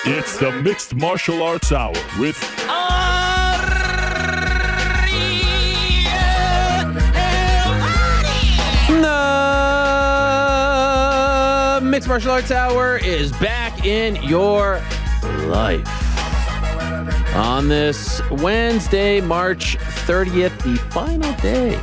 It's the Mixed Martial Arts Hour with The Mixed Martial Arts Hour is back in your life. On this Wednesday, March 30th, the final day.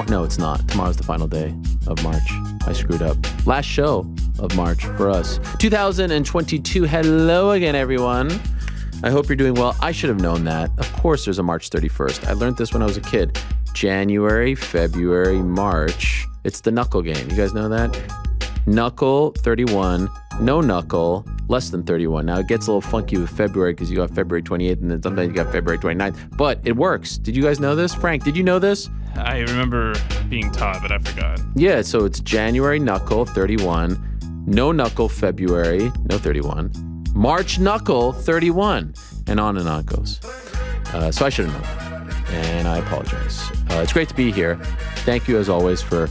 No, it's not. Tomorrow's the final day of March. I screwed up. Last show of March for us. 2022. Hello again, everyone. I hope you're doing well. I should have known that. Of course, there's a March 31st. I learned this when I was a kid. January, February, March. It's the knuckle game. You guys know that? Knuckle, 31. No knuckle, less than 31. Now, it gets a little funky with February because you got February 28th and then sometimes you got February 29th. But it works. Did you guys know this? Frank, did you know this? I remember being taught, but I forgot. Yeah, so it's January knuckle, 31. No knuckle, February, no 31. March knuckle, 31. And on it goes. So I should have known that. And I apologize. It's great to be here. Thank you, as always, for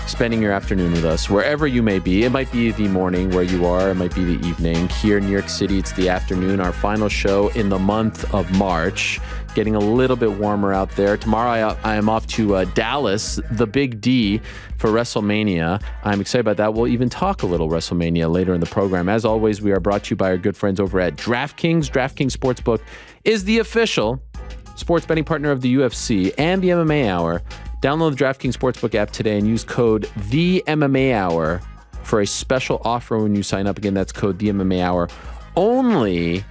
spending your afternoon with us, wherever you may be. It might be the morning where you are. It might be the evening. Here in New York City, it's the afternoon, our final show in the month of March. Getting a little bit warmer out there. Tomorrow, I am off to Dallas, the Big D, for WrestleMania. I'm excited about that. We'll even talk a little WrestleMania later in the program. As always, we are brought to you by our good friends over at DraftKings. DraftKings Sportsbook is the official sports betting partner of the UFC and the MMA Hour. Download the DraftKings Sportsbook app today and use code THEMMAHour for a special offer when you sign up. Again, that's code THEMMAHour only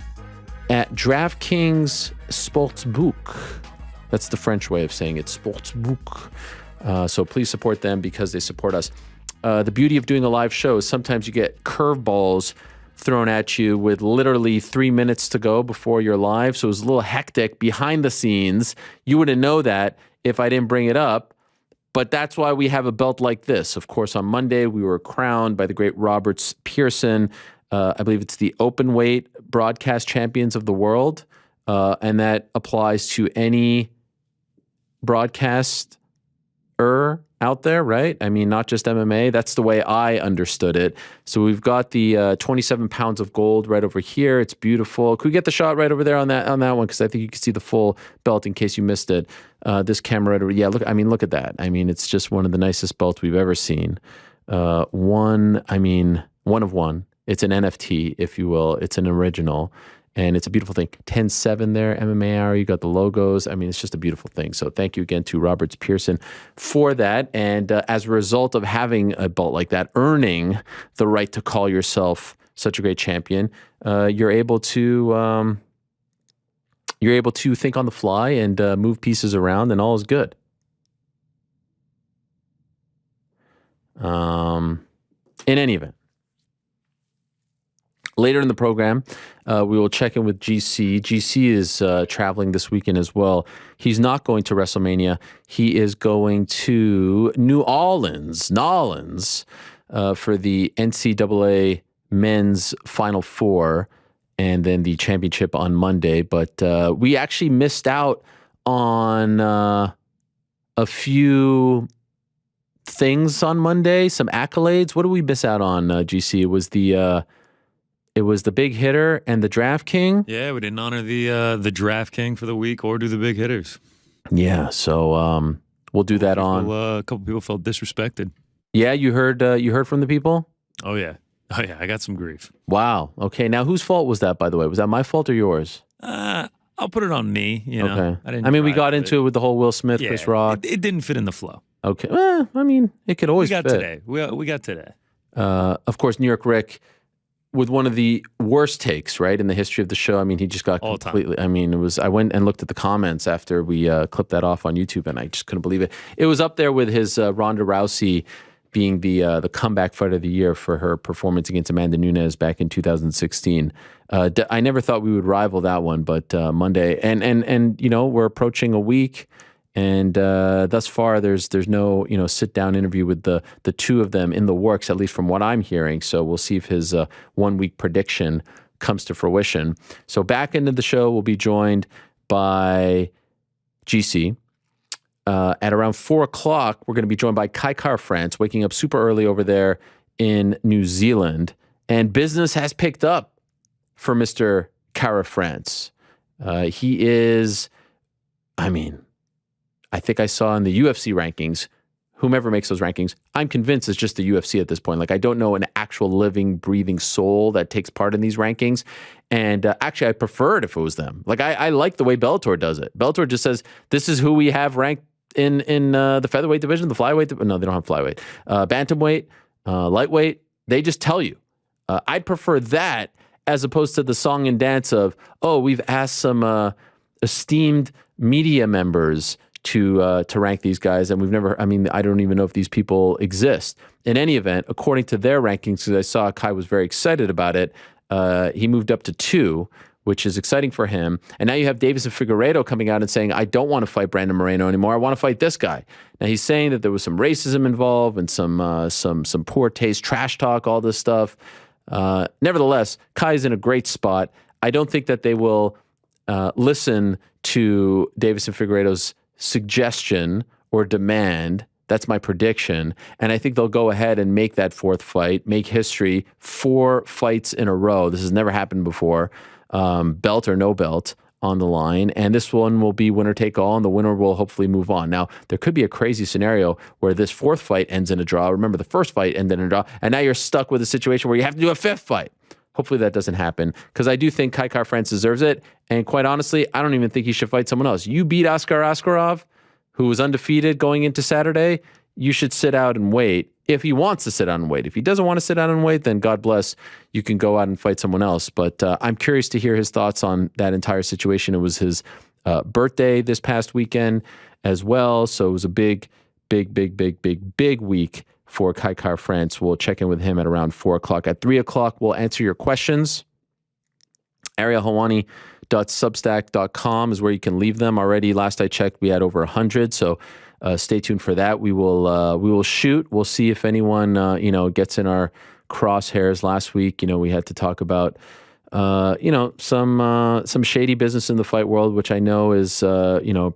at DraftKings Sportsbook. That's the French way of saying it, Sportsbook. So please support them because they support us. The beauty of doing a live show is sometimes you get curveballs thrown at you with literally 3 minutes to go before you're live. So it was a little hectic behind the scenes. You wouldn't know that if I didn't bring it up, but that's why we have a belt like this. Of course, on Monday, we were crowned by the great Robert Pearson. I believe it's the open weight broadcast champions of the world, and that applies to any broadcaster out there, right? I mean, not just MMA. That's the way I understood it. So we've got the 27 pounds of gold right over here. It's beautiful. Could we get the shot right over there on that one? Because I think you can see the full belt in case you missed it. This camera right over. Yeah, look at that. I mean, it's just one of the nicest belts we've ever seen. One of one. It's an NFT, if you will. It's an original. And it's a beautiful thing. 10-7 there, MMA Hour. You got the logos. I mean, it's just a beautiful thing. So thank you again to Robert Pearson for that. And as a result of having a belt like that, earning the right to call yourself such a great champion, you're able to think on the fly and move pieces around, and all is good. In any event. Later in the program, we will check in with GC. GC is traveling this weekend as well. He's not going to WrestleMania. He is going to New Orleans for the NCAA Men's Final Four and then the championship on Monday. But we actually missed out on a few things on Monday, some accolades. What did we miss out on, GC? It was the big hitter and the draft king. Yeah, we didn't honor the draft king for the week or do the big hitters. Yeah, so we'll do that on. A couple people felt disrespected. Yeah, you heard from the people? Oh yeah, I got some grief. Wow. Okay, now whose fault was that, by the way? Was that my fault or yours? I'll put it on me. You know, okay. We got into it with the whole Will Smith, Chris Rock. It didn't fit in the flow. Okay. Well, it could always fit. We got today. Of course, New York Rick, with one of the worst takes, right, in the history of the show. I mean, he just got completely. I mean, I went and looked at the comments after we clipped that off on YouTube, and I just couldn't believe it. It was up there with his Ronda Rousey being the comeback fighter of the year for her performance against Amanda Nunes back in 2016. I never thought we would rival that one, but Monday, and we're approaching a week. And thus far, there's no sit down interview with the two of them in the works, at least from what I'm hearing. So we'll see if his 1 week prediction comes to fruition. So back into the show, we'll be joined by GC. At around 4 o'clock, we're going to be joined by Kai Car France, waking up super early over there in New Zealand. And business has picked up for Mr. Kara France. He is, I think I saw in the UFC rankings, whomever makes those rankings, I'm convinced it's just the UFC at this point. Like, I don't know an actual living, breathing soul that takes part in these rankings. And actually, I prefer it if it was them. Like, I like the way Bellator does it. Bellator just says, this is who we have ranked in the featherweight division, the flyweight. No, they don't have flyweight. Bantamweight, lightweight. They just tell you. I'd prefer that as opposed to the song and dance of, we've asked some esteemed media members to rank these guys, and we've never, I don't even know if these people exist. In any event, according to their rankings, because I saw Kai was very excited about it, he moved up to 2, which is exciting for him. And now you have Davis and Figueiredo coming out and saying, I don't want to fight Brandon Moreno anymore. I want to fight this guy. Now he's saying that there was some racism involved and some poor taste, trash talk, all this stuff. Nevertheless, Kai's in a great spot. I don't think that they will listen to Davis and Figueiredo's suggestion or demand. That's my prediction. And I think they'll go ahead and make that 4th fight, make history, 4 fights in a row. This has never happened before. Belt or no belt on the line. And this one will be winner take all, and the winner will hopefully move on. Now, there could be a crazy scenario where this 4th fight ends in a draw. Remember, the first fight ended in a draw, and now you're stuck with a situation where you have to do a 5th fight. Hopefully that doesn't happen, because I do think Kai Kara-France deserves it. And quite honestly, I don't even think he should fight someone else. You beat Askar Askarov, who was undefeated going into Saturday. You should sit out and wait if he wants to sit out and wait. If he doesn't want to sit out and wait, then God bless, you can go out and fight someone else. But I'm curious to hear his thoughts on that entire situation. It was his birthday this past weekend as well. So it was a big week for Kai Kara-France. We'll check in with him at around 4 o'clock. At 3 o'clock, we'll answer your questions. arielhelwani.substack.com is where you can leave them. Already, last I checked, we had over 100. So stay tuned for that. We will shoot. We'll see if anyone gets in our crosshairs. Last week, we had to talk about some shady business in the fight world, which I know is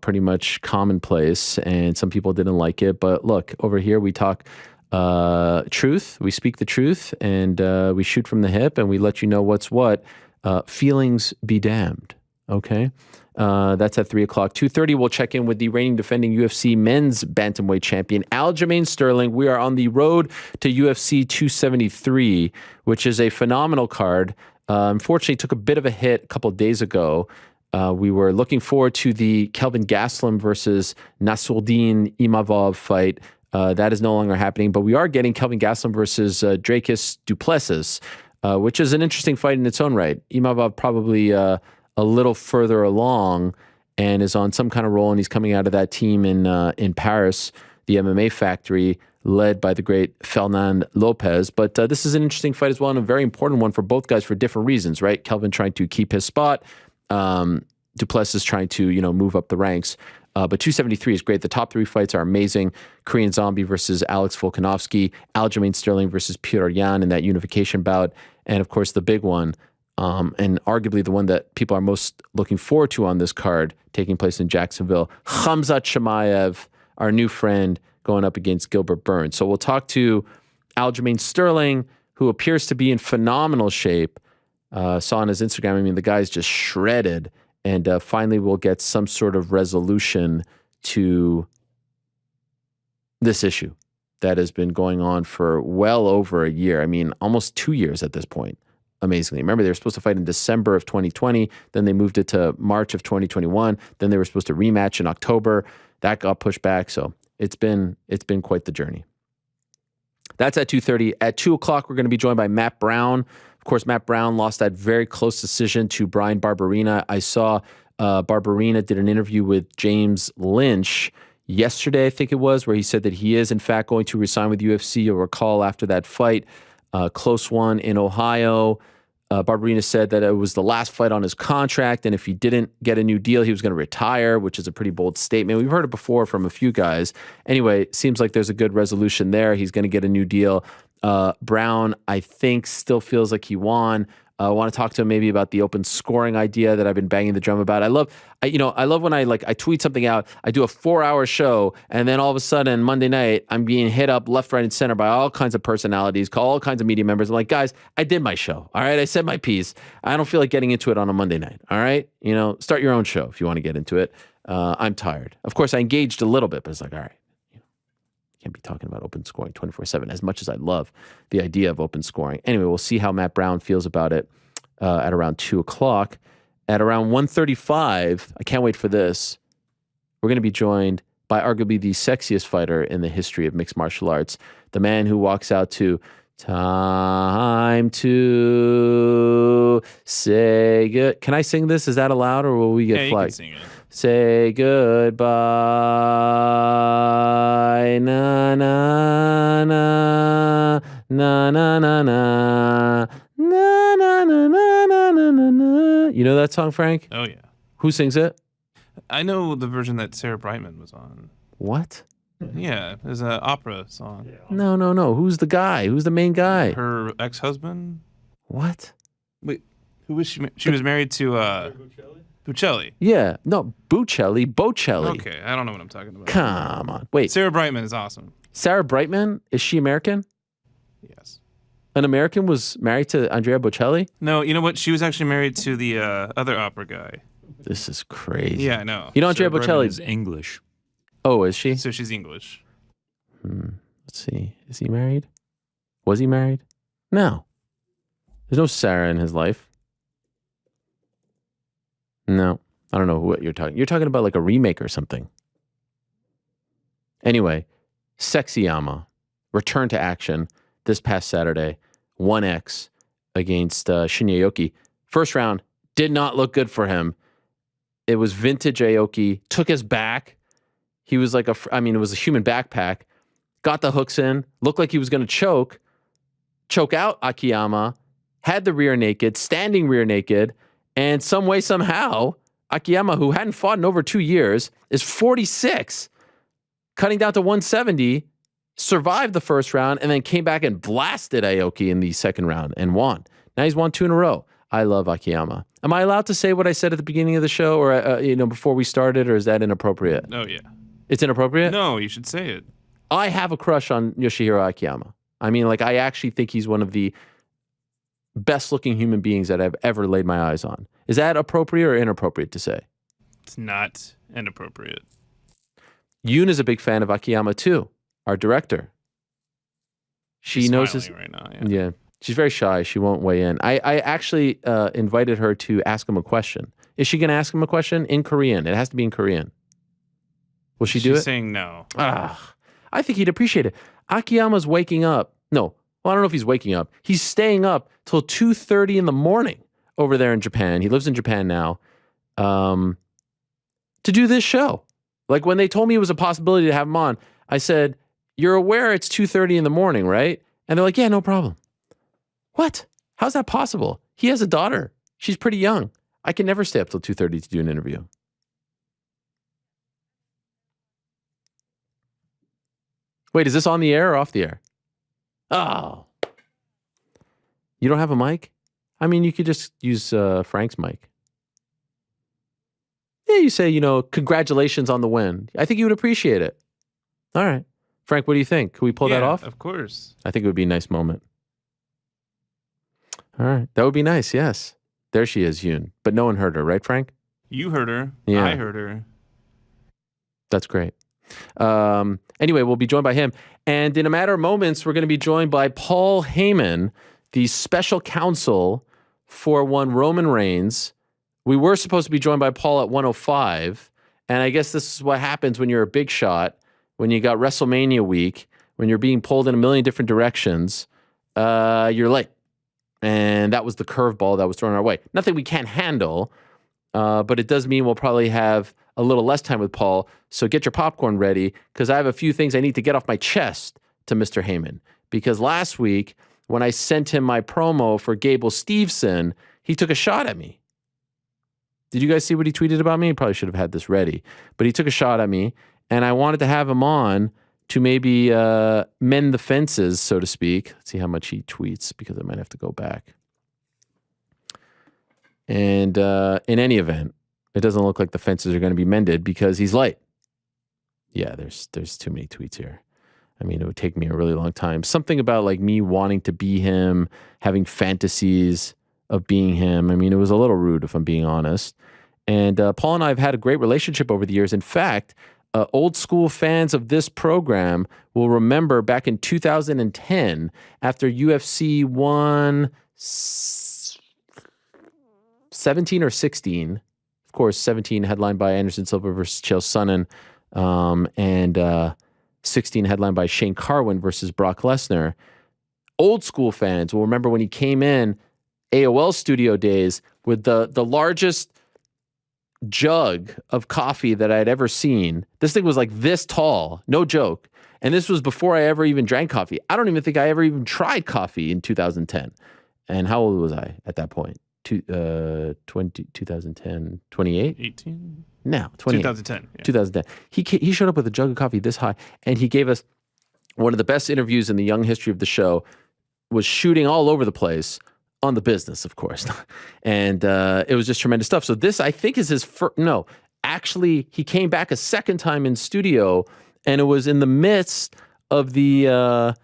pretty much commonplace, and some people didn't like it. But look, over here we talk truth. We speak the truth, and we shoot from the hip, and we let you know what's what. Feelings be damned. Okay. That's at 3 o'clock. 2:30, we'll check in with the reigning defending UFC men's bantamweight champion, Aljamain Sterling. We are on the road to UFC 273, which is a phenomenal card. Unfortunately, took a bit of a hit a couple of days ago. We were looking forward to the Kelvin Gastelum versus Nassourdine Imavov fight. That is no longer happening, but we are getting Kelvin Gastelum versus Dracus du Plessis, which is an interesting fight in its own right. Imavov probably a little further along and is on some kind of roll, and he's coming out of that team in Paris, the MMA factory, led by the great Fernand Lopez. But this is an interesting fight as well, and a very important one for both guys for different reasons, right? Kelvin trying to keep his spot, du Plessis trying to, move up the ranks. But 273 is great. The top 3 fights are amazing. Korean Zombie versus Alex Volkanovski, Aljamain Sterling versus Petr Yan in that unification bout, and of course the big one, and arguably the one that people are most looking forward to on this card, taking place in Jacksonville, Khamzat Chimaev, our new friend, going up against Gilbert Burns. So we'll talk to Aljamain Sterling, who appears to be in phenomenal shape. Saw on his Instagram, the guy's just shredded. And finally, we'll get some sort of resolution to this issue that has been going on for well over a year. Almost 2 years at this point, amazingly. Remember, they were supposed to fight in December of 2020. Then they moved it to March of 2021. Then they were supposed to rematch in October. That got pushed back. So it's been quite the journey. That's at 2:30. At 2 o'clock, we're going to be joined by Matt Brown. Of course, Matt Brown lost that very close decision to Brian Barberina. I saw Barberina did an interview with James Lynch yesterday, I think it was, where he said that he is, in fact, going to resign with UFC. You'll recall after that fight, close one in Ohio, Barberina said that it was the last fight on his contract, and if he didn't get a new deal, he was going to retire, which is a pretty bold statement. We've heard it before from a few guys. Anyway, seems like there's a good resolution there. He's going to get a new deal. Brown, I think, still feels like he won. I want to talk to him maybe about the open scoring idea that I've been banging the drum about. I love when I tweet something out. I do a 4-hour show, and then all of a sudden Monday night I'm being hit up left, right, and center by all kinds of personalities, all kinds of media members. I'm like, guys, I did my show. All right, I said my piece. I don't feel like getting into it on a Monday night. All right, start your own show if you want to get into it. I'm tired. Of course, I engaged a little bit, but it's like, all right. Can't be talking about open scoring 24/7 as much as I love the idea of open scoring. Anyway, we'll see how Matt Brown feels about it at around 2 o'clock. At around 1:35, I can't wait for this. We're going to be joined by arguably the sexiest fighter in the history of mixed martial arts, the man who walks out to "Time to Say Good." Can I sing this? Is that allowed, or will we get flagged? You can sing it. Say goodbye, na na na na na na na na na na na na na. You know that song, Frank? Oh yeah. Who sings it? I know the version that Sarah Brightman was on. What? Yeah, there's an opera song. No. Who's the guy? Who's the main guy? Her ex-husband. What? Wait, who was she? She was married to Buccelli. Yeah, no, Bocelli. Okay, I don't know what I'm talking about. Come on. Wait, Sarah Brightman is awesome. Sarah Brightman, is she American? Yes. An American was married to Andrea Bocelli? No, you know what? She was actually married to the other opera guy. This is crazy. Yeah, I know. You know Andrea Sarah Brightman Bocelli is English. Oh, is she? So she's English. Let's see. Is he married? Was he married? No. There's no Sarah in his life. No. I don't know what you're talking. You're talking about like a remake or something. Anyway, Sexyama returned to action this past Saturday. 1X against Shinya Aoki. First round did not look good for him. It was vintage Aoki. Took his back. He was like it was a human backpack. Got the hooks in. Looked like he was going to choke out Akiyama. Had the rear naked, standing rear naked. And some way, somehow, Akiyama, who hadn't fought in over 2 years, is 46, cutting down to 170, survived the first round, and then came back and blasted Aoki in the second round and won. Now he's won 2 in a row. I love Akiyama. Am I allowed to say what I said at the beginning of the show or, before we started, or is that inappropriate? Oh, yeah. It's inappropriate? No, you should say it. I have a crush on Yoshihiro Akiyama. I mean, I actually think he's one of the best-looking human beings that I've ever laid my eyes on. Is that appropriate or inappropriate to say? It's not inappropriate. Yoon is a big fan of Akiyama, too, our director. She She's knows smiling right now. Yeah. She's very shy. She won't weigh in. I actually invited her to ask him a question. Is she going to ask him a question in Korean? It has to be in Korean. Will she do it? She's saying no. I think he'd appreciate it. Akiyama's waking up. No, well, I don't know if he's waking up. He's staying up till 2:30 in the morning over there in Japan. He lives in Japan now to do this show. Like when they told me it was a possibility to have him on, I said, "You're aware it's 2:30 in the morning, right?" And they're like, "Yeah, no problem." What? How's that possible? He has a daughter. She's pretty young. I can never stay up till 2:30 to do an interview. Wait, is this on the air or off the air? Oh. You don't have a mic? I mean, you could just use Frank's mic. Yeah, you say, congratulations on the win. I think you would appreciate it. All right. Frank, what do you think? Can we pull that off? Of course. I think it would be a nice moment. All right. That would be nice, yes. There she is, Yoon. But no one heard her, right, Frank? You heard her. Yeah. I heard her. That's great. Anyway, we'll be joined by him. And in a matter of moments, we're going to be joined by Paul Heyman, the special counsel for one Roman Reigns. We were supposed to be joined by Paul at 105. And I guess this is what happens when you're a big shot, when you got WrestleMania week, when you're being pulled in a million different directions, you're late. And that was the curveball that was thrown our way. Nothing we can't handle, but it does mean we'll probably have a little less time with Paul. So get your popcorn ready, because I have a few things I need to get off my chest to Mr. Heyman. Because last week, when I sent him my promo for Gable Steveson, he took a shot at me. Did you guys see what he tweeted about me? He probably should have had this ready. But he took a shot at me, and I wanted to have him on to maybe mend the fences, so to speak. Let's see how much he tweets, because I might have to go back. And in any event, it doesn't look like the fences are going to be mended because he's late. Yeah, there's too many tweets here. I mean, it would take me a really long time. Something about like me wanting to be him, having fantasies of being him. I mean, it was a little rude if I'm being honest. And Paul and I have had a great relationship over the years. In fact, old school fans of this program will remember back in 2010, after UFC won 17 or 16, of course, 17 headlined by Anderson Silva versus Chael Sonnen, and 16 headlined by Shane Carwin versus Brock Lesnar. Old school fans will remember when he came in AOL studio days with the largest jug of coffee that I'd ever seen. This thing was like this tall, no joke. And this was before I ever even drank coffee. I don't even think I ever even tried coffee in 2010. And how old was I at that point? 2010, 28? 18? No, 28. 2010. Yeah. 2010. He showed up with a jug of coffee this high, and he gave us one of the best interviews in the young history of the show, was shooting all over the place on the business, of course. And it was just tremendous stuff. So this, I think, is his first. No, actually, he came back a second time in studio, and it was in the midst of the.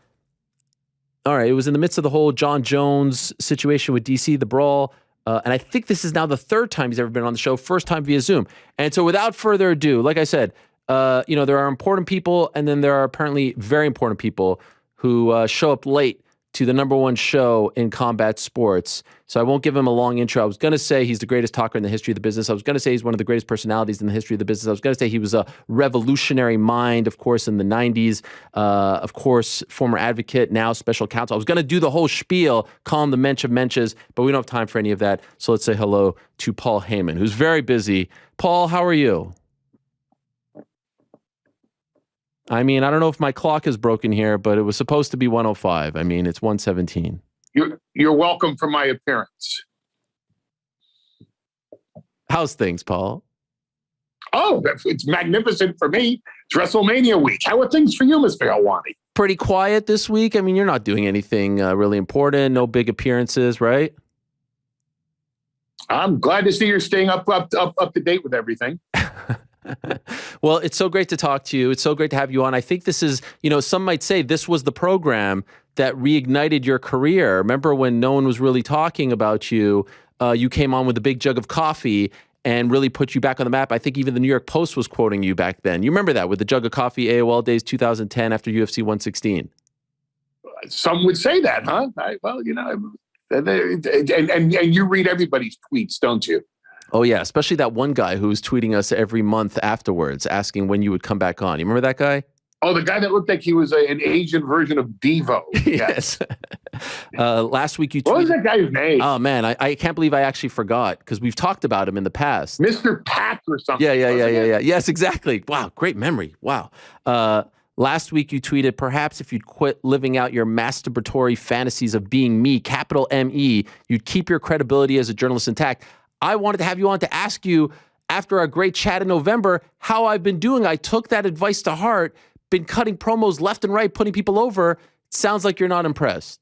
It was in the midst of the whole John Jones situation with DC, the brawl. And I think this is now the third time he's ever been on the show, first time via Zoom. And so without further ado, like I said, there are important people, and then there are apparently very important people who show up late to the number one show in combat sports. So I won't give him a long intro. I was going to say he's the greatest talker in the history of the business. I was going to say he's one of the greatest personalities in the history of the business. I was going to say he was a revolutionary mind, of course, in the 90s. Of course, former advocate, now special counsel. I was going to do the whole spiel, call him the mensch of mensches, but we don't have time for any of that. So let's say hello to Paul Heyman, who's very busy. Paul, how are you? I mean, I don't know if my clock is broken here, but it was supposed to be 1:05. I mean, it's 1:17. You're welcome for my appearance. How's things, Paul? Oh, it's magnificent for me. It's WrestleMania week. How are things for you, Mr. Helwani? Pretty quiet this week. I mean, you're not doing anything really important. No big appearances, right? I'm glad to see you're staying up to date with everything. Well, it's so great to talk to you. It's so great to have you on. I think this is, some might say this was the program that reignited your career. Remember when no one was really talking about you, you came on with a big jug of coffee and really put you back on the map. I think even the New York Post was quoting you back then. You remember that with the jug of coffee, AOL days 2010 after UFC 116. Some would say that, huh? And you read everybody's tweets, don't you? Oh, yeah, especially that one guy who was tweeting us every month afterwards, asking when you would come back on. You remember that guy? Oh, the guy that looked like he was an Asian version of Devo. Yes. Last week you tweeted. What was that guy's name? Oh, man, I can't believe I actually forgot because we've talked about him in the past. Mr. Pack or something. Yeah. Yes, exactly. Wow, great memory. Wow. Last week you tweeted, perhaps if you'd quit living out your masturbatory fantasies of being me, capital M-E, you'd keep your credibility as a journalist intact. I wanted to have you on to ask you, after our great chat in November, how I've been doing. I took that advice to heart, been cutting promos left and right, putting people over. It sounds like you're not impressed.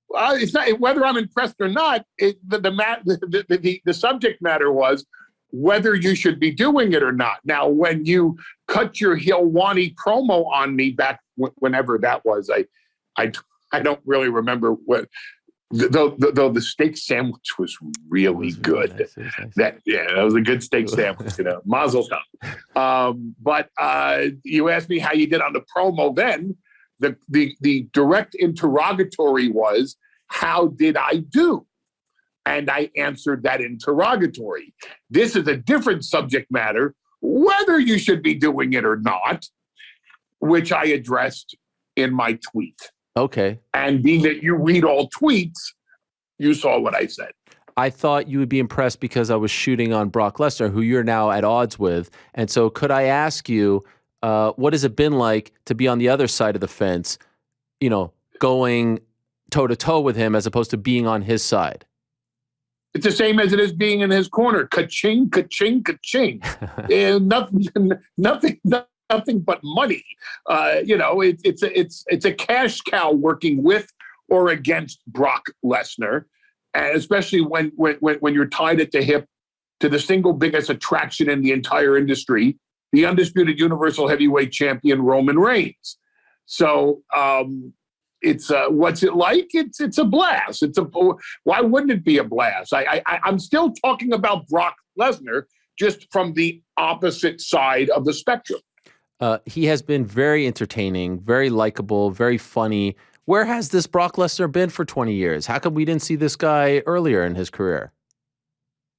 Well, it's not whether I'm impressed or not. The subject matter was whether you should be doing it or not. Now, when you cut your Helwani promo on me back whenever that was, I don't really remember what. Though the steak sandwich was really good. Nice. That was a good steak sandwich, Mazel tov. But you asked me how you did on the promo then. The direct interrogatory was, how did I do? And I answered that interrogatory. This is a different subject matter, whether you should be doing it or not, which I addressed in my tweet. Okay. And being that you read all tweets, you saw what I said. I thought you would be impressed because I was shooting on Brock Lesnar, who you're now at odds with. And so could I ask you, what has it been like to be on the other side of the fence, going toe-to-toe with him as opposed to being on his side? It's the same as it is being in his corner. Ka-ching, ka-ching, ka-ching. And nothing but money. It's a cash cow working with or against Brock Lesnar. and especially when you're tied at the hip to the single biggest attraction in the entire industry, the undisputed Universal Heavyweight Champion Roman Reigns. So it's what's it like? It's a blast. Why wouldn't it be a blast? I'm still talking about Brock Lesnar, just from the opposite side of the spectrum. He has been very entertaining, very likable, very funny. Where has this Brock Lesnar been for 20 years? How come we didn't see this guy earlier in his career?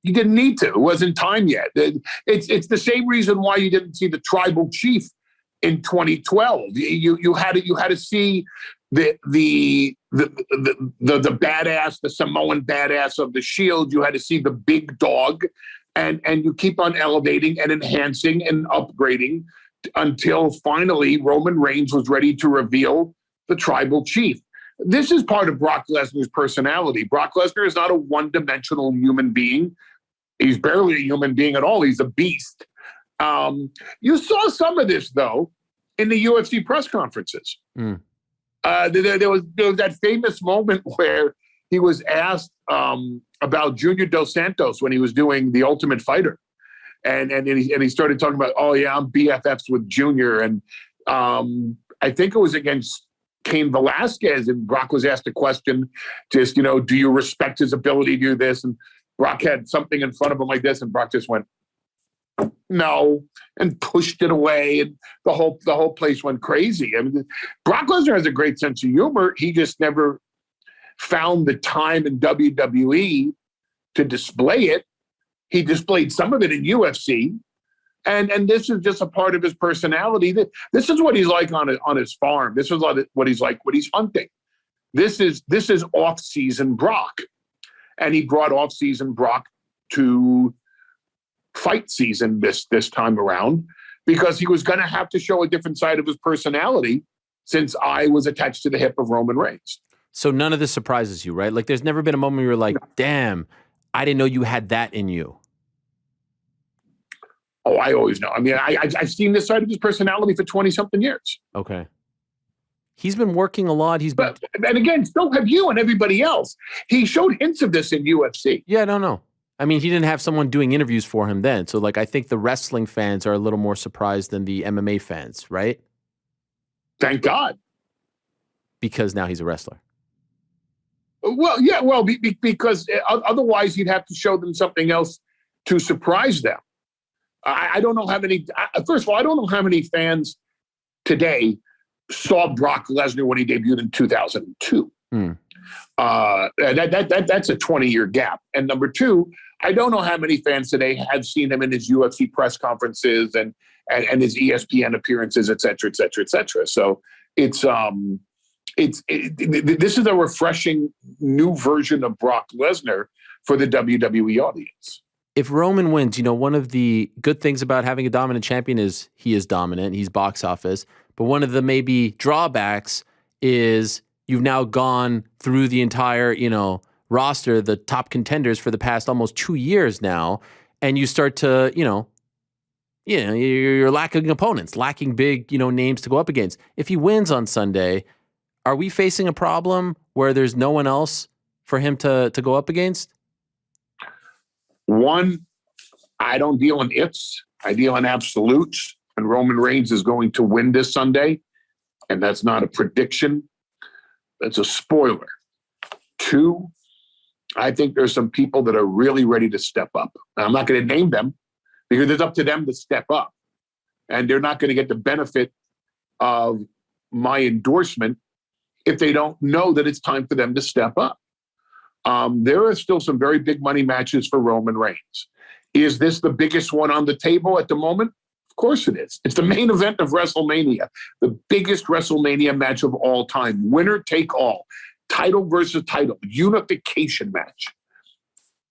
You didn't need to. It wasn't time yet. It's the same reason why you didn't see the Tribal Chief in 2012. You had to see the badass, the Samoan badass of the Shield. You had to see the big dog, and you keep on elevating and enhancing and upgrading until finally Roman Reigns was ready to reveal the Tribal Chief. This is part of Brock Lesnar's personality. Brock Lesnar is not a one-dimensional human being. He's barely a human being at all. He's a beast. You saw some of this, though, in the UFC press conferences. There was that famous moment where he was asked about Junior Dos Santos when he was doing The Ultimate Fighter. And he started talking about, oh, yeah, I'm BFFs with Junior. And I think it was against Cain Velasquez. And Brock was asked a question, just, do you respect his ability to do this? And Brock had something in front of him like this. And Brock just went, no, and pushed it away. And the whole place went crazy. I mean, Brock Lesnar has a great sense of humor. He just never found the time in WWE to display it. He displayed some of it in UFC, and this is just a part of his personality. This is what he's like on his farm. This is what he's like when he's hunting. This is off-season Brock, and he brought off-season Brock to fight season this time around because he was going to have to show a different side of his personality since I was attached to the hip of Roman Reigns. So none of this surprises you, right? Like, there's never been a moment where you're like, damn, I didn't know you had that in you. Oh, I always know. I mean, I've seen this side of his personality for 20-something years. Okay. He's been working a lot. And again, so have you and everybody else. He showed hints of this in UFC. Yeah, no. I mean, he didn't have someone doing interviews for him then. So, I think the wrestling fans are a little more surprised than the MMA fans, right? Thank God. Because now he's a wrestler. Well, yeah, because otherwise he'd have to show them something else to surprise them. I don't know how many. First of all, I don't know how many fans today saw Brock Lesnar when he debuted in 2002. That's a 20-year gap. And number two, I don't know how many fans today have seen him in his UFC press conferences and his ESPN appearances, et cetera, et cetera, et cetera. So this is a refreshing new version of Brock Lesnar for the WWE audience. If Roman wins, one of the good things about having a dominant champion is he is dominant. He's box office. But one of the maybe drawbacks is you've now gone through the entire, roster, the top contenders for the past almost 2 years now. And you start to, you're lacking opponents, lacking big, names to go up against. If he wins on Sunday, are we facing a problem where there's no one else for him to go up against? One, I don't deal in ifs. I deal in absolutes. And Roman Reigns is going to win this Sunday. And that's not a prediction. That's a spoiler. Two, I think there's some people that are really ready to step up. Now, I'm not going to name them because it's up to them to step up. And they're not going to get the benefit of my endorsement if they don't know that it's time for them to step up. There are still some very big money matches for Roman Reigns. Is this the biggest one on the table at the moment? Of course it is. It's the main event of WrestleMania, the biggest WrestleMania match of all time. Winner take all, title versus title, unification match.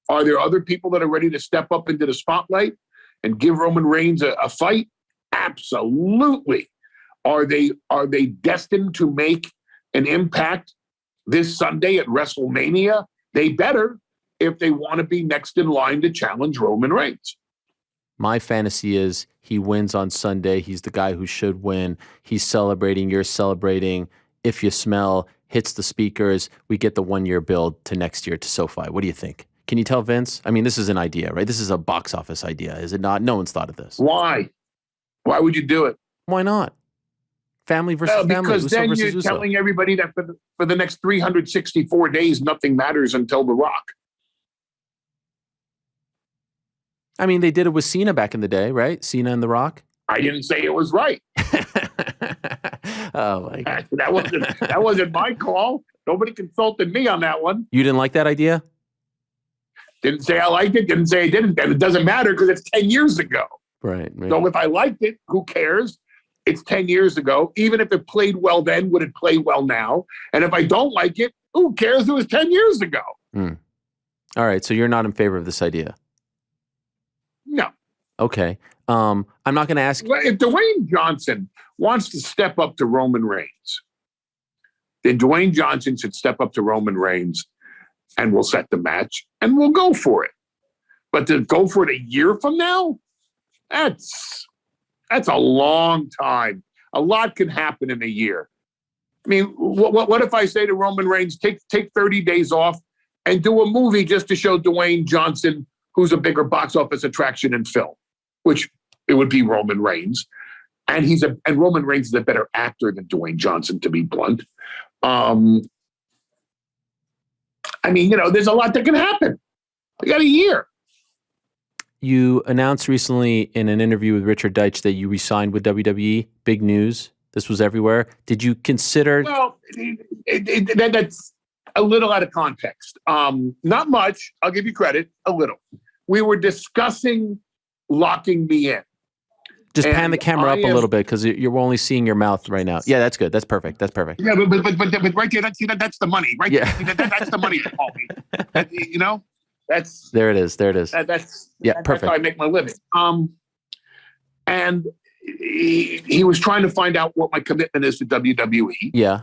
Are there other people that are ready to step up into the spotlight and give Roman Reigns a fight? Absolutely. Are they destined to make an impact this Sunday at WrestleMania? They better, if they want to be next in line to challenge Roman Reigns. My fantasy is he wins on Sunday. He's the guy who should win. He's celebrating. You're celebrating. If you smell hits the speakers, we get the 1 year build to next year to SoFi. What do you think? Can you tell Vince? I mean, this is an idea, right? This is a box office idea, is it not? No one's thought of this. Why? Why would you do it? Why not? Family versus family. Because Uso then versus you're Uso. telling everybody that for the next 364 days, nothing matters until The Rock. I mean, they did it with Cena back in the day, right? Cena and The Rock. I didn't say it was right. Oh my God. That wasn't my call. Nobody consulted me on that one. You didn't like that idea? Didn't say I liked it. Didn't say I didn't. And it doesn't matter because it's 10 years ago. Right. So if I liked it, who cares? It's 10 years ago. Even if it played well then, would it play well now? And if I don't like it, who cares? It was 10 years ago. All right. So you're not in favor of this idea? No. Okay. I'm not going to ask. Well, if Dwayne Johnson wants to step up to Roman Reigns, then Dwayne Johnson should step up to Roman Reigns and we'll set the match and we'll go for it. But to go for it a year from now, that's a long time. A lot can happen in a year. I mean, what if I say to Roman Reigns, take 30 days off and do a movie just to show Dwayne Johnson who's a bigger box office attraction in film, which it would be Roman Reigns. And Roman Reigns is a better actor than Dwayne Johnson, to be blunt. I mean, there's a lot that can happen. I got a year. You announced recently in an interview with Richard Deitch that you resigned with WWE. Big news. This was everywhere. Did you consider? Well, that's a little out of context. Not much. I'll give you credit. A little. We were discussing locking me in. Just pan the camera up a little bit because you're only seeing your mouth right now. Yeah, that's good. That's perfect. That's perfect. Yeah, but right there, that's the money. Right there, that's the money to call me. That's there it is. There it is. That's perfect. That's how I make my living. And he was trying to find out what my commitment is to WWE. Yeah.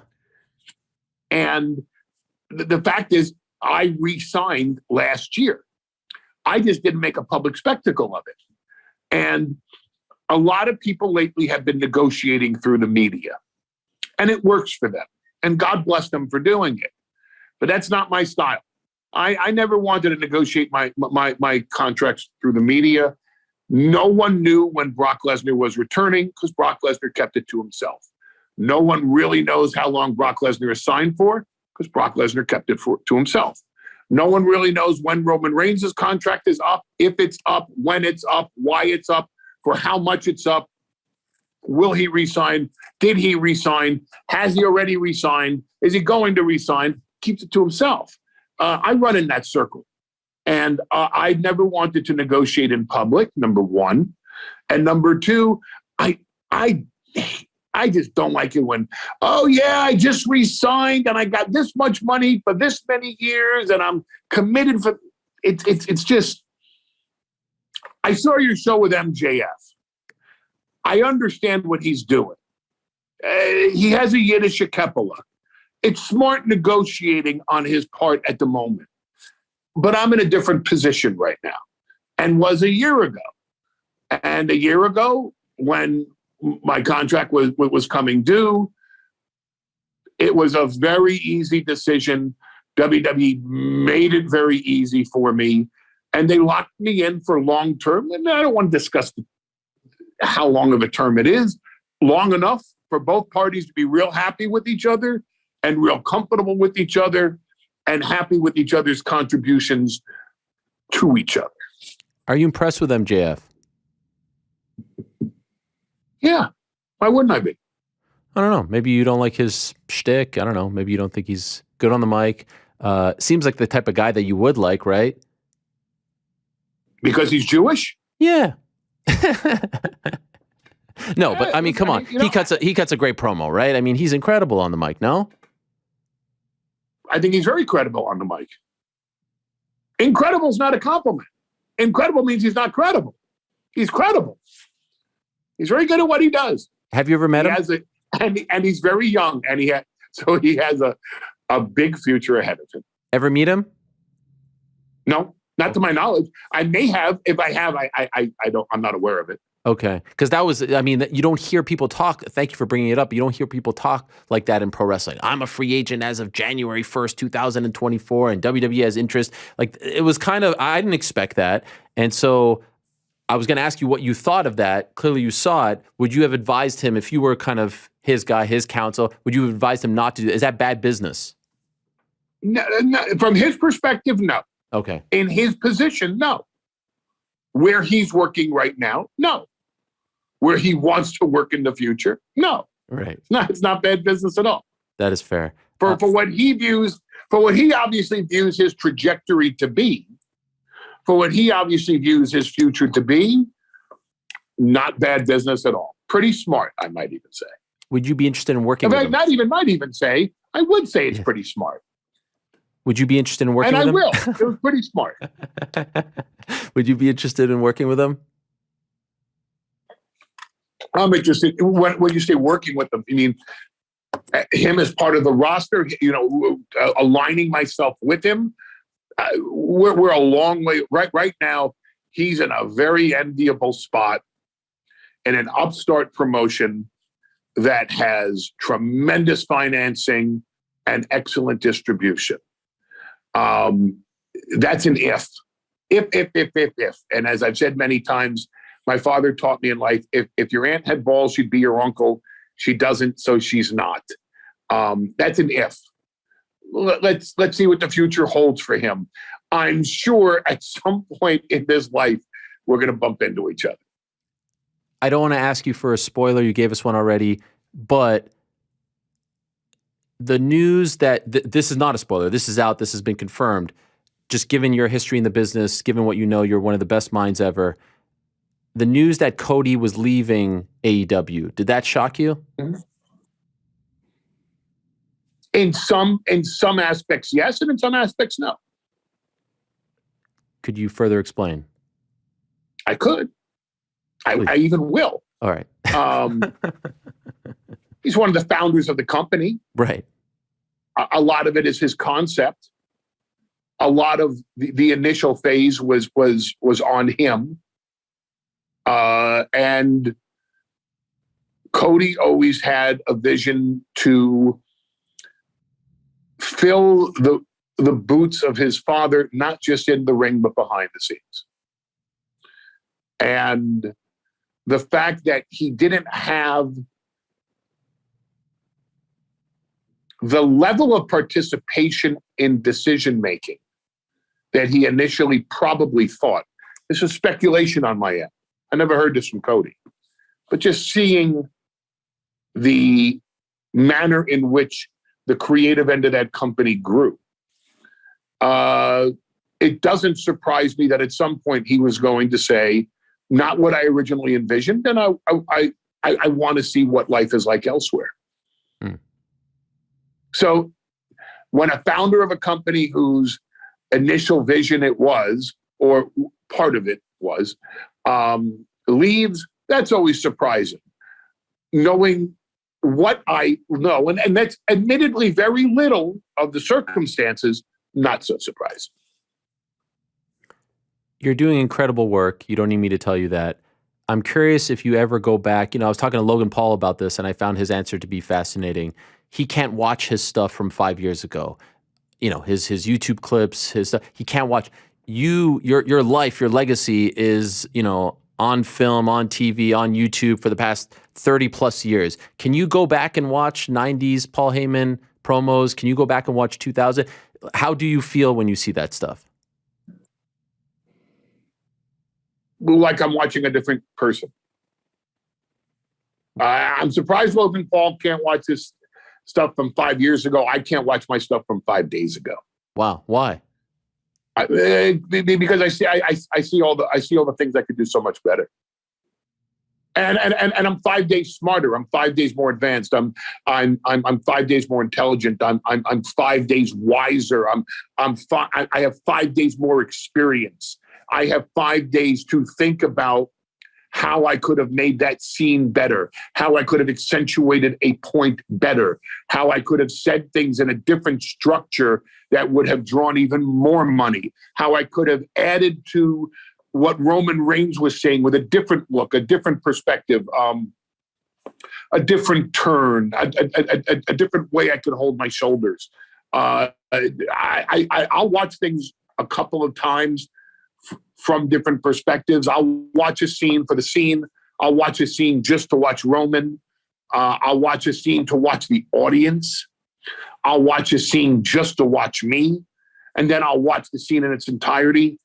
And the fact is, I re-signed last year. I just didn't make a public spectacle of it. And a lot of people lately have been negotiating through the media, and it works for them. And God bless them for doing it. But that's not my style. I never wanted to negotiate my contracts through the media. No one knew when Brock Lesnar was returning because Brock Lesnar kept it to himself. No one really knows how long Brock Lesnar is signed for because Brock Lesnar kept it to himself. No one really knows when Roman Reigns' contract is up, if it's up, when it's up, why it's up, for how much it's up. Will he resign? Did he resign? Has he already resigned? Is he going to resign? Keeps it to himself. I run in that circle. And I never wanted to negotiate in public, number one. And number two, I just don't like it when, oh yeah, I just resigned and I got this much money for this many years and I'm committed for it's just, I saw your show with MJF. I understand what he's doing. He has a Yiddish Keppela. It's smart negotiating on his part at the moment. But I'm in a different position right now and was a year ago. And a year ago, when my contract was coming due, it was a very easy decision. WWE made it very easy for me. And they locked me in for long term. And I don't want to discuss how long of a term it is. Long enough for both parties to be real happy with each other and real comfortable with each other and happy with each other's contributions to each other. Are you impressed with MJF? Yeah. Why wouldn't I be? I don't know. Maybe you don't like his shtick. I don't know. Maybe you don't think he's good on the mic. Seems like the type of guy that you would like, right? Because he's Jewish? Yeah. No, but I mean, come on. He cuts a great promo, right? I mean, he's incredible on the mic, no? I think he's very credible on the mic. Incredible is not a compliment. Incredible means he's not credible. He's credible. He's very good at what he does. Have you ever met him? And he's very young, and he has a big future ahead of him. Ever meet him? No, not to my knowledge. I may have. If I have, I don't. I'm not aware of it. Okay. Because that was, I mean, you don't hear people talk. Thank you for bringing it up. You don't hear people talk like that in pro wrestling. I'm a free agent as of January 1st, 2024, and WWE has interest. Like, it was kind of, I didn't expect that. And so I was going to ask you what you thought of that. Clearly you saw it. Would you have advised him, if you were kind of his guy, his counsel, would you have advised him not to do that? Is that bad business? No, from his perspective, no. Okay. In his position, no. Where he's working right now, no. Where he wants to work in the future, no. Right. It's not bad business at all. That is fair. For what he views, for what he obviously views his trajectory to be, for what he obviously views his future to be, not bad business at all. Pretty smart, I might even say. Would you be interested in working with him? Might even say, I would say it's pretty smart. Would you be interested in working with him? And I will. It was pretty smart. Would you be interested in working with him? I'm interested. When you say working with them, you mean him as part of the roster, aligning myself with him? We're a long way. Right now, he's in a very enviable spot in an upstart promotion that has tremendous financing and excellent distribution. That's an if. If. And as I've said many times, my father taught me in life, if your aunt had balls, she'd be your uncle. She doesn't, so she's not. That's an if. Let's see what the future holds for him. I'm sure at some point in this life, we're going to bump into each other. I don't want to ask you for a spoiler. You gave us one already, but the news that this is not a spoiler. This is out. This has been confirmed. Just given your history in the business, given what you know, you're one of the best minds ever. The news that Cody was leaving AEW, did that shock you? Mm-hmm. In some aspects, yes, and in some aspects, no. Could you further explain? I could. I even will. All right. He's one of the founders of the company. Right. A lot of it is his concept. A lot of the initial phase was on him. And Cody always had a vision to fill the boots of his father, not just in the ring, but behind the scenes. And the fact that he didn't have the level of participation in decision-making that he initially probably thought. This is speculation on my end. I never heard this from Cody. But just seeing the manner in which the creative end of that company grew, it doesn't surprise me that at some point he was going to say, not what I originally envisioned, and I want to see what life is like elsewhere. So when a founder of a company whose initial vision it was, or part of it was, leaves, that's always surprising. Knowing what I know, and that's admittedly very little of the circumstances, not so surprising. You're doing incredible work. You don't need me to tell you that. I'm curious if you ever go back. I was talking to Logan Paul about this, and I found his answer to be fascinating. He can't watch his stuff from 5 years ago. His YouTube clips, his stuff. He can't watch. Your life, your legacy is, on film, on TV, on YouTube for the past 30 plus years. Can you go back and watch 90s Paul Heyman promos? Can you go back and watch 2000? How do you feel when you see that stuff? Like I'm watching a different person. I'm surprised Logan Paul can't watch this stuff from 5 years ago. I can't watch my stuff from 5 days ago. Wow, why? Because I see all the things I could do so much better. And I'm 5 days smarter. I'm 5 days more advanced. I'm 5 days more intelligent. I'm 5 days wiser. I have 5 days more experience. I have 5 days to think about how I could have made that scene better, how I could have accentuated a point better, how I could have said things in a different structure that would have drawn even more money, how I could have added to what Roman Reigns was saying with a different look, a different perspective, a different turn, a different way I could hold my shoulders. I'll watch things a couple of times from different perspectives. I'll watch a scene for the scene. I'll watch a scene just to watch Roman. I'll watch a scene to watch the audience. I'll watch a scene just to watch me. And then I'll watch the scene in its entirety.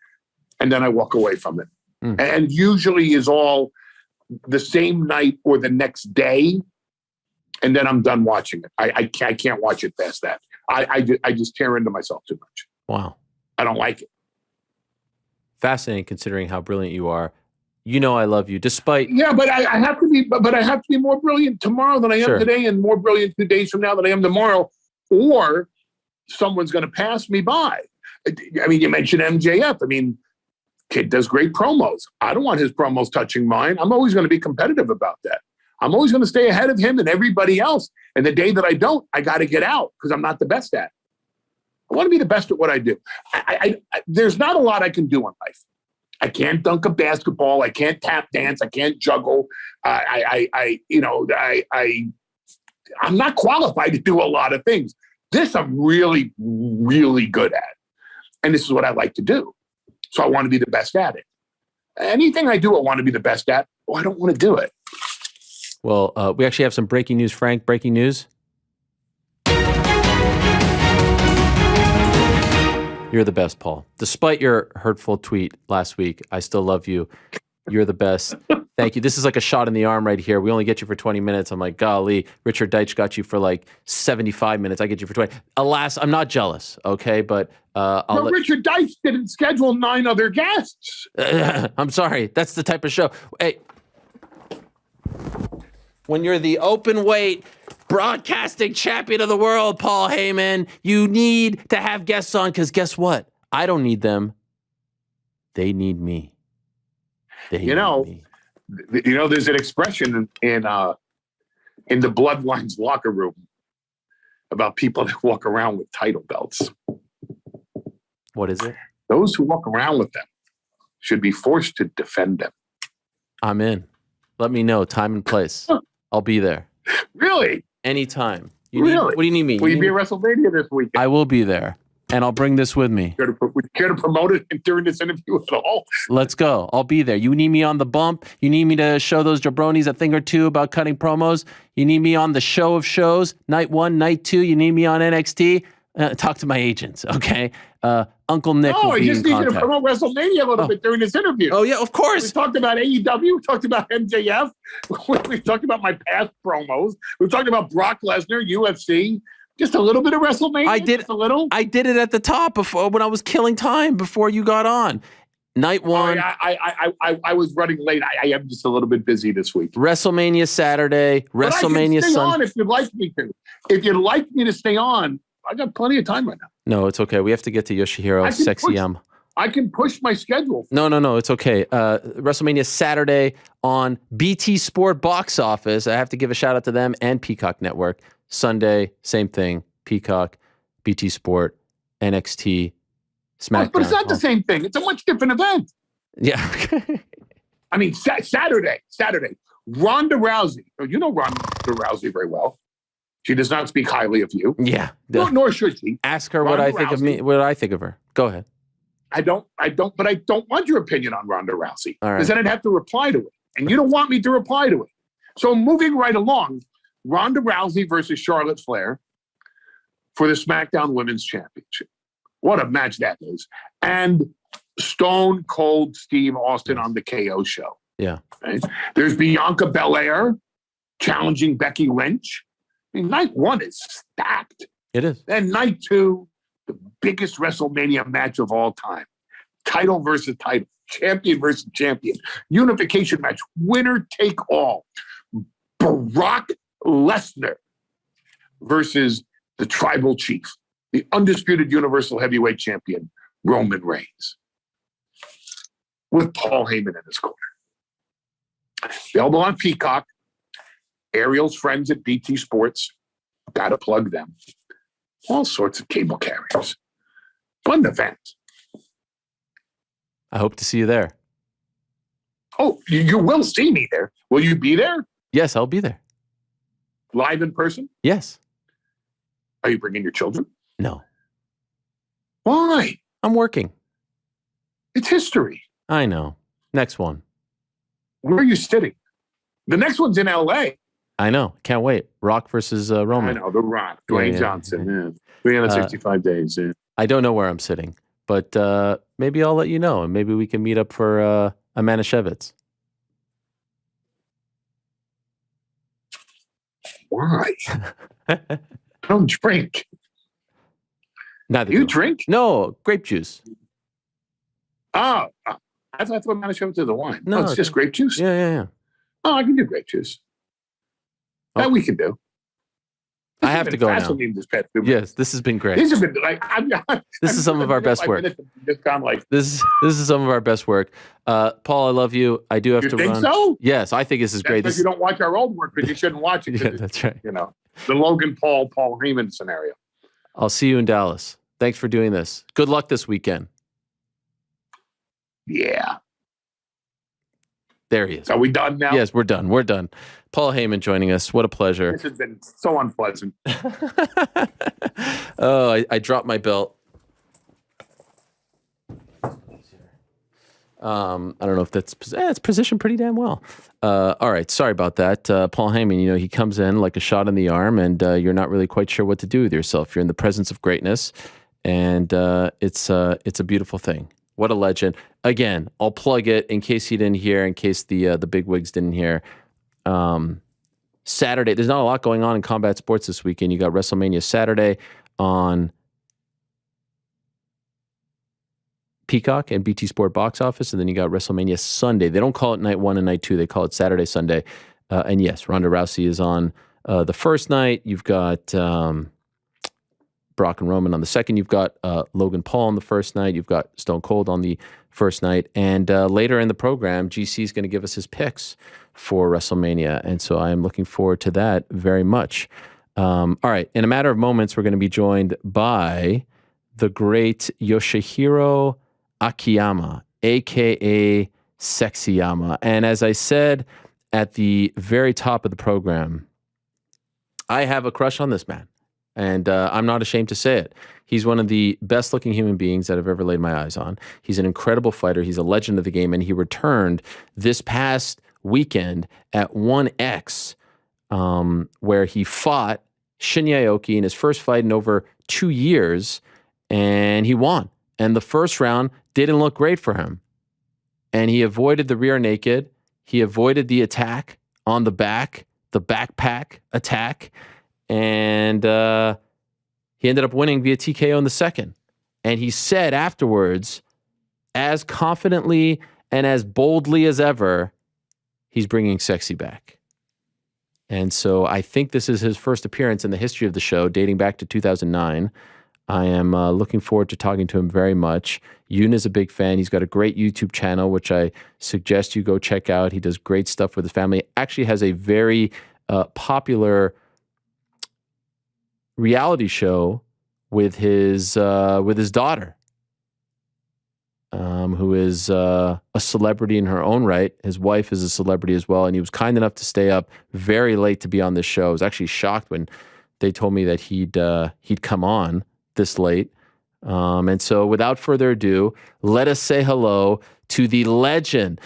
And then I walk away from it. And usually is all the same night or the next day. And then I'm done watching it. I can't watch it past that. I just tear into myself too much. Wow. I don't like it. Fascinating considering how brilliant you are. You know I love you, despite... Yeah, but I have to be. But I have to be more brilliant tomorrow than I am today, and more brilliant 2 days from now than I am tomorrow, or someone's going to pass me by. I mean, you mentioned MJF. I mean, kid does great promos. I don't want his promos touching mine. I'm always going to be competitive about that. I'm always going to stay ahead of him and everybody else. And the day that I don't, I got to get out because I'm not the best at it. I want to be the best at what I do. There's not a lot I can do in life. I can't dunk a basketball. I can't tap dance. I can't juggle. I'm not qualified to do a lot of things. This I'm really, really good at. And this is what I like to do. So I want to be the best at it. Anything I do, I want to be the best at. Oh, I don't want to do it. Well, we actually have some breaking news, Frank. Breaking news. You're the best, Paul. Despite your hurtful tweet last week, I still love you. You're the best. Thank you. This is like a shot in the arm right here. We only get you for 20 minutes. I'm like, golly, Richard Deitch got you for like 75 minutes. I get you for 20. Alas, I'm not jealous, okay? But Richard Deitch didn't schedule 9 other guests. I'm sorry. That's the type of show. Hey, when you're the open weight broadcasting champion of the world, Paul Heyman, you need to have guests on because guess what? I don't need them. They need me. There's an expression in the Bloodlines locker room about people that walk around with title belts. What is it? Those who walk around with them should be forced to defend them. I'm in. Let me know time and place. I'll be there. Really? Anytime. Really? What do you need me? Will you be at WrestleMania this weekend? I will be there. And I'll bring this with me. Would you care to promote it during this interview at all? Let's go. I'll be there. You need me on the bump. You need me to show those jabronis a thing or two about cutting promos. You need me on the show of shows, night 1, night 2. You need me on NXT. Talk to my agents, okay? Uncle Nick will be in contact. I just need you to promote WrestleMania a little bit during this interview. Oh, yeah, of course. We talked about AEW. We talked about MJF. We talked about my past promos. We talked about Brock Lesnar, UFC. Just a little bit of WrestleMania. I did just a little. I did it at the top before when I was killing time before you got on. Night 1. I was running late. I am just a little bit busy this week. WrestleMania Saturday. WrestleMania Sunday. Sunday. On if you'd like me to. If you'd like me to stay on, I got plenty of time right now. No, it's okay. We have to get to Yoshihiro Sexy M. I can push my schedule. No, it's okay. WrestleMania Saturday on BT Sport Box Office. I have to give a shout out to them and Peacock Network. Sunday, same thing. Peacock, BT Sport, NXT, SmackDown. But it's not the same thing. It's a much different event. Yeah. I mean, Saturday. Ronda Rousey. You know Ronda Rousey very well. She does not speak highly of you. Yeah. Nor should she. Ask her what I think of me. What I think of her. Go ahead. I don't, but I don't want your opinion on Ronda Rousey. All right. Because then I'd have to reply to it. And you don't want me to reply to it. So moving right along, Ronda Rousey versus Charlotte Flair for the SmackDown Women's Championship. What a match that is. And Stone Cold Steve Austin on the KO show. Yeah. Right? There's Bianca Belair challenging Becky Lynch. I mean, night 1 is stacked. It is. And night 2, the biggest WrestleMania match of all time. Title versus title. Champion versus champion. Unification match. Winner take all. Brock Lesnar versus the tribal chief, the undisputed Universal Heavyweight Champion, Roman Reigns, with Paul Heyman in his corner. Available on Peacock. Ariel's friends at BT Sports. Got to plug them. All sorts of cable carriers. Fun event. I hope to see you there. Oh, you will see me there. Will you be there? Yes, I'll be there. Live in person? Yes. Are you bringing your children? No. Why? I'm working. It's history. I know. Next one. Where are you sitting? The next one's in L.A. I know. Can't wait. Rock versus Roman. I know, The Rock, Dwayne Yeah. Johnson. Yeah. 365 days. Yeah. I don't know where I'm sitting, but maybe I'll let you know, and maybe we can meet up for a Manischewitz. Why? Don't drink. Neither You do I. drink? No, grape juice. Oh, I thought Manischewitz is the wine. No, No, it's just grape juice. Yeah. Oh, I can do grape juice. That Okay. we can do. I have to go now. Fascinating this past 2 Yes, this has been great. These have been like This is some of our best work. Just gone like This is some of our best work. Paul, I love you. I do have you to think run. so? Yes, I think this is That's great. because This, you don't watch our old work, but you shouldn't watch it. 'Cause yeah, it's, that's right. you know, the Logan Paul Heyman scenario. I'll see you in Dallas. Thanks for doing this. Good luck this weekend. Yeah. There he is. Are we done now? Yes, we're done. We're done. Paul Heyman joining us. What a pleasure. This has been so unpleasant. Oh, I dropped my belt. I don't know if that's it's positioned pretty damn well. All right, sorry about that. Paul Heyman, you know, he comes in like a shot in the arm, and you're not really quite sure what to do with yourself. You're in the presence of greatness, and it's a beautiful thing. What a legend! Again, I'll plug it in case you didn't hear, in case the big wigs didn't hear. Saturday, there's not a lot going on in combat sports this weekend. You got WrestleMania Saturday on Peacock and BT Sport Box Office, and then you got WrestleMania Sunday. They don't call it night 1 and night 2. They call it Saturday, Sunday. And yes, Ronda Rousey is on the first night. You've got Brock and Roman on the second. You've got Logan Paul on the first night. You've got Stone Cold on the first night. And later in the program, GC is going to give us his picks for WrestleMania. And so I am looking forward to that very much. All right. In a matter of moments, we're going to be joined by the great Yoshihiro Akiyama, a.k.a. Sexyama. And as I said at the very top of the program, I have a crush on this man. And I'm not ashamed to say it. He's one of the best-looking human beings that I've ever laid my eyes on. He's an incredible fighter. He's a legend of the game, and he returned this past weekend at 1X, where he fought Shinya Aoki in his first fight in over 2 years, and he won. And the first round didn't look great for him. And he avoided the rear naked. He avoided the attack on the back, the backpack attack, and he ended up winning via TKO in the second. And he said afterwards, as confidently and as boldly as ever, he's bringing sexy back. And so I think this is his first appearance in the history of the show, dating back to 2009. I am looking forward to talking to him very much. Yoon is a big fan. He's got a great YouTube channel, which I suggest you go check out. He does great stuff with his family. Actually has a very popular reality show with his daughter, who is a celebrity in her own right. His wife is a celebrity as well, and he was kind enough to stay up very late to be on this show. I was actually shocked when they told me that he'd come on this late. And so without further ado, let us say hello to the legend,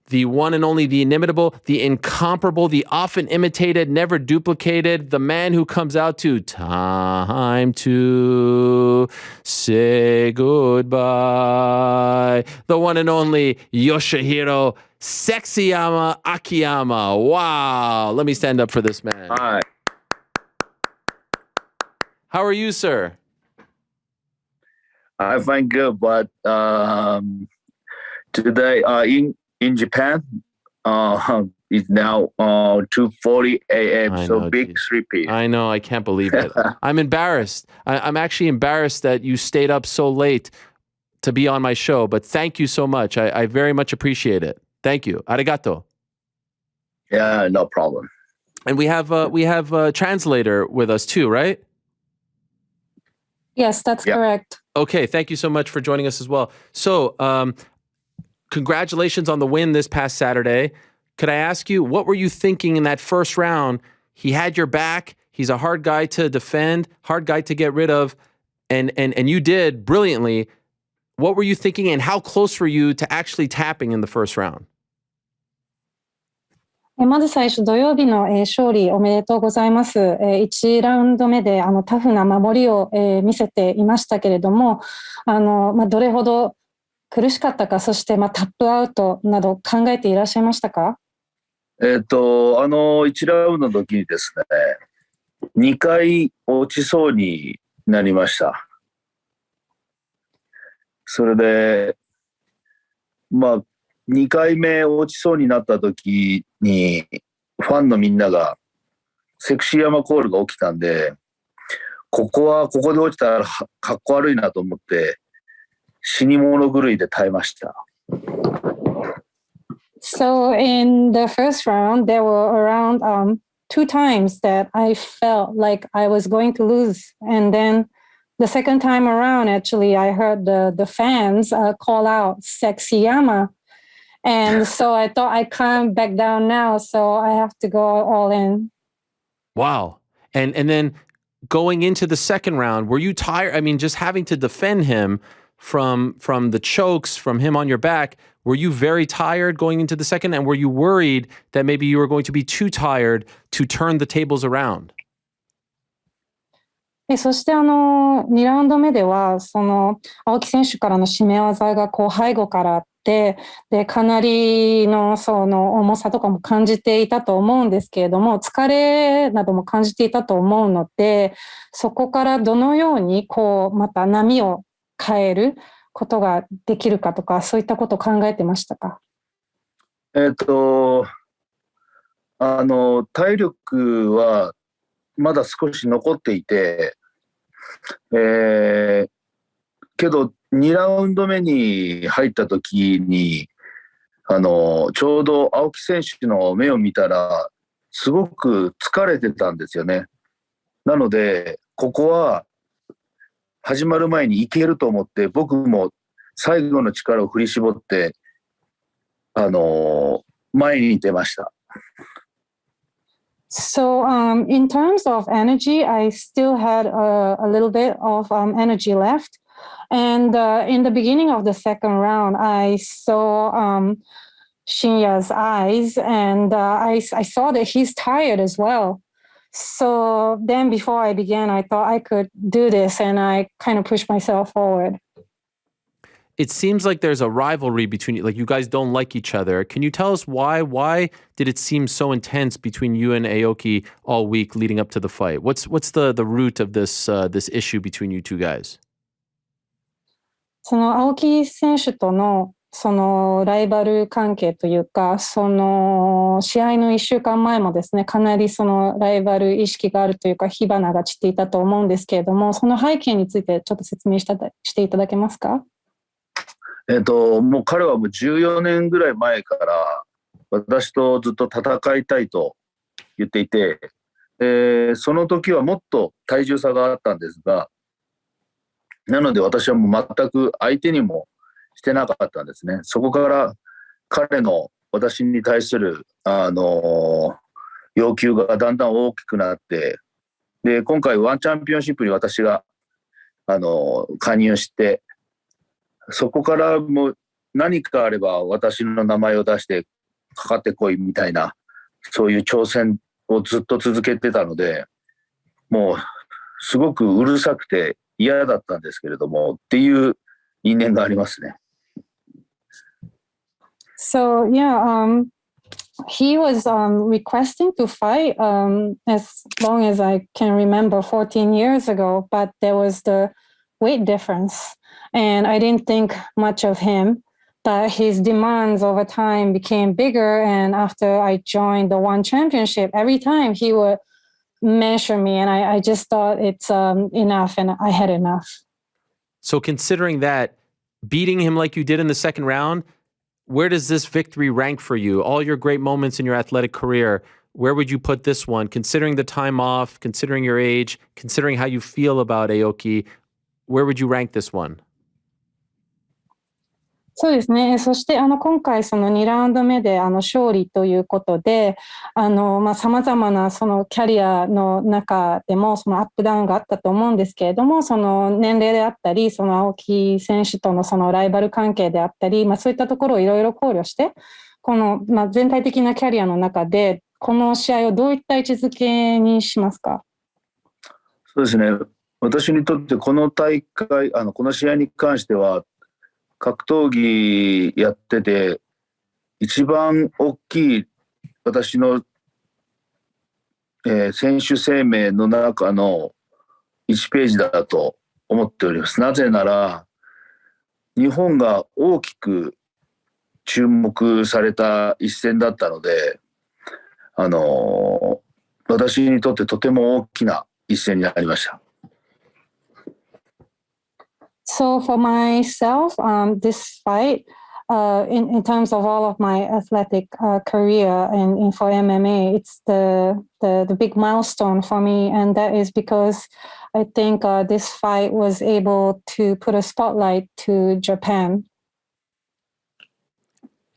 the one and only, the inimitable, the incomparable, the often imitated, never duplicated, the man who comes out to time to say goodbye, the one and only Yoshihiro Sexyama Akiyama. Wow. Let me stand up for this man. Hi. How are you, sir? I find good, but today in Japan, it's now 2:40 a.m. So know, big geez. sleepy. I know. I can't believe it. I'm embarrassed. I'm actually embarrassed that you stayed up so late to be on my show, but thank you so much. I very much appreciate it. Thank you. Arigato. Yeah, no problem. And we have a translator with us too, right? Yes, that's Yeah. correct. Okay, thank you so much for joining us as well. So, congratulations on the win this past Saturday. Could I ask you, what were you thinking in that first round? He had your back. He's a hard guy to defend, hard guy to get rid of, and you did brilliantly. What were you thinking, and how close were you to actually tapping in the first round? まず最初、土曜日の勝利おめでとうございます。1ラウンド目でタフな守りを見せていましたけれども、どれほど苦しかったか、そしてタップアウトなど考えていらっしゃいましたか1ラウンドの時にですね、2回落ちそうになりました。それで、2回目落ちそうになった時に、ファンのみんなが、セクシー山コールが起きたんで、ここで落ちたらかっこ悪いなと思って、死に物狂いで耐えました。So in the first round, there were around 2 times that I felt like I was going to lose. And then the second time around, actually, I heard the fans call out Sexy Yama. And so I thought I can't back down now, so I have to go all in. Wow. And then going into the second round, were you tired? I mean, just having to defend him from the chokes, from him on your back, were you very tired going into the second? And were you worried that maybe you were going to be too tired to turn the tables around? そして2ラウンド目では、青木選手からの締め技が背後からあって、で、かなりの重さとかも感じていたと思うんですけれども、疲れなども感じていたと思うので、そこからどのようにまた波を変えることができるかとか、そういったことを考えてましたか？体力はまだ少し残っていて、けど2ラウンド目に入った時にちょうど青木選手の目を見たらすごく疲れてたんですよね。なのでここは始まる前にいけると思って、僕も最後の力を振り絞って前に出ました。So in terms of energy, I still had a little bit of energy left. And in the beginning of the second round, I saw Shinya's eyes, and I saw that he's tired as well. So then before I began, I thought I could do this, and I kind of pushed myself forward. It seems like there's a rivalry between you, like you guys don't like each other. Can you tell us why? Why did it seem so intense between you and Aoki all week leading up to the fight? What's the root of this issue between you two guys? 青木選手とのライバル関係というか、試合の1週間前もですね、かなりライバル意識があるというか、火花が散っていたと思うんですけれども、その背景についてちょっと説明していただけますか？もう彼はもう14年ぐらい前から私とずっと戦いたいと言っていて、その時はもっと体重差があったんですが、なので私はもう全く相手にもしてなかったんですね。そこから彼の私に対する要求がだんだん大きくなって、で今回ワンチャンピオンシップに私が加入して、そこからもう何かあれば私の名前を出してかかってこいみたいな、そういう挑戦をずっと続けてたので、もうすごくうるさくて嫌だったんですけれどもっていう因縁がありますね。So yeah, he was requesting to fight as long as I can remember 14 years ago, but there was the weight difference. And I didn't think much of him, but his demands over time became bigger. And after I joined the One Championship, every time he would measure me, and I just thought it's enough, and I had enough. So considering that, beating him like you did in the second round, where does this victory rank for you? All your great moments in your athletic career, where would you put this one? Considering the time off, considering your age, considering how you feel about Aoki, where would you rank this one? そうですね。そして今回その2ラウンド目で勝利ということで、様々なそのキャリアの中でもそのアップダウンがあったと思うんですけれども、その年齢であったり、その青木選手とのそのライバル関係であったり、そういったところをいろいろ考慮して、この全体的なキャリアの中で、この試合をどういった位置づけにしますか？そうですね。私にとってこの大会、この試合に関しては、格闘技やってて一番大きい私の、選手生命の中の1ページだと思っております。なぜなら日本が大きく注目された一戦だったので、私にとってとても大きな一戦になりました。So for myself, this fight, in terms of all of my athletic career and for MMA, it's the big milestone for me, and that is because I think this fight was able to put a spotlight to Japan.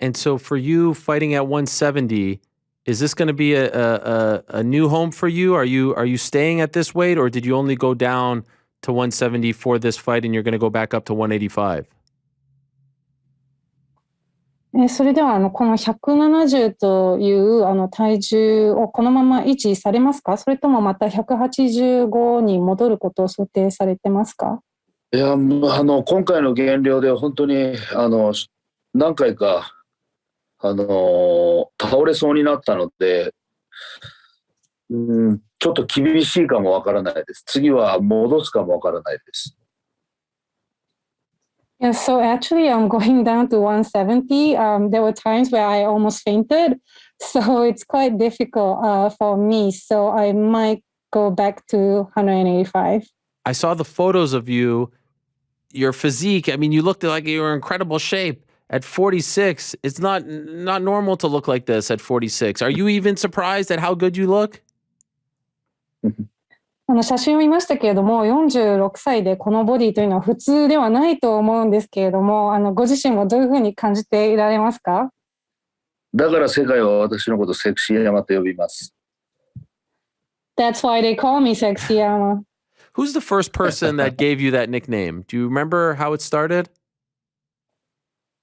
And so for you fighting at 170, is this going to be a new home for you? Are you staying at this weight, or did you only go down to 170 for this fight and you're going to go back up to 185? それではこの170という体重をこのまま維持されますか？それともまた185に戻ることを想定されてますか？いや、今回の減量で本当に何回か倒れそうになったので、ちょっと厳しいかもわからないです。次は戻すかもわからないです。Yeah, so actually I'm going down to 170. There were times where I almost fainted. So it's quite difficult for me. So I might go back to 185. I saw the photos of you, your physique. I mean, you looked like you were in incredible shape. At 46, it's not normal to look like this at 46. Are you even surprised at how good you look? 写真を見ましたけれども、46歳でこのボディというのは普通ではないと思うんですけれども、ご自身もどういうふうに感じていられますか？だから世界は私のことセクシー山と呼びます。That's why they call me Sexy Yama. Who's the first person that gave you that nickname? Do you remember how it started?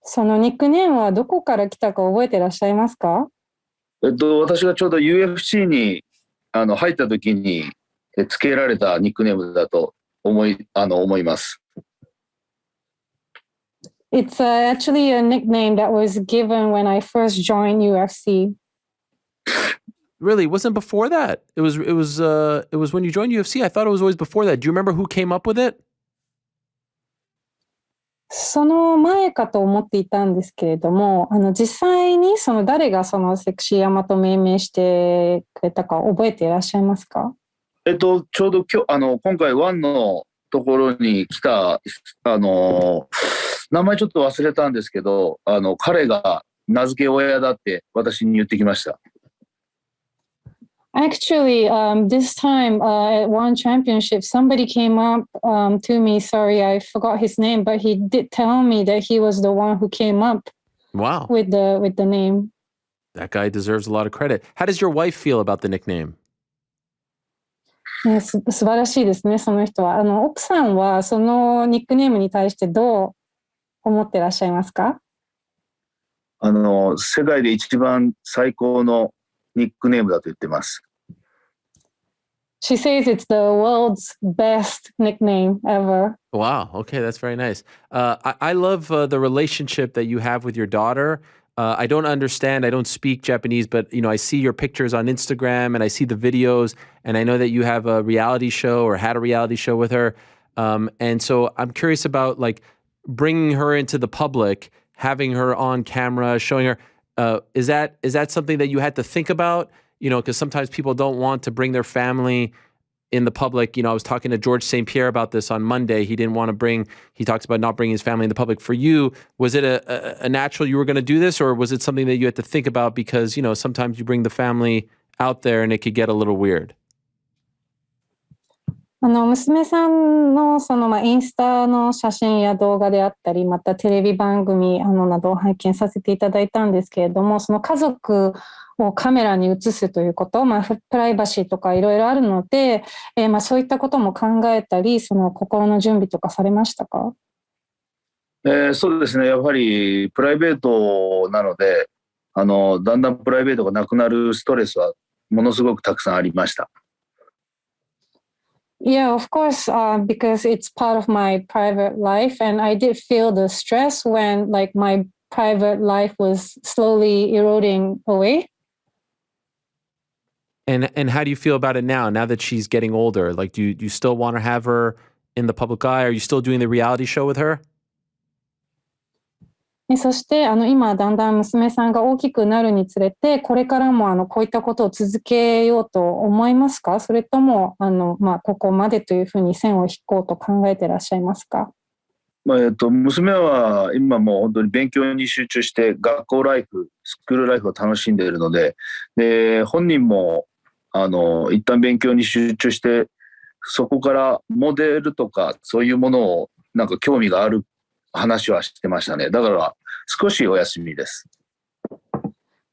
そのニックネームはどこから来たか覚えていらっしゃいますか？私がちょうど UFC に入った時につけられたニックネームだと思います。It's actually a nickname that was given when I first joined UFC. Really? It wasn't before that? It was when you joined UFC. I thought it was always before that. Do you remember who came up with it? その前かと思っていたんですけれども、実際に誰がそのセクシー山と命名してくれたか覚えていらっしゃいますか？ちょうど今回ワンのところに来た名前ちょっと忘れたんですけど、彼が名付け親だって私に言ってきました。Actually, this time at one championship, somebody came up to me. Sorry, I forgot his name, but he did tell me that he was the one who came up Wow. with the name. That guy deserves a lot of credit. How does your wife feel about the nickname? ね、素晴らしいですね、その人は。奥さんはそのニックネームに対してどう思ってらっしゃいますか？世界で一番最高のニックネームだと言ってます。She says it's the world's best nickname ever. Wow. Okay, that's very nice. I love the relationship that you have with your daughter. I don't understand. I don't speak Japanese, but I see your pictures on Instagram and I see the videos, and I know that you have a reality show or had a reality show with her. And so I'm curious about bringing her into the public, having her on camera, showing her. Is that something that you had to think about? Because sometimes people don't want to bring their family in the public. I was talking to George St. Pierre about this on Monday. He talks about not bringing his family in the public. For you, was it a natural you were going to do this, or was it something that you had to think about because, sometimes you bring the family out there and it could get a little weird? 娘さんのインスタの写真や動画であったり、またテレビ番組などを拝見させていただいたんですけれども、その家族をカメラに映すということ、プライバシーとかいろいろあるので、そういったことも考えたり、その心の準備とかされましたか？そうですね。やはりプライベートなので、だんだんプライベートがなくなるストレスはものすごくたくさんありました。Yeah, of course, because it's part of my private life, and I did feel the stress when, like, my private life was slowly eroding away. And how do you feel about it now that she's getting older? Like, do you still want to have her in the public eye? Are you still doing the reality show with her? そして今だんだん娘さんが大きくなるにつれて、これからもこういったことを続けようと思いますか？それともここまでというふうに線を引こうと考えていらっしゃいますか？娘は今もう本当に勉強に集中して学校ライフ、スクールライフを楽しんでいるので、本人も一旦勉強に集中して、そこからモデルとかそういうものをなんか興味がある話はしてましたね。だから少しお休みです。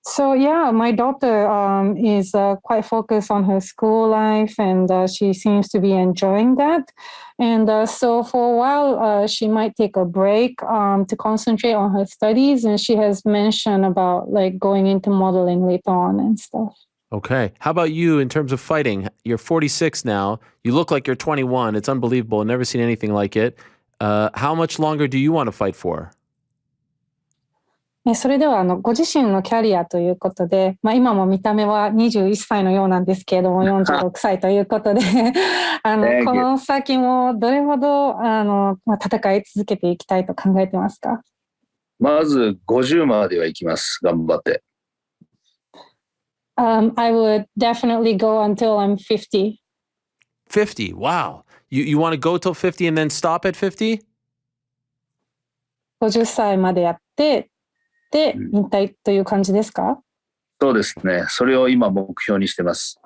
So yeah, my daughter is quite focused on her school life, and she seems to be enjoying that. And so for a while, she might take a break to concentrate on her studies. And she has mentioned about like going into modeling later on and stuff. Okay. How about you in terms of fighting? You're 46 now. You look like you're 21. It's unbelievable. Never seen anything like it. How much longer do you want to fight for? それではご自身のキャリアということで、今も見た目は21歳のようなんですけれども、46歳ということでこの先もどれほど戦い続けていきたいと考えてますか？まず50までは行きます。頑張って。I would definitely go until I'm 50. 50. Wow. You want to go till 50 and then stop at 50? 50歳までやって、で、引退という感じですか？そうですね。それを今目標にしてます。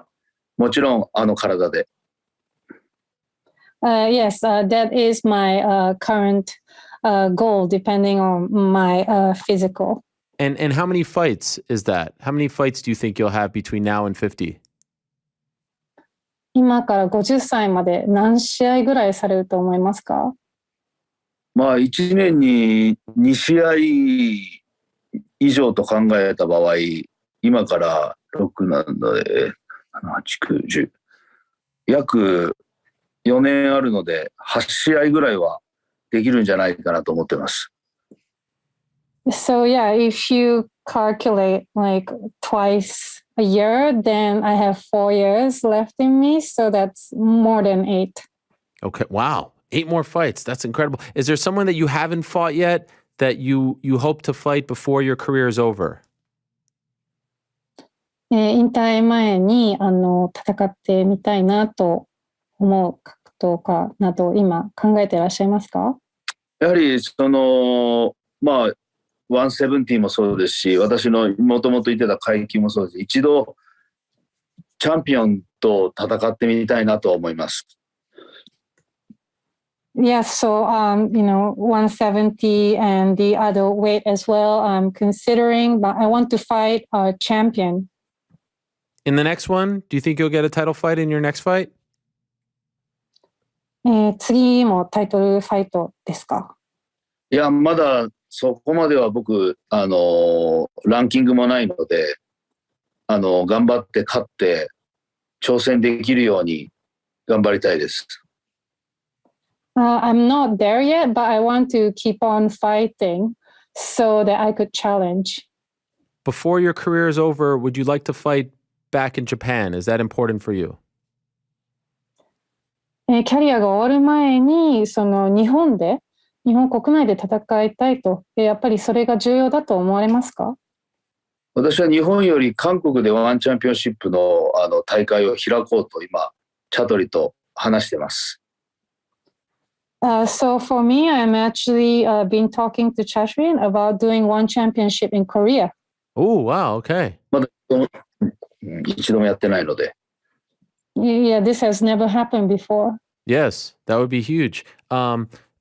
もちろん、体で。Yes, that is my current goal, depending on my physical. And how many fights is that? How many fights do you think you'll have between now and 50? 今から50歳まで何試合ぐらいされると思いますか？1年に2試合以上と考えた場合、今から6なので、7、8、9、10、約4年あるので、8試合ぐらいはできるんじゃないかなと思ってます。So yeah, if you calculate like twice a year, then I have 4 years left in me, so that's more than 8. Okay, wow. 8 more fights. That's incredible. Is there someone that you haven't fought yet that you hope to fight before your career is over? 引退前に戦ってみたいなと思う格闘家など今考えていらっしゃいますか？やはり170もそうですし、私のもともと言ってた階級もそうです。一度チャンピオンと戦ってみたいなと思います。Yes, so 170 and the other weight as well. I'm considering, but I want to fight a champion. In the next one, do you think you'll get a title fight in your next fight? 次もタイトルファイトですか？いや、まだそこまでは僕ランキングもないので、頑張って勝って挑戦できるように頑張りたいです。I'm not there yet, but I want to keep on fighting so that I could challenge. Before your career is over, would you like to fight back in Japan? Is that important for you? キャリアが終わる前に日本国内で戦いたいと、やっぱりそれが重要だと思われますか？私は日本より韓国でワンチャンピオンシップの大会を開こうと今チャトリと話してます。So for me, I'm actually been talking to Chashrin about doing one championship in Korea. Oh, wow, okay. まだ一度もやってないので。Yeah, this has never happened before. Yes, that would be huge.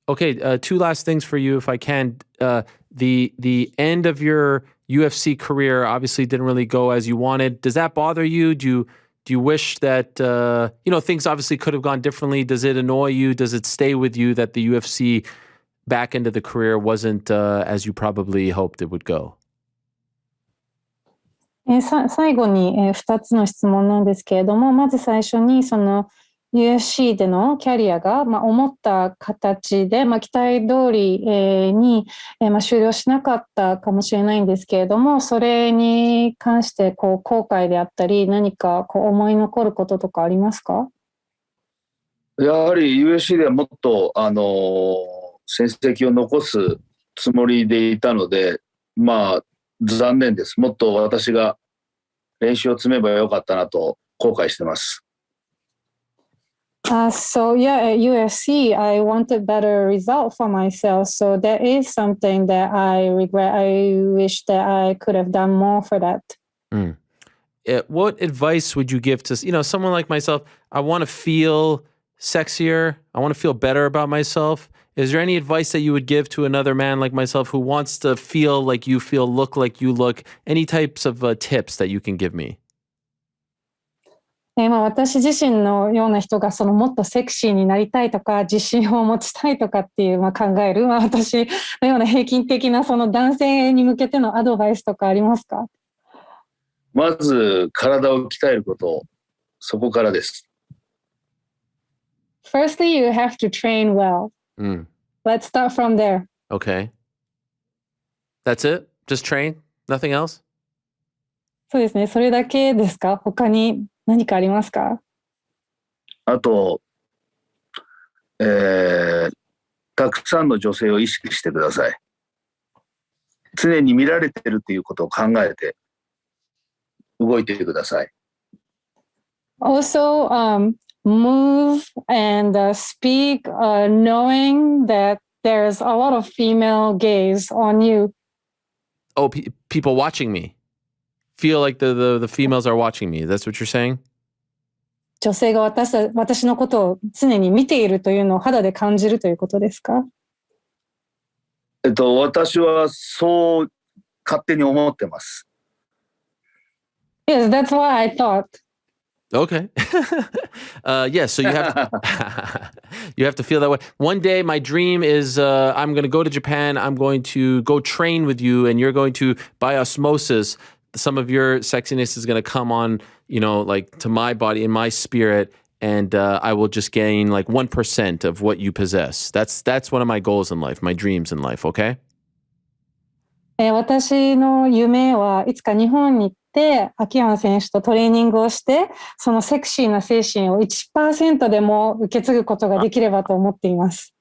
Okay, two last things for you, if I can. The end of your UFC career obviously didn't really go as you wanted. Does that bother you? Do you wish that things obviously could have gone differently? Does it annoy you? Does it stay with you that the UFC back end of the career wasn't as you probably hoped it would go? 最後に、2つの質問なんですけれども、まず最初にその UFC でのキャリアが、思った形で、期待通り、に、終了しなかったかもしれないんですけれども、それに関して後悔であったり、何か思い残ることとかありますか？やはり UFC ではもっと、成績を残すつもりでいたので、残念です。もっと私が練習を積めばよかったなと後悔してます。So yeah, at UFC, I wanted better result for myself. So that is something that I regret. I wish that I could have done more for that. What advice would you give to someone like myself? I want to feel sexier. I want to feel better about myself. Is there any advice that you would give to another man like myself who wants to feel like you feel, look like you look? Any types of tips that you can give me? 私自身のような人がもっとセクシーになりたいとか自信を持ちたいとかっていう、考える、私のような平均的なその男性に向けてのアドバイスとかありますか？まず体を鍛えること、そこからです。Firstly, you have to train well. Let's start from there. Okay. That's it? Just train? Nothing else? そうですね。それだけですか？他に何かありますか？あと、たくさんの女性を意識してください。常に見られてるっていうことを考えて動いてください。Also, move and speak, knowing that there's a lot of female gaze on you. Oh, people watching me. Feel like the females are watching me. That's what you're saying? 女性が私のことを常に見ているというのを肌で感じるということですか？私はそう勝手に思ってます。Yes, that's what I thought. Okay. Yes, so you have to, you have to feel that way. One day, my dream is I'm going to go to Japan. I'm going to go train with you, and you're going to, by osmosis, some of your sexiness is going to come on, like to my body, in my spirit, and I will just gain like 1% of what you possess. That's one of my goals in life, my dreams in life, okay? 私の夢はいつか日本に行って秋山選手とトレーニングをしてそのセクシーな精神を 1% でも受け継ぐことができればと思っています。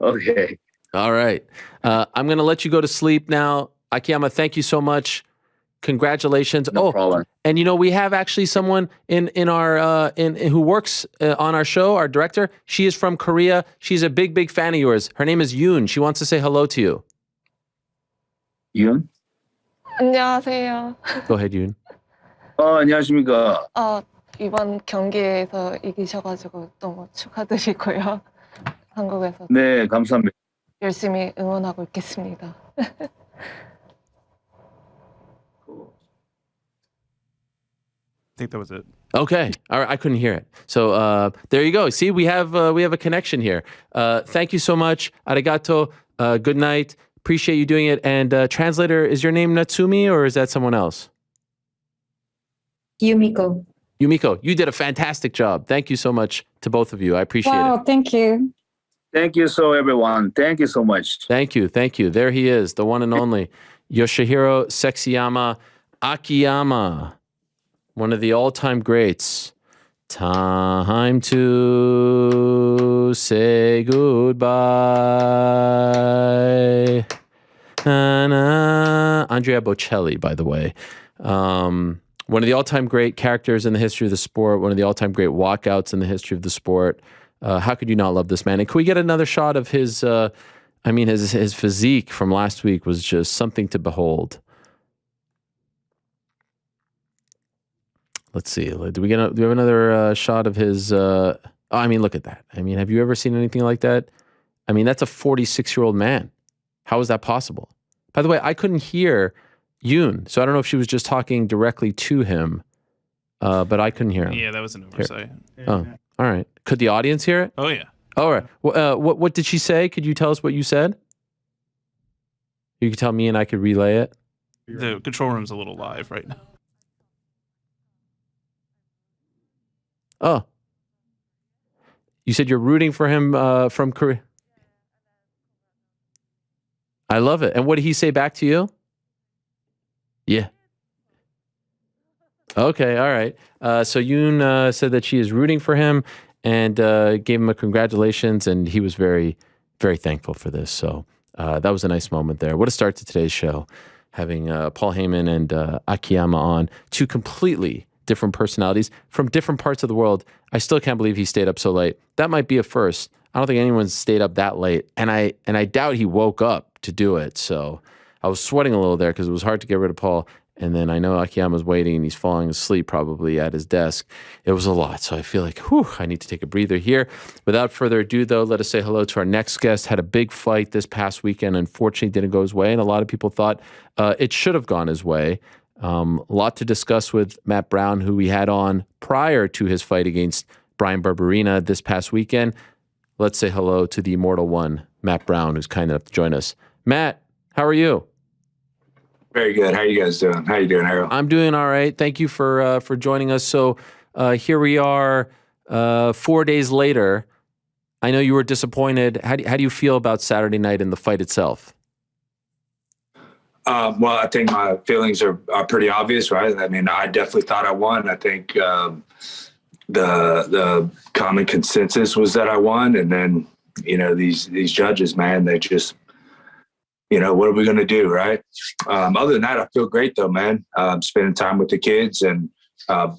Okay. All right. I'm going to let you go to sleep now. Akiyama, thank you so much. Congratulations. No problem. And we have actually someone in our who works on our show, our director. She is from Korea. She's a big fan of yours. Her name is Yoon. She wants to say hello to you. Yoon? 안녕하세요. Go ahead, Yoon. 안녕하십니까. 이번 경기에서 이기셔가지고 너무 축하드리고요. 한국에서 네, 감사합니다. 열심히 응원하고 있겠습니다. I think that was it. Okay. All right. I couldn't hear it. So there you go. See, we have a connection here. Thank you so much. Arigato. Good night. Appreciate you doing it. And translator, is your name Natsumi or is that someone else? Yumiko. Yumiko, you did a fantastic job. Thank you so much to both of you. I appreciate it. Wow, thank you. Thank you so everyone. Thank you so much. Thank you. There he is, the one and only Yoshihiro Akiyama, one of the all-time greats. Time to say goodbye. Andrea Bocelli, by the way. One of the all-time great characters in the history of the sport, one of the all-time great walkouts in the history of the sport. How could you not love this man? And can we get another shot of his, his physique from last week was just something to behold. Let's see. Do we have another shot of his I mean, look at that. I mean, have you ever seen anything like that? I mean, that's a 46-year-old man. How is that possible? By the way, I couldn't hear Yoon, so I don't know if she was just talking directly to him, but I couldn't hear him. Yeah, that was an oversight. Oh, all right. Could the audience hear it? Oh, yeah. All right. Well, what did she say? Could you tell us what you said? You could tell me and I could relay it. The control room's a little live right now. Oh. You said you're rooting for him from Korea. I love it. And what did he say back to you? Yeah. Okay, all right. So Yoon said that she is rooting for him and gave him a congratulations, and he was very, very thankful for this. So that was a nice moment there. What a start to today's show, having Paul Heyman and Akiyama on, two completely different personalities from different parts of the world. I still can't believe he stayed up so late. That might be a first. I don't think anyone's stayed up that late, and I doubt he woke up to do it. So I was sweating a little there because it was hard to get rid of Paul. And then I know Akiyama's waiting and he's falling asleep probably at his desk. It was a lot. So I feel like, I need to take a breather here. Without further ado, though, let us say hello to our next guest. Had a big fight this past weekend. Unfortunately, didn't go his way. And a lot of people thought it should have gone his way. A lot to discuss with Matt Brown, who we had on prior to his fight against Brian Barberina this past weekend. Let's say hello to the immortal one, Matt Brown, who's kind enough to join us. Matt, how are you? Very good. How are you guys doing? How you doing, Ariel? I'm doing all right. Thank you for joining us. So here we are 4 days later. I know you were disappointed. How do you feel about Saturday night and the fight itself? Well, I think my feelings are pretty obvious, right? I mean, I definitely thought I won. I think the common consensus was that I won. And then, these judges, man, they just, what are we going to do, right? Other than that, I feel great, though, man. Spending time with the kids and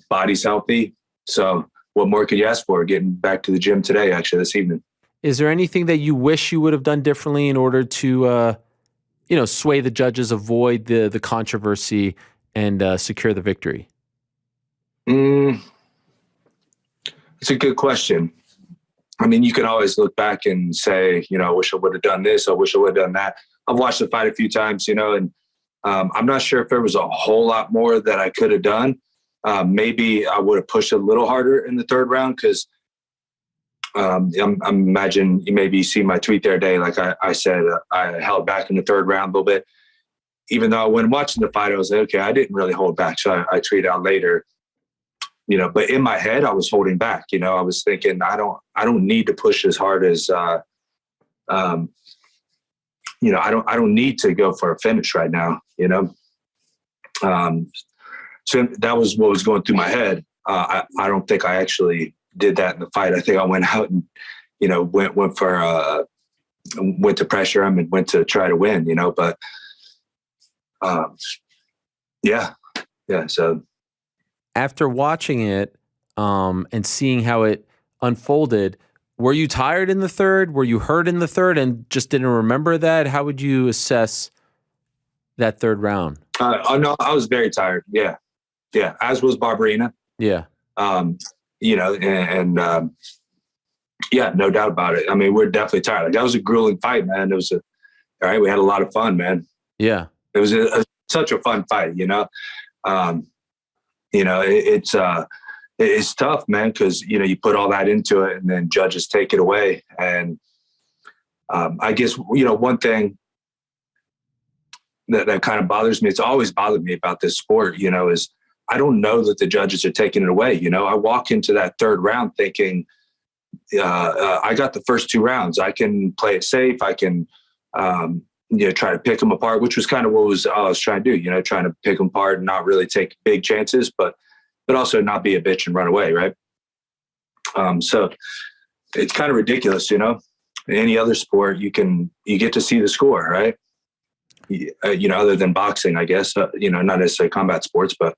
body's healthy. So what more could you ask for? Getting back to the gym today, actually, this evening. Is there anything that you wish you would have done differently in order to, sway the judges, avoid the controversy, and secure the victory? It's a good question. I mean, you can always look back and say, I wish I would have done this. I wish I would have done that. I've watched the fight a few times, and I'm not sure if there was a whole lot more that I could have done. Maybe I would have pushed a little harder in the third round because I imagine you maybe see my tweet there today. Like I said, I held back in the third round a little bit. Even though when watching the fight, I was like, okay, I didn't really hold back. So I tweeted out later. But in my head, I was holding back. I was thinking, I don't need to push as hard as, I don't need to go for a finish right now. So that was what was going through my head. I don't think I actually did that in the fight. I think I went out and, went to pressure him and went to try to win. But yeah. So. After watching it and seeing how it unfolded, were you tired in the third? Were you hurt in the third and just didn't remember that? How would you assess that third round? No, I was very tired. Yeah. As was Barberina. Yeah. Yeah, no doubt about it. I mean, we're definitely tired. Like, that was a grueling fight, man. All right. We had a lot of fun, man. Yeah. It was such a fun fight, it's tough, man, because, you put all that into it and then judges take it away. And I guess, one thing that kind of bothers me, it's always bothered me about this sport, is I don't know that the judges are taking it away. I walk into that third round thinking, I got the first two rounds. I can play it safe. I can, try to pick them apart, which was kind of what I was trying to do, trying to pick them apart and not really take big chances, but also not be a bitch and run away. Right. So it's kind of ridiculous, in any other sport, you get to see the score, right? Other than boxing, I guess, not necessarily combat sports, but,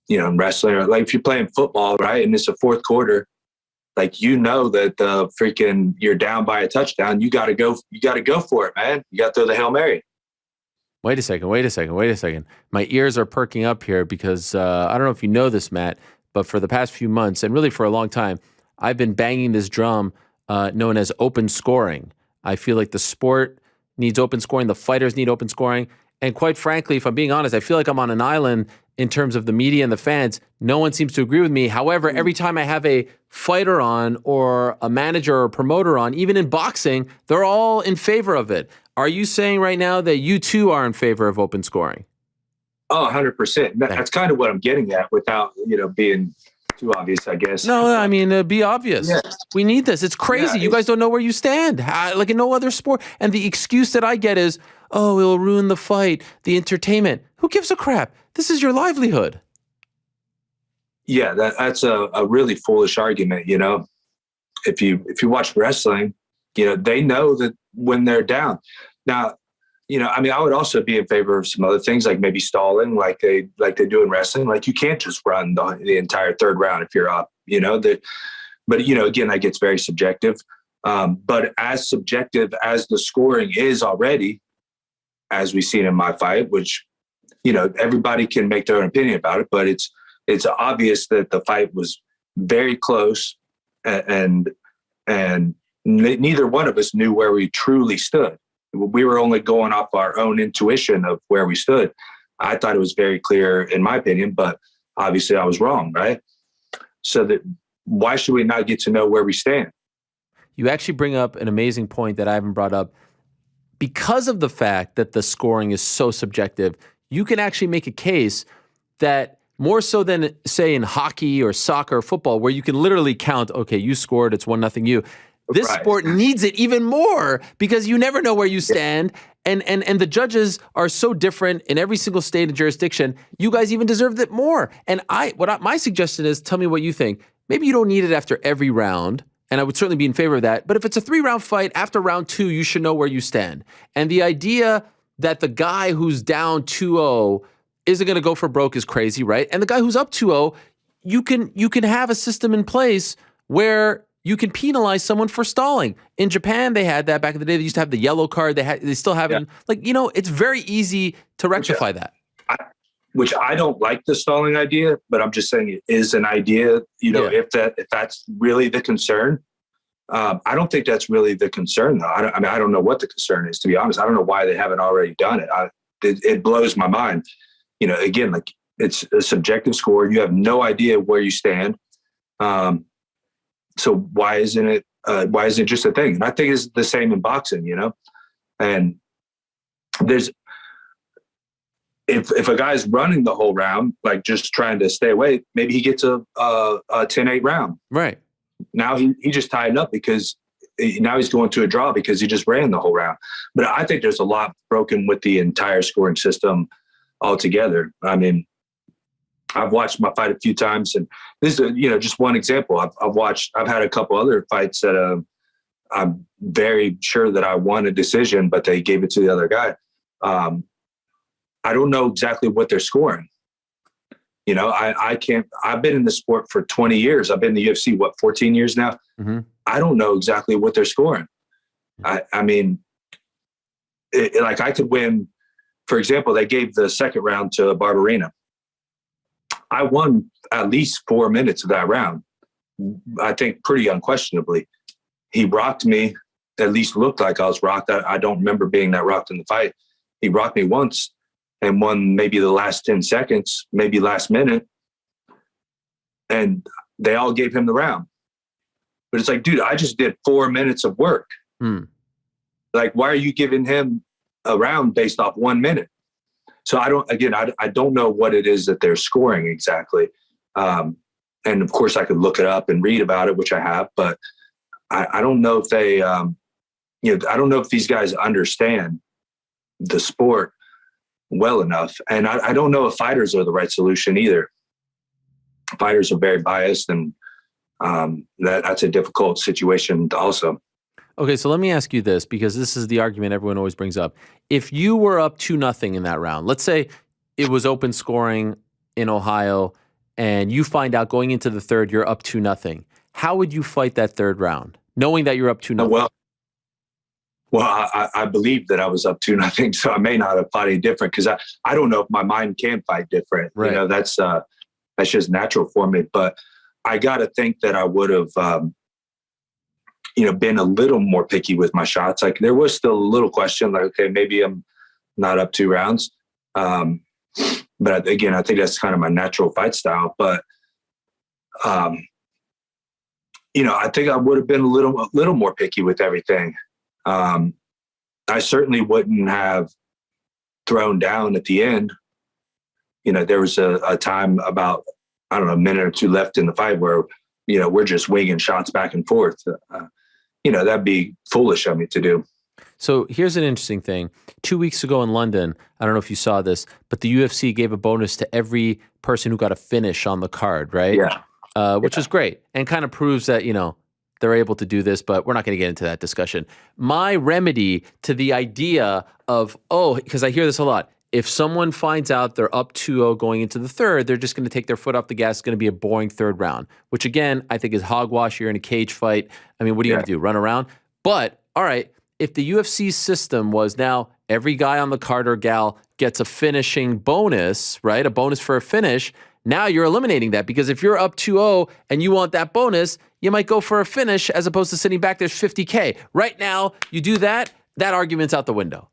in wrestling, or like if you're playing football, right, and it's a fourth quarter, like, that you're down by a touchdown, you got to go for it, man. You got to throw the Hail Mary. Wait a second. My ears are perking up here because I don't know if you know this, Matt, but for the past few months, and really for a long time, I've been banging this drum known as open scoring. I feel like the sport needs open scoring. The fighters need open scoring. And quite frankly, if I'm being honest, I feel like I'm on an island in terms of the media and the fans. No one seems to agree with me. However, every time I have a fighter on or a manager or a promoter on, even in boxing, they're all in favor of it. Are you saying right now that you too are in favor of open scoring? Oh, 100%. That's kind of what I'm getting at without, being too obvious, I guess. No, I mean, be obvious. Yeah. We need this. It's crazy. Yeah, you guys don't know where you stand, like in no other sport. And the excuse that I get is, oh, it'll ruin the fight, the entertainment. Who gives a crap? This is your livelihood. Yeah, that's a really foolish argument, If you watch wrestling, they know that when they're down. Now, I would also be in favor of some other things, like maybe stalling, like they do in wrestling. Like you can't just run the entire third round if you're up, but again, that gets very subjective. But as subjective as the scoring is already, as we've seen in my fight, which, everybody can make their own opinion about it, but it's obvious that the fight was very close and neither one of us knew where we truly stood. We were only going off our own intuition of where we stood. I thought it was very clear in my opinion, but obviously I was wrong, right? So that why should we not get to know where we stand? You actually bring up an amazing point that I haven't brought up. Because of the fact that the scoring is so subjective, you can actually make a case that more so than, say, in hockey or soccer or football, where you can literally count, okay, you scored, it's 1-0 you. This sport needs it even more because you never know where you stand. And the judges are so different in every single state and jurisdiction. You guys even deserve it more. And my suggestion is, tell me what you think. Maybe you don't need it after every round. And I would certainly be in favor of that. But if it's a 3-round fight, after round 2, you should know where you stand. And the idea that the guy who's down 2-0 isn't going to go for broke is crazy, right? And the guy who's up 2-0, you can have a system in place where you can penalize someone for stalling. In Japan, they had that back in the day. They used to have the yellow card. They still have it. It's very easy to rectify that. Which I don't like the stalling idea, but I'm just saying it is an idea. If that's really the concern, I don't think that's really the concern. Though I don't know what the concern is. To be honest, I don't know why they haven't already done it. It blows my mind. Again, like it's a subjective score. You have no idea where you stand. So why isn't it? Why isn't it just a thing? And I think it's the same in boxing. And there's. If a guy's running the whole round, like just trying to stay away, maybe he gets a 10-8 round. Right. Now he just tied up because now he's going to a draw because he just ran the whole round. But I think there's a lot broken with the entire scoring system altogether. I mean, I've watched my fight a few times, and this is just one example. I've had a couple other fights that I'm very sure that I won a decision, but they gave it to the other guy. I don't know exactly what they're scoring. I can't, I've been in the sport for 20 years. I've been in the UFC, 14 years now? Mm-hmm. I don't know exactly what they're scoring. I mean, like I could win, for example, they gave the second round to Barberena. I won at least 4 minutes of that round. I think pretty unquestionably. He rocked me, at least looked like I was rocked. I don't remember being that rocked in the fight. He rocked me once and won maybe the last 10 seconds, maybe last minute. And they all gave him the round. But it's like, dude, I just did 4 minutes of work. Like, why are you giving him a round based off 1 minute? So I don't know what it is that they're scoring exactly. And of course I could look it up and read about it, which I have, but I don't know if they, I don't know if these guys understand the sport well enough. And I don't know if fighters are the right solution either. Fighters are very biased, and that's a difficult situation also. Okay, so let me ask you this, because this is the argument everyone always brings up. If you were up 2-0 in that round, let's say it was open scoring in Ohio, and you find out going into the third you're up 2-0, how would you fight that third round, knowing that you're up 2-0? Well, I believe that I was up 2-0, so I may not have fought any different, because I don't know if my mind can fight different. Right. That's That's just natural for me. But I got to think that I would have, been a little more picky with my shots. Like there was still a little question, like, okay, maybe I'm not up 2 rounds. But again, I think that's kind of my natural fight style. But, I think I would have been a little more picky with everything. I certainly wouldn't have thrown down at the end. There was a time about, I don't know, a minute or two left in the fight where, we're just winging shots back and forth. That'd be foolish of me to do. So here's an interesting thing. 2 weeks ago in London, I don't know if you saw this, but the UFC gave a bonus to every person who got a finish on the card, right? Yeah. Which is great and kind of proves that, they're able to do this, but we're not going to get into that discussion. My remedy to the idea of, because I hear this a lot, if someone finds out they're up 2-0 going into the third, they're just going to take their foot off the gas. It's going to be a boring third round, which again, I think is hogwash. You're in a cage fight. I mean, what are you going to do? Run around? But all right, if the UFC system was now every guy on the card or gal gets a finishing bonus, right? A bonus for a finish. Now you're eliminating that because if you're up 2-0 and you want that bonus, you might go for a finish as opposed to sitting back, there's $50K. Right now, you do that argument's out the window.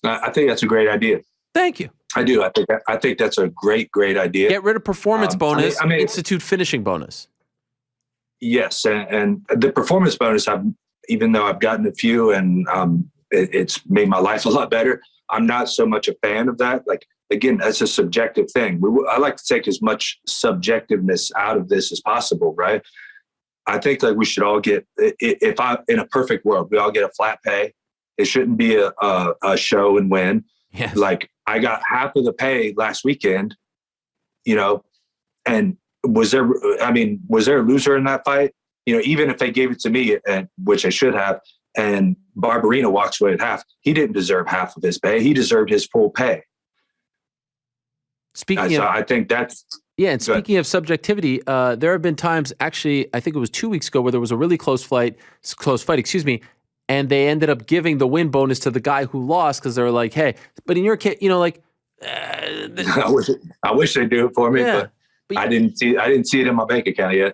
I think that's a great idea. Thank you. I do. I think that's a great idea. Get rid of performance bonus, institute finishing bonus. Yes, and the performance bonus, even though I've gotten a few and it's made my life a lot better, I'm not so much a fan of that. Like, again, that's a subjective thing. I like to take as much subjectiveness out of this as possible, right? I think like we should all get, in a perfect world, we all get a flat pay. It shouldn't be a show and win. Yes. Like I got half of the pay last weekend, and was there a loser in that fight? Even if they gave it to me, and which they should have, and Barberina walks away with half, he didn't deserve half of his pay. He deserved his full pay. I think that's... Yeah, and speaking of subjectivity, there have been times, actually, I think it was 2 weeks ago, where there was a really close fight, and they ended up giving the win bonus to the guy who lost because they were like, hey, but in your case, I wish they'd do it for me, but I didn't see it in my bank account yet.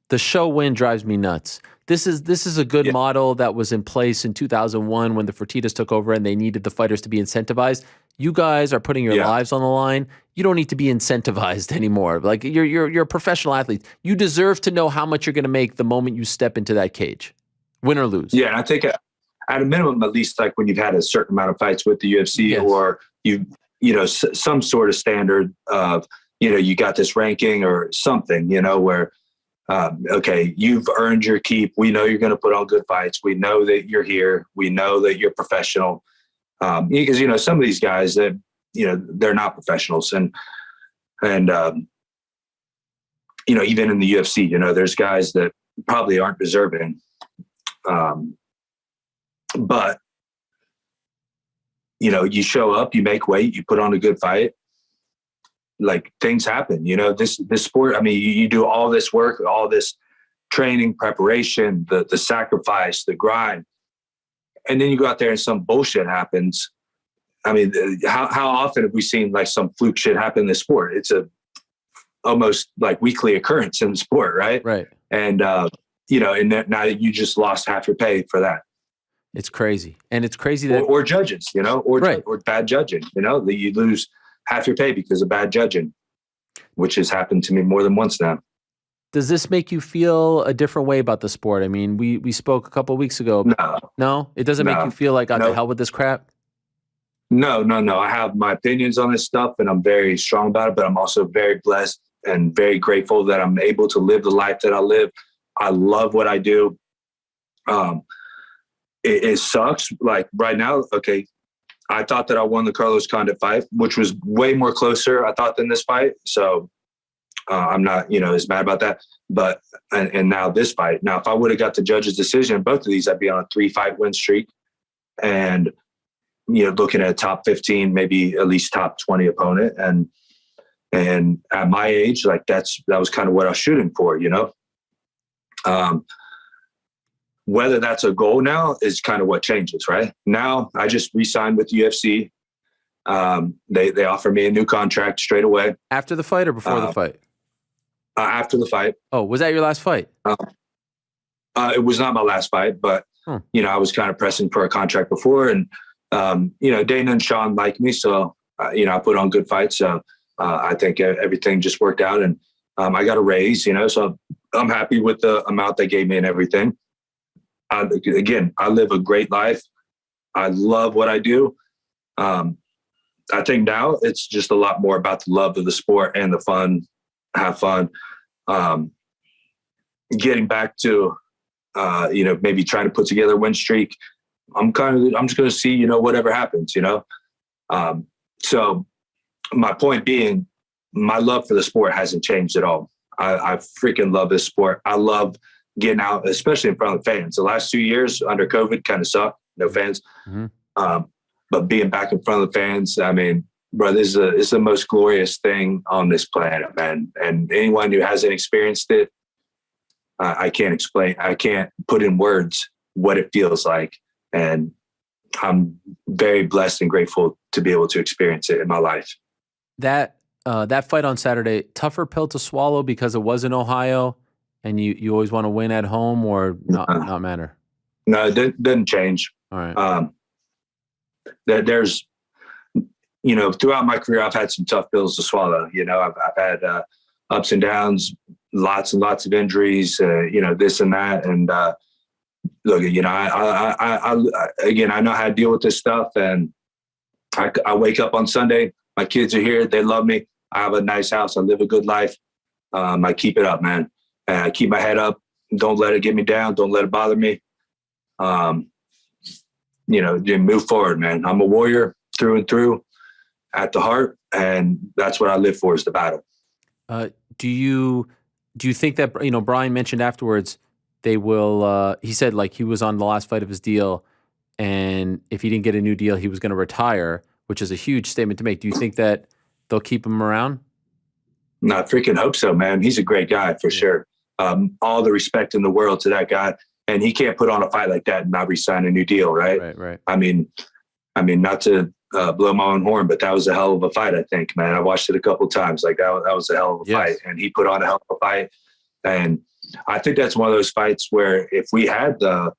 The show win drives me nuts. This is a good model that was in place in 2001 when the Fertittas took over and they needed the fighters to be incentivized. You guys are putting your lives on the line. You don't need to be incentivized anymore. Like you're a professional athlete. You deserve to know how much you're going to make the moment you step into that cage, win or lose. Yeah, and I think at a minimum, at least like when you've had a certain amount of fights with the UFC or some sort of standard of you got this ranking or something, where. Okay, you've earned your keep. We know you're going to put on good fights. We know that you're here. We know that you're professional. Because, some of these guys that, they're not professionals. And even in the UFC, there's guys that probably aren't deserving. But, you show up, you make weight, you put on a good fight. Like things happen, this sport. I mean, you do all this work, all this training, preparation, the sacrifice, the grind, and then you go out there and some bullshit happens. I mean, how often have we seen like some fluke shit happen in this sport? It's a almost like weekly occurrence in the sport, right? Right. And and now you just lost half your pay for that. It's crazy, and it's crazy that or judges, or bad judging, that you lose half your pay because of bad judging, which has happened to me more than once now. Does this make you feel a different way about the sport? I mean, we spoke a couple of weeks ago. No, it doesn't make you feel like, the hell with this crap? No. I have my opinions on this stuff and I'm very strong about it, but I'm also very blessed and very grateful that I'm able to live the life that I live. I love what I do. It sucks. Like right now, okay, I thought that I won the Carlos Condit fight, which was way more closer, I thought, than this fight. So I'm not, as mad about that. But, and now this fight. Now, if I would have got the judge's decision in both of these, I'd be on a 3-fight win streak. And, looking at a top 15, maybe at least top 20 opponent. And at my age, like that was kind of what I was shooting for, Whether that's a goal now is kind of what changes, right? Now I just re-signed with the UFC They offered me a new contract straight away. After the fight or before the fight? After the fight. Oh, was that your last fight? It was not my last fight, but I was kind of pressing for a contract before, and Dana and Sean like me, so I put on good fights. So I think everything just worked out, and I got a raise. So I'm happy with the amount they gave me and everything. Again, I live a great life. I love what I do. I think now it's just a lot more about the love of the sport and the fun, have fun. Getting back to, maybe trying to put together a win streak. I'm just going to see, whatever happens, So my point being, my love for the sport hasn't changed at all. I freaking love this sport. I love getting out, especially in front of the fans. The last 2 years under COVID kind of sucked, no fans. Mm-hmm. But being back in front of the fans, I mean, bro, this is the most glorious thing on this planet, man. And anyone who hasn't experienced it, I can't explain. I can't put in words what it feels like. And I'm very blessed and grateful to be able to experience it in my life. That fight on Saturday, tougher pill to swallow because it was in Ohio, and you always want to win at home, or not matter? No, it doesn't change. All right. There's, throughout my career, I've had some tough pills to swallow. I've had ups and downs, lots and lots of injuries, this and that. And look, I know how to deal with this stuff. And I wake up on Sunday, my kids are here, they love me. I have a nice house, I live a good life. I keep it up, man. And I keep my head up. Don't let it get me down. Don't let it bother me. Move forward, man. I'm a warrior through and through at the heart. And that's what I live for, is the battle. Do you think that, Brian mentioned afterwards, they will, he said like he was on the last fight of his deal, and if he didn't get a new deal, he was going to retire, which is a huge statement to make. Do you think that they'll keep him around? No, I freaking hope so, man. He's a great guy for sure. All the respect in the world to that guy. And he can't put on a fight like that and not re-sign a new deal, right? Right. I mean, not to blow my own horn, but that was a hell of a fight, I think, man. I watched it a couple of times. Like that was a hell of a fight. And he put on a hell of a fight. And I think that's one of those fights where if we had the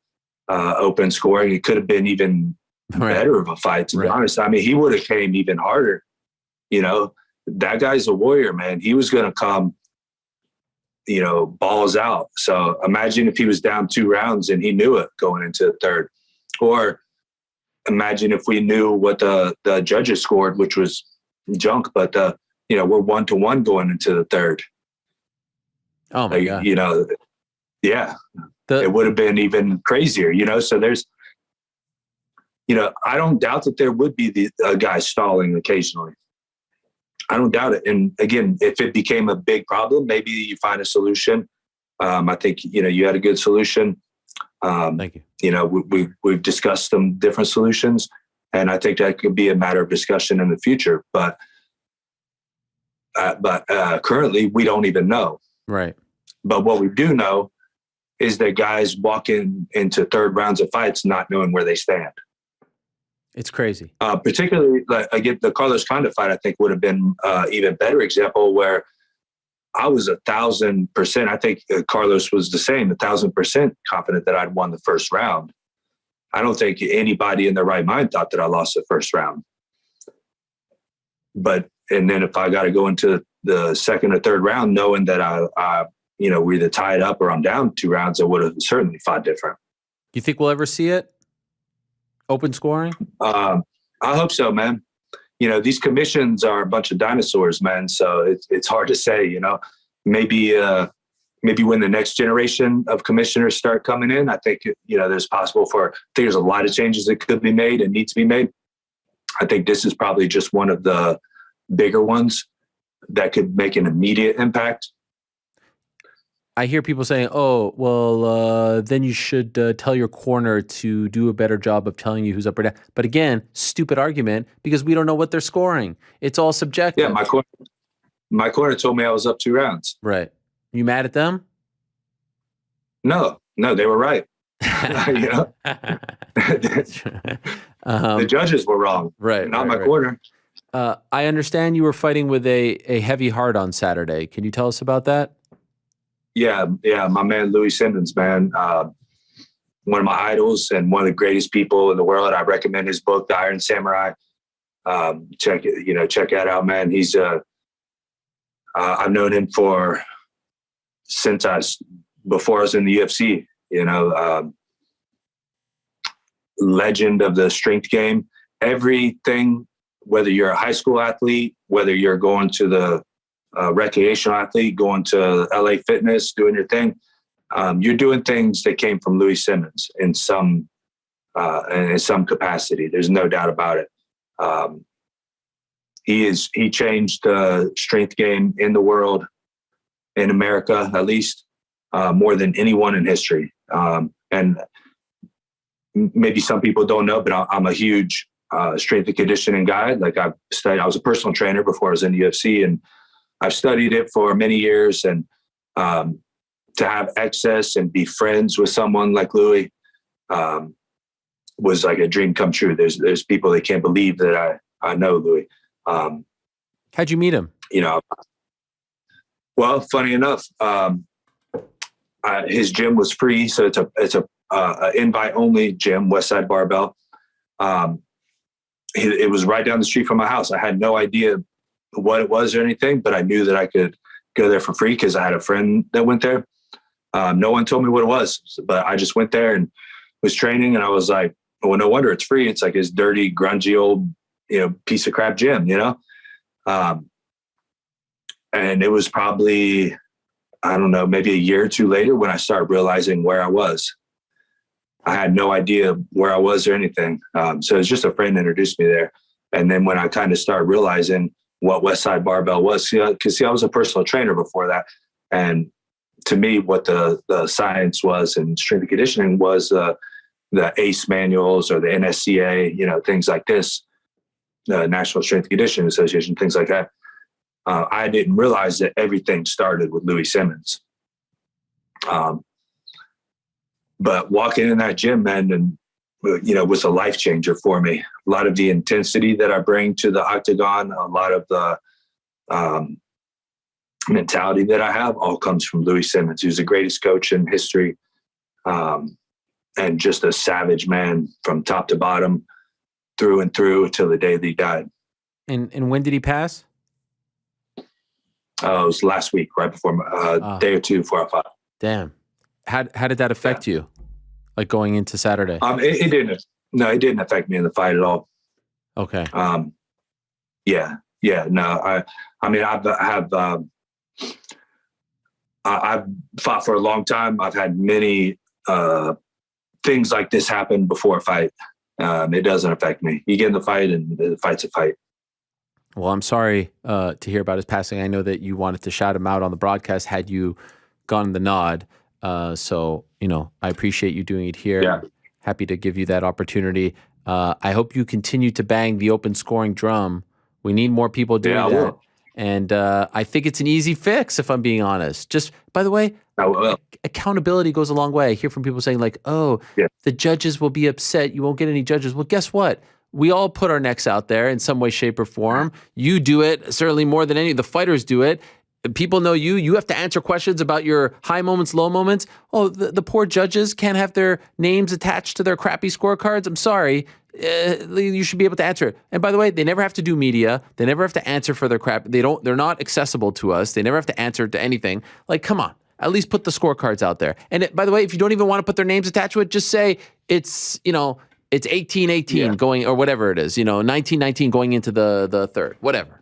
open scoring, it could have been even better of a fight, to be honest. I mean, he would have came even harder. That guy's a warrior, man. He was going to come, balls out. So imagine if he was down 2 rounds and he knew it going into the third. Or imagine if we knew what the judges scored, which was junk, but we're 1-1 going into the third. Oh my God. Yeah. It would have been even crazier, so there's, I don't doubt that there would be a guy stalling occasionally. I don't doubt it. And again, if it became a big problem, maybe you find a solution. I think, you had a good solution. Thank you. We've discussed some different solutions, and I think that could be a matter of discussion in the future. But currently we don't even know. Right. But what we do know is that guys walking into third rounds of fights not knowing where they stand. It's crazy. Particularly, again, the Carlos Condit fight, I think, would have been even better example, where I was 1,000%. I think Carlos was the same, 1,000% confident that I'd won the first round. I don't think anybody in their right mind thought that I lost the first round. And then if I got to go into the second or third round, knowing that I we either tied up or I'm down 2 rounds, I would have certainly fought different. You think we'll ever see it? Open scoring? I hope so, man. These commissions are a bunch of dinosaurs, man. So it's hard to say, maybe when the next generation of commissioners start coming in, I think, there's there's a lot of changes that could be made and need to be made. I think this is probably just one of the bigger ones that could make an immediate impact. I hear people saying, oh, well, then you should tell your corner to do a better job of telling you who's up or down. But again, stupid argument, because we don't know what they're scoring. It's all subjective. Yeah, my corner told me I was up 2 rounds. Right. You mad at them? No, they were right. The judges were wrong. Right. Not my right. corner. I understand you were fighting with a heavy heart on Saturday. Can you tell us about that? Yeah. My man, Louis Simmons, man. One of my idols and one of the greatest people in the world. I recommend his book, The Iron Samurai. Check that out, man. He's I've known him before I was in the UFC, legend of the strength game. Everything, whether you're a high school athlete, whether you're going to the recreational athlete, going to LA Fitness, doing your thing, you're doing things that came from Louis Simmons in some capacity. There's no doubt about it. He changed the strength game in the world, in America at least, more than anyone in history. And maybe some people don't know, but I'm a huge strength and conditioning guy. Like I was a personal trainer before I was in the UFC, and I've studied it for many years. And to have access and be friends with someone like Louis was like a dream come true. There's people that can't believe that I know Louis. How'd you meet him? Well, funny enough, his gym was free, so it's a invite only gym, Westside Barbell. It was right down the street from my house. I had no idea what it was or anything, but I knew that I could go there for free because I had a friend that went there. No one told me what it was, but I just went there and was training, and I was like, well, no wonder it's free. It's like his dirty, grungy old, piece of crap gym, and it was probably, I don't know, maybe a year or two later when I started realizing where I was. I had no idea where I was or anything. So it's just a friend introduced me there. And then when I kind of started realizing what Westside Barbell was, because I was a personal trainer before that. And to me, what the science was and strength and conditioning was the ACE manuals or the NSCA, things like this, the National Strength and Conditioning Association, things like that. I didn't realize that everything started with Louis Simmons. But walking in that gym, man, and was a life changer for me. A lot of the intensity that I bring to the octagon, a lot of the mentality that I have, all comes from Louis Simmons, who's the greatest coach in history, and just a savage man from top to bottom, through and through, till the day that he died. And when did he pass? It was last week, right before day or two before I fought. Damn. How did that affect you? Like going into Saturday? It didn't. No, it didn't affect me in the fight at all. Okay. Yeah. No, I've fought for a long time. I've had many things like this happen before a fight. It doesn't affect me. You get in the fight, and the fight's a fight. Well, I'm sorry to hear about his passing. I know that you wanted to shout him out on the broadcast had you gotten the nod. So, I appreciate you doing it here. Yeah. Happy to give you that opportunity. I hope you continue to bang the open scoring drum. We need more people doing that. Will. And I think it's an easy fix, if I'm being honest. Just, by the way, accountability goes a long way. I hear from people saying like, the judges will be upset. You won't get any judges. Well, guess what? We all put our necks out there in some way, shape, or form. You do it certainly more than any of the fighters do it. People know you. You have to answer questions about your high moments, low moments. Oh, the poor judges can't have their names attached to their crappy scorecards. I'm sorry. You should be able to answer it. And by the way, they never have to do media. They never have to answer for their crap. They're not accessible to us. They never have to answer to anything. Like, come on. At least put the scorecards out there. And by the way, if you don't even want to put their names attached to it, just say it's 18-18 going, or whatever it is, 19-19 going into the third, whatever.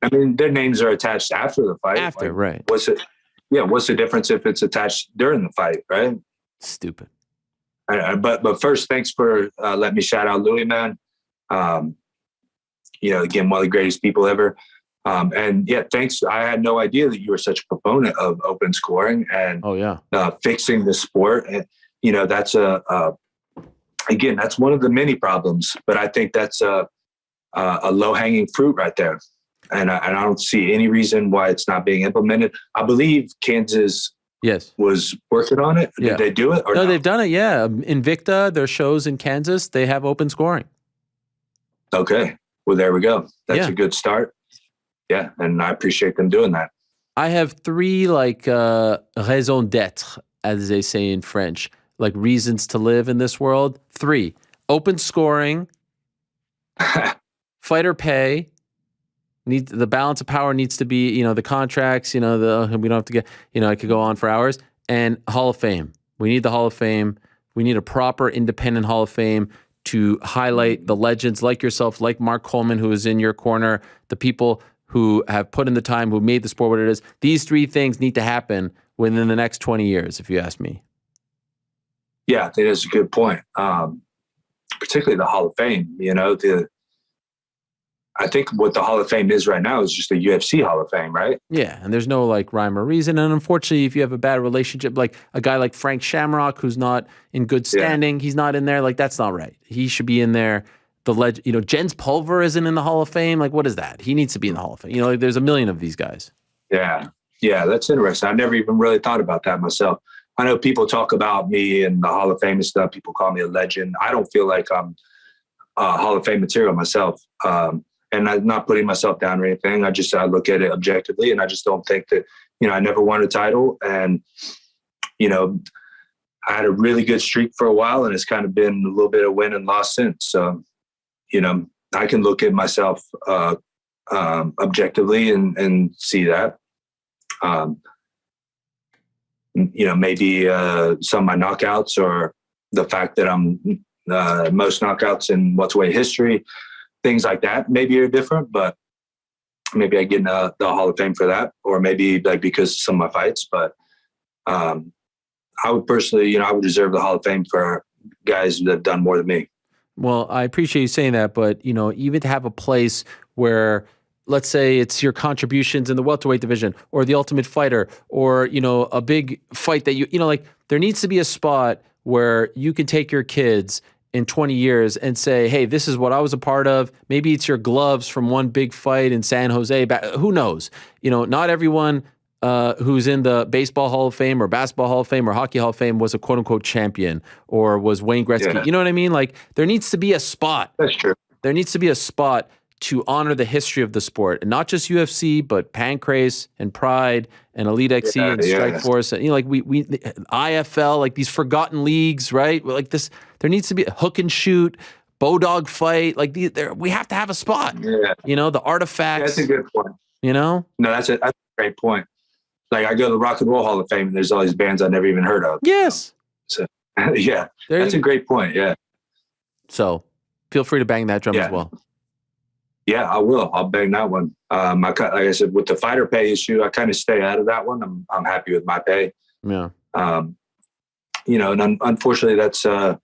I mean, their names are attached after the fight. After, right. What's the difference if it's attached during the fight, right? Stupid. But first, thanks for letting me shout out Louis, man. Again, one of the greatest people ever. And thanks. I had no idea that you were such a proponent of open scoring and fixing the sport. And, that's again, that's one of the many problems, but I think that's a low-hanging fruit right there. And I don't see any reason why it's not being implemented. I believe Kansas was working on it. Did they do it? Or no, they've done it, yeah. Invicta, their shows in Kansas, they have open scoring. Okay. Well, there we go. That's Yeah. a good start. Yeah. And I appreciate them doing that. I have 3 like raisons d'être, as they say in French, like reasons to live in this world. 3: open scoring, fighter pay. The balance of power needs to be, the contracts, we don't have to get, I could go on for hours. And Hall of Fame. We need the Hall of Fame. We need a proper independent Hall of Fame to highlight the legends like yourself, like Mark Coleman, who is in your corner, the people who have put in the time, who made the sport what it is. These 3 things need to happen within the next 20 years, if you ask me. Yeah, that is a good point. Particularly the Hall of Fame. I think what the Hall of Fame is right now is just the UFC Hall of Fame, right? Yeah, and there's no like rhyme or reason. And unfortunately, if you have a bad relationship, like a guy like Frank Shamrock, who's not in good standing, he's not in there. Like, that's not right. He should be in there. Jens Pulver isn't in the Hall of Fame. Like, what is that? He needs to be in the Hall of Fame. There's a million of these guys. Yeah, that's interesting. I never even really thought about that myself. I know people talk about me and the Hall of Fame and stuff. People call me a legend. I don't feel like I'm Hall of Fame material myself. And I'm not putting myself down or anything. I look at it objectively, and I just don't think that, I never won a title. And, I had a really good streak for a while, and it's kind of been a little bit of win and loss since. So, I can look at myself objectively and see that. Maybe some of my knockouts, or the fact that I'm most knockouts in welterweight history, things like that maybe are different, but maybe I get in the Hall of Fame for that, or maybe like because of some of my fights. But I would personally, I would deserve the Hall of Fame for guys that have done more than me. Well, I appreciate you saying that, but even to have a place where, let's say it's your contributions in the welterweight division, or the Ultimate Fighter, or a big fight that there needs to be a spot where you can take your kids in 20 years and say, hey, this is what I was a part of. Maybe it's your gloves from one big fight in San Jose. Who knows? Not everyone who's in the Baseball Hall of Fame or Basketball Hall of Fame or Hockey Hall of Fame was a quote-unquote champion or was Wayne Gretzky. Yeah. You know what I mean? Like, there needs to be a spot. That's true. There needs to be a spot to honor the history of the sport, and not just UFC, but Pancrase and Pride and Elite XC and Strikeforce. We IFL, like these forgotten leagues, right? Like this, there needs to be a hook and shoot, Bodog fight. Like we have to have a spot. Yeah. The artifacts. That's a good point. No, that's a great point. Like, I go to the Rock and Roll Hall of Fame, and there's all these bands I never even heard of. Yes. So, yeah, that's a great point. Yeah. So feel free to bang that drum as well. Yeah, I will. I'll bang that one. Like I said, with the fighter pay issue, I kind of stay out of that one. I'm happy with my pay. Yeah. And unfortunately, that's kind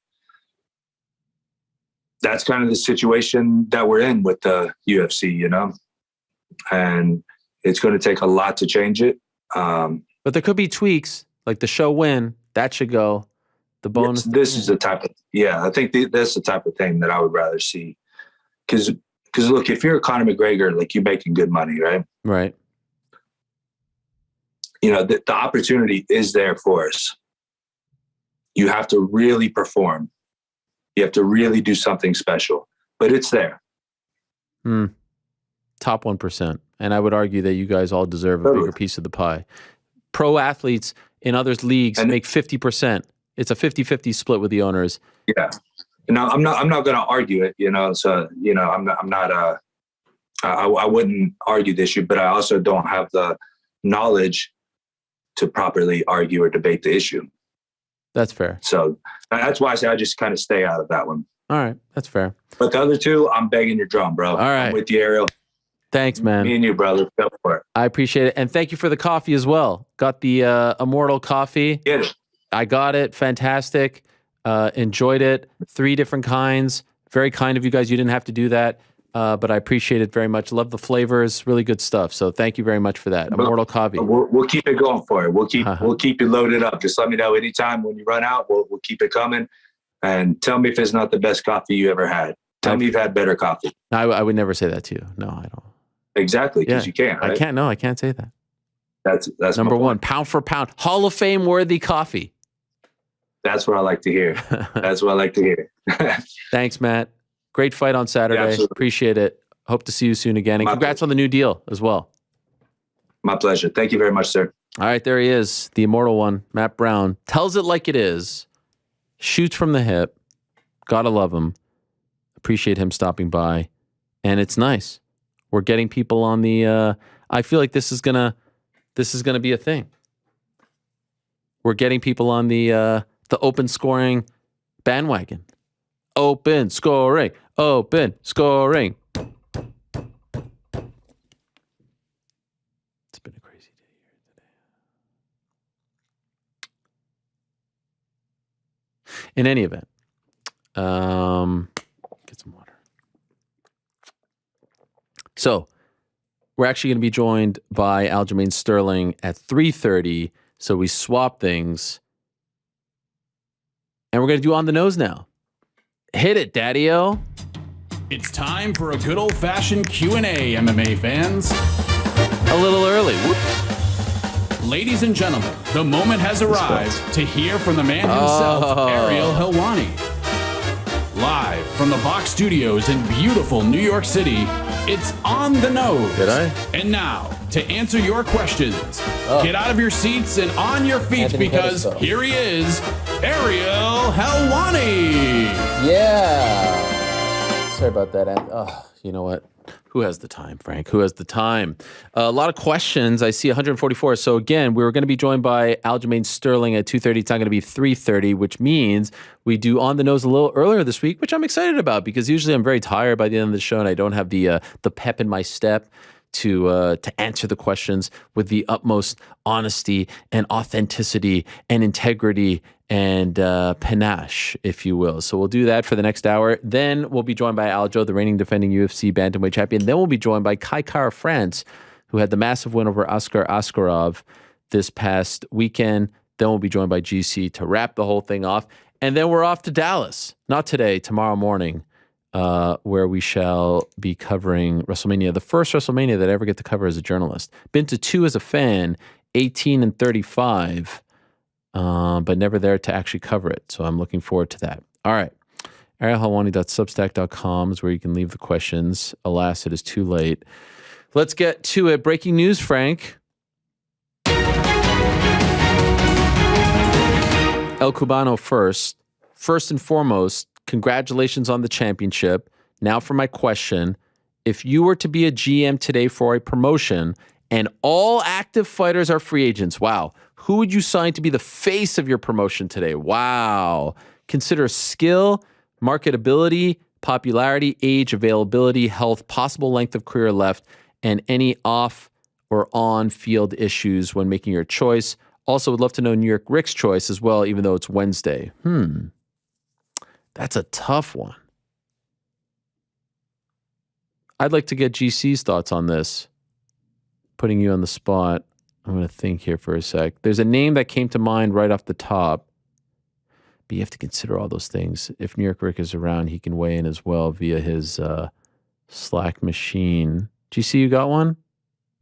of the situation that we're in with the UFC. And it's going to take a lot to change it. But there could be tweaks, like the show win that should go. The bonus. This is the type of I think that's the type of thing that I would rather see. Because look, if you're a Conor McGregor, like, you're making good money, right? Right. The opportunity is there for us. You have to really perform. You have to really do something special, but it's there. Top 1%. And I would argue that you guys all deserve a bigger piece of the pie. Pro athletes in other leagues make 50%. It's a 50-50 split with the owners. Yeah. No, I'm not going to argue it, so, I wouldn't argue the issue, but I also don't have the knowledge to properly argue or debate the issue. That's fair. So that's why I say I just kind of stay out of that one. All right. That's fair. But the other two, I'm begging your drum, bro. All right. I'm with you, Ariel. Thanks, man. Me and you, brother. Go for it. I appreciate it. And thank you for the coffee as well. Got the Immortal coffee. Get it. I got it. Fantastic. Enjoyed it. 3 different kinds. Very kind of you guys. You didn't have to do that. But I appreciate it very much. Love the flavors. Really good stuff. So thank you very much for that. Immortal coffee. We'll keep it going for it. We'll keep you loaded up. Just let me know anytime when you run out. We'll keep it coming. And tell me if it's not the best coffee you ever had. Tell me you've had better coffee. I would never say that to you. No, I don't. Exactly, because you can't. Right? I can't. No, I can't say that. That's number one. Pound for pound. Hall of Fame worthy coffee. That's what I like to hear. That's what I like to hear. Thanks, Matt. Great. Great fight on Saturday. absolutely. Appreciate it. Hope to see you soon again. And My congrats on the new deal as well. My pleasure. Thank you very much, sir. All right, there he is, the immortal one, Matt Brown. Tells it like it is. Shoots from the hip. Gotta love him. Appreciate him stopping by. And it's nice. We're getting people on the I feel like this is gonna be a thing. We're getting people on the open scoring bandwagon. Open scoring. Open scoring. It's been a crazy day here today. In any event, get some water. So, we're actually going to be joined by Aljamain Sterling at 3:30. So we swap things. And we're going to do On the Nose now. Hit it, Daddy-O. It's time for a good old-fashioned Q&A, MMA fans. A little early. Whoops. Ladies and gentlemen, the moment has arrived to hear from the man himself, Ariel Helwani. Live from the Box Studios in beautiful New York City, it's On the Nose. Did I? And now, to answer your questions, get out of your seats and on your feet Anthony because Pettis, here he is, Ariel Helwani. Yeah. Sorry about that. Oh, you know what? Who has the time, Frank? Who has the time? A lot of questions. I see 144. So again, we were going to be joined by Aljamain Sterling at 2:30. It's not going to be 3:30, which means we do On the Nose a little earlier this week, which I'm excited about because usually I'm very tired by the end of the show and I don't have the pep in my step to answer the questions with the utmost honesty and authenticity and integrity and panache, if you will. So we'll do that for the next hour. Then we'll be joined by Aljo, the reigning defending UFC bantamweight champion. Then we'll be joined by Kai Kara France, who had the massive win over Askar Askarov this past weekend. Then we'll be joined by GC to wrap the whole thing off. And then we're off to Dallas. Not today, tomorrow morning, where we shall be covering WrestleMania, the first WrestleMania that I ever get to cover as a journalist. Been to 2 as a fan, 18 and 35. But never there to actually cover it. So I'm looking forward to that. All right. ArielHelwani.substack.com is where you can leave the questions. Alas, it is too late. Let's get to it. Breaking news, Frank. El Cubano first. First and foremost, congratulations on the championship. Now for my question. If you were to be a GM today for a promotion and all active fighters are free agents, wow, who would you sign to be the face of your promotion today? Wow. Consider skill, marketability, popularity, age, availability, health, possible length of career left, and any off or on-field issues when making your choice. Also, would love to know New York Rick's choice as well, even though it's Wednesday. That's a tough one. I'd like to get GC's thoughts on this. Putting you on the spot. I'm going to think here for a sec. There's a name that came to mind right off the top. But you have to consider all those things. If New York Rick is around, he can weigh in as well via his Slack machine. GC, you got one?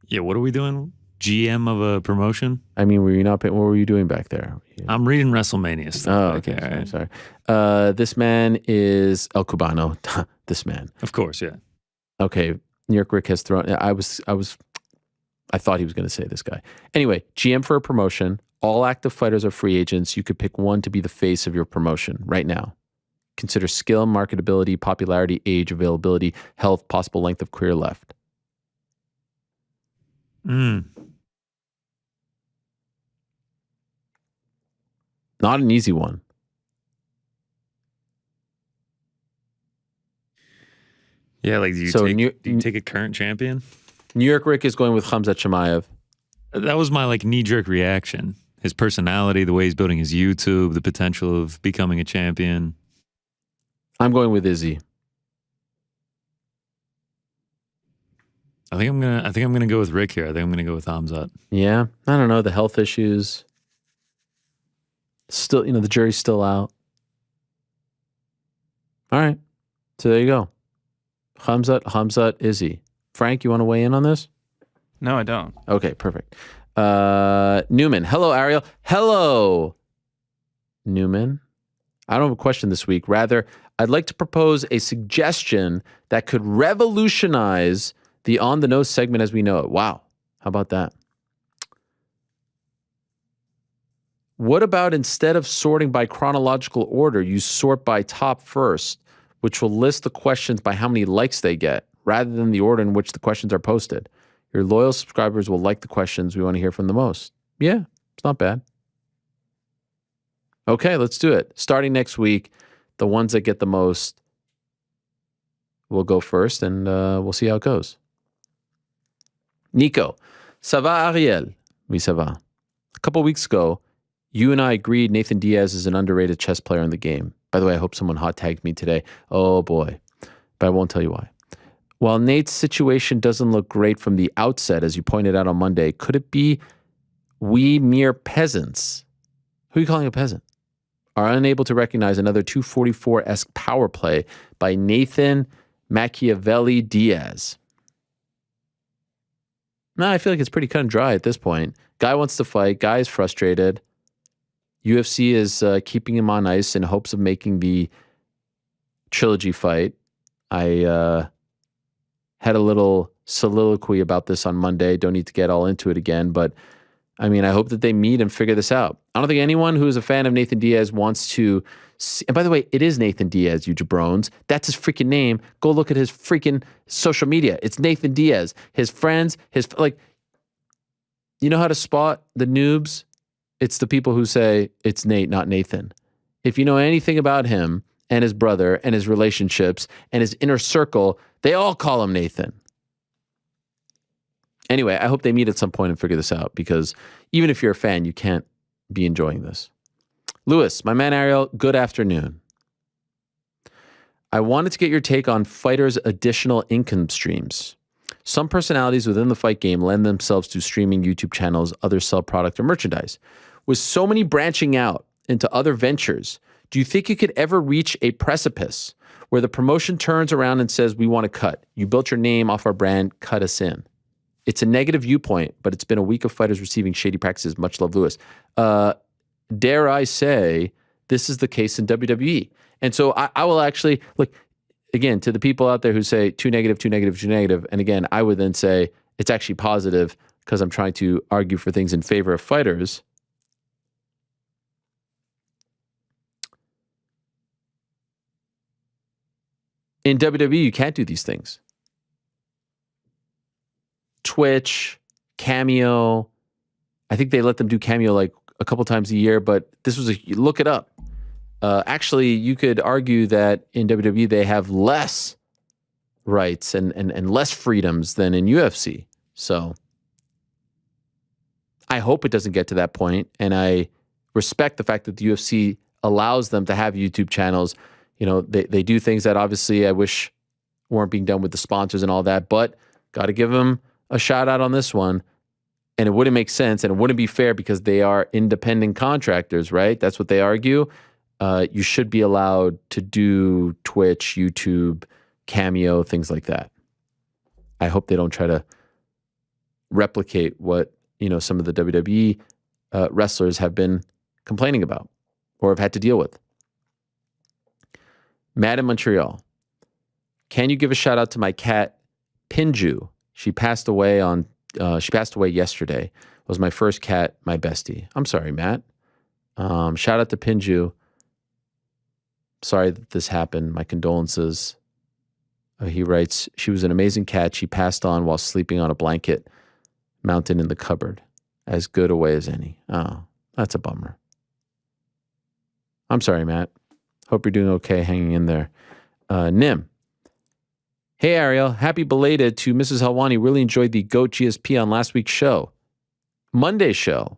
Yeah, what are we doing? GM of a promotion? I mean, were you not? What were you doing back there? I'm reading WrestleMania stuff. Oh, okay. All right. Sorry. This man is El Cubano. This man. Of course, yeah. Okay. New York Rick has thrown. I thought he was going to say this guy. Anyway, GM for a promotion. All active fighters are free agents. You could pick one to be the face of your promotion right now. Consider skill, marketability, popularity, age, availability, health, possible length of career left. Not an easy one. Yeah, like do you take a current champion? New York Rick is going with Khamzat Chimaev. That was my knee-jerk reaction. His personality, the way he's building his YouTube, the potential of becoming a champion. I'm going with Izzy. I think I'm gonna go with Rick here. I think I'm gonna go with Khamzat. Yeah, I don't know, the health issues. Still, the jury's still out. All right, so there you go. Khamzat, Izzy. Frank, you want to weigh in on this? No, I don't. Okay, perfect. Newman. Hello, Ariel. Hello, Newman. I don't have a question this week. Rather, I'd like to propose a suggestion that could revolutionize the On the Nose segment as we know it. Wow. How about that? What about instead of sorting by chronological order, you sort by top first, which will list the questions by how many likes they get, rather than the order in which the questions are posted. Your loyal subscribers will like the questions we want to hear from the most. Yeah, it's not bad. Okay, let's do it. Starting next week, the ones that get the most will go first, and we'll see how it goes. Nico, ça va, Ariel? Oui, ça va. A couple weeks ago, you and I agreed Nathan Diaz is an underrated chess player in the game. By the way, I hope someone hot tagged me today. Oh boy. But I won't tell you why. While Nate's situation doesn't look great from the outset, as you pointed out on Monday, could it be we mere peasants, who are you calling a peasant, are unable to recognize another 244-esque power play by Nathan Machiavelli Diaz? No, I feel like it's pretty cut and dry at this point. Guy wants to fight. Guy is frustrated. UFC is keeping him on ice in hopes of making the trilogy fight. I had a little soliloquy about this on Monday. Don't need to get all into it again, but I mean, I hope that they meet and figure this out. I don't think anyone who is a fan of Nathan Diaz wants to see, and by the way, it is Nathan Diaz, you jabrones. That's his freaking name. Go look at his freaking social media. It's Nathan Diaz. His friends, you know how to spot the noobs? It's the people who say it's Nate, not Nathan. If you know anything about him and his brother and his relationships and his inner circle, they all call him Nathan. Anyway, I hope they meet at some point and figure this out, because even if you're a fan, you can't be enjoying this. Lewis, my man Ariel, good afternoon. I wanted to get your take on fighters' additional income streams. Some personalities within the fight game lend themselves to streaming YouTube channels, others sell product or merchandise. With so many branching out into other ventures, do you think you could ever reach a precipice where the promotion turns around and says, we want to cut? You built your name off our brand, cut us in. It's a negative viewpoint, but it's been a week of fighters receiving shady practices. Much love, Lewis. Dare I say, this is the case in WWE. And so I will actually, look, again, to the people out there who say too negative, too negative, too negative. And again, I would then say it's actually positive because I'm trying to argue for things in favor of fighters. In WWE, you can't do these things. Twitch, Cameo. I think they let them do Cameo like a couple times a year, but this was look it up. Actually, you could argue that in WWE they have less rights and less freedoms than in UFC. So I hope it doesn't get to that point, and I respect the fact that the UFC allows them to have YouTube channels. You know, they do things that obviously I wish weren't being done with the sponsors and all that, but got to give them a shout out on this one. And it wouldn't make sense and it wouldn't be fair because they are independent contractors, right? That's what they argue. You should be allowed to do Twitch, YouTube, Cameo, things like that. I hope they don't try to replicate what, you know, some of the WWE wrestlers have been complaining about or have had to deal with. Matt in Montreal. Can you give a shout out to my cat, Pinju? She passed away yesterday. It was my first cat, my bestie. I'm sorry, Matt. Shout out to Pinju. Sorry that this happened. My condolences. He writes, she was an amazing cat. She passed on while sleeping on a blanket mounted in the cupboard. As good a way as any. Oh, that's a bummer. I'm sorry, Matt. Hope you're doing okay hanging in there. Nim. Hey, Ariel. Happy belated to Mrs. Helwani. Really enjoyed the GOAT GSP on last week's show. Monday's show.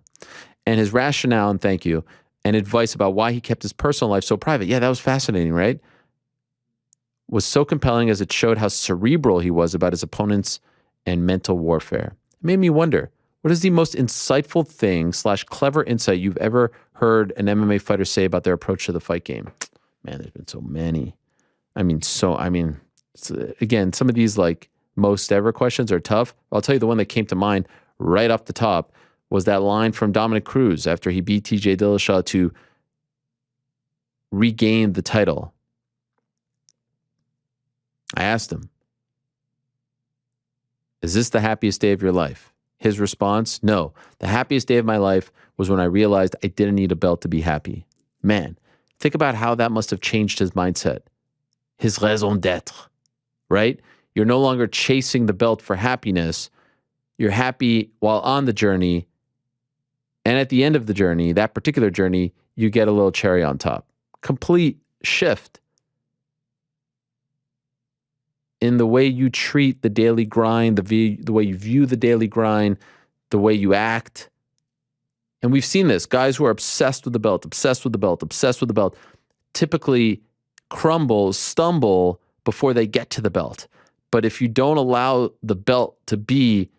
And his rationale, and thank you, and advice about why he kept his personal life so private. Yeah, that was fascinating, right? Was so compelling as it showed how cerebral he was about his opponents and mental warfare. It made me wonder, what is the most insightful thing / clever insight you've ever heard an MMA fighter say about their approach to the fight game? Man, there's been so many. Again, some of these like most ever questions are tough. I'll tell you the one that came to mind right off the top was that line from Dominic Cruz after he beat TJ Dillashaw to regain the title. I asked him, is this the happiest day of your life? His response, no. The happiest day of my life was when I realized I didn't need a belt to be happy. Man, think about how that must have changed his mindset. His raison d'être, right? You're no longer chasing the belt for happiness. You're happy while on the journey. And at the end of the journey, that particular journey, you get a little cherry on top. Complete shift in the way you treat the daily grind, the way you view the daily grind, the way you act. And we've seen this. Guys who are obsessed with the belt, typically crumble, stumble before they get to the belt. But if you don't allow the belt to be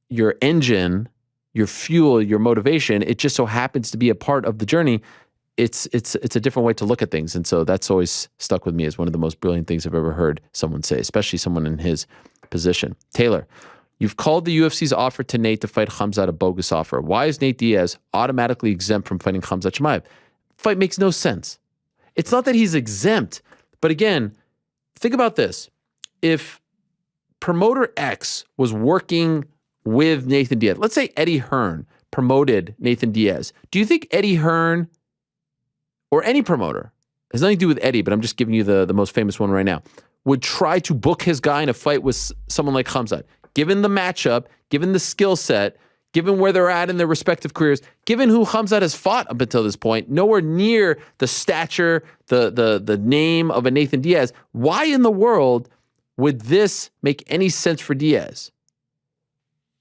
your engine, your fuel, your motivation, it just so happens to be a part of the journey. It's a different way to look at things. And so that's always stuck with me as one of the most brilliant things I've ever heard someone say, especially someone in his position. Taylor, you've called the UFC's offer to Nate to fight Khamzat a bogus offer. Why is Nate Diaz automatically exempt from fighting Khamzat Chimaev? Fight makes no sense. It's not that he's exempt, but again, think about this. If promoter X was working with Nathan Diaz, let's say Eddie Hearn promoted Nathan Diaz, do you think Eddie Hearn or any promoter, has nothing to do with Eddie, but I'm just giving you the most famous one right now, would try to book his guy in a fight with someone like Khamzat? Given the matchup, given the skill set, given where they're at in their respective careers, given who Khamzat has fought up until this point, nowhere near the stature, the name of a Nathan Diaz, why in the world would this make any sense for Diaz?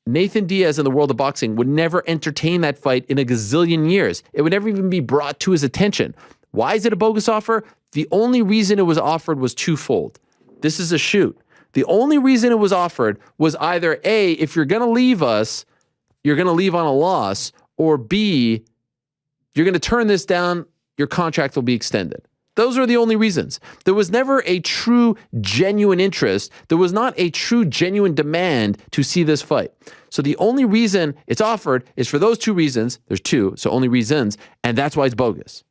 Nathan Diaz in the world of boxing would never entertain that fight in a gazillion years. It would never even be brought to his attention. Why is it a bogus offer? The only reason it was offered was twofold. This is a shoot. The only reason it was offered was either A, if you're going to leave us, you're going to leave on a loss, or B, you're going to turn this down, your contract will be extended. Those are the only reasons. There was never a true, genuine interest. There was not a true, genuine demand to see this fight. So the only reason it's offered is for those two reasons. There's two, so only reasons, and that's why it's bogus.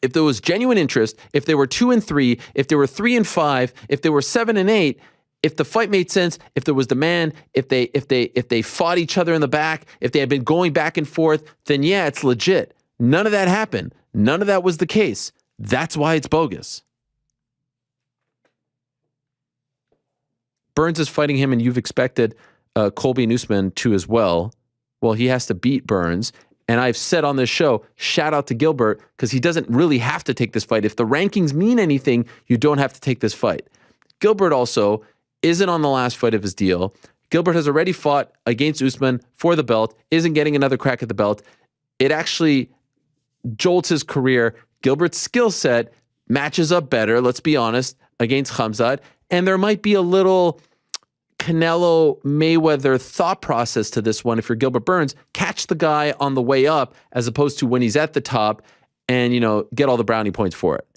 If there was genuine interest, if they were 2 and 3, if they were 3 and 5, if they were 7 and 8, if the fight made sense, if there was demand, if they fought each other in the back, if they had been going back and forth, then yeah, it's legit. None of that happened. None of that was the case. That's why it's bogus. Burns is fighting him, and you've expected Colby and Usman to as well. Well, he has to beat Burns. And I've said on this show, shout out to Gilbert, because he doesn't really have to take this fight. If the rankings mean anything, you don't have to take this fight. Gilbert also isn't on the last fight of his deal. Gilbert has already fought against Usman for the belt, isn't getting another crack at the belt. It actually jolts his career. Gilbert's skill set matches up better, let's be honest, against Khamzat. And there might be a little Canelo Mayweather thought process to this one. If you're Gilbert Burns, catch the guy on the way up as opposed to when he's at the top and, get all the brownie points for it.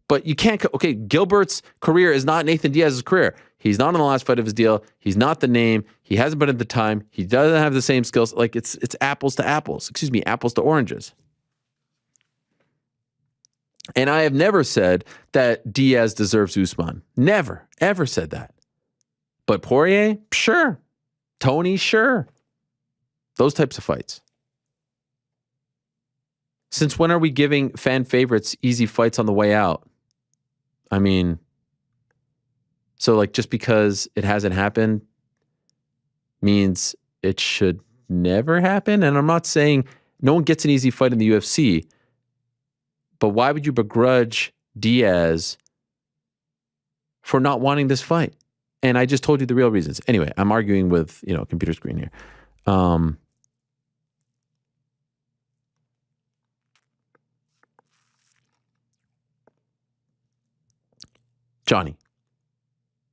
But you can't, Gilbert's career is not Nathan Diaz's career. He's not on the last fight of his deal. He's not the name. He hasn't been at the time. He doesn't have the same skills. Like it's apples to apples. Apples to oranges. And I have never said that Diaz deserves Usman. Never, ever said that. But Poirier, sure. Tony, sure. Those types of fights. Since when are we giving fan favorites easy fights on the way out? I mean, so just because it hasn't happened means it should never happen? And I'm not saying no one gets an easy fight in the UFC, but why would you begrudge Diaz for not wanting this fight? And I just told you the real reasons. Anyway, I'm arguing with, a computer screen here. Johnny.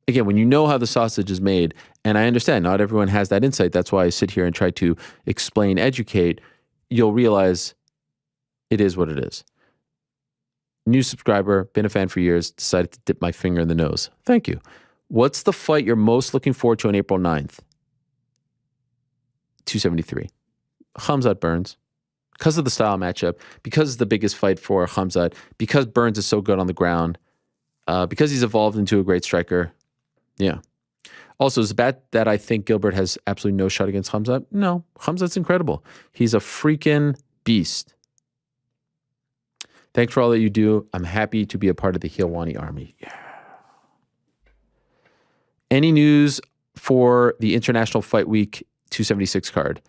Again, when you know how the sausage is made, and I understand not everyone has that insight, that's why I sit here and try to explain, educate, you'll realize it is what it is. New subscriber, been a fan for years, decided to dip my finger in the nose. Thank you. What's the fight you're most looking forward to on April 9th? 273. Khamzat Burns. because of the style matchup, because it's the biggest fight for Khamzat, because Burns is so good on the ground, because he's evolved into a great striker. Yeah. Also, is it bad that I think Gilbert has absolutely no shot against Khamzat? No, Khamzat's incredible. He's a freaking beast. Thanks for all that you do. I'm happy to be a part of the Helwani army. Yeah. Any news for the International Fight Week 276 card?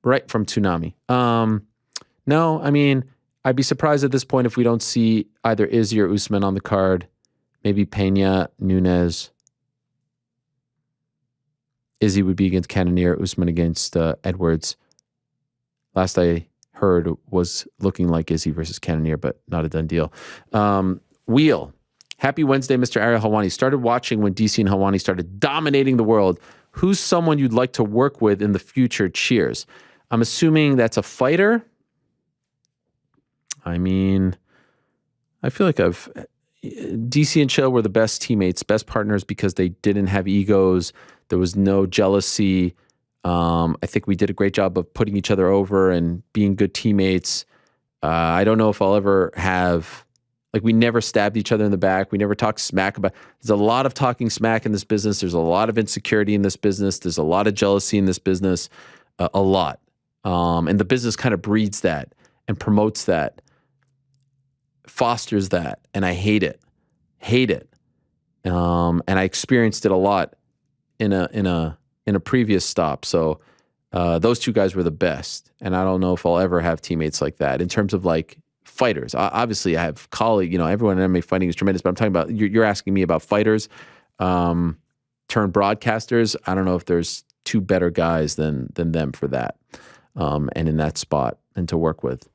Right from Toonami. No, I mean, I'd be surprised at this point if we don't see either Izzy or Usman on the card. Maybe Pena, Nunes. Izzy would be against Cannonier, Usman against Edwards. Last I heard was looking like Izzy versus Cannonier, but not a done deal. Wheel. Happy Wednesday, Mr. Ariel Helwani. Started watching when DC and Helwani started dominating the world. Who's someone you'd like to work with in the future? Cheers. I'm assuming that's a fighter. I mean, I feel like DC and Chill were the best teammates, best partners because they didn't have egos. There was no jealousy. I think we did a great job of putting each other over and being good teammates. I don't know if I'll ever have, like, we never stabbed each other in the back. We never talked smack about, there's a lot of talking smack in this business. There's a lot of insecurity in this business. There's a lot of jealousy in this business, a lot. And the business kind of breeds that and promotes that, fosters that. And I hate it. And I experienced it a lot in a previous stop. So those two guys were the best. And I don't know if I'll ever have teammates like that in terms of like fighters. Obviously I have colleagues, everyone in MMA fighting is tremendous, but I'm talking about, you're asking me about fighters, turn broadcasters. I don't know if there's two better guys than them for that. And in that spot and to work with.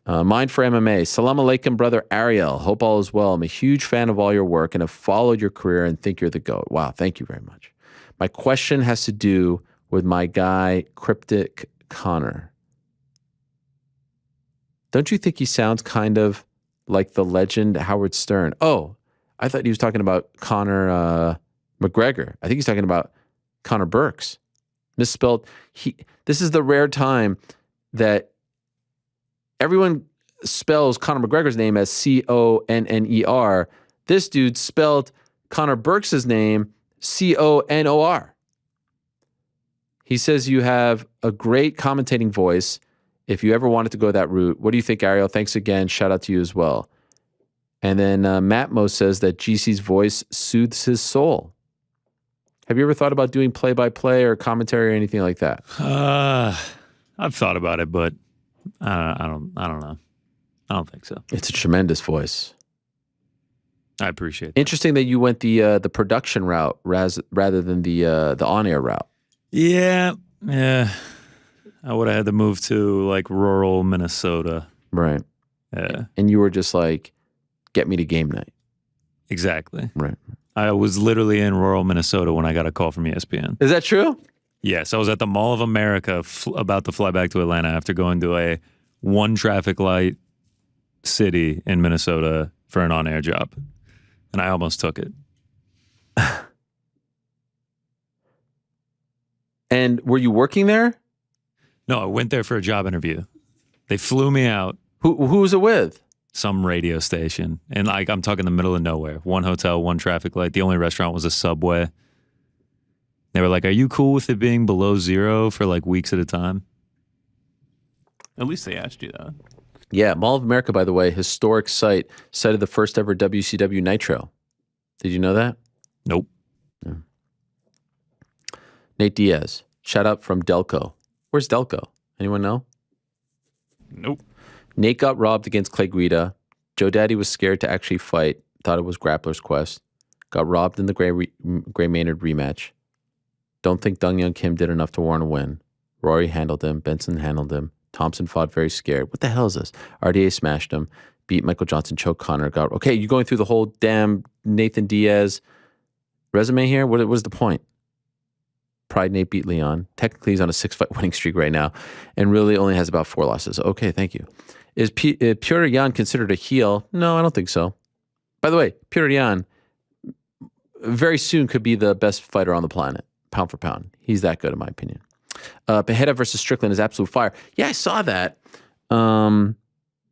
Mine for MMA. Salam alaikum, brother Ariel. Hope all is well. I'm a huge fan of all your work and have followed your career and think you're the GOAT. Wow, thank you very much. My question has to do with my guy, Cryptic Connor. Don't you think he sounds kind of like the legend Howard Stern? Oh, I thought he was talking about Conor McGregor. I think he's talking about Conor Burks. Misspelled. This is the rare time that everyone spells Conor McGregor's name as Conner. This dude spelled Conor Burks' name Conor. He says you have a great commentating voice. If you ever wanted to go that route, what do you think, Ariel? Thanks again. Shout out to you as well. And then Matmo says that GC's voice soothes his soul. Have you ever thought about doing play-by-play or commentary or anything like that? I've thought about it, but I don't know. I don't think so. It's a tremendous voice. I appreciate that. Interesting that you went the production route rather than the on-air route. Yeah. I would have had to move to like rural Minnesota. Right. Yeah. And you were just like, get me to game night. Exactly. Right. I was literally in rural Minnesota when I got a call from ESPN. Is that true? Yes. I was at the Mall of America about to fly back to Atlanta after going to a one traffic light city in Minnesota for an on-air job. And I almost took it. And were you working there? No, I went there for a job interview. They flew me out. Who was it with? Some radio station. And like, I'm talking the middle of nowhere. One hotel, one traffic light. The only restaurant was a Subway. They were like, are you cool with it being below zero for like weeks at a time? At least they asked you that. Yeah, Mall of America, by the way, historic site of the first ever WCW Nitro. Did you know that? Nope. Yeah. Nate Diaz, shout out from Delco. Where's Delco? Anyone know? Nope. Nate got robbed against Clay Guida. Joe Daddy was scared to actually fight. Thought it was Grappler's Quest. Got robbed in the Gray Maynard rematch. Don't think Dong Young Kim did enough to warrant a win. Rory handled him. Benson handled him. Thompson fought very scared. What the hell is this? RDA smashed him. Beat Michael Johnson. Choked Connor. Okay, you're going through the whole damn Nathan Diaz resume here? What was the point? Pride Nate beat Leon. Technically, he's on a 6-fight winning streak right now and really only has about 4 losses. Okay, thank you. Is Petr Yan considered a heel? No, I don't think so. By the way, Petr Yan very soon could be the best fighter on the planet, pound for pound. He's that good, in my opinion. Pejeda versus Strickland is absolute fire. Yeah, I saw that. Fun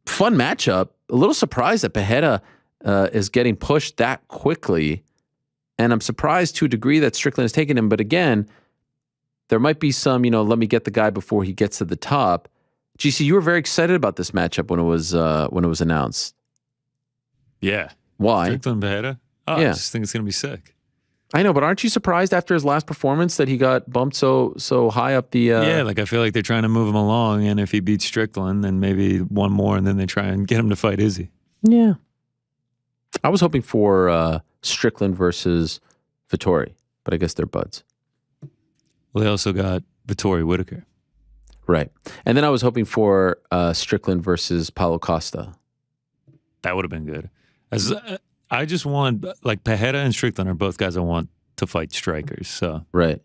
matchup. A little surprised that Pereira is getting pushed that quickly. And I'm surprised to a degree that Strickland has taken him. But again, there might be some, let me get the guy before he gets to the top. GC, you were very excited about this matchup when it was announced. Yeah. Why? Strickland Pereira? Oh, Yeah. I just think it's going to be sick. I know, but aren't you surprised after his last performance that he got bumped so high up the... Yeah, I feel like they're trying to move him along, and if he beats Strickland, then maybe one more, and then they try and get him to fight Izzy. Yeah. I was hoping for Strickland versus Vettori, but I guess they're buds. Well, they also got Vettori Whitaker. Right. And then I was hoping for Strickland versus Paulo Costa. That would have been good. I just want, Pereira and Strickland are both guys I want to fight strikers. So Right.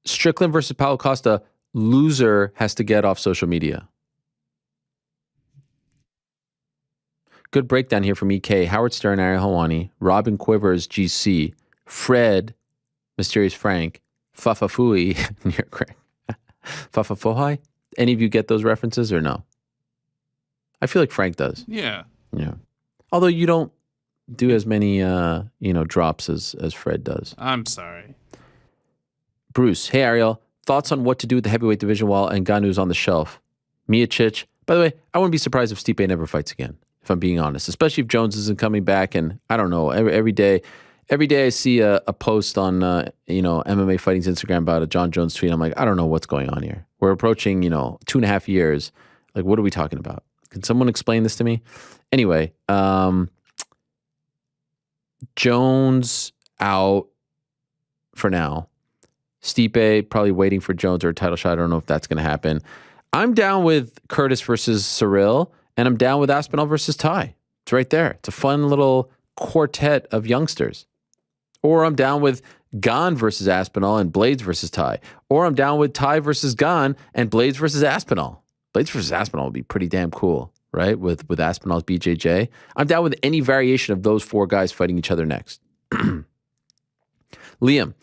Strickland versus Paulo Costa, loser has to get off social media. Good breakdown here from EK. Howard Stern, Ariel Helwani, Robin Quivers, GC, Fred, Mysterious Frank, Fafafui, New York Craig, Fafafohai. Any of you get those references or no? I feel like Frank does. Yeah. Yeah. Although you don't do as many, drops as Fred does. I'm sorry. Bruce, hey Ariel, thoughts on what to do with the heavyweight division while Ngannou's on the shelf? Miocic, by the way, I wouldn't be surprised if Stipe never fights again, if I'm being honest, especially if Jones isn't coming back. And I don't know, every day I see a post on, MMA Fighting's Instagram about a John Jones tweet. I'm like, I don't know what's going on here. We're approaching, 2.5 years. Like, what are we talking about? Can someone explain this to me? Anyway, Jones out for now. Stipe probably waiting for Jones or a title shot. I don't know if that's going to happen. I'm down with Curtis versus Cyril, and I'm down with Aspinall versus Ty. It's right there. It's a fun little quartet of youngsters. Or I'm down with Gane versus Aspinall and Blades versus Ty. Or I'm down with Ty versus Gane and Blades versus Aspinall. Blades versus Aspinall would be pretty damn cool, right? With Aspinall's BJJ. I'm down with any variation of those four guys fighting each other next. Liam,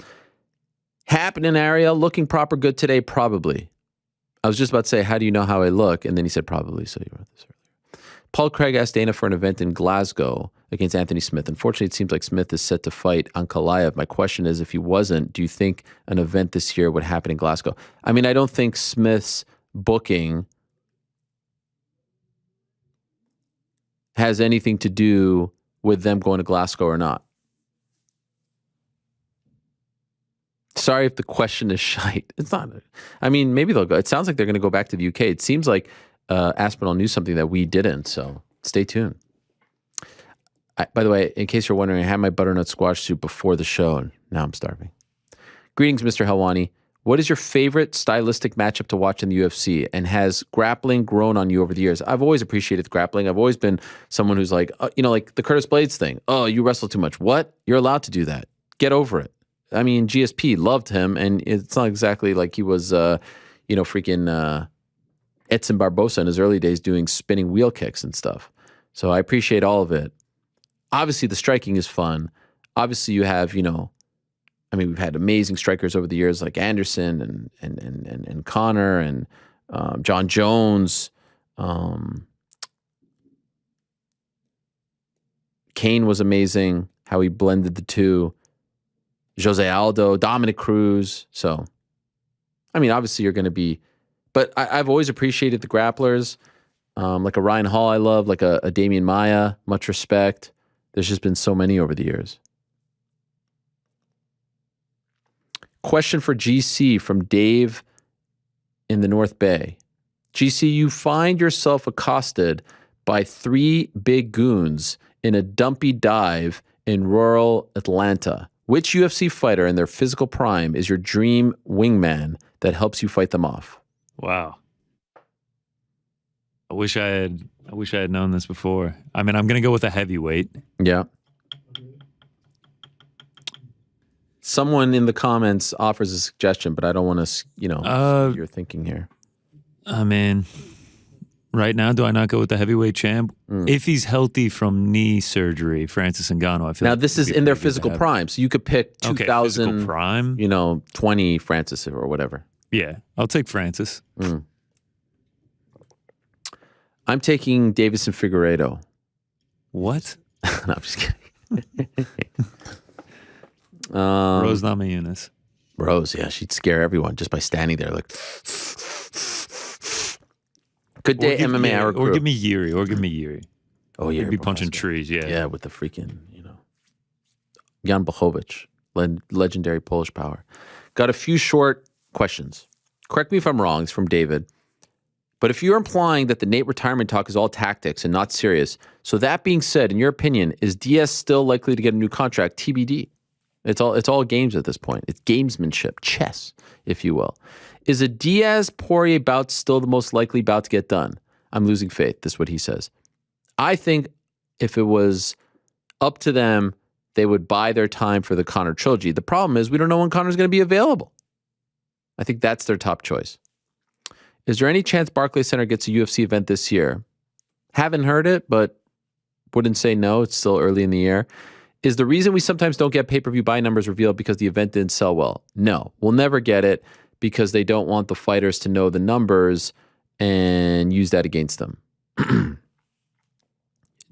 happening, Ariel, looking proper good today, probably. I was just about to say, how do you know how I look? And then he said, probably, so you wrote this earlier. Paul Craig asked Dana for an event in Glasgow against Anthony Smith. Unfortunately, it seems like Smith is set to fight Ankalaev. My question is, if he wasn't, do you think an event this year would happen in Glasgow? I mean, I don't think Smith's booking has anything to do with them going to Glasgow or not. Sorry if the question is shite. It's not. I mean, maybe they'll go. It sounds like they're going to go back to the UK. It seems like Aspinall knew something that we didn't, so stay tuned. By the way, in case you're wondering, I had my butternut squash soup before the show, and now I'm starving. Greetings, Mr. Helwani. What is your favorite stylistic matchup to watch in the UFC, and has grappling grown on you over the years? I've always appreciated grappling. I've always been someone who's like, like the Curtis Blades thing. Oh, you wrestle too much. What? You're allowed to do that. Get over it. I mean, GSP loved him, and it's not exactly like he was, freaking Edson Barbosa in his early days doing spinning wheel kicks and stuff. So I appreciate all of it. Obviously, the striking is fun. Obviously, you have, we've had amazing strikers over the years like Anderson and Connor and John Jones. Kane was amazing, how he blended the two. Jose Aldo, Dominic Cruz. So, obviously you're going to be, but I've always appreciated the grapplers, like a Ryan Hall I love, like a Damian Maia, much respect. There's just been so many over the years. Question for GC from Dave in the North Bay. GC, you find yourself accosted by 3 big goons in a dumpy dive in rural Atlanta. Which UFC fighter in their physical prime is your dream wingman that helps you fight them off? Wow. I wish I had known this before. I'm going to go with a heavyweight. Yeah. Someone in the comments offers a suggestion, but I don't want to, you're thinking here. Right now, do I not go with the heavyweight champ? If he's healthy from knee surgery, Francis Ngannou, I feel now like this is in their physical prime, so you could pick 2000 prime, 20 Francis or whatever. Yeah, I'll take Francis. I'm taking Davison Figueiredo. What? No, I'm just kidding. Rose Namajunas. Rose, yeah, she'd scare everyone just by standing there like. Good day, MMA Hour Crew. Or give me Yuri. Oh, yeah. He'd be punching trees, yeah. Yeah, with the freaking, Jan Blachowicz, legendary Polish power. Got a few short questions. Correct me if I'm wrong. It's from David. But if you're implying that the Nate retirement talk is all tactics and not serious, so that being said, in your opinion, is Diaz still likely to get a new contract? TBD. It's all games at this point. It's gamesmanship, chess, if you will. Is a Diaz-Poirier bout still the most likely bout to get done? I'm losing faith. This is what he says. I think if it was up to them, they would buy their time for the Conor trilogy. The problem is we don't know when Conor's going to be available. I think that's their top choice. Is there any chance Barclays Center gets a UFC event this year? Haven't heard it, but wouldn't say no. It's still early in the year. Is the reason we sometimes don't get pay-per-view buy numbers revealed because the event didn't sell well? No, we'll never get it because they don't want the fighters to know the numbers and use that against them.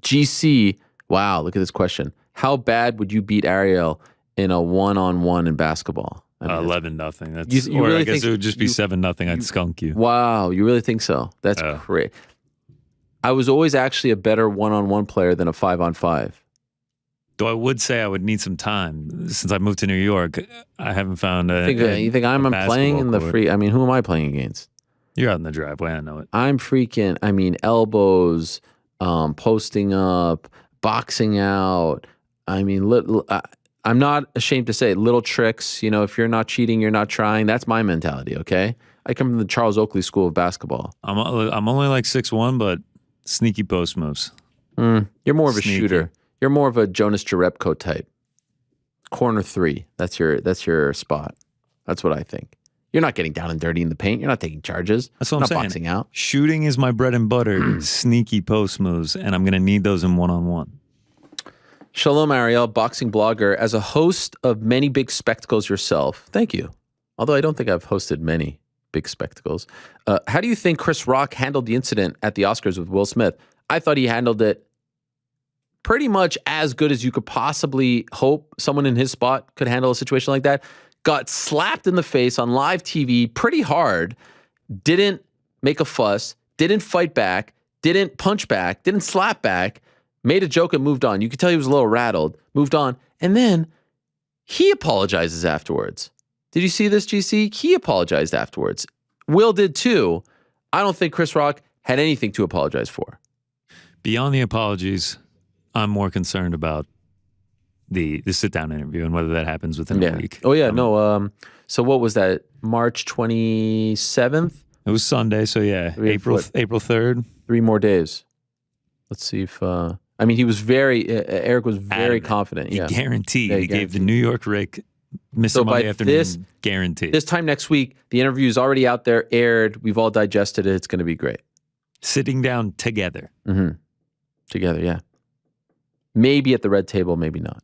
GC, wow, look at this question. How bad would you beat Ariel in a one-on-one in basketball? 11-0. That's you or really I guess think it would just be 7-0. I'd skunk you. Wow, you really think so? That's great. I was always actually a better one-on-one player than a 5-on-5. Though I would say I would need some time. Since I moved to New York, I haven't found you think I'm playing in the free? I mean, who am I playing against? You're out in the driveway. I know it. I'm freaking, elbows, posting up, boxing out. I mean, I'm not ashamed to say little tricks. If you're not cheating, you're not trying. That's my mentality, okay? I come from the Charles Oakley School of Basketball. I'm only like 6'1", but sneaky post moves. You're more of a shooter. You're more of a Jonas Jerebko type. Corner 3. That's your spot. That's what I think. You're not getting down and dirty in the paint. You're not taking charges. That's what I'm saying. Not boxing out. Shooting is my bread and butter. Sneaky post moves, and I'm going to need those in one-on-one. Shalom, Ariel, boxing blogger. As a host of many big spectacles yourself, thank you. Although I don't think I've hosted many big spectacles. How do you think Chris Rock handled the incident at the Oscars with Will Smith? I thought he handled it pretty much as good as you could possibly hope someone in his spot could handle a situation like that. Got slapped in the face on live TV pretty hard, didn't make a fuss, didn't fight back, didn't punch back, didn't slap back, made a joke and moved on. You could tell he was a little rattled, moved on. And then he apologizes afterwards. Did you see this, GC? He apologized afterwards. Will did too. I don't think Chris Rock had anything to apologize for. Beyond the apologies, I'm more concerned about the sit-down interview and whether that happens within a week. Oh, yeah. So what was that? March 27th? It was Sunday, so yeah. April 3rd. 3 more days. Let's see if... he was Eric was very confident. He guaranteed. He gave the New York Rick Mr. Monday afternoon guarantee. This time next week, the interview is already out there, aired. We've all digested it. It's going to be great. Sitting down together. Mm-hmm. Together, yeah. Maybe at the red table, maybe not.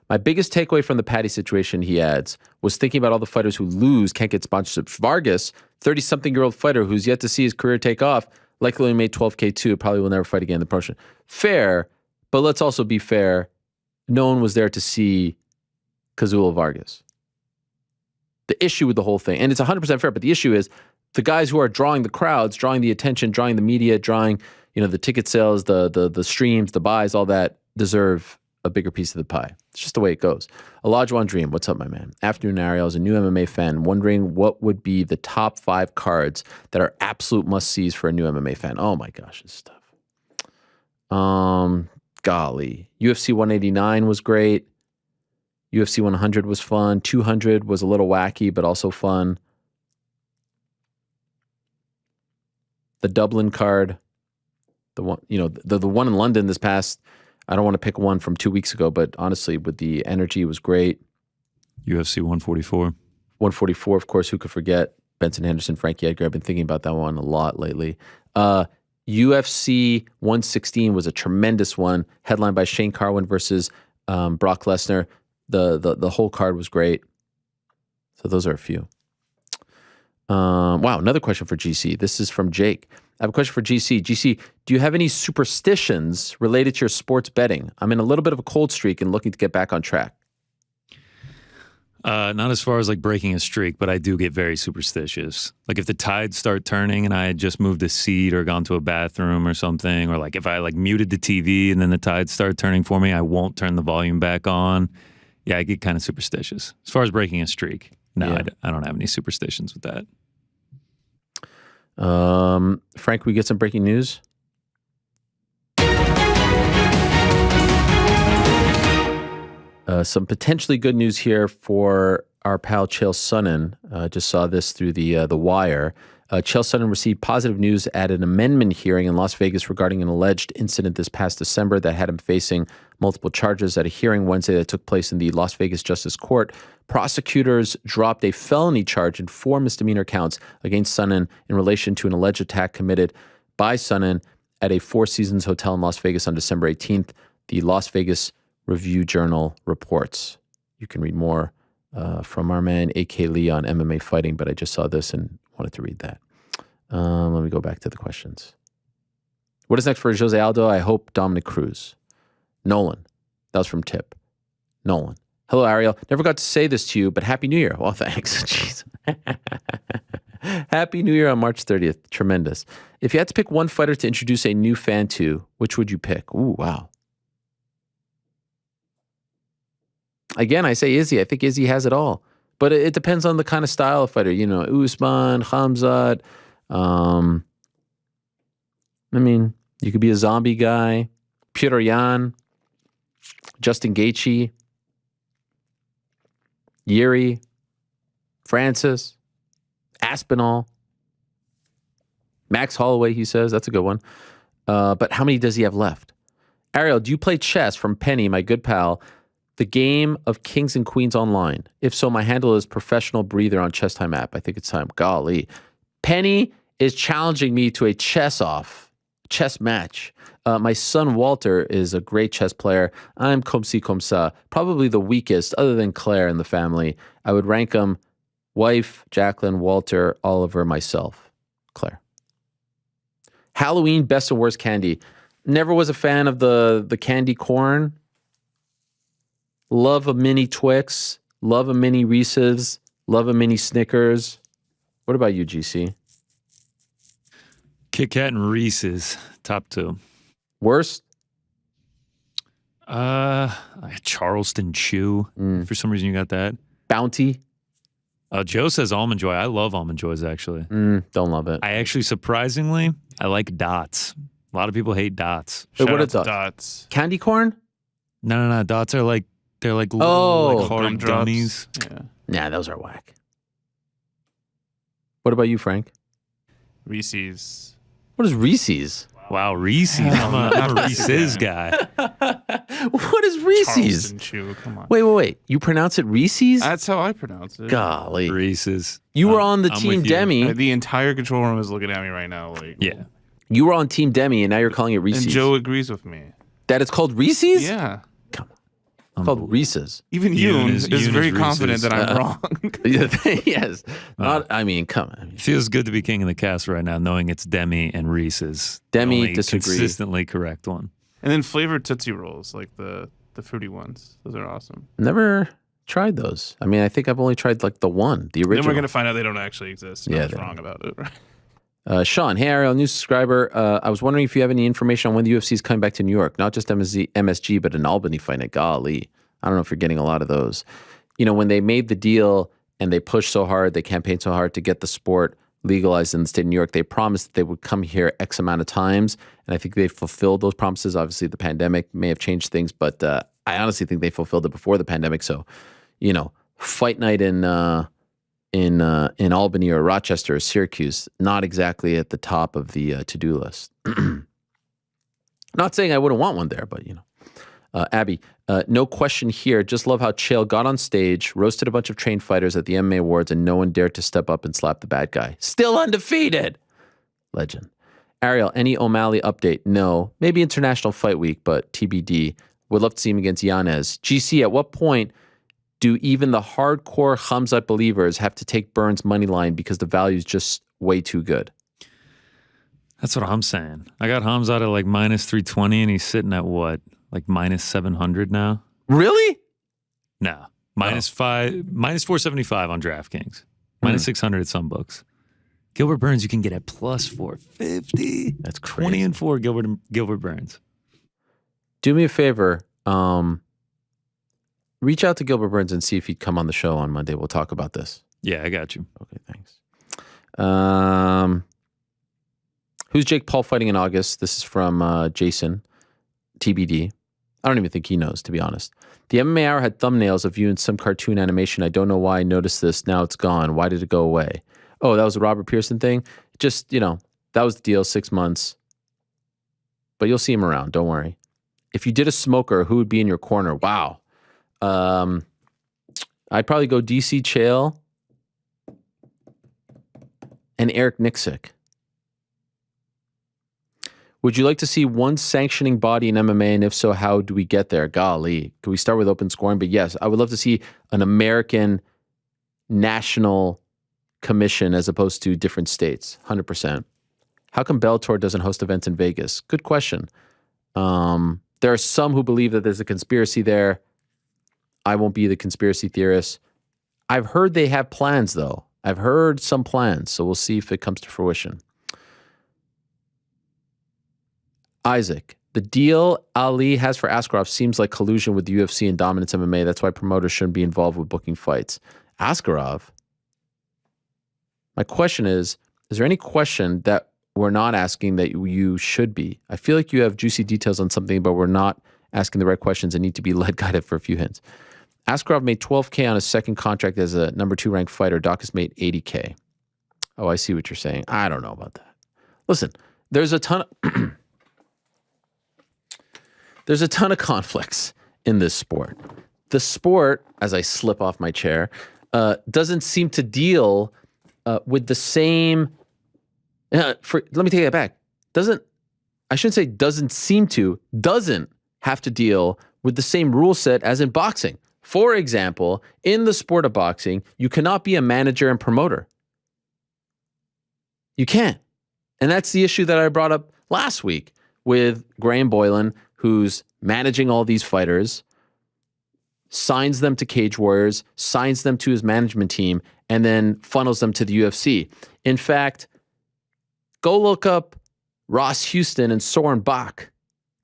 My biggest takeaway from the Patty situation, he adds, was thinking about all the fighters who lose, can't get sponsorships. Vargas, 30-something-year-old fighter who's yet to see his career take off, likely only made $12K too, probably will never fight again in the promotion. Fair, but let's also be fair. No one was there to see Kazula Vargas. The issue with the whole thing, and it's 100% fair, but the issue is the guys who are drawing the crowds, drawing the attention, drawing the media, drawing the ticket sales, the streams, the buys, all that, deserve a bigger piece of the pie. It's just the way it goes. Olajuwon Dream, what's up, my man? Afternoon, Ariel, is a new MMA fan, wondering what would be the top 5 cards that are absolute must-sees for a new MMA fan. Oh my gosh, this stuff. Golly. UFC 189 was great. UFC 100 was fun. 200 was a little wacky, but also fun. The Dublin card, the one, the one in London this past, I don't want to pick one from 2 weeks ago, but honestly, with the energy, it was great. UFC 144. 144, of course, who could forget? Benson Henderson, Frankie Edgar. I've been thinking about that one a lot lately. UFC 116 was a tremendous one, headlined by Shane Carwin versus Brock Lesnar. The whole card was great. So those are a few. Wow, another question for GC. This is from Jake. I have a question for GC. GC, do you have any superstitions related to your sports betting? I'm in a little bit of a cold streak and looking to get back on track. Not as far as like breaking a streak, but I do get very superstitious. Like if the tides start turning and I had just moved a seat or gone to a bathroom or something, or like if I like muted the TV and then the tides start turning for me, I won't turn the volume back on. Yeah, I get kind of superstitious. As far as breaking a streak, no, Yeah. I don't have any superstitions with that. Frank, we get some breaking news? Some potentially good news here for our pal Chael Sonnen. Just saw this through the wire. Chael Sonnen received positive news at an amendment hearing in Las Vegas regarding an alleged incident this past December that had him facing multiple charges at a hearing Wednesday that took place in the Las Vegas Justice Court. Prosecutors dropped a felony charge and 4 misdemeanor counts against Sonnen in relation to an alleged attack committed by Sonnen at a Four Seasons hotel in Las Vegas on December 18th. The Las Vegas Review-Journal reports. You can read more from our man A.K. Lee on MMA fighting, but I just saw this and wanted to read that. Let me go back to the questions. What is next for Jose Aldo? I hope Dominic Cruz. Nolan. That was from Tip. Nolan. Hello, Ariel. Never got to say this to you, but Happy New Year. Well, thanks. Jeez. Happy New Year on March 30th. Tremendous. If you had to pick one fighter to introduce a new fan to, which would you pick? Ooh, wow. Again, I say Izzy. I think Izzy has it all. But it depends on the kind of style of fighter. You know, Usman, Khamzat. I mean, you could be a zombie guy. Petr Yan. Justin Gaethje. Yuri. Francis. Aspinall. Max Holloway, he says. That's a good one. But how many does he have left? Ariel, do you play chess from Penny, my good pal? The game of Kings and Queens online. If so, my handle is Professional Breather on Chess Time app. I think it's time. Golly. Penny is challenging me to a chess match. My son Walter is a great chess player. I'm comme ci, comme ça. Probably the weakest, other than Claire in the family. I would rank them wife, Jacqueline, Walter, Oliver, myself. Claire. Halloween best and worst candy. Never was a fan of the candy corn. Love a mini Twix. Love a mini Reese's. Love a mini Snickers. What about you, GC? Kit Kat and Reese's, top two. Worst? Charleston Chew. For some reason you got that. Bounty? Joe says Almond Joy. I love Almond Joys, actually. Don't love it. I actually, surprisingly, I like Dots. A lot of people hate Dots. Wait, what Shout are out to Dots? Dots. Candy corn? No. Dots are like, they're like little like hard Gumdrops. gummies. Yeah. Nah, those are whack. What about you, Frank? Reese's. What is Reese's? Wow, Reese's. I'm a Reese's guy. What is Reese's? Charleston Chew. Come on. Wait. You pronounce it Reese's? That's how I pronounce it. Golly. Reese's. You were on the I'm Team with you. Demi. The entire control room is looking at me right now. Like, Yeah. You were on Team Demi, and now you're calling it Reese's. and Joe agrees with me. That it's called Reese's? Yeah. It's called Reese's. Even Yoon Yoon is is very Reese's. confident that I'm wrong. Yes. I mean, come on. Feels good to be king of the castle right now, knowing it's Demi and Reese's. Demi, The only disagree. consistently correct one. And then flavored Tootsie Rolls, like the fruity ones. Those are awesome. Never tried those. I mean, I think I've only tried like the original. Then we're gonna find out they don't actually exist. And Yeah, I was they wrong about it. Sean, hey Ariel, new subscriber. I was wondering if you have any information on when the UFC is coming back to New York, not just MSG, but an Albany fight night. Golly, I don't know if you're getting a lot of those. You know, when they made the deal and they pushed so hard, they campaigned so hard to get the sport legalized in the state of New York, they promised that they would come here X amount of times, and I think they fulfilled those promises. Obviously, the pandemic may have changed things, but I honestly think they fulfilled it before the pandemic. So, you know, fight night in Albany or Rochester or Syracuse, not exactly at the top of the to-do list. Not saying I wouldn't want one there, but you know. Abby, no question here. Just love how Chael got on stage, roasted a bunch of trained fighters at the MMA Awards, and no one dared to step up and slap the bad guy. Still undefeated. Legend. Ariel, any O'Malley update? No. Maybe International Fight Week, but TBD. Would love to see him against Yanez. GC, at what point do even the hardcore Khamzat believers have to take Burns' money line because the value is just way too good? That's what I'm saying. I got Hamzat at like minus 320, and he's sitting at what? Like minus 700 now? Really? No. Minus 475 on DraftKings. Minus 600 at some books. Gilbert Burns, you can get at plus 450. That's crazy. 20-4 Gilbert Burns. Do me a favor. Reach out to Gilbert Burns and see if he'd come on the show on Monday. We'll talk about this. Yeah, I got you. Okay, thanks. Who's Jake Paul fighting in August? This is from Jason, TBD. I don't even think he knows, to be honest. The MMA Hour had thumbnails of you in some cartoon animation. I don't know why I noticed this. Now it's gone. Why did it go away? Oh, that was the Robert Pearson thing? Just, that was the deal, 6 months. But you'll see him around. Don't worry. If you did a smoker, who would be in your corner? Wow. I'd probably go DC Chael and Eric Nixick. Would you like to see one sanctioning body in MMA? And if so, how do we get there? Golly. Could we start with open scoring? But yes, I would love to see an American national commission as opposed to different states. 100%. How come Bellator doesn't host events in Vegas? Good question. There are some who believe that there's a conspiracy there. I won't be the conspiracy theorist. I've heard they have plans, though. I've heard some plans, so we'll see if it comes to fruition. Isaac, the deal Ali has for Askarov seems like collusion with the UFC and Dominance MMA. That's why promoters shouldn't be involved with booking fights. Askarov? My question is there any question that we're not asking that you should be? I feel like you have juicy details on something, but we're not asking the right questions and need to be led guided for a few hints. Askarov made $12K on his second contract as a number 2 ranked fighter. Dawkins made $80K. Oh, I see what you're saying. I don't know about that. Listen, there's a ton of conflicts in this sport. The sport, as I slip off my chair, doesn't seem to deal with the same. Let me take that back. Doesn't have to deal with the same rule set as in boxing. For example, in the sport of boxing, you cannot be a manager and promoter. You can't. And that's the issue that I brought up last week with Graham Boylan, who's managing all these fighters, signs them to Cage Warriors, signs them to his management team, and then funnels them to the UFC. In fact, go look up Ross Houston and Soren Bach,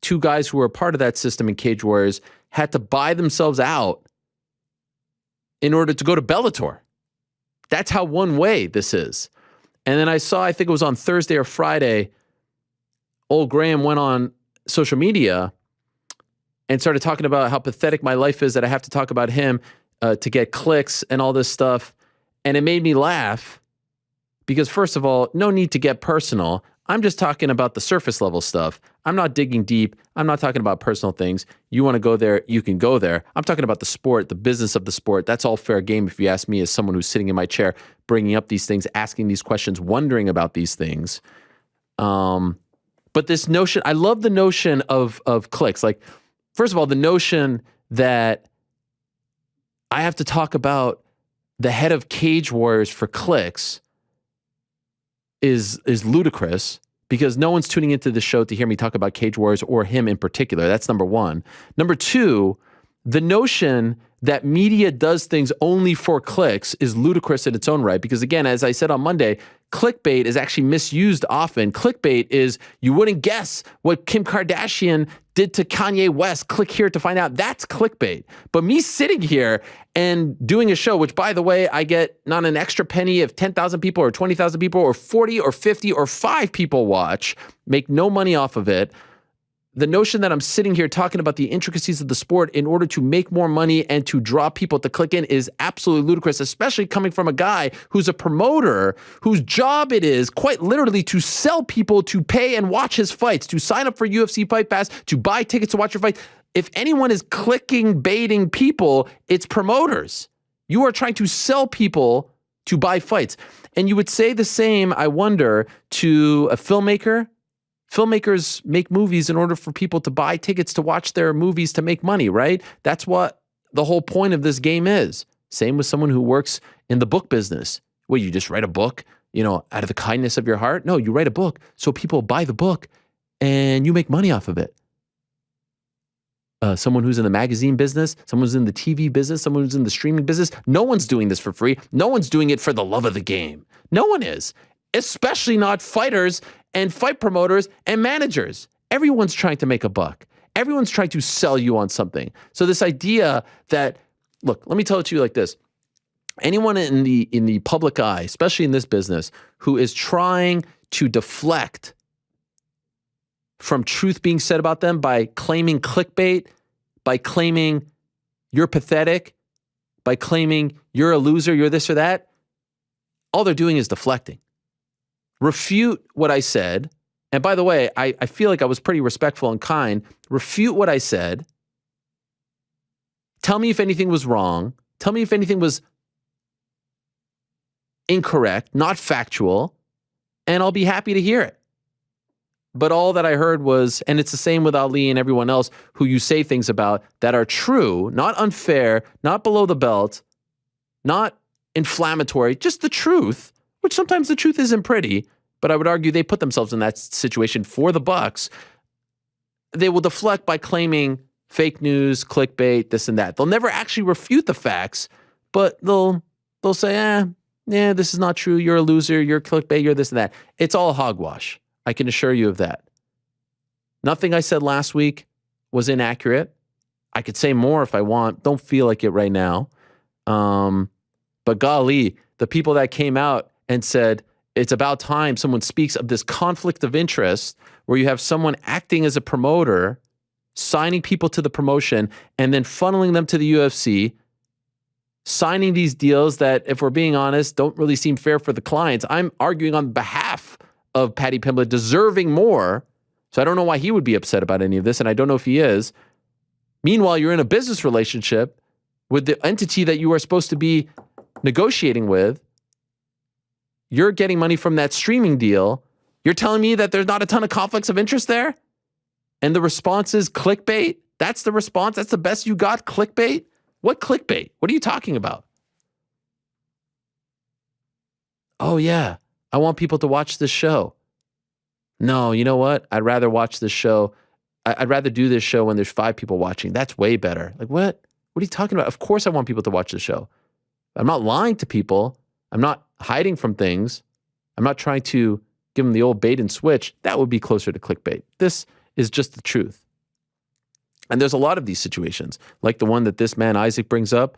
2 guys who were a part of that system in Cage Warriors, had to buy themselves out in order to go to Bellator. That's how one way this is. And then I think it was on Thursday or Friday, old Graham went on social media and started talking about how pathetic my life is, that I have to talk about him to get clicks and all this stuff. And it made me laugh because, first of all, no need to get personal. I'm just talking about the surface level stuff. I'm not digging deep. I'm not talking about personal things. You want to go there, you can go there. I'm talking about the sport, the business of the sport. That's all fair game if you ask me, as someone who's sitting in my chair, bringing up these things, asking these questions, wondering about these things. But this notion, I love the notion of clicks. Like, first of all, the notion that I have to talk about the head of Cage Warriors for clicks is ludicrous, because no one's tuning into the show to hear me talk about Cage Warriors or him in particular. That's number one. Number two, the notion that media does things only for clicks is ludicrous in its own right. Because again, as I said on Monday, clickbait is actually misused often. Clickbait is, you wouldn't guess what Kim Kardashian did to Kanye West. Click here to find out. That's clickbait. But me sitting here and doing a show, which, by the way, I get not an extra penny if 10,000 people or 20,000 people or 40 or 50 or 5 people watch, make no money off of it. The notion that I'm sitting here talking about the intricacies of the sport in order to make more money and to draw people to click in is absolutely ludicrous, especially coming from a guy who's a promoter, whose job it is quite literally to sell people to pay and watch his fights, to sign up for UFC Fight Pass, to buy tickets to watch your fight. If anyone is clicking, baiting people, it's promoters. You are trying to sell people to buy fights. And you would say the same, I wonder, to a filmmaker. Filmmakers make movies in order for people to buy tickets to watch their movies to make money, right? That's what the whole point of this game is. Same with someone who works in the book business. Well, you just write a book out of the kindness of your heart. No, you write a book so people buy the book and you make money off of it. Someone who's in the magazine business, someone who's in the TV business, someone who's in the streaming business, no one's doing this for free. No one's doing it for the love of the game. No one is, especially not fighters and fight promoters and managers. Everyone's trying to make a buck. Everyone's trying to sell you on something. So this idea that, look, let me tell it to you like this. Anyone in the public eye, especially in this business, who is trying to deflect from truth being said about them by claiming clickbait, by claiming you're pathetic, by claiming you're a loser, you're this or that, all they're doing is deflecting. Refute what I said. And by the way, I feel like I was pretty respectful and kind. Refute what I said. Tell me if anything was wrong. Tell me if anything was incorrect, not factual, and I'll be happy to hear it. But all that I heard was, and it's the same with Ali and everyone else who you say things about that are true, not unfair, not below the belt, not inflammatory, just the truth, which sometimes the truth isn't pretty, but I would argue they put themselves in that situation for the bucks. They will deflect by claiming fake news, clickbait, this and that. They'll never actually refute the facts, but they'll say, yeah, this is not true. You're a loser. You're clickbait. You're this and that. It's all hogwash. I can assure you of that. Nothing I said last week was inaccurate. I could say more if I want. Don't feel like it right now. But golly, the people that came out and said, it's about time someone speaks of this conflict of interest where you have someone acting as a promoter, signing people to the promotion, and then funneling them to the UFC, signing these deals that, if we're being honest, don't really seem fair for the clients. I'm arguing on behalf of Paddy Pimblett, deserving more. So I don't know why he would be upset about any of this, and I don't know if he is. Meanwhile, you're in a business relationship with the entity that you are supposed to be negotiating with. You're getting money from that streaming deal. You're telling me that there's not a ton of conflicts of interest there? And the response is clickbait? That's the response? That's the best you got? Clickbait? What clickbait? What are you talking about? Oh, yeah. I want people to watch this show. No, you know what? I'd rather watch this show. I'd rather do this show when there's 5 people watching. That's way better. Like, what? What are you talking about? Of course I want people to watch the show. I'm not lying to people. I'm not hiding from things. I'm not trying to give them the old bait and switch. That would be closer to clickbait. This is just the truth. And there's a lot of these situations, like the one that this man Isaac brings up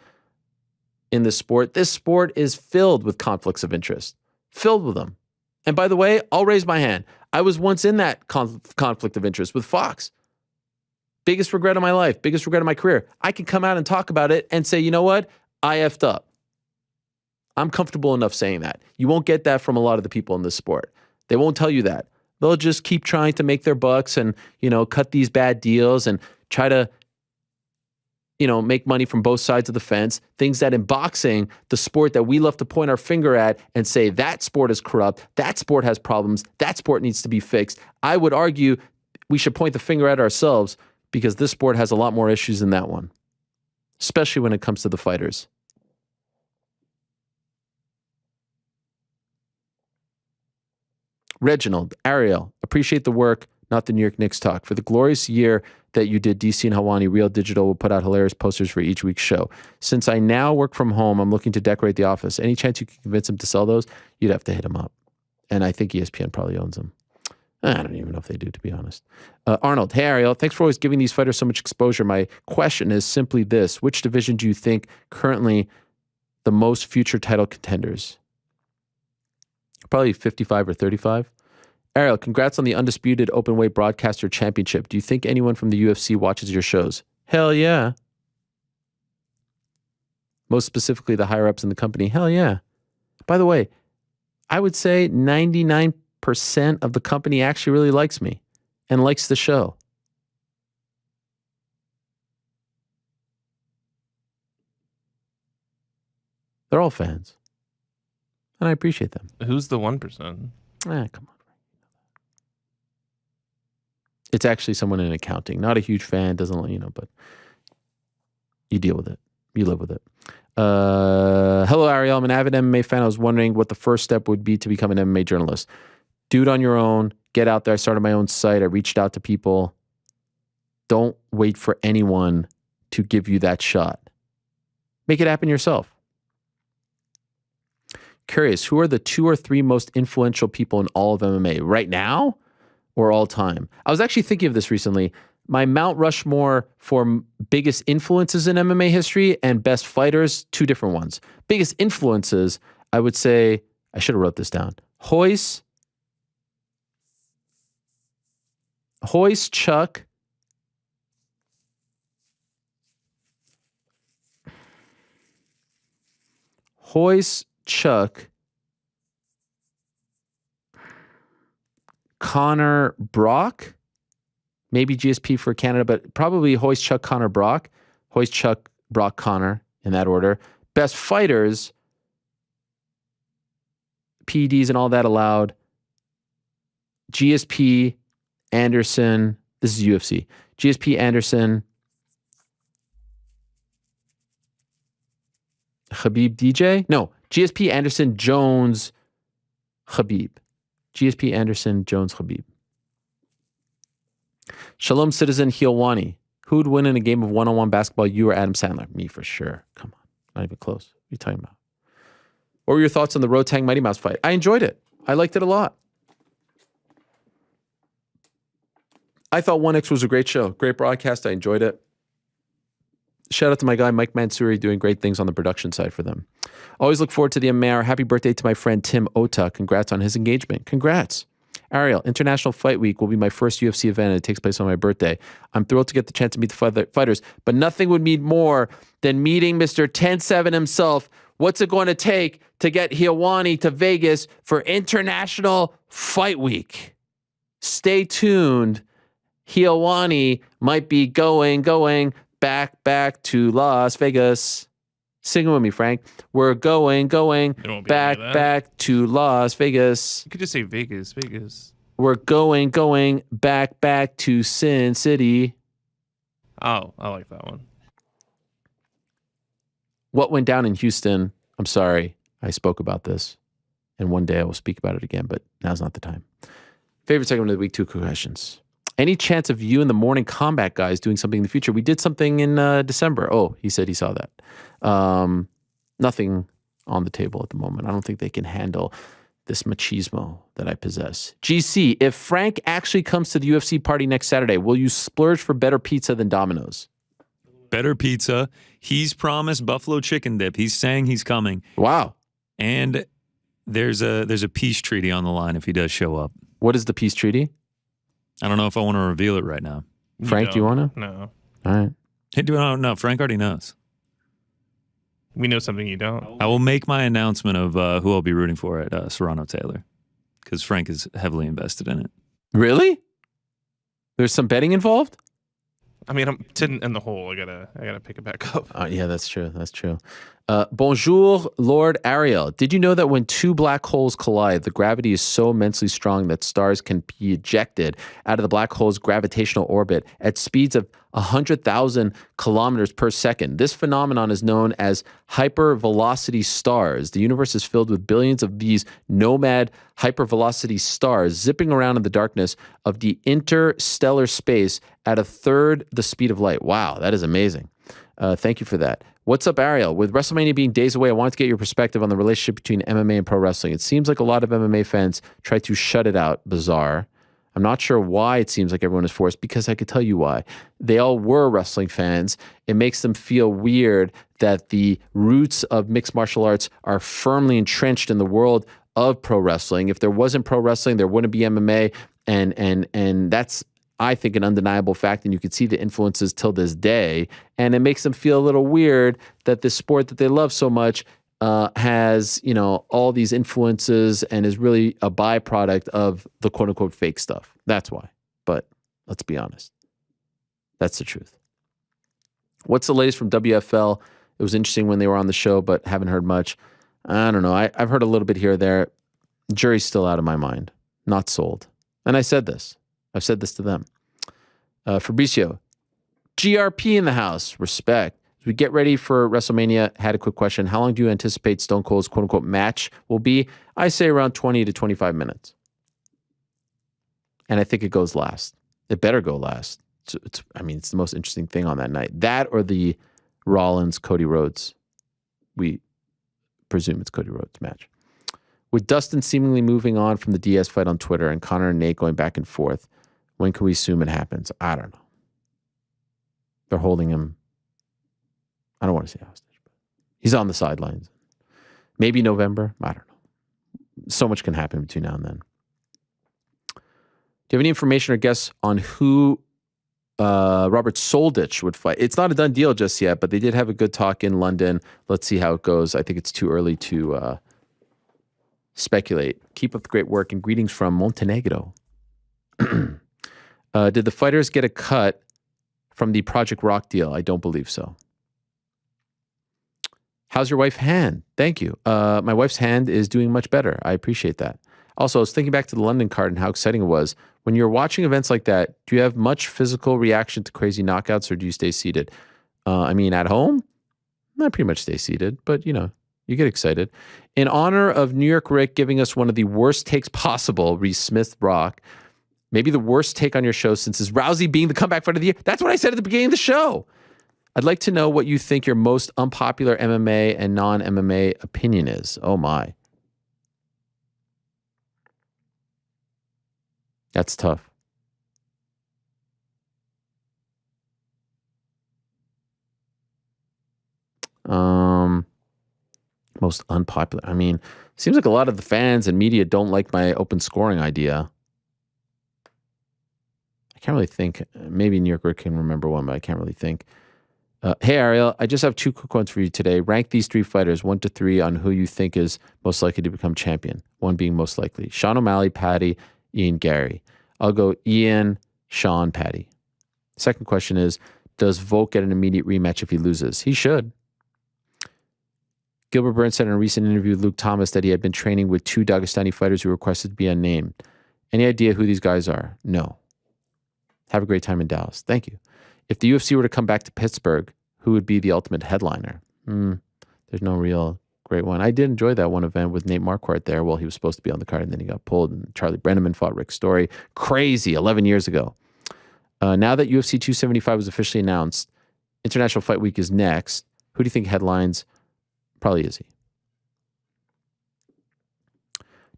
in this sport. This sport is filled with conflicts of interest, filled with them. And by the way, I'll raise my hand. I was once in that conflict of interest with Fox. Biggest regret of my life, biggest regret of my career. I can come out and talk about it and say, you know what? I effed up. I'm comfortable enough saying that. You won't get that from a lot of the people in this sport. They won't tell you that. They'll just keep trying to make their bucks and, cut these bad deals and try to, make money from both sides of the fence. Things that in boxing, the sport that we love to point our finger at and say that sport is corrupt, that sport has problems, that sport needs to be fixed. I would argue we should point the finger at ourselves because this sport has a lot more issues than that one, especially when it comes to the fighters. Reginald, Ariel, appreciate the work, not the New York Knicks talk. For the glorious year that you did DC and Helwani, Real Digital will put out hilarious posters for each week's show. Since I now work from home, I'm looking to decorate the office. Any chance you can convince him to sell those? You'd have to hit him up. And I think ESPN probably owns them. I don't even know if they do, to be honest. Arnold, hey Ariel, thanks for always giving these fighters so much exposure. My question is simply this. Which division do you think currently the most future title contenders? Probably 55 or 35. Ariel, congrats on the Undisputed Openweight Broadcaster Championship. Do you think anyone from the UFC watches your shows? Hell yeah. Most specifically, the higher-ups in the company. Hell yeah. By the way, I would say 99% of the company actually really likes me and likes the show. They're all fans. And I appreciate them. Who's the 1%? Come on. It's actually someone in accounting. Not a huge fan, doesn't, but you deal with it. You live with it. Hello, Ariel. I'm an avid MMA fan. I was wondering what the first step would be to become an MMA journalist. Do it on your own. Get out there. I started my own site. I reached out to people. Don't wait for anyone to give you that shot. Make it happen yourself. Curious, who are the 2 or 3 most influential people in all of MMA right now or all time? I was actually thinking of this recently. My Mount Rushmore for biggest influences in MMA history and best fighters, 2 different ones. Biggest influences, I would say, I should have wrote this down. Royce, Chuck, Connor Brock, maybe GSP for Canada, but probably Hoist, Chuck, Connor, Brock. Hoist, Chuck, Brock, Connor, in that order. Best fighters, PEDs and all that allowed. GSP, Anderson, this is UFC. GSP, Anderson, Khabib, DJ? No, GSP, Anderson, Jones, Khabib. GSP, Anderson, Jones, Khabib. Shalom, Citizen Helwani. Who would win in a game of one-on-one basketball, you or Adam Sandler? Me for sure. Come on. Not even close. What are you talking about? What were your thoughts on the Rotang Mighty Mouse fight? I enjoyed it. I liked it a lot. I thought 1X was a great show. Great broadcast. I enjoyed it. Shout out to my guy, Mike Mansouri, doing great things on the production side for them. Always look forward to the MMA. Happy birthday to my friend Tim Ota. Congrats on his engagement. Congrats. Ariel, International Fight Week will be my first UFC event, and it takes place on my birthday. I'm thrilled to get the chance to meet the fighters, but nothing would mean more than meeting Mr. 10-7 himself. What's it going to take to get Helwani to Vegas for International Fight Week? Stay tuned. Helwani might be going back to Las Vegas. Sing it with me, Frank. We're going back to Las Vegas. You could just say Vegas. We're going back to Sin City. Oh, I like that one. What went down in Houston? I'm sorry, I spoke about this, and one day I will speak about it again, but now's not the time. Favorite segment of the week, 2 questions. Any chance of you and the Morning Combat guys doing something in the future? We did something in December. Oh, he said he saw that. Nothing on the table at the moment. I don't think they can handle this machismo that I possess. GC, if Frank actually comes to the UFC party next Saturday, will you splurge for better pizza than Domino's? Better pizza. He's promised buffalo chicken dip. He's saying he's coming. Wow. And there's a peace treaty on the line if he does show up. What is the peace treaty? I don't know if I want to reveal it right now. Frank, do you want to? No. All right. Hey, no, Frank already knows. We know something you don't. I will make my announcement of who I'll be rooting for at Serrano Taylor, because Frank is heavily invested in it. Really? There's some betting involved? I mean, I'm sitting in the hole. I gotta pick it back up. Yeah, that's true. Bonjour, Lord Ariel. Did you know that when 2 black holes collide, the gravity is so immensely strong that stars can be ejected out of the black hole's gravitational orbit at speeds of 100,000 kilometers per second? This phenomenon is known as hypervelocity stars. The universe is filled with billions of these nomad hypervelocity stars zipping around in the darkness of the interstellar space at 1/3 the speed of light. Wow, that is amazing. Thank you for that. What's up, Ariel? With WrestleMania being days away, I wanted to get your perspective on the relationship between MMA and pro wrestling. It seems like a lot of MMA fans try to shut it out. Bizarre. I'm not sure why it seems like everyone is forced, because I could tell you why. They all were wrestling fans. It makes them feel weird that the roots of mixed martial arts are firmly entrenched in the world of pro wrestling. If there wasn't pro wrestling, there wouldn't be MMA. And that's, I think, an undeniable fact, and you can see the influences till this day. And it makes them feel a little weird that this sport that they love so much has, all these influences and is really a byproduct of the quote unquote fake stuff. That's why. But let's be honest. That's the truth. What's the latest from WFL? It was interesting when they were on the show, but haven't heard much. I don't know. I've heard a little bit here or there. Jury's still out of my mind. Not sold. And I said this. I've said this to them. Fabricio, GRP in the house. Respect. As we get ready for WrestleMania, had a quick question. How long do you anticipate Stone Cold's quote-unquote match will be? I say around 20 to 25 minutes. And I think it goes last. It better go last. It's the most interesting thing on that night. That or the Rollins-Cody Rhodes. We presume it's Cody Rhodes' match. With Dustin seemingly moving on from the Diaz fight on Twitter and Conor and Nate going back and forth, when can we assume it happens? I don't know. They're holding him. I don't want to say hostage, but he's on the sidelines. Maybe November. I don't know. So much can happen between now and then. Do you have any information or guess on who Robert Soldich would fight? It's not a done deal just yet, but they did have a good talk in London. Let's see how it goes. I think it's too early to speculate. Keep up the great work and greetings from Montenegro. Did the fighters get a cut from the Project Rock deal? I don't believe so. How's your wife's hand? Thank you. My wife's hand is doing much better. I appreciate that. Also, I was thinking back to the London card and how exciting it was. When you're watching events like that, do you have much physical reaction to crazy knockouts or do you stay seated? At home, I pretty much stay seated, but you get excited. In honor of New York Rick giving us one of the worst takes possible, Reese Smith Brock, maybe the worst take on your show since is Rousey being the comeback fighter of the year. That's what I said at the beginning of the show. I'd like to know what you think your most unpopular MMA and non-MMA opinion is. Oh my. That's tough. Most unpopular. Seems like a lot of the fans and media don't like my open scoring idea. I can't really think. Maybe New Yorker can remember one, but I can't really think. Hey, Ariel, I just have two quick ones for you today. Rank these three fighters, 1 to 3, on who you think is most likely to become champion. 1 being most likely. Sean O'Malley, Patty, Ian, Gary. I'll go Ian, Sean, Patty. Second question is, does Volk get an immediate rematch if he loses? He should. Gilbert Burns said in a recent interview with Luke Thomas that he had been training with 2 Dagestani fighters who requested to be unnamed. Any idea who these guys are? No. Have a great time in Dallas. Thank you. If the UFC were to come back to Pittsburgh, who would be the ultimate headliner? There's no real great one. I did enjoy that one event with Nate Marquardt there. Well, he was supposed to be on the card and then he got pulled, and Charlie Brenneman fought Rick Story. Crazy, 11 years ago. Now that UFC 275 was officially announced, International Fight Week is next. Who do you think headlines? Probably Izzy.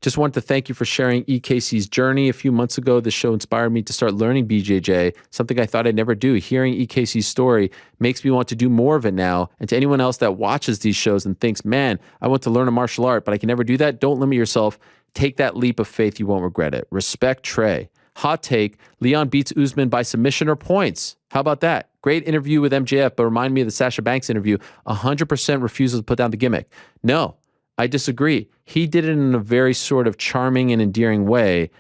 Just wanted to thank you for sharing EKC's journey. A few months ago, this show inspired me to start learning BJJ, something I thought I'd never do. Hearing EKC's story makes me want to do more of it now. And to anyone else that watches these shows and thinks, man, I want to learn a martial art, but I can never do that, don't limit yourself. Take that leap of faith. You won't regret it. Respect Trey. Hot take, Leon beats Usman by submission or points. How about that? Great interview with MJF, but remind me of the Sasha Banks interview. 100% refusal to put down the gimmick. No, I disagree. He did it in a very sort of charming and endearing way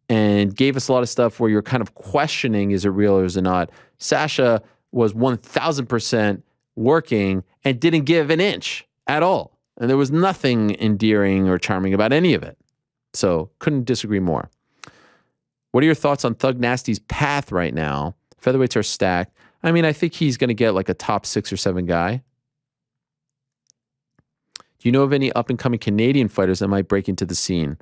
and gave us a lot of stuff where you're kind of questioning, is it real or is it not? Sasha was 1,000% working and didn't give an inch at all. And there was nothing endearing or charming about any of it. So couldn't disagree more. What are your thoughts on Thug Nasty's path right now? Featherweights are stacked. I think he's going to get like a top 6 or 7 guy. Do you know of any up-and-coming Canadian fighters that might break into the scene?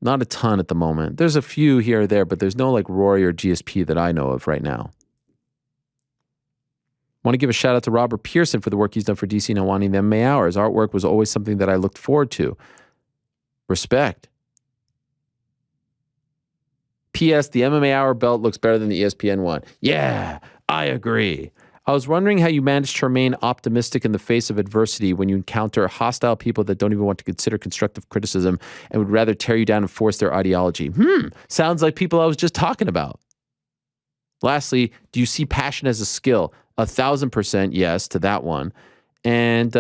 Not a ton at the moment. There's a few here or there, but there's no like Rory or GSP that I know of right now. Want to give a shout out to Robert Pearson for the work he's done for DC and wanting the MMA Hours. Artwork was always something that I looked forward to. Respect. P.S. The MMA Hour belt looks better than the ESPN one. Yeah, I agree. I was wondering how you managed to remain optimistic in the face of adversity when you encounter hostile people that don't even want to consider constructive criticism and would rather tear you down and force their ideology. Sounds like people I was just talking about. Lastly, do you see passion as a skill? 1,000% yes to that one. And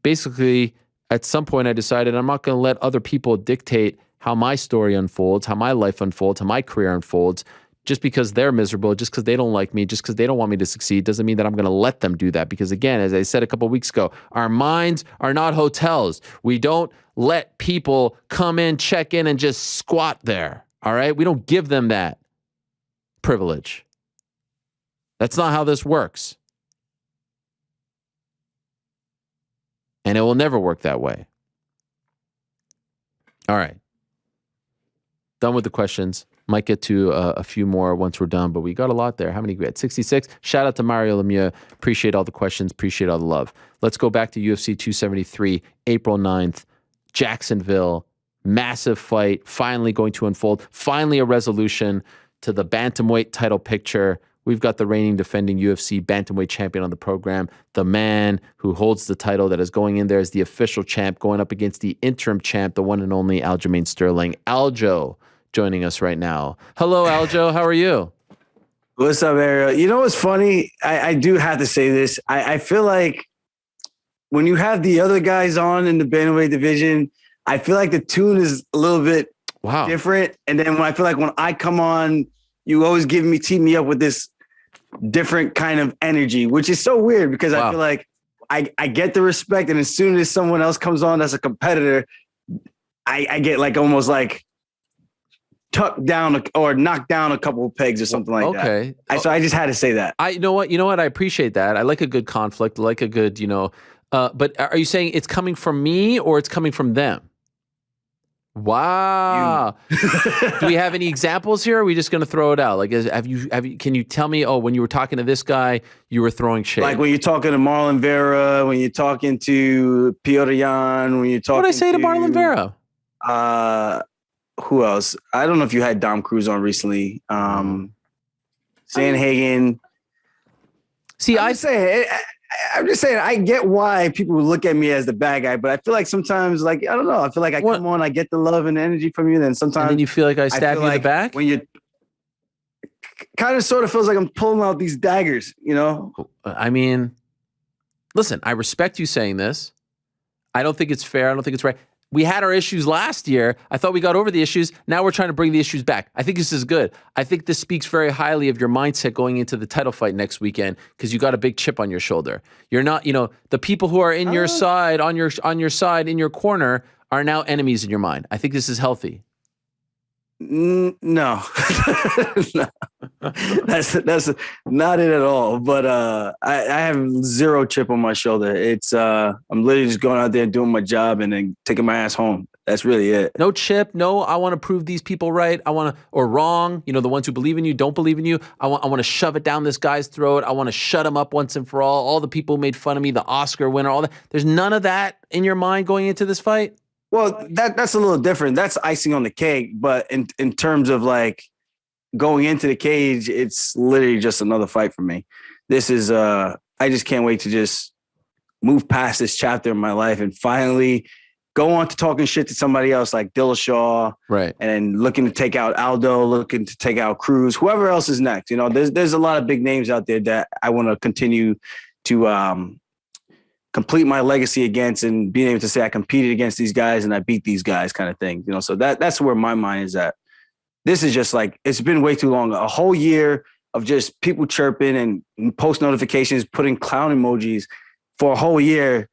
basically, at some point I decided I'm not going to let other people dictate how my story unfolds, how my life unfolds, how my career unfolds. Just because they're miserable, just because they don't like me, just because they don't want me to succeed, doesn't mean that I'm going to let them do that. Because again, as I said a couple of weeks ago, our minds are not hotels. We don't let people come in, check in, and just squat there. All right? We don't give them that privilege. That's not how this works. And it will never work that way. All right. Done with the questions. Might get to a few more once we're done, but we got a lot there. How many we had? 66. Shout out to Mario Lemieux. Appreciate all the questions. Appreciate all the love. Let's go back to UFC 273, April 9th, Jacksonville. Massive fight. Finally going to unfold. Finally a resolution to the bantamweight title picture. We've got the reigning defending UFC bantamweight champion on the program, the man who holds the title that is going in there as the official champ, going up against the interim champ, the one and only Aljamain Sterling. Aljo joining us right now. Hello, Aljo. How are you? What's up, Ariel? You know what's funny? I do have to say this. I feel like when you have the other guys on in the bantamweight division, I feel like the tune is a little bit different. And then when I feel like when I come on, you always tee me up with this different kind of energy, which is so weird because I feel like I get the respect. And as soon as someone else comes on as a competitor, I get like almost like tucked down or knocked down a couple of pegs or something like that. So I just had to say that. You know what? I appreciate that. I like a good conflict. I like a good, but are you saying it's coming from me or it's coming from them? Wow. Do we have any examples here? Or are we just going to throw it out? Like, can you tell me, when you were talking to this guy, you were throwing shade? Like when you're talking to Marlon Vera, when you're talking to Petr Yan, when you're talking what did I say to Marlon Vera? Who else? I don't know if you had Dom Cruz on recently. Sandhagen. See, I'm just saying, I get why people look at me as the bad guy, but I feel like sometimes, like, I don't know. I feel like come on, I get the love and the energy from you. Then sometimes. And then you feel like I stab you in the back? When you kind of sort of feels like I'm pulling out these daggers, I mean, listen, I respect you saying this. I don't think it's fair. I don't think it's right. We had our issues last year. I thought we got over the issues. Now we're trying to bring the issues back. I think this is good. I think this speaks very highly of your mindset going into the title fight next weekend because you got a big chip on your shoulder. You're not, the people who are in your side, on your side, in your corner, are now enemies in your mind. I think this is healthy. No, that's not it at all. But I have zero chip on my shoulder. It's I'm literally just going out there doing my job and then taking my ass home. That's really it. No chip. No, I want to prove these people right. Or wrong. The ones who believe in you don't believe in you. I want to shove it down this guy's throat. I want to shut him up once and for all. All the people who made fun of me, the Oscar winner, all that. There's none of that in your mind going into this fight. Well, that's a little different. That's icing on the cake. But in terms of like going into the cage, it's literally just another fight for me. This is I just can't wait to just move past this chapter in my life and finally go on to talking shit to somebody else like Dillashaw, right? And looking to take out Aldo, looking to take out Cruz, whoever else is next. There's a lot of big names out there that I want to continue to complete my legacy against and being able to say I competed against these guys and I beat these guys kind of thing. So that's where my mind is at. This is just like, it's been way too long. A whole year of just people chirping and post notifications, putting clown emojis for a whole year.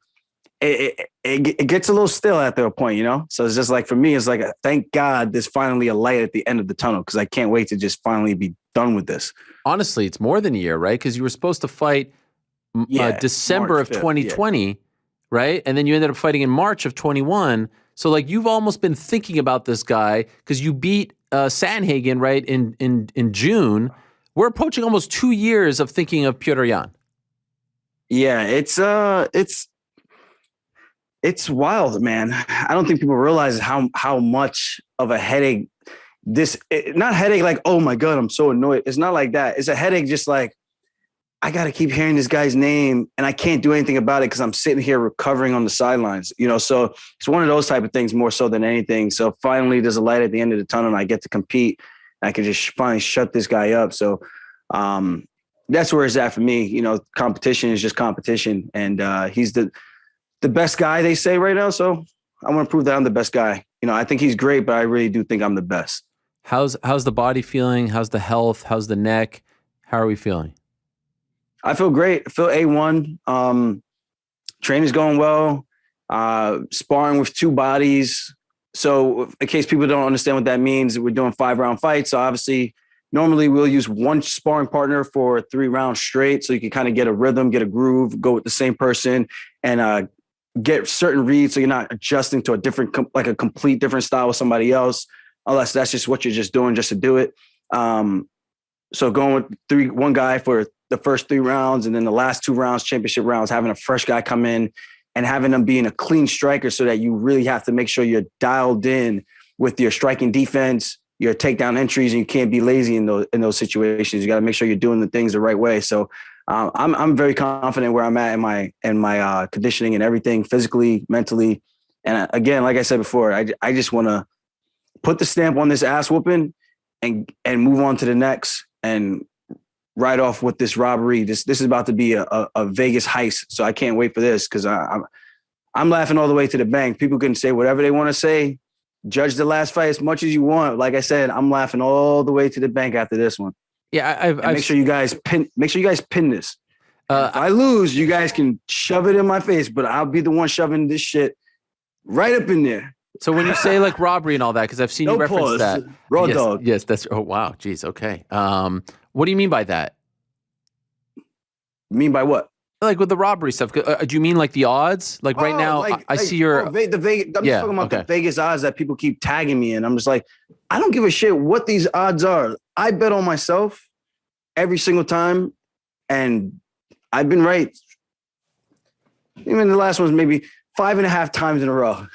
It gets a little still after a point, So it's just like, for me, it's like, thank God there's finally a light at the end of the tunnel because I can't wait to just finally be done with this. Honestly, it's more than a year, right? Because you were supposed to fight December March of 2020, right? And then you ended up fighting in March of 21. So like you've almost been thinking about this guy because you beat Sandhagen, right, in June. We're approaching almost 2 years of thinking of Petr Yan. Yeah, it's wild, man. I don't think people realize how much of a headache not headache like, oh my God, I'm so annoyed. It's not like that. It's a headache just like, I got to keep hearing this guy's name and I can't do anything about it because I'm sitting here recovering on the sidelines, So it's one of those type of things more so than anything. So finally there's a light at the end of the tunnel and I get to compete. I can just finally shut this guy up. So that's where it's at for me. Competition is just competition. And he's the best guy, they say right now. So I want to prove that I'm the best guy. I think he's great, but I really do think I'm the best. How's the body feeling? How's the health? How's the neck? How are we feeling? I feel great. I feel A1. Training's going well. Sparring with two bodies. So in case people don't understand what that means, we're doing 5-round fights. So obviously, normally we'll use one sparring partner for 3 rounds straight. So you can kind of get a rhythm, get a groove, go with the same person and get certain reads so you're not adjusting to a complete different style with somebody else, unless that's just what you're just doing just to do it. So going with one guy for the first 3 rounds, and then the last 2 rounds, championship rounds, having a fresh guy come in and having them being a clean striker so that you really have to make sure you're dialed in with your striking defense, your takedown entries, and you can't be lazy in those situations. You got to make sure you're doing the things the right way. So I'm very confident where I'm at in my conditioning and everything, physically, mentally. And again, like I said before, I just want to put the stamp on this ass whooping and move on to the next and ride off with this robbery. This is about to be a Vegas heist. So I can't wait for this, because I'm laughing all the way to the bank. People can say whatever they want to say. Judge the last fight as much as you want. Like I said, I'm laughing all the way to the bank after this one. Yeah, make sure you guys pin this. If I lose, you guys can shove it in my face, but I'll be the one shoving this shit right up in there. So when you say like robbery and all that, because I've seen you reference that. Raw yes, dog. Yes, that's. Oh wow, geez. Okay. What do you mean by that? Mean by what? Like with the robbery stuff. Do you mean like the odds? Like right now, I see your. The Vegas. I'm just talking about the Vegas odds that people keep tagging me in. I'm just like, I don't give a shit what these odds are. I bet on myself every single time, and I've been right. Even the last one's maybe 5.5 times in a row.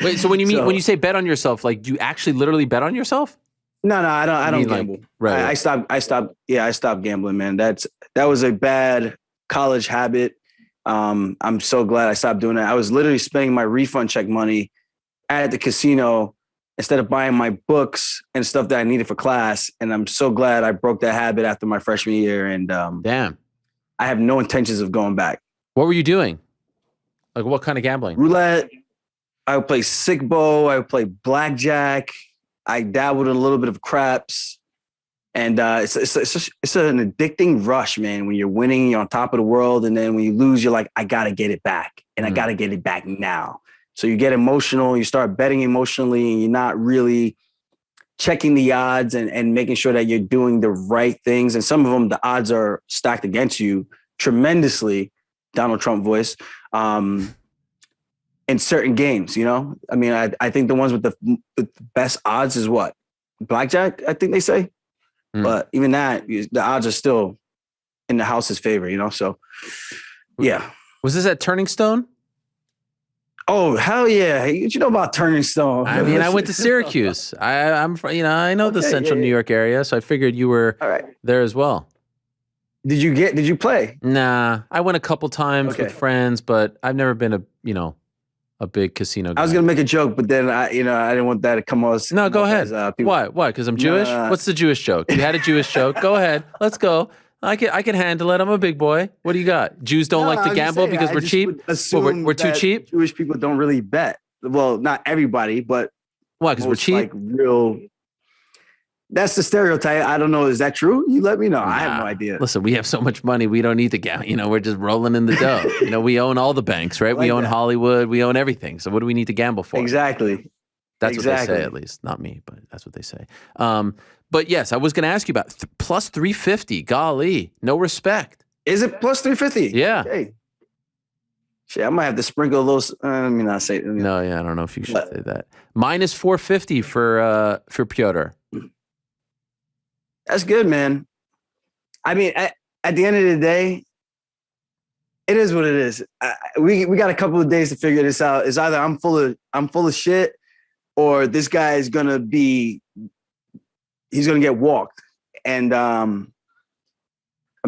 Wait, so when you say bet on yourself, like do you actually literally bet on yourself? No, I don't gamble. Like, right. I stopped gambling, man. That was a bad college habit. I'm so glad I stopped doing that. I was literally spending my refund check money at the casino instead of buying my books and stuff that I needed for class. And I'm so glad I broke that habit after my freshman year. And damn, I have no intentions of going back. What were you doing? Like what kind of gambling? Roulette. I would play sick bow. I would play blackjack. I dabbled in a little bit of craps, and it's an addicting rush, man. When you're winning, you're on top of the world, and then when you lose, you're like, I gotta get it back, and I gotta get it back now. So you get emotional, you start betting emotionally, and you're not really checking the odds and making sure that you're doing the right things. And some of them, the odds are stacked against you tremendously. Donald Trump voice. In certain games, you know, I mean, I think the ones with the best odds is what? Blackjack, I think they say. But even that, the odds are still in the house's favor, you know? So, yeah. Was this at Turning Stone? Oh, hell yeah. You know about Turning Stone. I mean, I went to Syracuse. I'm I know the central New York area, so I figured you were there as well. Did you play? Nah, I went a couple times with friends, but I've never been a big casino guy. I was gonna make a joke, but then I didn't want that to come off. No, go ahead. Why? Because I'm Jewish? What's the Jewish joke? You had a Jewish joke. Go ahead. Let's go. I can handle it. I'm a big boy. What do you got? Jews don't like to gamble because we're cheap? We're too cheap? Jewish people don't really bet. Well, not everybody, but why? Because we're cheap? Like real. That's the stereotype. I don't know. Is that true? You let me know. I have no idea. Listen, we have so much money. We don't need to gamble. We're just rolling in the dough. We own all the banks, right? We own Hollywood. We own everything. So what do we need to gamble for? Exactly. That's what they say, at least. Not me, but that's what they say. But yes, I was going to ask you about plus 350. Golly, no respect. Is it plus 350? Yeah. Okay. Shit, I might have to sprinkle those. Let me not say. No, yeah, I don't know if you should say that. Minus 450 for Petr. That's good, man. I mean, at the end of the day, it is what it is. We got a couple of days to figure this out. It's either I'm full of shit, or this guy is gonna get walked. And I'm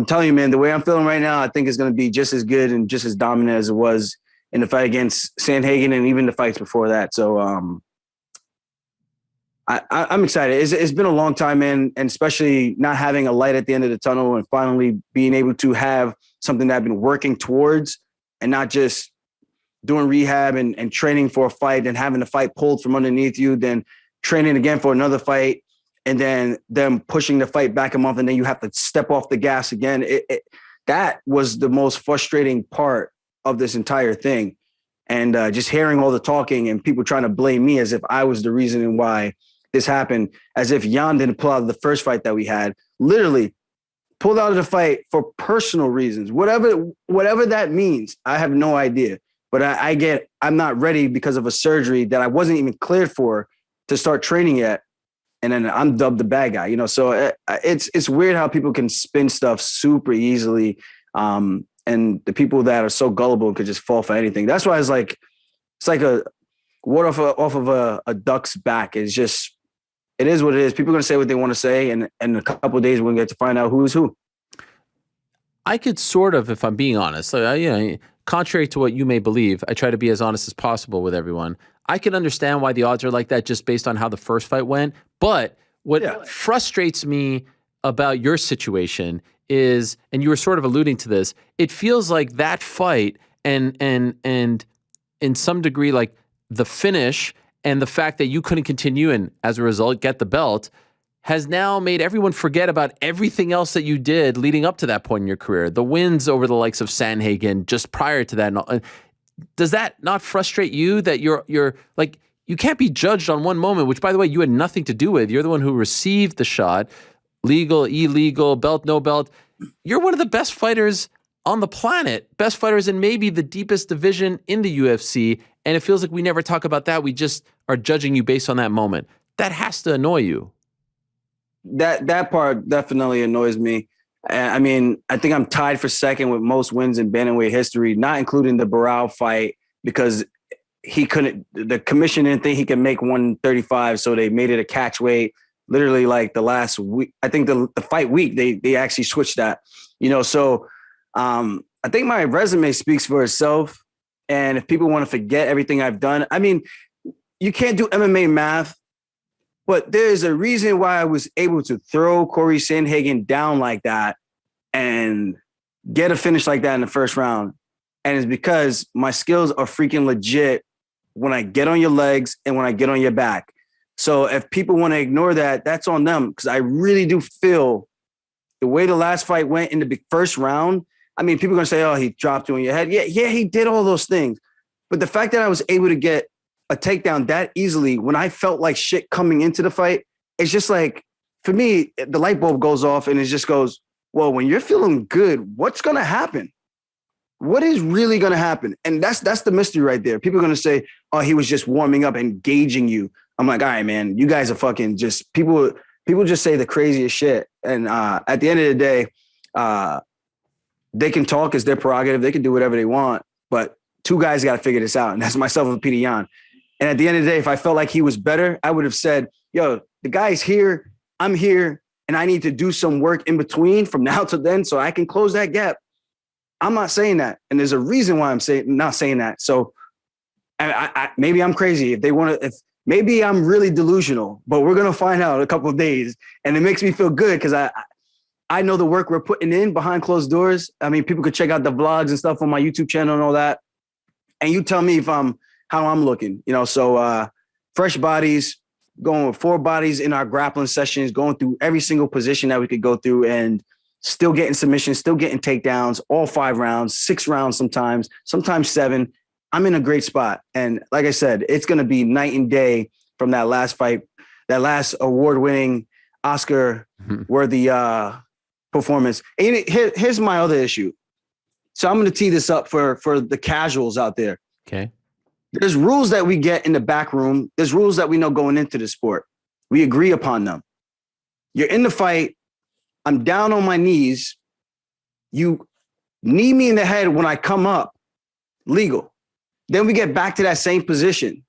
telling you, man, the way I'm feeling right now, I think it's gonna be just as good and just as dominant as it was in the fight against Sandhagen and even the fights before that. So I'm excited. It's been a long time, man, and especially not having a light at the end of the tunnel and finally being able to have something that I've been working towards and not just doing rehab and training for a fight and having the fight pulled from underneath you, then training again for another fight, and then them pushing the fight back a month, and then you have to step off the gas again. That was the most frustrating part of this entire thing. And just hearing all the talking and people trying to blame me as if I was the reason why this happened, as if Yan didn't pull out of the first fight that we had. Literally, pulled out of the fight for personal reasons, whatever that means. I have no idea, but I'm not ready because of a surgery that I wasn't even cleared for to start training yet. And then I'm dubbed the bad guy, so it's weird how people can spin stuff super easily. And the people that are so gullible could just fall for anything. That's why it's like a water off of a duck's back. It's just, it is what it is. People are going to say what they want to say. And in a couple of days, we're going to get to find out who is who. I could sort of, if I'm being honest, contrary to what you may believe, I try to be as honest as possible with everyone. I can understand why the odds are like that just based on how the first fight went. But what frustrates me about your situation is, and you were sort of alluding to this, it feels like that fight and in some degree, like the finish and the fact that you couldn't continue and as a result get the belt has now made everyone forget about everything else that you did leading up to that point in your career. The wins over the likes of Sandhagen just prior to that. Does that not frustrate you that you're like, you can't be judged on one moment, which by the way, you had nothing to do with. You're the one who received the shot, legal, illegal, belt, no belt. You're one of the best fighters on the planet, best fighters in maybe the deepest division in the UFC. And it feels like we never talk about that. We just are judging you based on that moment. That has to annoy you. That part definitely annoys me. I mean, I think I'm tied for second with most wins in bantamweight history, not including the Barao fight, because the commission didn't think he could make 135, so they made it a catch weight. Literally, like the last week, I think the fight week, they actually switched that. So I think my resume speaks for itself. And if people want to forget everything I've done, I mean, you can't do MMA math, but there's a reason why I was able to throw Corey Sandhagen down like that and get a finish like that in the first round. And it's because my skills are freaking legit when I get on your legs and when I get on your back. So if people want to ignore that, that's on them, because I really do feel the way the last fight went in the first round. I mean, people are going to say, oh, he dropped you on your head. Yeah, he did all those things. But the fact that I was able to get a takedown that easily when I felt like shit coming into the fight, it's just like, for me, the light bulb goes off and it just goes, well, when you're feeling good, what's going to happen? What is really going to happen? And that's the mystery right there. People are going to say, oh, he was just warming up and gauging you. I'm like, all right, man, you guys are fucking just people just say the craziest shit. And at the end of the day, they can talk, as their prerogative. They can do whatever they want. But two guys got to figure this out. And that's myself and Petr Yan. And at the end of the day, if I felt like he was better, I would have said, yo, the guy's here, I'm here, and I need to do some work in between from now to then so I can close that gap. I'm not saying that. And there's a reason why I'm not saying that. So I maybe I'm crazy. Maybe I'm really delusional, but we're going to find out in a couple of days. And it makes me feel good because I know the work we're putting in behind closed doors. I mean, people could check out the vlogs and stuff on my YouTube channel and all that. And you tell me how I'm looking, so fresh bodies, going with 4 bodies in our grappling sessions, going through every single position that we could go through and still getting submissions, still getting takedowns, all 5 rounds, 6 rounds sometimes 7. I'm in a great spot. And like I said, it's going to be night and day from that last fight, that last award-winning Oscar-worthy performance. And here's my other issue. So I'm going to tee this up for the casuals out there. Okay. There's rules that we get in the back room. There's rules that we know going into the sport. We agree upon them. You're in the fight. I'm down on my knees. You knee me in the head when I come up. Legal. Then we get back to that same position.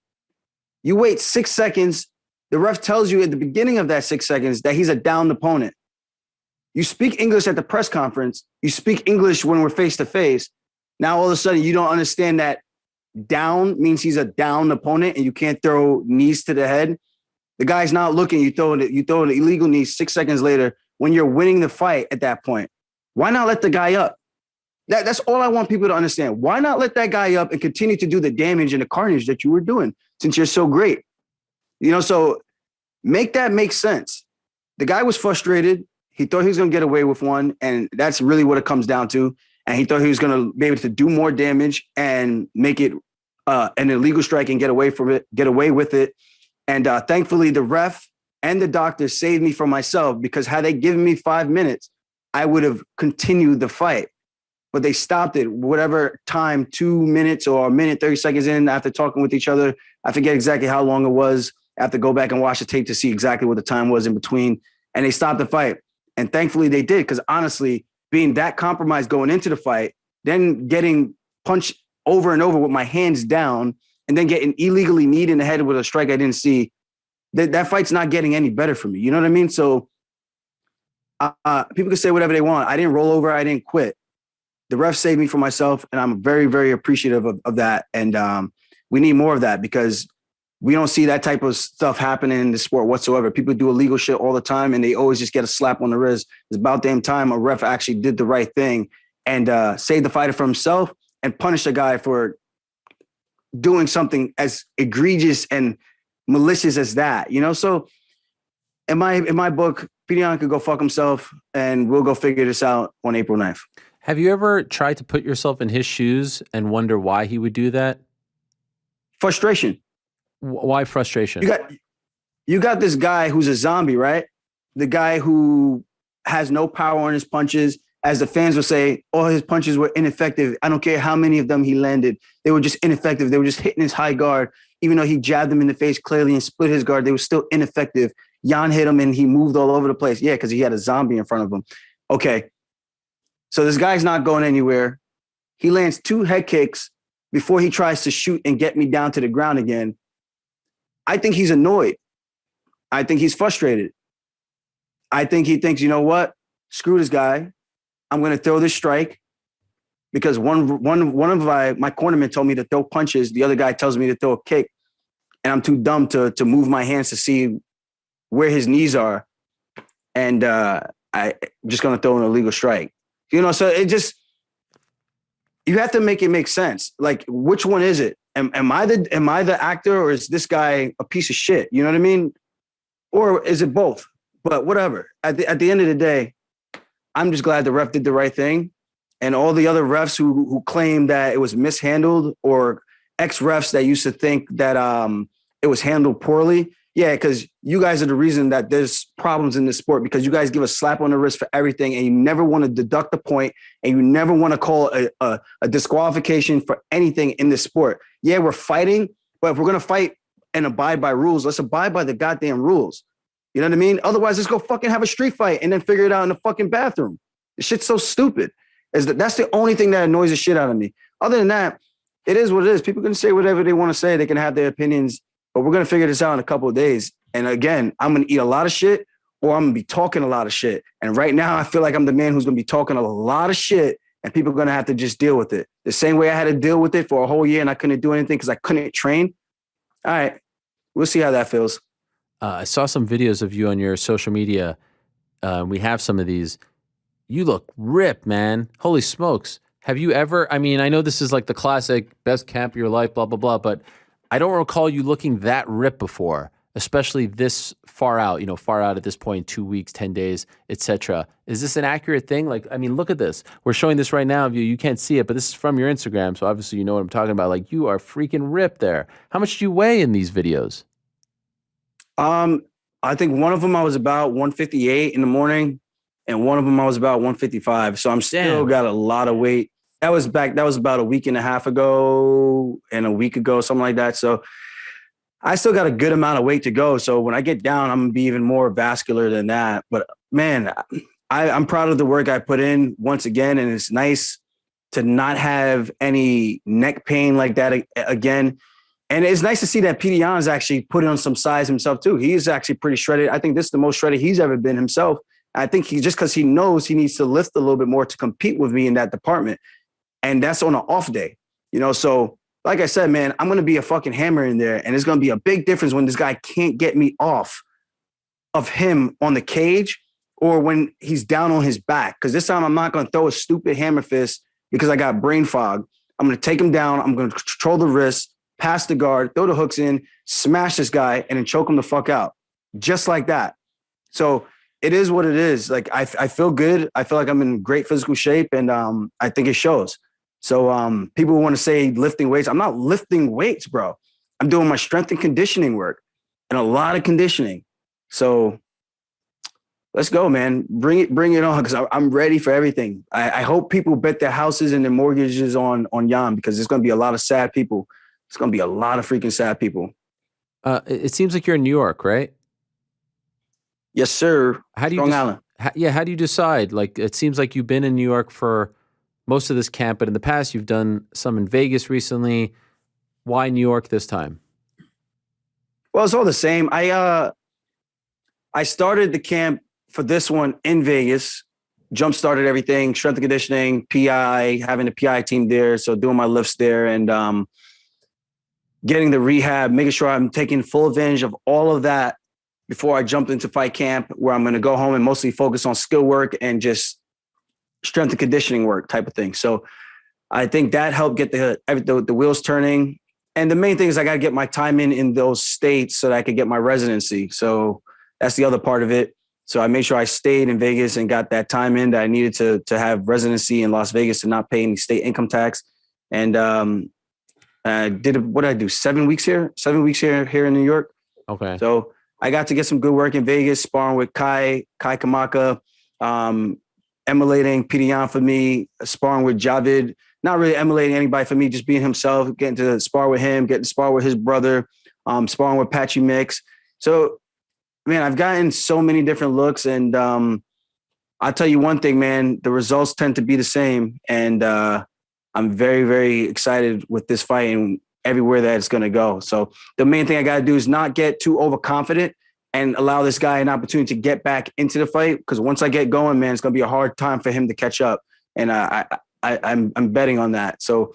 You wait 6 seconds. The ref tells you at the beginning of that 6 seconds that he's a downed opponent. You speak English at the press conference. You speak English when we're face to face. Now, all of a sudden, you don't understand that down means he's a downed opponent and you can't throw knees to the head. The guy's not looking. You throw an illegal knee 6 seconds later when you're winning the fight at that point. Why not let the guy up? That's all I want people to understand. Why not let that guy up and continue to do the damage and the carnage that you were doing since you're so great? So make that make sense. The guy was frustrated. He thought he was going to get away with one, and that's really what it comes down to. And he thought he was going to be able to do more damage and make it an illegal strike and get away with it. And thankfully, the ref and the doctor saved me from myself, because had they given me 5 minutes, I would have continued the fight. But they stopped it, whatever time, 2 minutes or a minute, 30 seconds in after talking with each other. I forget exactly how long it was. I have to go back and watch the tape to see exactly what the time was in between. And they stopped the fight. And thankfully they did, because honestly, being that compromised going into the fight, then getting punched over and over with my hands down, and then getting illegally kneed in the head with a strike I didn't see, that fight's not getting any better for me. You know what I mean? So people can say whatever they want. I didn't roll over. I didn't quit. The ref saved me from myself, and I'm very, very appreciative of that. And we need more of that, because we don't see that type of stuff happening in the sport whatsoever. People do illegal shit all the time, and they always just get a slap on the wrist. It's about damn time a ref actually did the right thing and saved the fighter from himself and punished a guy for doing something as egregious and malicious as that. You know, so in my book, Petr Yan could go fuck himself, and we'll go figure this out on April 9th. Have you ever tried to put yourself in his shoes and wonder why he would do that? Frustration. Why frustration? You got this guy who's a zombie, right? The guy who has no power on his punches. As the fans will say, all his punches were ineffective. I don't care how many of them he landed. They were just ineffective. They were just hitting his high guard. Even though he jabbed him in the face clearly and split his guard, they were still ineffective. Yan hit him and he moved all over the place. Yeah, because he had a zombie in front of him. Okay. So this guy's not going anywhere. He lands 2 head kicks before he tries to shoot and get me down to the ground again. I think he's annoyed. I think he's frustrated. I think he thinks, you know what? Screw this guy. I'm going to throw this strike, because one of my cornermen told me to throw punches. The other guy tells me to throw a kick, and I'm too dumb to move my hands to see where his knees are. And I just going to throw an illegal strike. You know, so it just, you have to make it make sense. Like, which one is it? Am I the actor, or is this guy a piece of shit? You know what I mean? Or is it both? But whatever. At the end of the day, I'm just glad the ref did the right thing. And all the other refs who claim that it was mishandled, or ex-refs that used to think that it was handled poorly. Yeah, because you guys are the reason that there's problems in this sport, because you guys give a slap on the wrist for everything, and you never want to deduct a point, and you never want to call a disqualification for anything in this sport. Yeah, we're fighting, but if we're going to fight and abide by rules, let's abide by the goddamn rules. You know what I mean? Otherwise, let's go fucking have a street fight and then figure it out in the fucking bathroom. This shit's so stupid. That's the only thing that annoys the shit out of me. Other than that, it is what it is. People can say whatever they want to say. They can have their opinions, but we're going to figure this out in a couple of days. And again, I'm going to eat a lot of shit, or I'm going to be talking a lot of shit. And right now, I feel like I'm the man who's going to be talking a lot of shit, and people are going to have to just deal with it. The same way I had to deal with it for a whole year and I couldn't do anything because I couldn't train. All right. We'll see how that feels. I saw some videos of you on your social media. We have some of these. You look ripped, man. Holy smokes. Have you ever, I mean, I know this is like the classic best camp of your life, blah, blah, blah, but I don't recall you looking that ripped before, especially this far out, you know, far out at this point, 2 weeks, 10 days, etc. Is this an accurate thing? Like, I mean, look at this. We're showing this right now of you. You can't see it, but this is from your Instagram, so obviously you know what I'm talking about. Like, you are freaking ripped there. How much do you weigh in these videos? I think one of them I was about 158 in the morning, and one of them I was about 155. So I'm still got a lot of weight. That was about a week and a half ago and a week ago, something like that. So I still got a good amount of weight to go. So when I get down, I'm gonna be even more vascular than that. But man, I'm proud of the work I put in once again. And it's nice to not have any neck pain like that again. And it's nice to see that Petr Yan is actually putting on some size himself too. He is actually pretty shredded. I think this is the most shredded he's ever been himself. I think he, just because he knows he needs to lift a little bit more to compete with me in that department. And that's on an off day, you know? So like I said, man, I'm going to be a fucking hammer in there. And it's going to be a big difference when this guy can't get me off of him on the cage or when he's down on his back. Because this time I'm not going to throw a stupid hammer fist because I got brain fog. I'm going to take him down. I'm going to control the wrist, pass the guard, throw the hooks in, smash this guy, and then choke him the fuck out. Just like that. So it is what it is. Like, I feel good. I feel like I'm in great physical shape, and I think it shows. So people want to say lifting weights. I'm not lifting weights, bro. I'm doing my strength and conditioning work and a lot of conditioning. So let's go, man. Bring it on, because I'm ready for everything. I hope people bet their houses and their mortgages on Yan, because there's going to be a lot of sad people. It's going to be a lot of freaking sad people. It seems like you're in New York, right? Yes, sir. How do you Strong Island. how do you decide? Like, it seems like you've been in New York for most of this camp, but in the past you've done some in Vegas recently. Why New York this time? Well, it's all the same. I started the camp for this one in Vegas, jump started everything, strength and conditioning, PI, having the PI team there. So doing my lifts there and getting the rehab, making sure I'm taking full advantage of all of that before I jumped into fight camp, where I'm going to go home and mostly focus on skill work and just strength and conditioning work type of thing. So I think that helped get the wheels turning. And the main thing is I got to get my time in those states so that I could get my residency. So that's the other part of it. So I made sure I stayed in Vegas and got that time in that I needed to have residency in Las Vegas and not pay any state income tax. And I did, what did I do? 7 weeks here in New York. Okay. So I got to get some good work in Vegas, sparring with Kai Kamaka, emulating Petr Yan for me, sparring with Javid, not really emulating anybody for me, just being himself, getting to spar with him, getting to spar with his brother, sparring with Patchy Mix. So, man, I've gotten so many different looks, and I'll tell you one thing, man, the results tend to be the same, and I'm very, very excited with this fight and everywhere that it's going to go. So the main thing I got to do is not get too overconfident and allow this guy an opportunity to get back into the fight, because once I get going, man, it's going to be a hard time for him to catch up, and I'm betting on that. So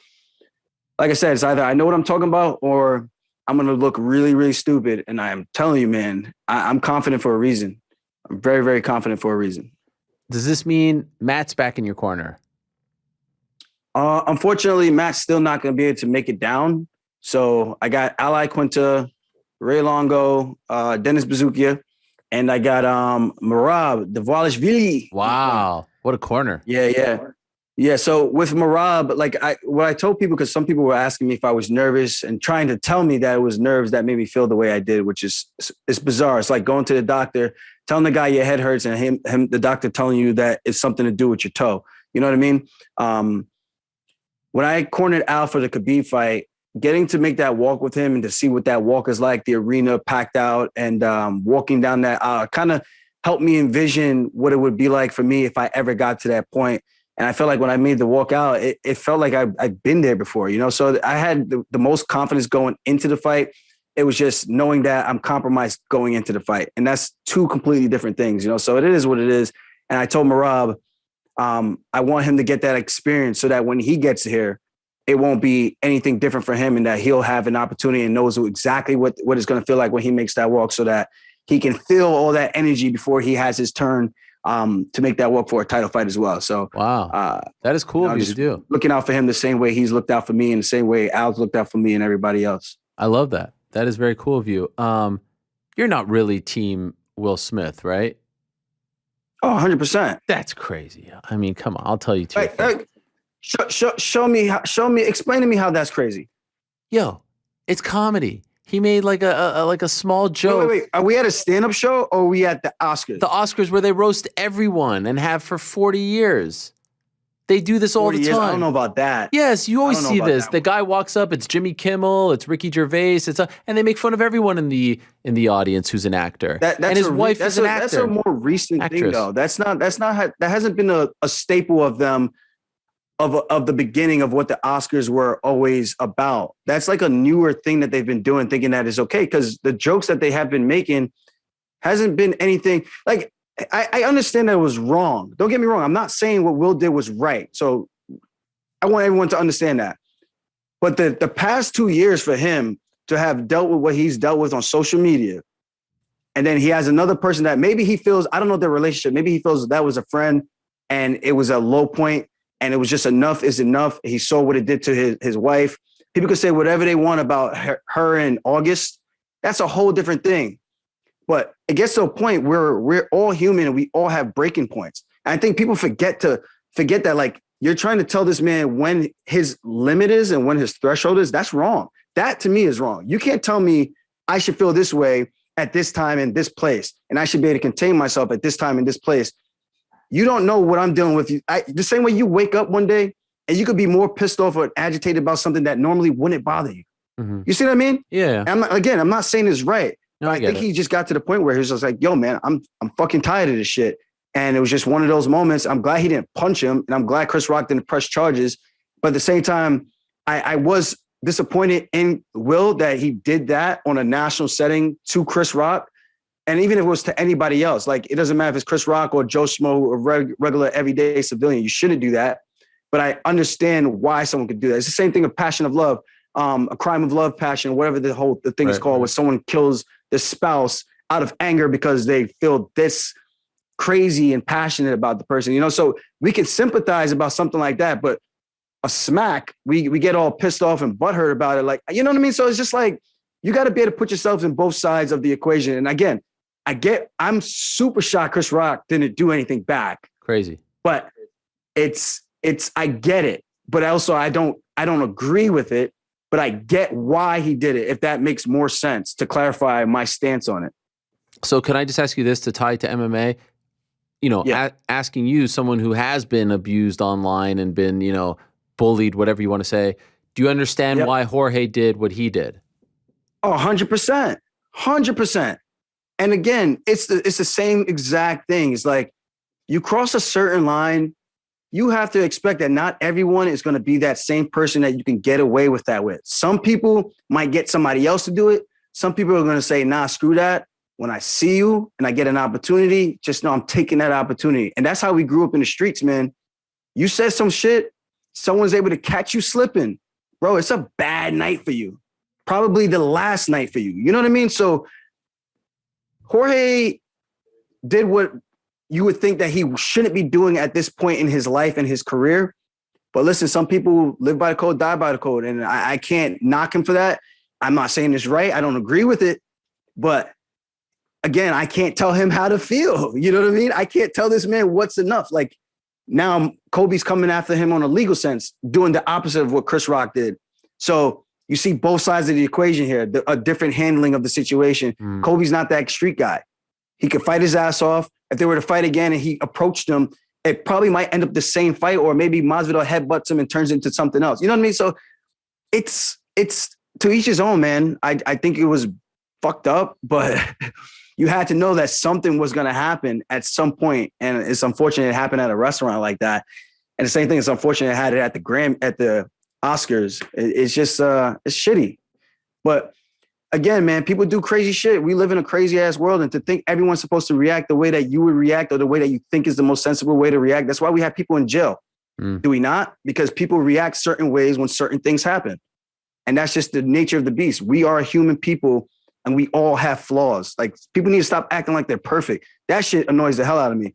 like I said, it's either I know what I'm talking about or I'm going to look really, really stupid. And I am telling you, man, I'm confident for a reason. I'm very, very confident for a reason. Does this mean Matt's back in your corner? Unfortunately, Matt's still not going to be able to make it down. So I got Ali Quinta, Ray Longo, Dennis Bazookia, and I got Merab Dvalishvili. Wow. What a corner. Yeah. So with Merab, like what I told people, because some people were asking me if I was nervous and trying to tell me that it was nerves that made me feel the way I did, which is, it's bizarre. It's like going to the doctor, telling the guy your head hurts, and the doctor telling you that it's something to do with your toe. You know what I mean? When I cornered Al for the Khabib fight, getting to make that walk with him and to see what that walk is like, the arena packed out, and walking down that kind of helped me envision what it would be like for me if I ever got to that point. And I felt like when I made the walk out, it felt like I'd been there before, you know? So I had the most confidence going into the fight. It was just knowing that I'm compromised going into the fight. And that's two completely different things, you know? So it is what it is. And I told Merab, I want him to get that experience so that when he gets here, it won't be anything different for him, and that he'll have an opportunity and knows exactly what it's going to feel like when he makes that walk, so that he can feel all that energy before he has his turn to make that walk for a title fight as well. So wow, that is cool of you to do. Looking out for him the same way he's looked out for me, and the same way Al's looked out for me and everybody else. I love that. That is very cool of you. You're not really team Will Smith, right? Oh, 100%. That's crazy. I mean, come on. I'll tell you too. Show me, explain to me how that's crazy. Yo, it's comedy. He made like a small joke. Wait. Are we at a stand-up show or are we at the Oscars? The Oscars, where they roast everyone and have for 40 years. They do this all the time. I don't know about that. Yes, you always see this. The guy walks up, it's Jimmy Kimmel, it's Ricky Gervais, and they make fun of everyone in the audience who's an actor. And his wife is an actor. That's a more recent thing, though. That hasn't been a staple of them of the beginning of what the Oscars were always about. That's like a newer thing that they've been doing, thinking that is okay, because the jokes that they have been making hasn't been anything like. I understand that it was wrong. Don't get me wrong. I'm not saying what Will did was right. So I want everyone to understand that. But the past 2 years for him to have dealt with what he's dealt with on social media, and then he has another person that maybe he feels, I don't know their relationship, maybe he feels that was a friend and it was a low point and it was just enough is enough. He saw what it did to his wife. People could say whatever they want about her in August. That's a whole different thing. But it gets to a point where we're all human and we all have breaking points. And I think people forget that, like, you're trying to tell this man when his limit is and when his threshold is. That's wrong. That to me is wrong. You can't tell me I should feel this way at this time in this place, and I should be able to contain myself at this time in this place. You don't know what I'm dealing with. The same way you wake up one day and you could be more pissed off or agitated about something that normally wouldn't bother you. Mm-hmm. You see what I mean? Yeah. And I'm not saying it's right. No, I think he just got to the point where he was just like, yo, man, I'm fucking tired of this shit. And it was just one of those moments. I'm glad he didn't punch him, and I'm glad Chris Rock didn't press charges. But at the same time, I was disappointed in Will that he did that on a national setting to Chris Rock. And even if it was to anybody else, like, it doesn't matter if it's Chris Rock or Joe Schmo or regular everyday civilian, you shouldn't do that. But I understand why someone could do that. It's the same thing of Passion of Love, a crime of love, passion, whatever the thing is called, where someone kills their spouse out of anger because they feel this crazy and passionate about the person, you know? So we can sympathize about something like that, but a smack, we get all pissed off and butthurt about it. Like, you know what I mean? So it's just like, you got to be able to put yourself in both sides of the equation. And again, I'm super shocked Chris Rock didn't do anything back. Crazy. But I get it. But also I don't agree with it, but I get why he did it, if that makes more sense, to clarify my stance on it. So can I just ask you this to tie to MMA? You know, asking you, someone who has been abused online and been, you know, bullied, whatever you want to say, do you understand why Jorge did what he did? Oh, 100%. 100%. And again, it's the same exact thing. It's like, you cross a certain line, you have to expect that not everyone is going to be that same person that you can get away with that with. Some people might get somebody else to do it. Some people are going to say, nah, screw that. When I see you and I get an opportunity, just know I'm taking that opportunity. And that's how we grew up in the streets, man. You said some shit, someone's able to catch you slipping. Bro, it's a bad night for you. Probably the last night for you. You know what I mean? So Jorge did what you would think that he shouldn't be doing at this point in his life and his career. But listen, some people live by the code, die by the code. And I can't knock him for that. I'm not saying it's right. I don't agree with it. But again, I can't tell him how to feel. You know what I mean? I can't tell this man what's enough. Like, now Kobe's coming after him on a legal sense, doing the opposite of what Chris Rock did. So you see both sides of the equation here, a different handling of the situation. Kobe's not that street guy. He could fight his ass off. If they were to fight again and he approached him, it probably might end up the same fight, or maybe Masvidal headbutts him and turns into something else. You know what I mean? So it's to each his own, man. I think it was fucked up, but you had to know that something was going to happen at some point. And it's unfortunate it happened at a restaurant like that. And the same thing, it's unfortunate it had it at the Oscars. It's just, it's shitty. But again, man, people do crazy shit. We live in a crazy ass world, and to think everyone's supposed to react the way that you would react or the way that you think is the most sensible way to react. That's why we have people in jail. Do we not? Because people react certain ways when certain things happen. And that's just the nature of the beast. We are human people, and we all have flaws. Like, people need to stop acting like they're perfect. That shit annoys the hell out of me.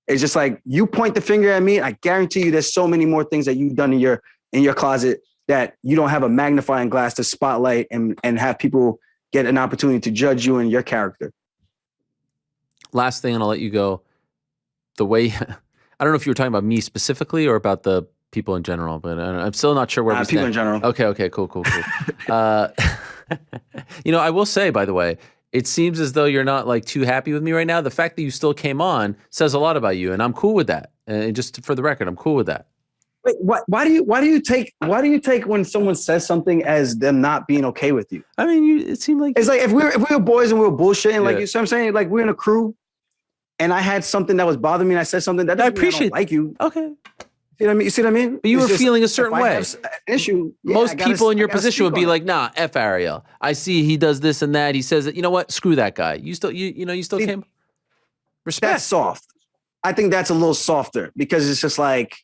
It's just like, you point the finger at me, I guarantee you there's so many more things that you've done in your closet that you don't have a magnifying glass to spotlight and have people get an opportunity to judge you and your character. Last thing, and I'll let you go. The way, I don't know if you were talking about me specifically or about the people in general, but I'm still not sure where we stand. People in general. Okay, cool. You know, I will say, by the way, it seems as though you're not like too happy with me right now. The fact that you still came on says a lot about you, and I'm cool with that. And just for the record, I'm cool with that. Wait, why do you take when someone says something as them not being okay with you? I mean, it seemed like it's like if we were boys and we were bullshitting, like, you see what I'm saying? Like, we're in a crew, and I had something that was bothering me, and I said something that doesn't mean I don't like you. Okay. You know what I mean? You see what I mean? But you were feeling a certain way. An issue. Most people in your position would be like, "Nah, F Ariel. I see he does this and that. He says that. You know what? Screw that guy. You still came. Respect. That's soft. I think that's a little softer, because it's just like,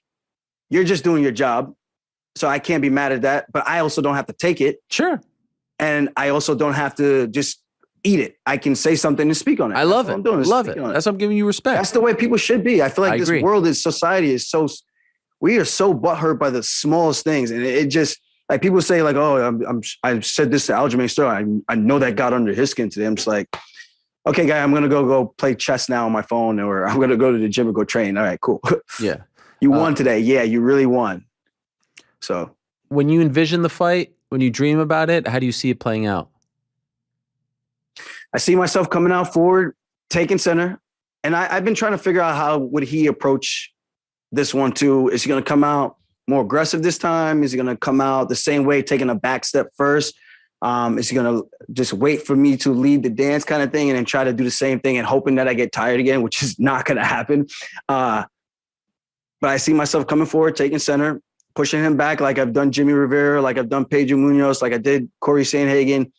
you're just doing your job. So I can't be mad at that, but I also don't have to take it. Sure. And I also don't have to just eat it. I can say something and speak on it. I love it. I'm doing. Love it. That's why I'm giving you respect. That's the way people should be. I feel like this world, this society is so, we are so butthurt by the smallest things. And it just, like, people say like, oh, I said this to Aljamain Sterling. I know that got under his skin today. I'm just like, okay, guy, I'm going to go play chess now on my phone, or I'm going to go to the gym and go train. All right, cool. Yeah. You won today. Yeah, you really won. So when you envision the fight, when you dream about it, how do you see it playing out? I see myself coming out forward, taking center. And I've been trying to figure out how would he approach this one too. Is he going to come out more aggressive this time? Is he going to come out the same way, taking a back step first? Is he going to just wait for me to lead the dance kind of thing and then try to do the same thing and hoping that I get tired again, which is not going to happen. But I see myself coming forward, taking center, pushing him back like I've done Jimmy Rivera, like I've done Pedro Munoz, like I did Corey Sandhagen.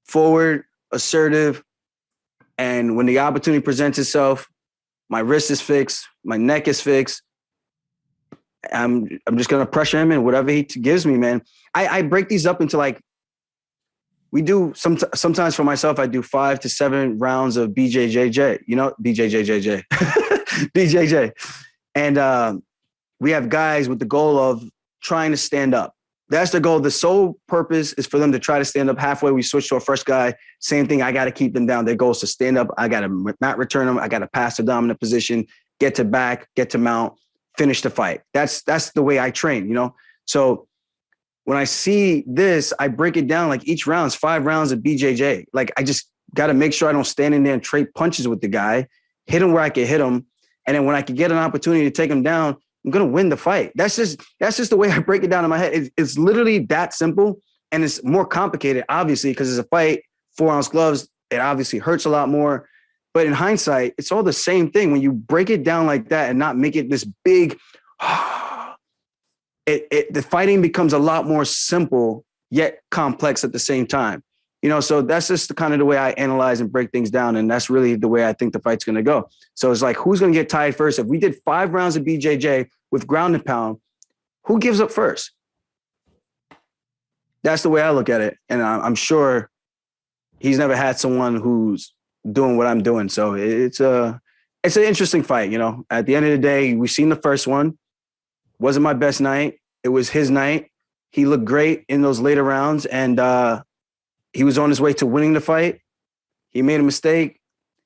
Forward, assertive. And when the opportunity presents itself, my wrist is fixed, my neck is fixed. I'm just going to pressure him and whatever he gives me, man. I break these up into like, we do sometimes for myself, I do 5 to 7 rounds of BJJJ, BJJJJ, BJJ. And we have guys with the goal of trying to stand up. That's the goal. The sole purpose is for them to try to stand up. Halfway, we switch to our first guy. Same thing. I got to keep them down. Their goal is to stand up. I got to not return them. I got to pass the dominant position, get to back, get to mount, finish the fight. That's the way I train, So when I see this, I break it down like each round is 5 rounds of BJJ. Like I just got to make sure I don't stand in there and trade punches with the guy, hit him where I can hit him. And then when I can get an opportunity to take him down, I'm going to win the fight. That's just the way I break it down in my head. It's literally that simple. And it's more complicated, obviously, because it's a fight, 4-ounce gloves. It obviously hurts a lot more. But in hindsight, it's all the same thing. When you break it down like that and not make it this big, the fighting becomes a lot more simple, yet complex at the same time. So that's just the way I analyze and break things down. And that's really the way I think the fight's going to go. So it's like, who's going to get tied first? If we did 5 rounds of BJJ with ground and pound, who gives up first? That's the way I look at it. And I'm sure he's never had someone who's doing what I'm doing. So it's an interesting fight. At the end of the day, we've seen the first one. Wasn't my best night. It was his night. He looked great in those later rounds. And, he was on his way to winning the fight. He made a mistake.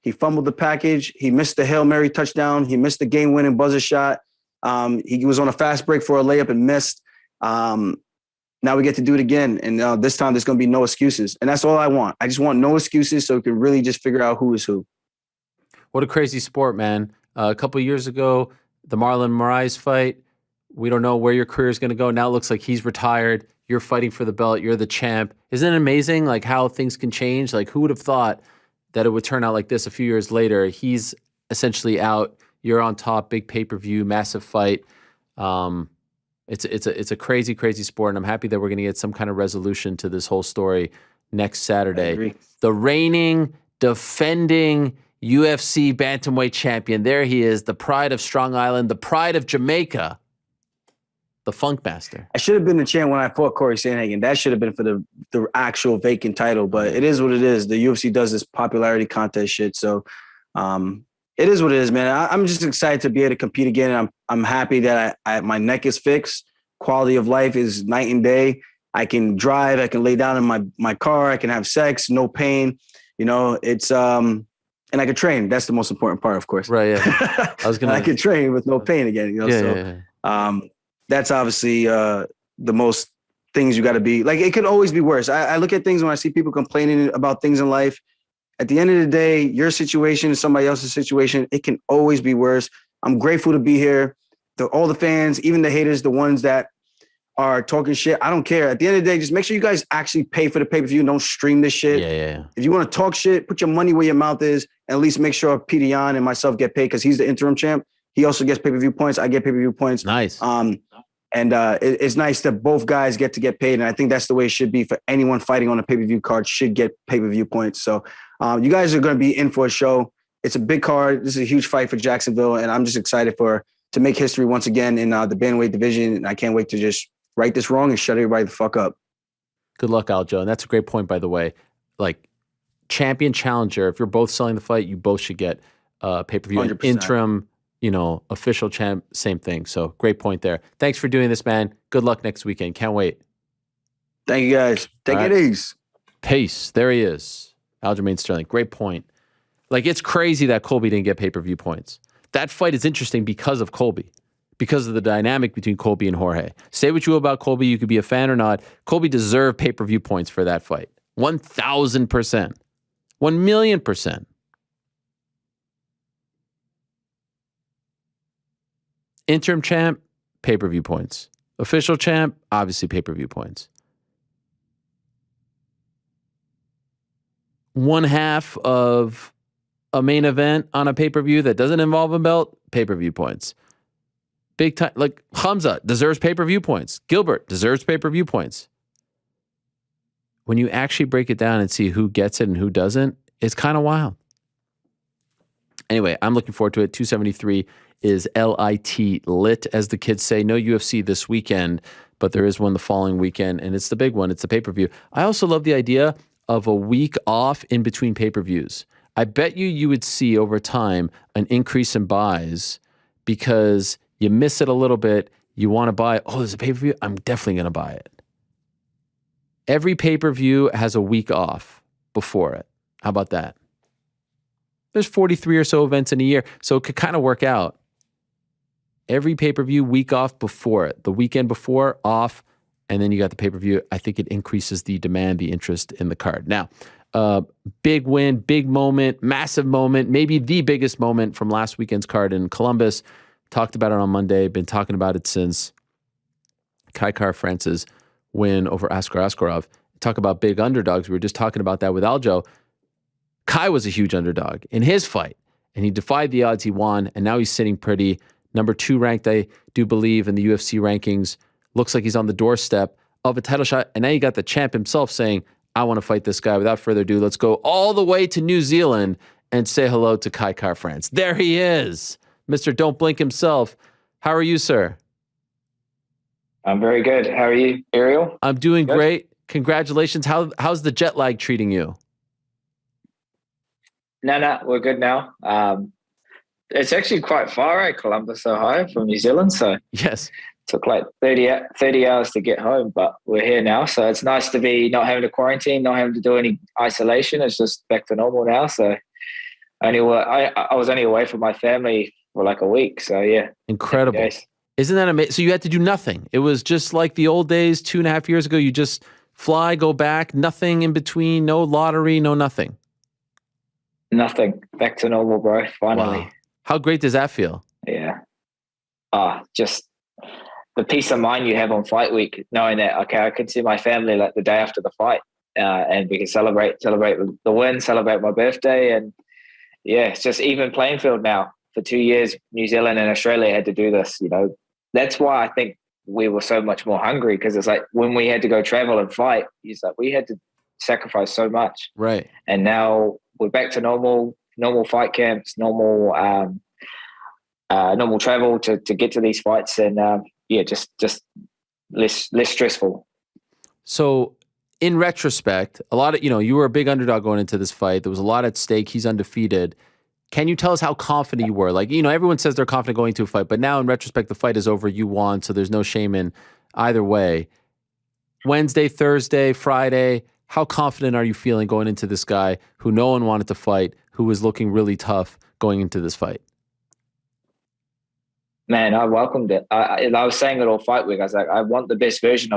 He fumbled the package. He missed the Hail Mary touchdown. He missed the game-winning buzzer shot. He was on a fast break for a layup and missed. Now we get to do it again. And this time there's going to be no excuses. And that's all I want. I just want no excuses so we can really just figure out who is who. What a crazy sport, man. A couple of years ago, the Marlon Moraes fight, we don't know where your career is going to go. Now it looks like he's retired. You're fighting for the belt. You're the champ. Isn't it amazing, like, how things can change? Like, who would have thought that it would turn out like this a few years later? He's essentially out. You're on top. Big pay-per-view, massive fight. It's a crazy, crazy sport, and I'm happy that we're going to get some kind of resolution to this whole story next Saturday. The reigning, defending UFC bantamweight champion. There he is, the pride of Strong Island, the pride of Jamaica. The Funk Master. I should have been the champ when I fought Corey Sandhagen. That should have been for the actual vacant title, but it is what it is. The UFC does this popularity contest shit. So it is what it is, man. I'm just excited to be able to compete again. I'm happy that my neck is fixed. Quality of life is night and day. I can drive. I can lay down in my car. I can have sex. No pain. It's and I can train. That's the most important part, of course. Right. Yeah. I can train with no pain again. That's obviously the most things you got to be. Like, it could always be worse. I look at things when I see people complaining about things in life. At the end of the day, your situation is somebody else's situation. It can always be worse. I'm grateful to be here. All the fans, even the haters, the ones that are talking shit, I don't care. At the end of the day, just make sure you guys actually pay for the pay-per-view and don't stream this shit. Yeah. If you want to talk shit, put your money where your mouth is, and at least make sure Petr Yan and myself get paid because he's the interim champ. He also gets pay-per-view points. I get pay-per-view points. Nice. And it's nice that both guys get paid. And I think that's the way it should be for anyone fighting on a pay-per-view card should get pay-per-view points. So you guys are going to be in for a show. It's a big card. This is a huge fight for Jacksonville. And I'm just excited to make history once again in the bantamweight division. And I can't wait to just right this wrong and shut everybody the fuck up. Good luck, Aljo. And that's a great point, by the way. Like, champion, challenger, if you're both selling the fight, you both should get pay-per-view. 100%. Interim, official champ, same thing. So great point there. Thanks for doing this, man. Good luck next weekend. Can't wait. Thank you, guys. Take it easy. Peace. There he is. Aljamain Sterling. Great point. Like, it's crazy that Colby didn't get pay-per-view points. That fight is interesting because of Colby, because of the dynamic between Colby and Jorge. Say what you will about Colby. You could be a fan or not. Colby deserved pay-per-view points for that fight. 1,000%. 1,000,000%. Interim champ, pay-per-view points. Official champ, obviously pay-per-view points. One half of a main event on a pay-per-view that doesn't involve a belt, pay-per-view points. Big time, like Hamza deserves pay-per-view points. Gilbert deserves pay-per-view points. When you actually break it down and see who gets it and who doesn't, it's kind of wild. Anyway, I'm looking forward to it. 273 is LIT lit, as the kids say. No UFC this weekend, but there is one the following weekend, and it's the big one. It's the pay-per-view. I also love the idea of a week off in between pay-per-views. I bet you would see over time an increase in buys because you miss it a little bit. You want to buy, oh, there's a pay-per-view? I'm definitely going to buy it. Every pay-per-view has a week off before it. How about that? There's 43 or so events in a year, so it could kind of work out. Every pay-per-view, week off before it. The weekend before, off, and then you got the pay-per-view. I think it increases the demand, the interest in the card. Now, big win, big moment, massive moment, maybe the biggest moment from last weekend's card in Columbus. Talked about it on Monday, been talking about it since Kai Kara-France's win over Askar Askarov. Talk about big underdogs. We were just talking about that with Aljo. Kai was a huge underdog in his fight, and he defied the odds. He won, and now he's sitting pretty. Number 2 ranked, I do believe, in the UFC rankings. Looks like he's on the doorstep of a title shot, and now you got the champ himself saying, I want to fight this guy. Without further ado, let's go all the way to New Zealand and say hello to Kai Kara-France. There he is, Mr. Don't Blink himself. How are you, sir? I'm very good. How are you, Ariel? I'm doing great. Congratulations. How's the jet lag treating you? No, we're good now. It's actually quite far, right? Columbus, Ohio, from New Zealand. So yes, took like 30 hours to get home, but we're here now. So it's nice to be not having to quarantine, not having to do any isolation. It's just back to normal now. So I was only away from my family for like a week. So yeah. Incredible. Isn't that amazing? So you had to do nothing. It was just like the old days 2.5 years ago. You just fly, go back, nothing in between, no lottery, no nothing. Nothing. Back to normal, bro. Finally. Wow. How great does that feel? Yeah. Just the peace of mind you have on fight week, knowing that, okay, I can see my family like the day after the fight, and we can celebrate the win, celebrate my birthday. And yeah, it's just even playing field now. For 2 years, New Zealand and Australia had to do this, That's why I think we were so much more hungry, because it's like when we had to go travel and fight, it's like we had to sacrifice so much. Right. And now we're back to normal fight camps, normal travel to get to these fights, and just less stressful. So in retrospect, a lot of, you were a big underdog going into this fight. There was a lot at stake. He's undefeated. Can you tell us how confident you were? Like, everyone says they're confident going to a fight, but now in retrospect, the fight is over. You won, so there's no shame in either way. Wednesday, Thursday, Friday, how confident are you feeling going into this guy who no one wanted to fight, who was looking really tough going into this fight? Man, I welcomed it. I was saying it all fight week. I was like, I want the best version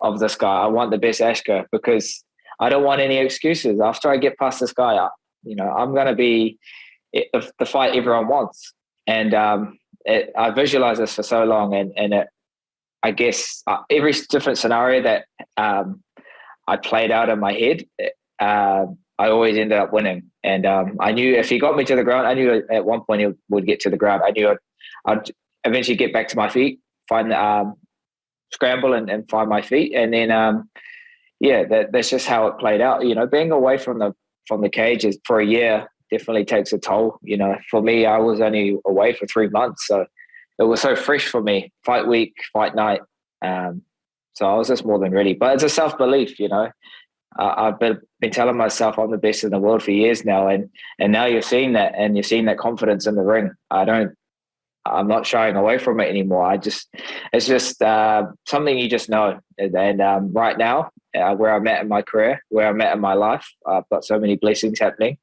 of this guy. I want the best Ashka, because I don't want any excuses. After I get past this guy, I'm going to be the fight everyone wants. And I visualized this for so long, and I guess every different scenario that I played out in my head, I always ended up winning. And I knew if he got me to the ground, I knew at one point he would get to the ground. I knew I'd eventually get back to my feet, find the scramble and find my feet. And then, that's just how it played out. Being away from the cage for a year definitely takes a toll. For me, I was only away for 3 months. So it was so fresh for me, fight week, fight night. So I was just more than ready. But it's a self-belief, I've been telling myself I'm the best in the world for years now. And now you're seeing that, and you're seeing that confidence in the ring. I'm not shying away from it anymore. It's just something you just know. And right now, where I'm at in my career, where I'm at in my life, I've got so many blessings happening.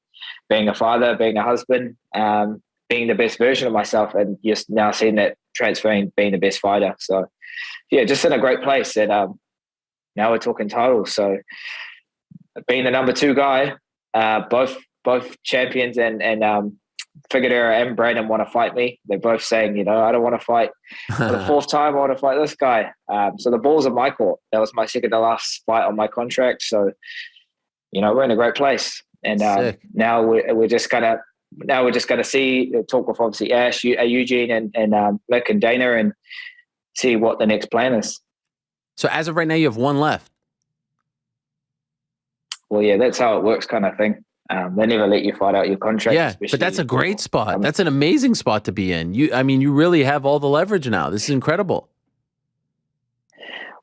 Being a father, being a husband, being the best version of myself, and just now seeing that transferring, being the best fighter. So, yeah, just in a great place. And now we're talking titles. So being the number 2 guy, both champions and Figueroa and Braden want to fight me. They're both saying, I don't want to fight for the fourth time. I want to fight this guy. So the ball's in my court. That was my second to last fight on my contract. So, we're in a great place. And now we're just gonna talk with obviously Ash, Eugene, and Mick and Dana, and see what the next plan is. So as of right now, you have one left. Well, yeah, that's how it works, kind of thing. They never let you fight out your contract. Yeah, but that's a great spot. That's an amazing spot to be in. You really have all the leverage now. This is incredible.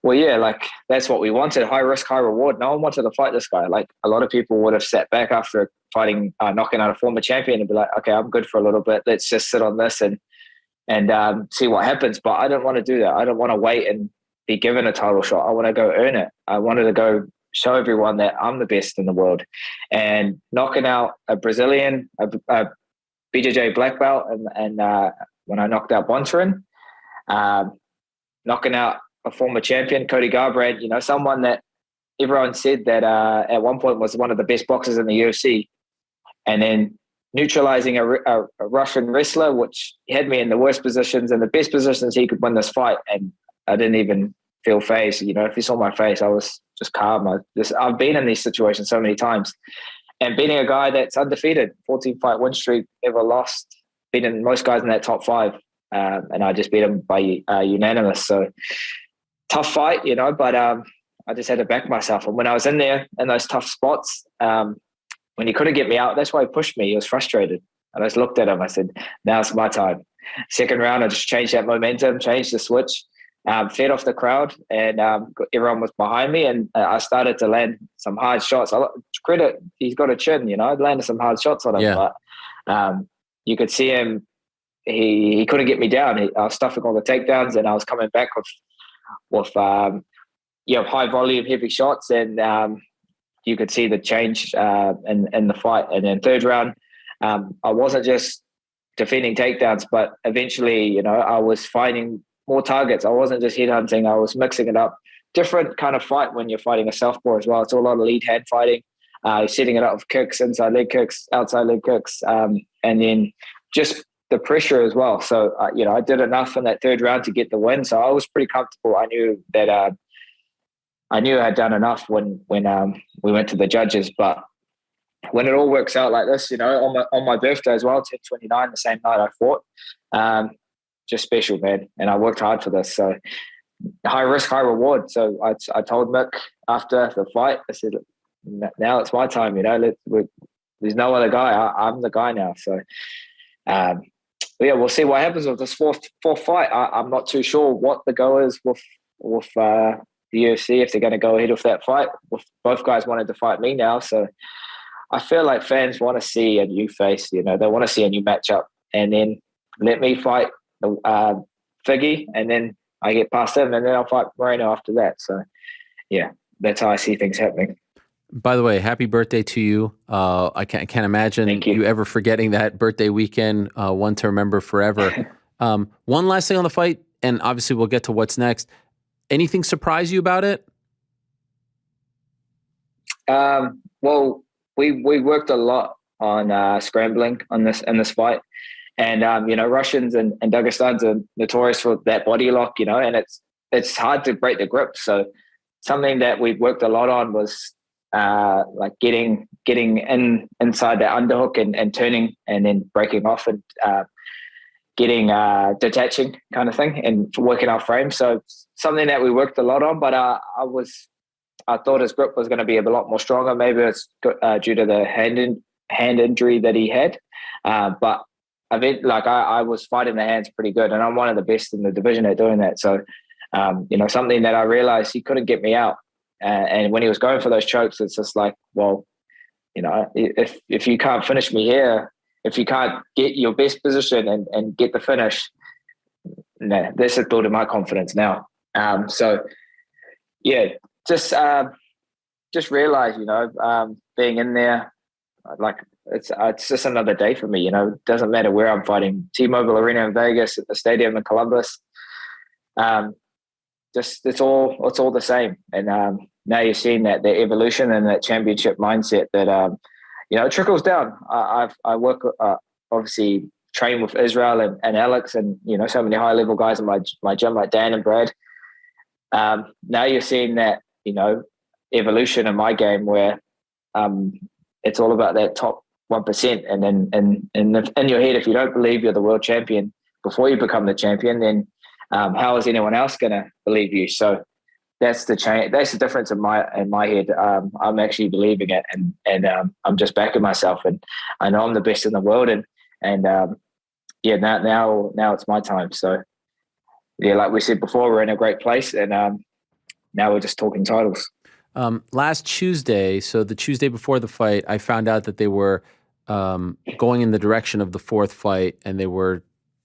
Well, yeah, that's what we wanted. High risk, high reward. No one wanted to fight this guy. A lot of people would have sat back after fighting, knocking out a former champion and be like, okay, I'm good for a little bit. Let's just sit on this and see what happens. But I don't want to do that. I don't want to wait and be given a title shot. I want to go earn it. I wanted to go show everyone that I'm the best in the world. And knocking out a Brazilian, a BJJ black belt, and when I knocked out Bontarin, knocking out a former champion, Cody Garbrandt, someone that everyone said that at one point was one of the best boxers in the UFC, and then neutralizing a Russian wrestler, which had me in the worst positions and the best positions he could win this fight, and I didn't even feel phased. If you saw my face, I was just calm. I've been in these situations so many times, and beating a guy that's undefeated, 14-fight win streak, never lost, beating most guys in that top 5, and I just beat him by unanimous. So tough fight, but I just had to back myself. And when I was in there in those tough spots, when he couldn't get me out, that's why he pushed me. He was frustrated. And I just looked at him. I said, now's my time. Second round, I just changed that momentum, changed the switch, fed off the crowd, and everyone was behind me. And I started to land some hard shots. Credit, he's got a chin, I landed some hard shots on him. Yeah. But you could see him, he couldn't get me down. I was stuffing all the takedowns, and I was coming back with high volume, heavy shots, and you could see the change in the fight. And then third round, I wasn't just defending takedowns, but eventually, I was finding more targets. I wasn't just headhunting. I was mixing it up. Different kind of fight when you're fighting a southpaw as well. It's a lot of lead hand fighting, setting it up with kicks, inside leg kicks, outside leg kicks, and then just the pressure as well. So, I did enough in that third round to get the win. So I was pretty comfortable. I knew that I had done enough when we went to the judges. But when it all works out like this, on my birthday as well, 10/29, the same night I fought, just special, man. And I worked hard for this. So high risk, high reward. So I told Mick after the fight, I said, now it's my time, there's no other guy. I'm the guy now. So, yeah, we'll see what happens with this fourth fight. I'm not too sure what the go is with the UFC, if they're going to go ahead with that fight. Both guys wanted to fight me now, so I feel like fans want to see a new face. They want to see a new matchup, and then let me fight the Figgy, and then I get past him, and then I'll fight Moreno after that. So, yeah, that's how I see things happening. By the way, happy birthday to you. I can't imagine you ever forgetting that birthday weekend, one to remember forever. One last thing on the fight, and obviously we'll get to what's next. Anything surprise you about it? Well, we worked a lot on scrambling in this fight. And, Russians and Dagestans are notorious for that body lock, and it's hard to break the grip. So something that we've worked a lot on was getting inside the underhook and turning and then breaking off and getting detaching kind of thing and working our frame. So something that we worked a lot on, but I thought his grip was going to be a lot more stronger. Maybe it's due to the hand injury that he had, but I was fighting the hands pretty good, and I'm one of the best in the division at doing that. So, something that I realized, he couldn't get me out. And when he was going for those chokes, it's just like, well, if you can't finish me here, if you can't get your best position and get the finish, nah, this is building my confidence now. So, yeah, just realize, being in there, it's just another day for me. It doesn't matter where I'm fighting. T-Mobile Arena in Vegas, at the stadium in Columbus. It's all the same. And now you're seeing that the evolution and that championship mindset that it trickles down. I work obviously train with Israel and Alex and so many high level guys in my gym like Dan and Brad. Now you're seeing that evolution in my game where it's all about that top 1%, and then in your head, if you don't believe you're the world champion before you become the champion, then how is anyone else going to believe you? So that's the change. That's the difference in my head. I'm actually believing it, and I'm just backing myself, and I know I'm the best in the world, and now it's my time. So yeah, like we said before, we're in a great place, and now we're just talking titles. Last Tuesday, so the Tuesday before the fight, I found out that they were going in the direction of the fourth fight, and they were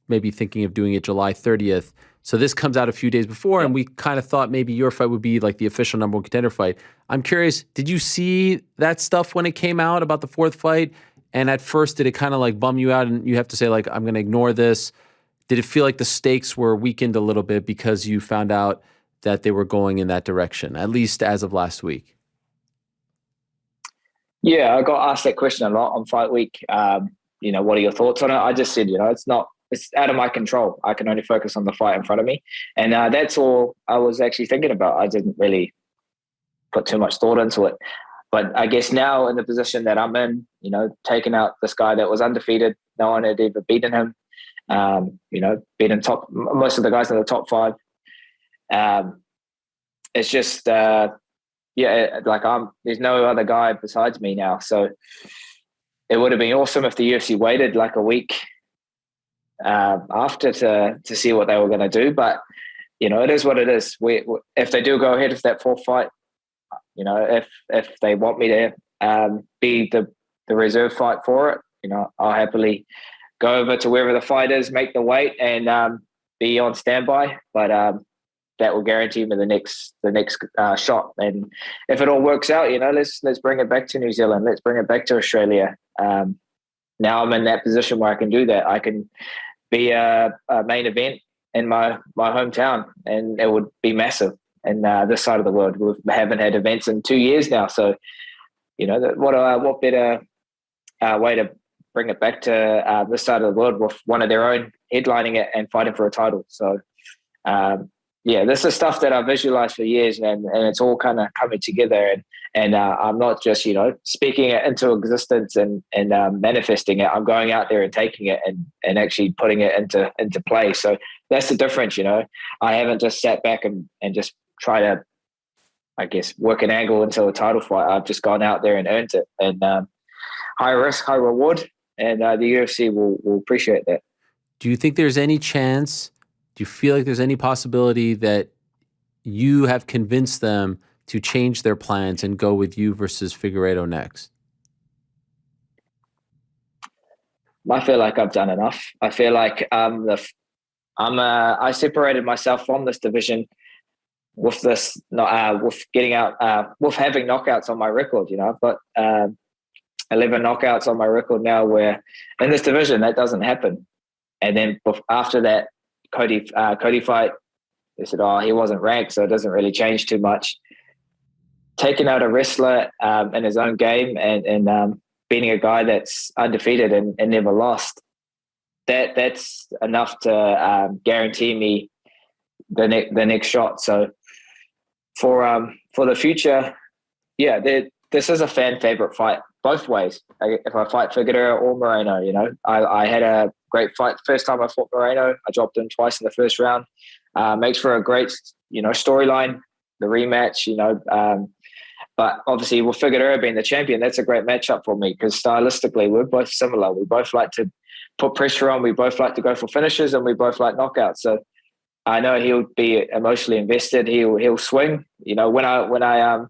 maybe thinking of doing it July 30th. So this comes out a few days before, and we kind of thought maybe your fight would be like the official number one contender fight. I'm curious, did you see that stuff when it came out about the fourth fight? And at first, did it kind of like bum you out and you have to say like, I'm going to ignore this? Did it feel like the stakes were weakened a little bit because you found out that they were going in that direction, at least as of last week? Yeah, I got asked that question a lot on fight week. What are your thoughts on it? I just said, it's out of my control. I can only focus on the fight in front of me. And that's all I was actually thinking about. I didn't really put too much thought into it. But I guess now in the position that I'm in, taking out this guy that was undefeated, no one had ever beaten him, beaten most of the guys in the top 5. It's just, there's no other guy besides me now. So it would have been awesome if the UFC waited like a week after to see what they were going to do. But, it is what it is. If they do go ahead with that fourth fight, if they want me to be the reserve fight for it, I'll happily go over to wherever the fight is, make the weight, and be on standby. But that will guarantee me the next shot. And if it all works out, let's bring it back to New Zealand. Let's bring it back to Australia. Now I'm in that position where I can do that. I can be a main event in my hometown, and it would be massive. And this side of the world, we haven't had events in 2 years now. So, what better way to bring it back to this side of the world with one of their own headlining it and fighting for a title. So, this is stuff that I visualized for years, and it's all kind of coming together. And I'm not just, speaking it into existence and manifesting it. I'm going out there and taking it and actually putting it into play. So that's the difference, I haven't just sat back and just try to, I guess, work an angle until a title fight. I've just gone out there and earned it. And high risk, high reward. And the UFC will appreciate that. Do you think there's any chance, do you feel like there's any possibility that you have convinced them to change their plans and go with you versus Figueiredo next? I feel like I've done enough. I feel like I separated myself from this division with this, with getting out, with having knockouts on my record. I've got 11 knockouts on my record now, where in this division that doesn't happen. And then after that Cody fight, they said, he wasn't ranked, so it doesn't really change too much. Taking out a wrestler in his own game and beating a guy that's undefeated and never lost, that's enough to guarantee me the next shot. So for the future, this is a fan favorite fight both ways. If I fight Figueiredo or Moreno, I had a great fight the first time I fought Moreno. I dropped him twice in the first round. Makes for a great, storyline, the rematch, but obviously with Figueiredo being the champion, that's a great matchup for me because stylistically we're both similar. We both like to put pressure on. We both like to go for finishes, and we both like knockouts. So I know he'll be emotionally invested. He'll swing. When I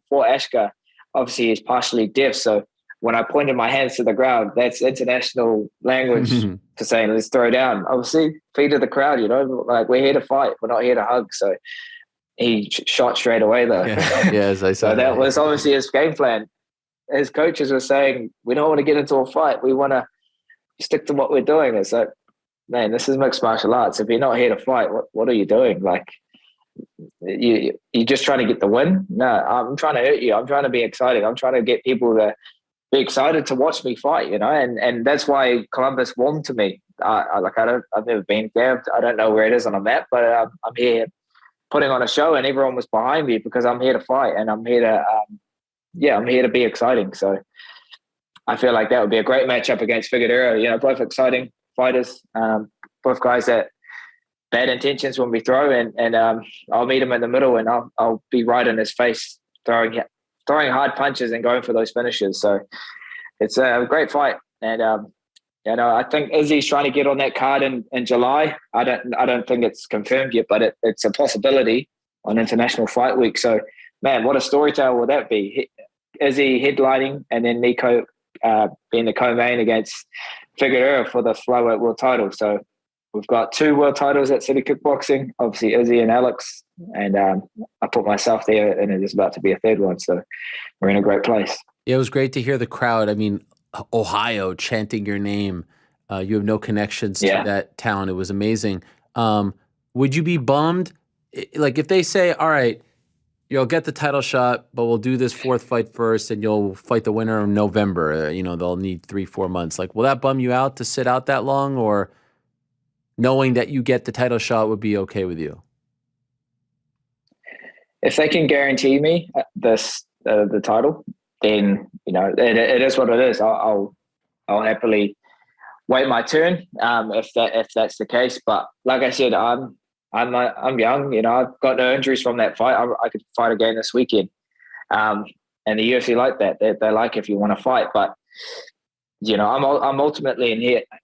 fought Ashka, obviously he's partially deaf, so when I pointed my hands to the ground, that's international language for saying, let's throw down. Obviously, feed to the crowd, like we're here to fight. We're not here to hug. So he shot straight away though. As I said. So that was obviously his game plan. His coaches were saying, we don't want to get into a fight. We want to stick to what we're doing. It's like, man, this is mixed martial arts. If you're not here to fight, what are you doing? Like, you're just trying to get the win? No, I'm trying to hurt you. I'm trying to be exciting. I'm trying to get people to be excited to watch me fight, and that's why Columbus warmed to me. I've never been there. I don't know where it is on a map, but I'm here putting on a show, and everyone was behind me because I'm here to fight, and I'm here to be exciting. So I feel like that would be a great matchup against Figueroa. Both exciting fighters, both guys that bad intentions when we throw, and I'll meet him in the middle, and I'll be right in his face, throwing hard punches and going for those finishes. So it's a great fight, and I think Izzy's trying to get on that card in July. I don't think it's confirmed yet, but it's a possibility on International Fight Week. So, man, what a storyteller will that be? Izzy headlining, and then Nico being the co-main against Figueroa for the flyweight world title. So we've got 2 world titles at City Kickboxing, obviously Izzy and Alex, and I put myself there, and it is about to be a 3rd one. So we're in a great place. Yeah, it was great to hear the crowd. I mean, Ohio chanting your name. You have no connections to that town. It was amazing. Would you be bummed? Like if they say, all right, you'll get the title shot, but we'll do this 4th fight first and you'll fight the winner in November. They'll need 3-4 months. Like, will that bum you out to sit out that long, or knowing that you get the title shot would be okay with you? If they can guarantee me the title, then it is what it is. I'll happily wait my turn if that's the case. But like I said, I'm young. I've got no injuries from that fight. I could fight again this weekend. And the UFC like that. They like if you want to fight. But I'm ultimately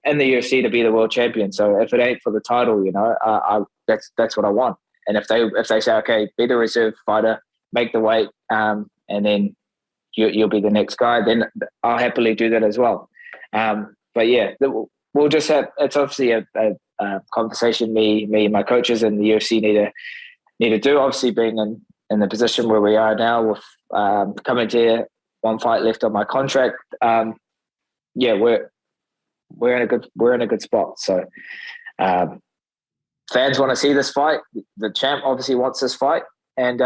in the UFC to be the world champion. So if it ain't for the title, that's what I want. And if they say, okay, be the reserve fighter, make the weight, and then you'll be the next guy, then I'll happily do that as well. But yeah, we'll just have, it's obviously a conversation me and my coaches and the UFC need to do. Obviously being in the position where we are now with coming to 1 fight left on my contract. We're in a good spot. So fans want to see this fight. The champ obviously wants this fight, and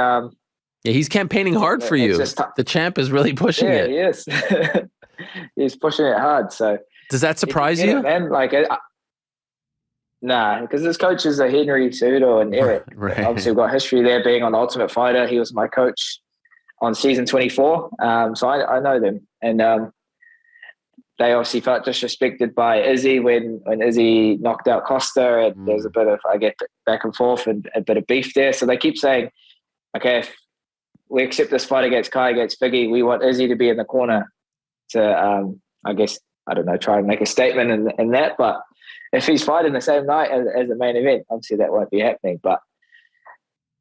he's campaigning hard for you. The champ is really pushing it. He is. He's pushing it hard. So does that surprise you, man? Nah, because his coaches are Henry Cejudo and Eric. Right. Obviously, we've got history there being on Ultimate Fighter. He was my coach on season 24. So I know them, and they obviously felt disrespected by Izzy when Izzy knocked out Costa, and there was a bit of, back and forth and a bit of beef there. So they keep saying, okay, if we accept this fight against Kai, against Figgy, we want Izzy to be in the corner to, try and make a statement in that. But if he's fighting the same night as the main event, obviously that won't be happening. But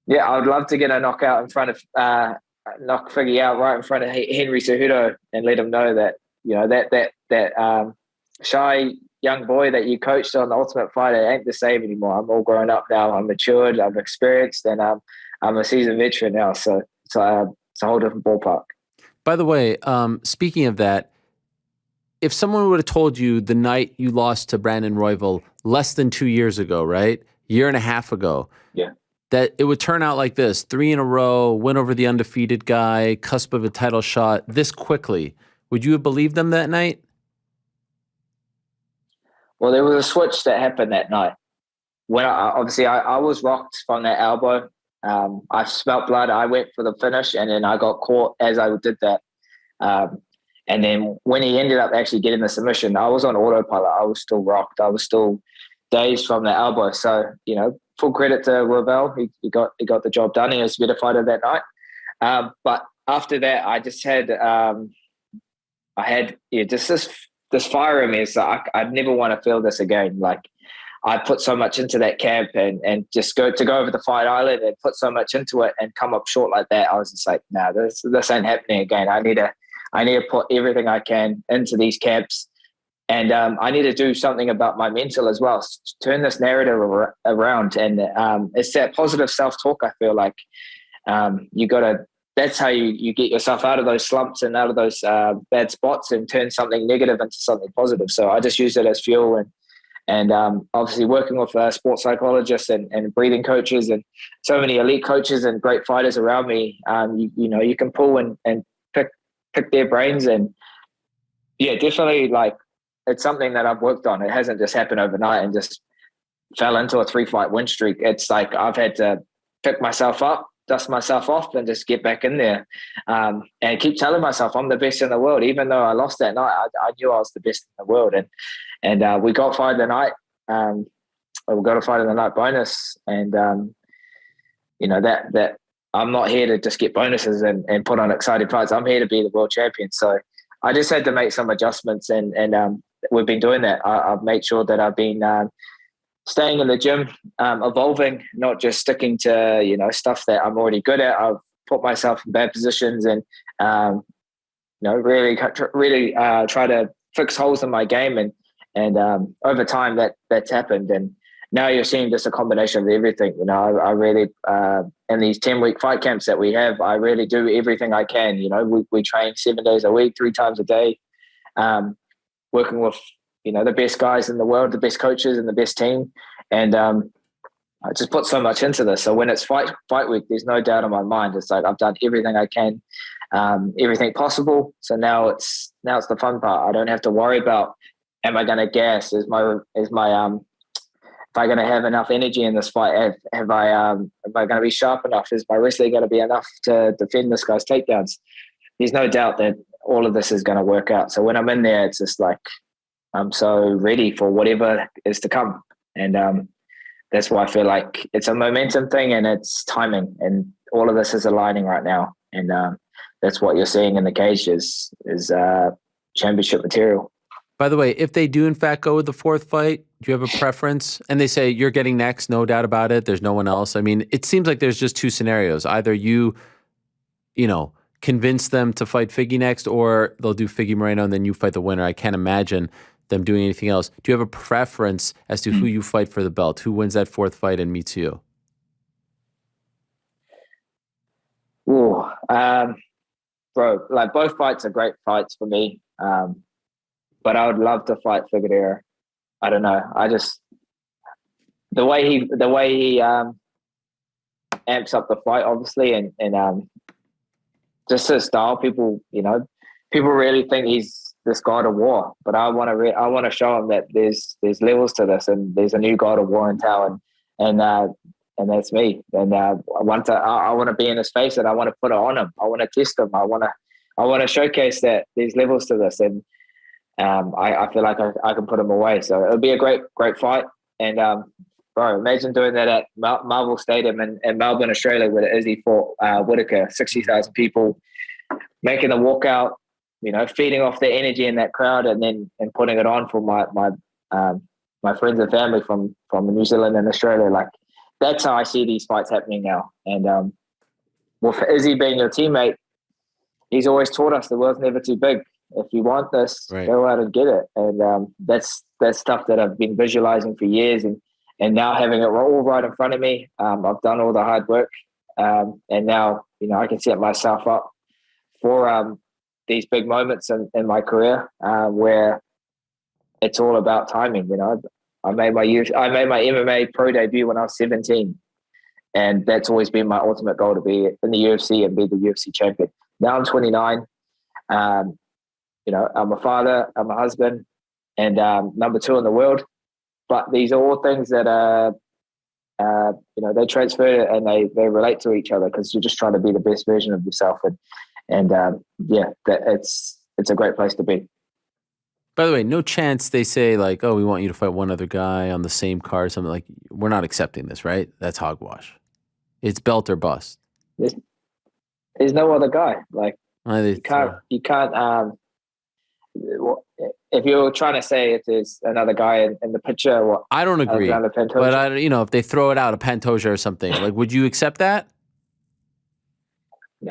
yeah, I would love to get a knockout in front of, knock Figgy out right in front of Henry Cejudo and let him know that, that shy young boy that you coached on the Ultimate Fighter ain't the same anymore. I'm all grown up now. I'm matured. I'm experienced, and I'm a seasoned veteran now. So it's a whole different ballpark. By the way, speaking of that, if someone would have told you the night you lost to Brandon Royval less than 2 years ago, right? Year and a half ago. Yeah. That it would turn out like this, 3 in a row, win over the undefeated guy, cusp of a title shot this quickly. Would you have believed them that night? Well, there was a switch that happened that night. When I was rocked from that elbow. I smelt blood. I went for the finish, and then I got caught as I did that. And then when he ended up actually getting the submission, I was on autopilot. I was still rocked. I was still dazed from the elbow. So, full credit to Royval. He got the job done. He was a better fighter that night. But after that, I just had just this fire in me. So I'd never want to feel this again. Like, I put so much into that camp and just go over the fight island and put so much into it and come up short like that. I was just like, nah, this ain't happening again. I need to put everything I can into these camps, and I need to do something about my mental as well. Turn this narrative around, and it's that positive self-talk. I feel like you got to. That's how you get yourself out of those slumps and out of those bad spots and turn something negative into something positive. So I just use it as fuel, and obviously working with sports psychologists and breathing coaches and so many elite coaches and great fighters around me. You can pull and pick their brains and yeah, definitely. Like, it's something that I've worked on. It hasn't just happened overnight and just fell into a 3-fight win streak. It's like I've had to pick myself up, dust myself off, and just get back in there, and keep telling myself I'm the best in the world. Even though I lost that night, I knew I was the best in the world. And we got fight of the night. We got a fight of the night bonus, and that I'm not here to just get bonuses and put on exciting fights. I'm here to be the world champion. So I just had to make some adjustments, and we've been doing that. I've made sure that I've been staying in the gym, evolving, not just sticking to stuff that I'm already good at. I've put myself in bad positions, and really try to fix holes in my game, and over time that's happened. And now you're seeing just a combination of everything. I really in these 10-week fight camps that we have, I really do everything I can. We train 7 days a week, 3 times a day, working with the best guys in the world, the best coaches and the best team. And I just put so much into this. So when it's fight week, there's no doubt in my mind. It's like I've done everything I can, everything possible. So now it's the fun part. I don't have to worry about, am I going to gas? Am I going to have enough energy in this fight? Am I going to be sharp enough? Is my wrestling going to be enough to defend this guy's takedowns? There's no doubt that all of this is going to work out. So when I'm in there, it's just like, I'm so ready for whatever is to come. And that's why I feel like it's a momentum thing and it's timing. And all of this is aligning right now. And that's what you're seeing in the cage is championship material. By the way, if they do in fact go with the 4th fight, do you have a preference? And they say you're getting next, no doubt about it. There's no one else. I mean, it seems like there's just 2 scenarios. Either you convince them to fight Figgy next, or they'll do Figgy Moreno and then you fight the winner. I can't imagine them doing anything else. Do you have a preference as to who you fight for the belt? Who wins that 4th fight and meets you? Ooh, bro, like both fights are great fights for me. But I would love to fight Figueroa. I don't know. I just the way he amps up the fight, obviously, and just his style. People really think he's this god of war, but I want to show him that there's levels to this, and there's a new god of war in town, and that's me. And I want to be in his face, and I want to put it on him. I want to test him. I want to showcase that there's levels to this, and I feel like I can put him away. So it'll be a great fight. And bro, imagine doing that at Marvel Stadium in Melbourne, Australia, where Izzy fought Whitaker, 60,000 people, making a walkout, feeding off the energy in that crowd, and putting it on for my friends and family from New Zealand and Australia. Like, that's how I see these fights happening now. And for Izzy being your teammate, he's always taught us the world's never too big. If you want this, go out and get it. And that's stuff that I've been visualizing for years, and now having it all right in front of me. I've done all the hard work, and now I can set myself up for these big moments in my career, where it's all about timing. I made my MMA pro debut when I was 17, and that's always been my ultimate goal, to be in the UFC and be the UFC champion. Now I'm 29. I'm a father, I'm a husband, and number 2 in the world. But these are all things that they transfer and they relate to each other, because you're just trying to be the best version of yourself. And it's a great place to be. By the way, no chance they say like, oh, we want you to fight one other guy on the same card, something like, we're not accepting this, right? That's hogwash. It's belt or bust. There's no other guy. Like, you can't. If you're trying to say if there's another guy in the picture, I don't agree. But if they throw it out, a Pantoja or something, like, would you accept that?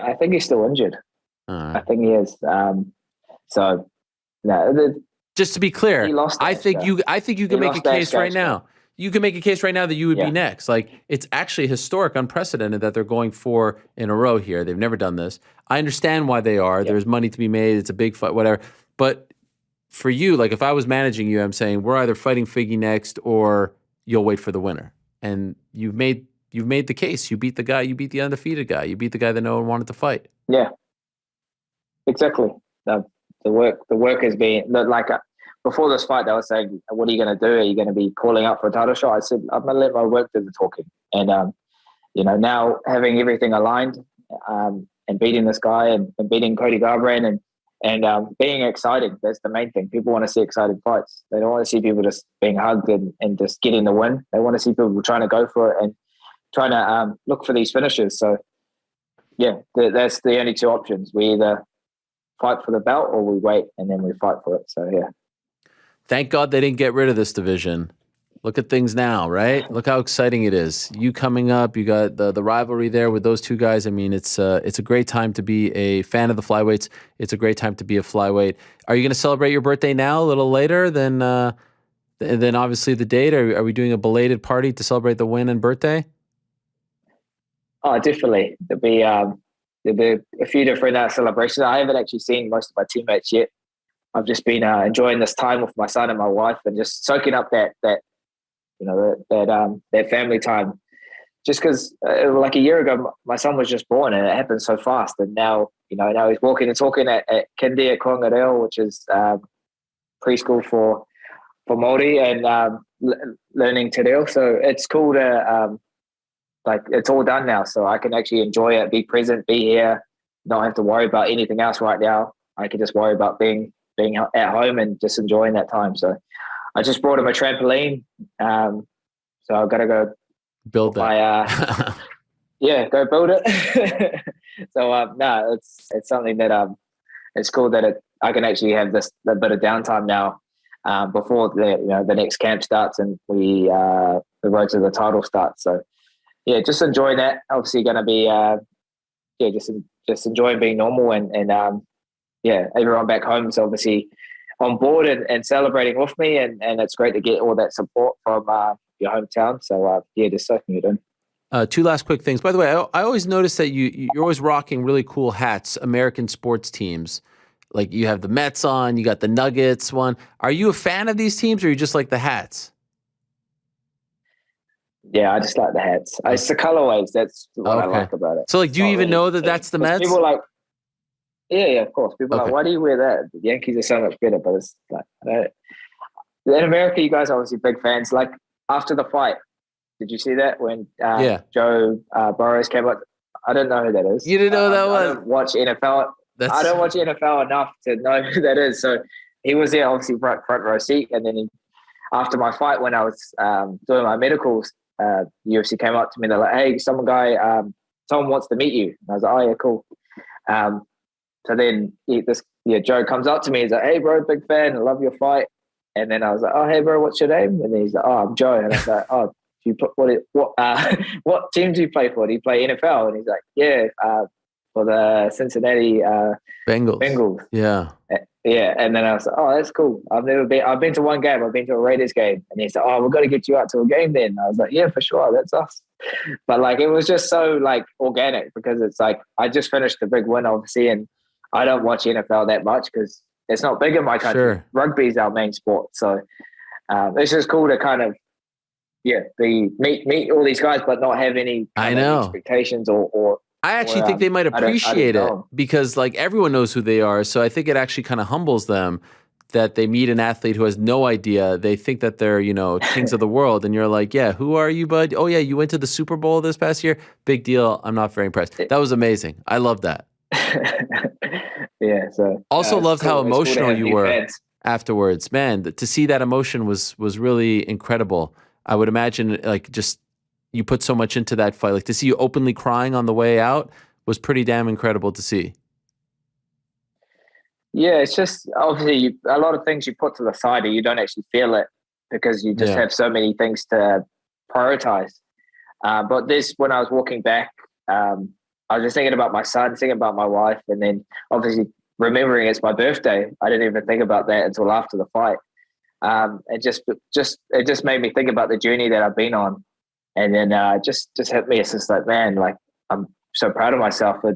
I think he's still injured. I think he is. So no. Just to be clear, I think you can make a case right now. You can make a case right now that you would be next. Like, it's actually historic, unprecedented that they're going 4 in a row here. They've never done this. I understand why they are. There's money to be made. It's a big fight, whatever. But for you, like, if I was managing you, I'm saying we're either fighting Figgy next or you'll wait for the winner. And you've made the case. You beat the guy. You beat the undefeated guy. You beat the guy that no one wanted to fight. Yeah, exactly. the work has been like before this fight. They were saying, "What are you going to do? Are you going to be calling up for a title shot?" I said, "I'm going to let my work do the talking." And now having everything aligned and beating this guy and beating Cody Garbrandt and being exciting. That's the main thing. People want to see exciting fights. They don't want to see people just being hugged and just getting the win. They want to see people trying to go for it and trying to look for these finishes. So, yeah, that's the only two options. We either fight for the belt or we wait and then we fight for it. So, yeah. Thank God they didn't get rid of this division. Look at things now, right? Look how exciting it is. You coming up, you got the rivalry there with those two guys. I mean, it's a great time to be a fan of the flyweights. It's a great time to be a flyweight. Are you going to celebrate your birthday now, a little later than obviously the date? Are we doing a belated party to celebrate the win and birthday? Oh, definitely. There'll be a few different celebrations. I haven't actually seen most of my teammates yet. I've just been enjoying this time with my son and my wife and just soaking up that family time. Just because like a year ago, my son was just born and it happened so fast. And now he's walking and talking at Kindi at Kongareo, which is preschool for Māori and learning te reo. So it's cool to it's all done now. So I can actually enjoy it, be present, be here, not have to worry about anything else right now. I can just worry about being at home and just enjoying that time. So I just brought him a trampoline. So I've got to go build that. Go build it. So it's something that it's cool that I can actually have a bit of downtime now before the next camp starts and the road to the title starts. So yeah, just enjoy that. Obviously going to be just enjoying being normal and everyone back home is obviously on board and celebrating with me and it's great to get all that support from your hometown. So just soaking it in. Two last quick things. By the way, I always notice that you're always rocking really cool hats, American sports teams. Like you have the Mets on, you got the Nuggets one. Are you a fan of these teams or you just like the hats? Yeah, I just like the hats. It's the colorways. That's what I like about it. So like, do you even know that that's the Mets? People are like, yeah, of course. People are like, why do you wear that? The Yankees are so much better, but it's like, in America, you guys are obviously big fans. Like after the fight, did you see that when Joe Burrows came up? I don't know who that is. You didn't know who that was? I don't watch NFL. I don't watch NFL enough to know who that is. So he was there, obviously front row seat. And then after my fight, when I was doing my medicals, UFC came up to me. They're like, "Hey, someone wants to meet you." And I was like, "Oh yeah, cool." So then Joe comes up to me. He's like, "Hey, bro, big fan. I love your fight." And then I was like, "Oh, hey, bro, what's your name?" And then he's like, "Oh, I'm Joe." And I was like, "Oh, do you what team do you play for? Do you play NFL?" And he's like, "Yeah, for the Cincinnati Bengals." Yeah. Yeah. And then I was like, "Oh, that's cool. I've been to one game. I've been to a Raiders game." And he's like, "Oh, we've got to get you out to a game then." And I was like, "Yeah, for sure. That's us." But like, it was just so like organic because it's like, I just finished the big win, obviously. And I don't watch NFL that much because it's not big in my country. Sure. Rugby is our main sport. So it's just cool to kind of, meet all these guys, but not have any expectations or I actually think they might appreciate it because like everyone knows who they are. So I think it actually kind of humbles them that they meet an athlete who has no idea. They think that they're, kings of the world. And you're like, yeah, who are you, bud? Oh yeah, you went to the Super Bowl this past year? Big deal. I'm not very impressed. That was amazing. I love that. Yeah. So also loved how emotional you were fans afterwards. Man, to see that emotion was really incredible. I would imagine like just you put so much into that fight. Like to see you openly crying on the way out was pretty damn incredible to see. Yeah, it's just obviously a lot of things you put to the side and you don't actually feel it because you just have so many things to prioritize. But when I was walking back, I was just thinking about my son, thinking about my wife, and then obviously remembering it's my birthday. I didn't even think about that until after the fight. It just made me think about the journey that I've been on. And then just hit me. It's just like, man, like I'm so proud of myself for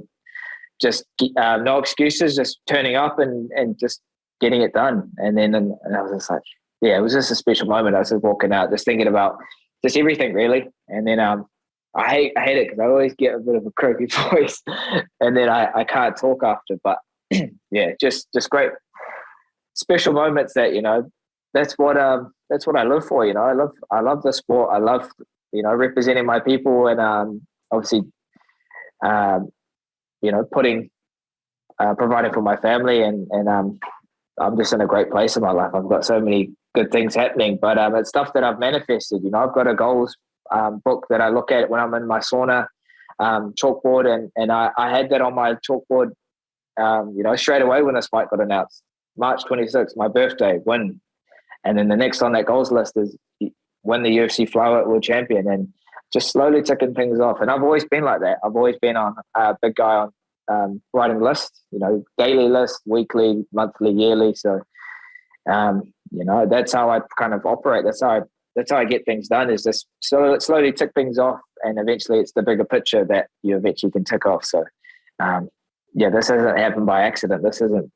just no excuses, just turning up and just getting it done. And then I was just like, it was just a special moment. I was just walking out, just thinking about just everything really. And then I hate it because I always get a bit of a croaky voice, and then I can't talk after. But just great special moments that, you know, that's what I live for. You know, I love the sport. I love, you know, representing my people, and obviously, you know, providing for my family, and I'm just in a great place in my life. I've got so many good things happening, but it's stuff that I've manifested. You know, I've got a goals book that I look at when I'm in my sauna, chalkboard, and I had that on my chalkboard, you know, straight away when this fight got announced. March 26th, my birthday, win. And then the next on that goals list is win the UFC flyweight world champion, and just slowly ticking things off. And I've always been like that. I've always been on a big guy on writing lists, you know, daily list, weekly, monthly, yearly. So, you know, that's how I kind of operate. That's how I get things done, is just slowly tick things off. And eventually it's the bigger picture that you eventually can tick off. So, yeah, this hasn't happened by accident. This isn't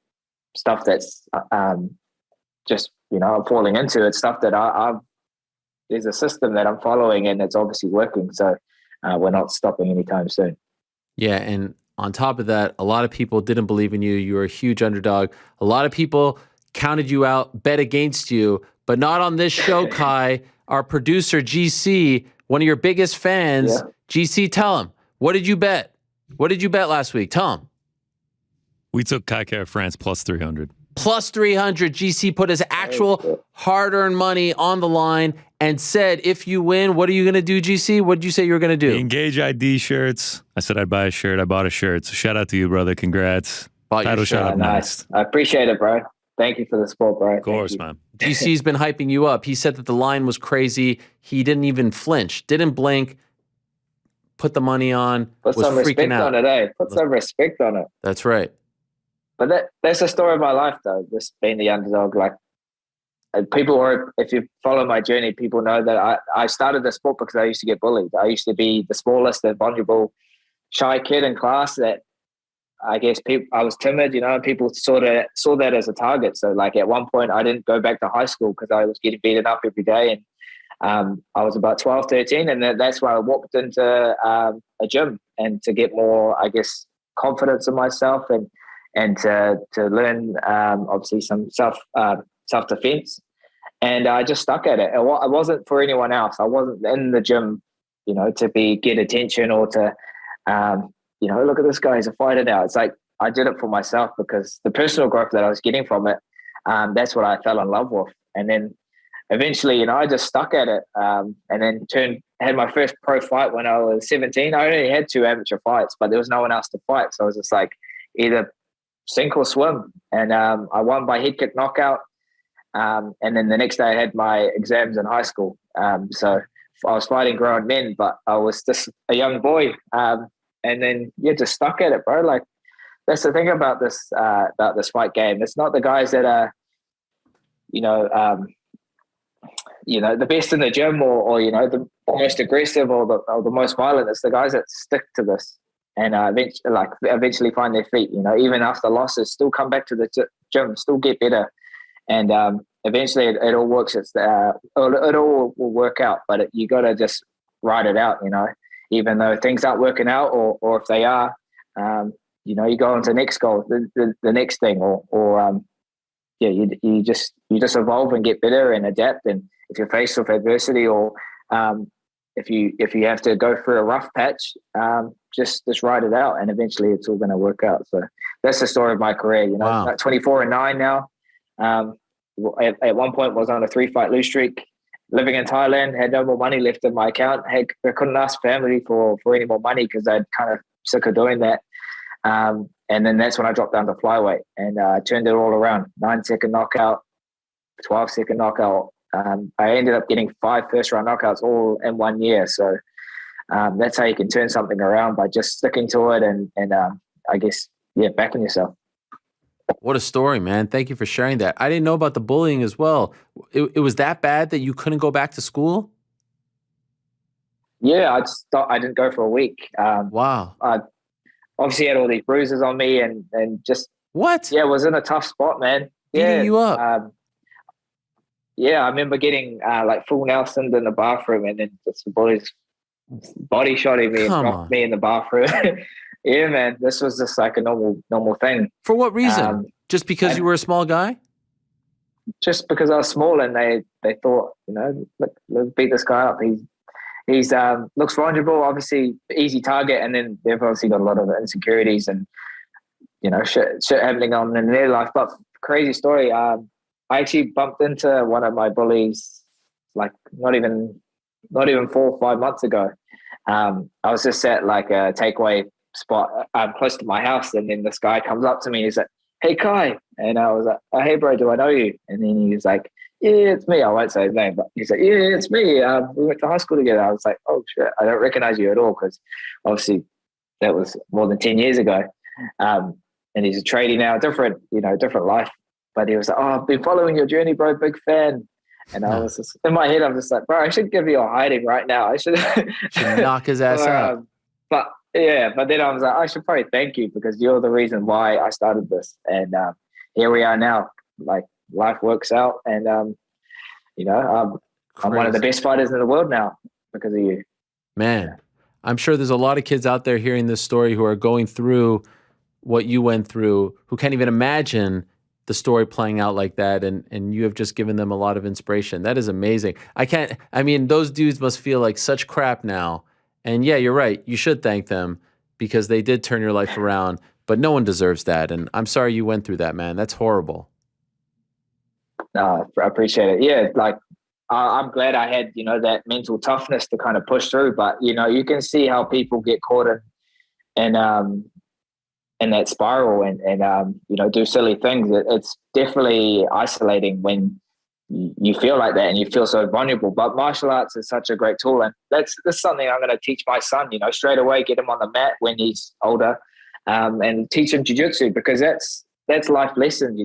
stuff that's just, you know, I'm falling into. It's stuff that there's a system that I'm following, and it's obviously working. So we're not stopping anytime soon. Yeah, and on top of that, a lot of people didn't believe in you. You were a huge underdog. A lot of people counted you out, bet against you, but not on this show, Kai. Our producer, GC, one of your biggest fans. Yeah. GC, tell him, what did you bet? What did you bet last week? Tell him. We took Kai Kara France plus 300. Plus 300. GC put his actual hard-earned money on the line and said, if you win, what are you going to do, GC? What did you say you were going to do? The Engage ID shirts. I said I'd buy a shirt. I bought a shirt. So shout out to you, brother. Congrats. Bought Title your shirt. shot up Nice. next. I appreciate it, bro. Thank you for the support, bro. Of course, man. GC's been hyping you up. He said that the line was crazy. He didn't even flinch, didn't blink, put the money on, Put was some freaking respect out. on it, eh? Put some respect on it. That's right. But that's the story of my life, though, just being the underdog. Like, if you follow my journey, people know that I started the sport because I used to get bullied. I used to be the smallest and vulnerable, shy kid in class that I guess I was timid, you know, and people saw that as a target. So, like, at one point, I didn't go back to high school because I was getting beaten up every day. And I was about 12, 13, and that's why I walked into a gym, and to get more, I guess, confidence in myself, and to learn obviously some self-defense. And I just stuck at it. It wasn't for anyone else. I wasn't in the gym, you know, to get attention or to, you know, look at this guy, he's a fighter now. It's like I did it for myself because the personal growth that I was getting from it, that's what I fell in love with. And then eventually, you know, I just stuck at it, and then had my first pro fight when I was 17. I only had 2 amateur fights, but there was no one else to fight. So I was just like, either sink or swim. And I won by head kick knockout. And then the next day I had my exams in high school. So I was fighting grown men, but I was just a young boy. And then just stuck at it, bro. Like, that's the thing about this fight game. It's not the guys that are, you know, the best in the gym or you know, the most aggressive or the most violent. It's the guys that stick to this and eventually find their feet. You know, even after losses, still come back to the gym, still get better, and eventually it all works. It all will work out, but you got to just ride it out. You know, even though things aren't working out, or if they are, you know, you go on to the next goal, the next thing, or you just evolve and get better and adapt. And if you're faced with adversity, or if you have to go through a rough patch, just ride it out, and eventually it's all going to work out. So that's the story of my career. You know, Wow. 24-9 now. At one point was on a 3-fight lose streak. Living in Thailand, had no more money left in my account. I couldn't ask family for any more money because I'd kind of sick of doing that. And then that's when I dropped down to flyweight and turned it all around. 9-second knockout, 12-second knockout. I ended up getting 5 first-round knockouts all in 1 year. So that's how you can turn something around, by just sticking to it and I guess, backing yourself. What a story, man. Thank you for sharing that. I didn't know about the bullying as well. It was that bad that you couldn't go back to school? Yeah, I didn't go for a week. Wow. I obviously had all these bruises on me and just... What? Yeah, it was in a tough spot, man. Beating you up? Yeah, I remember getting like full Nelson in the bathroom, and then just the boys body shotting me and dropped me in the bathroom. Yeah, man, this was just like a normal thing. For what reason? Just because you were a small guy? just because I was small and they thought, let's beat this guy up. He's looks vulnerable, obviously easy target, and then they've obviously got a lot of insecurities and shit happening on in their life. But crazy story, I actually bumped into one of my bullies like not even 4 or 5 months ago. I was just at like a takeaway spot close to my house, and then this guy comes up to me. He's like, "Hey Kai," and I was like, "Oh, hey bro, do I know you?" And then he was like, "Yeah, it's me." I won't say his name, but he's like, "Yeah, it's me. We went to high school together." I was like, "Oh shit, I don't recognize you at all," because obviously that was more than 10 years ago. And he's a tradie now, different life. But he was like, "Oh, I've been following your journey, bro. Big fan." And I was just, in my head, I'm just like, "Bro, I should give you a hiding right now. I should knock his ass out." But then I was like, I should probably thank you because you're the reason why I started this. And here we are now. Like life works out, and I'm one of the best fighters in the world now because of you. Man, I'm sure there's a lot of kids out there hearing this story who are going through what you went through, who can't even imagine the story playing out like that, and you have just given them a lot of inspiration. That is amazing. Those dudes must feel like such crap now. And yeah, you're right. You should thank them because they did turn your life around, but no one deserves that. And I'm sorry you went through that, man. That's horrible. No, I appreciate it. Yeah, like I'm glad I had, that mental toughness to kind of push through. But, you can see how people get caught in that spiral and do silly things. It's definitely isolating when you feel like that and you feel so vulnerable. But martial arts is such a great tool. And this is something I'm going to teach my son, straight away, get him on the mat when he's older and teach him jiu-jitsu because that's life lessons,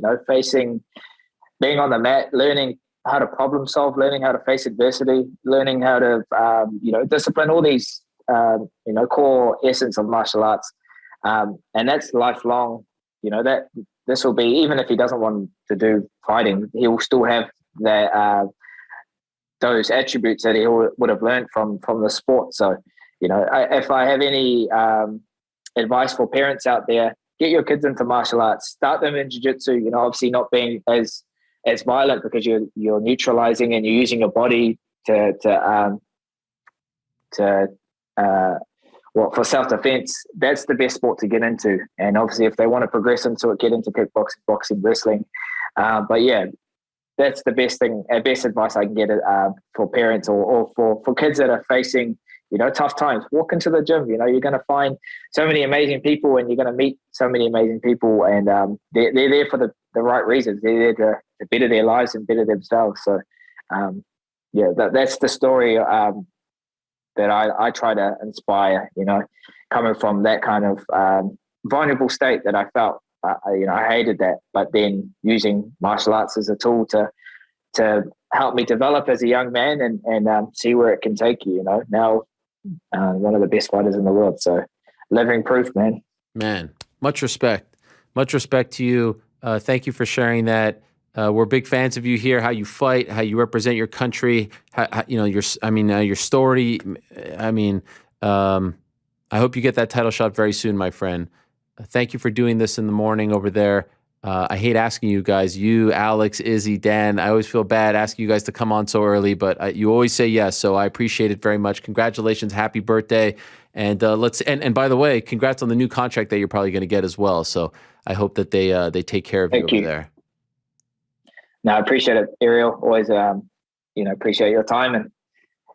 being on the mat, learning how to problem solve, learning how to face adversity, learning how to, discipline, all these, core essence of martial arts. And that's lifelong, that this will be, even if he doesn't want to do fighting, he will still have that, those attributes that he would have learned from the sport. So, if I have any advice for parents out there, get your kids into martial arts, start them in jiu-jitsu, obviously not being as violent because you're neutralizing and you're using your body for self-defense. That's the best sport to get into. And obviously if they want to progress into it, get into kickboxing, boxing, wrestling. But yeah, that's the best advice I can get for parents or for kids that are facing, tough times. Walk into the gym, you're going to find so many amazing people and you're going to meet so many amazing people, and they're there for the right reasons. They're there to better their lives and better themselves. So that's the story that I try to inspire, coming from that kind of vulnerable state that I felt. I hated that, but then using martial arts as a tool to help me develop as a young man and see where it can take you. Now one of the best fighters in the world. So living proof, man. Man, much respect to you. Thank you for sharing that. We're big fans of you here, how you fight, how you represent your country, your story. I hope you get that title shot very soon, my friend. Thank you for doing this in the morning over there. I hate asking you guys, you, Alex, Izzy, Dan. I always feel bad asking you guys to come on so early, but you always say yes, so I appreciate it very much. Congratulations, happy birthday, and and by the way, congrats on the new contract that you're probably going to get as well. So I hope that they take care of you over there. No, I appreciate it, Ariel. Always, appreciate your time, and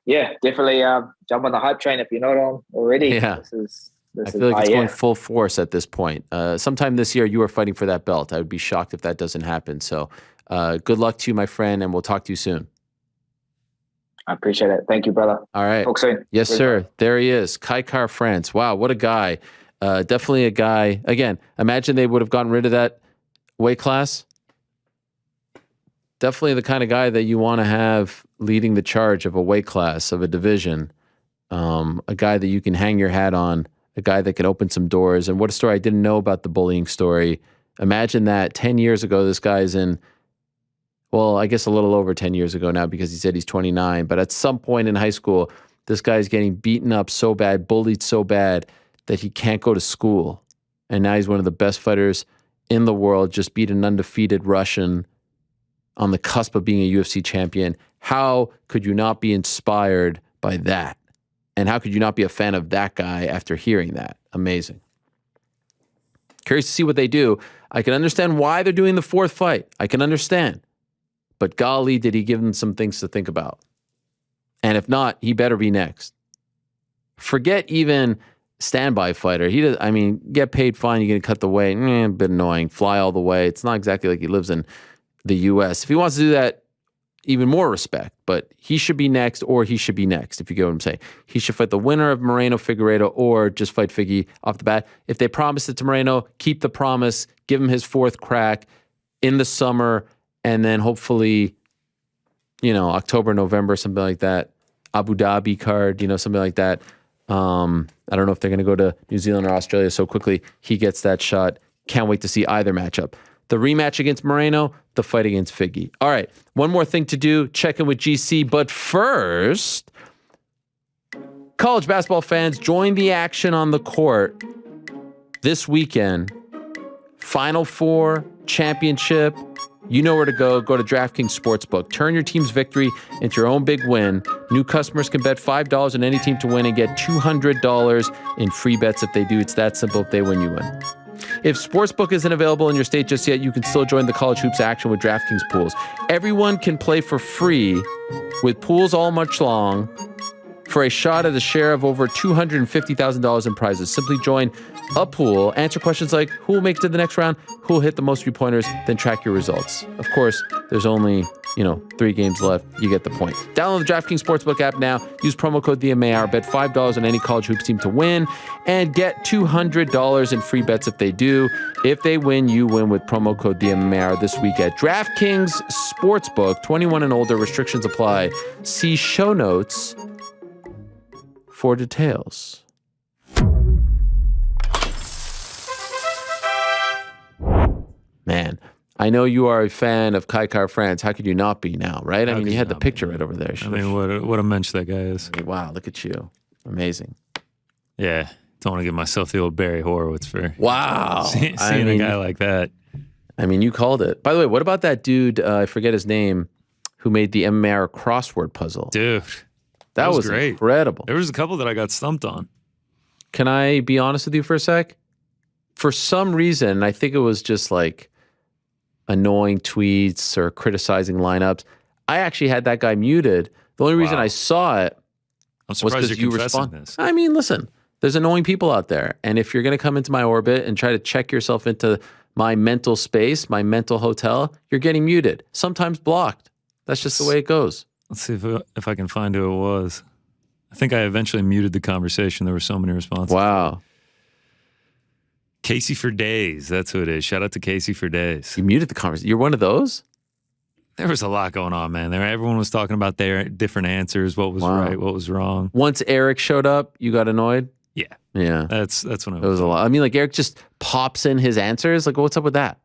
yeah, definitely jump on the hype train if you're not on already. Yeah. I feel like it's going full force at this point. Sometime this year, you are fighting for that belt. I would be shocked if that doesn't happen. So good luck to you, my friend, and we'll talk to you soon. I appreciate it. Thank you, brother. All right. Talk soon. Yes, sir. There he is. Kai Kara-France. Wow, what a guy. Definitely a guy. Again, imagine they would have gotten rid of that weight class. Definitely the kind of guy that you want to have leading the charge of a weight class, of a division. A guy that you can hang your hat on. A guy that can open some doors. And what a story. I didn't know about the bullying story. Imagine that 10 years ago, this guy's in, well, I guess a little over 10 years ago now because he said he's 29. But at some point in high school, this guy's getting beaten up so bad, bullied so bad that he can't go to school. And now he's one of the best fighters in the world, just beat an undefeated Russian on the cusp of being a UFC champion. How could you not be inspired by that? And how could you not be a fan of that guy after hearing that? Amazing. Curious to see what they do. I can understand why they're doing the fourth fight. I can understand. But golly, did he give them some things to think about? And if not, he better be next. Forget even standby fighter. He does. I mean, get paid fine. You're going to cut the weight. A bit annoying. Fly all the way. It's not exactly like he lives in the U.S. If he wants to do that, even more respect. But he should be next, or he should be next, if you get what I'm saying. He should fight the winner of Moreno-Figueiredo, or just fight Figgy off the bat. If they promised it to Moreno, keep the promise. Give him his fourth crack in the summer, and then hopefully, October, November, something like that. Abu Dhabi card, something like that. I don't know if they're going to go to New Zealand or Australia so quickly. He gets that shot. Can't wait to see either matchup. The rematch against Moreno, the fight against Figgy. All right, one more thing to do. Check in with GC. But first, college basketball fans, join the action on the court this weekend. Final Four, championship. You know where to go. Go to DraftKings Sportsbook. Turn your team's victory into your own big win. New customers can bet $5 on any team to win and get $200 in free bets if they do. It's that simple. If they win, you win. If Sportsbook isn't available in your state just yet, you can still join the college hoops action with DraftKings pools. Everyone can play for free with pools all month long for a shot at a share of over $250,000 in prizes. Simply join a pool, answer questions like who will make it to the next round, who will hit the most 3-pointers, then track your results. Of course, there's only 3 games left. You get the point. Download the DraftKings Sportsbook app now. Use promo code TheMAR. Bet $5 on any college hoops team to win and get $200 in free bets if they do. If they win, you win with promo code TheMAR this week at DraftKings Sportsbook. 21 and older. Restrictions apply. See show notes for details. Man, I know you are a fan of Kai Car France. How could you not be now, right? I mean, you had the picture right over there. I mean, what a mensch that guy is. Wow, look at you. Amazing. Yeah, don't want to give myself the old Barry Horowitz for seeing a guy like that. I mean, you called it. By the way, what about that dude, I forget his name, who made the MMA crossword puzzle? Dude, that was great. Incredible. There was a couple that I got stumped on. Can I be honest with you for a sec? For some reason, I think it was just like annoying tweets or criticizing lineups. I actually had that guy muted. The only reason I saw it was because you responded. I mean, listen, there's annoying people out there. And if you're going to come into my orbit and try to check yourself into my mental space, my mental hotel, you're getting muted, sometimes blocked. That's just the way it goes. Let's see if I can find who it was. I think I eventually muted the conversation. There were so many responses. Wow. Casey for Days. That's who it is. Shout out to Casey for Days. You muted the conversation. You're one of those? There was a lot going on, man. Everyone was talking about their different answers, what was right, what was wrong. Once Eric showed up, you got annoyed? Yeah. Yeah. That's when it was a lot. I mean, like Eric just pops in his answers. Like, what's up with that?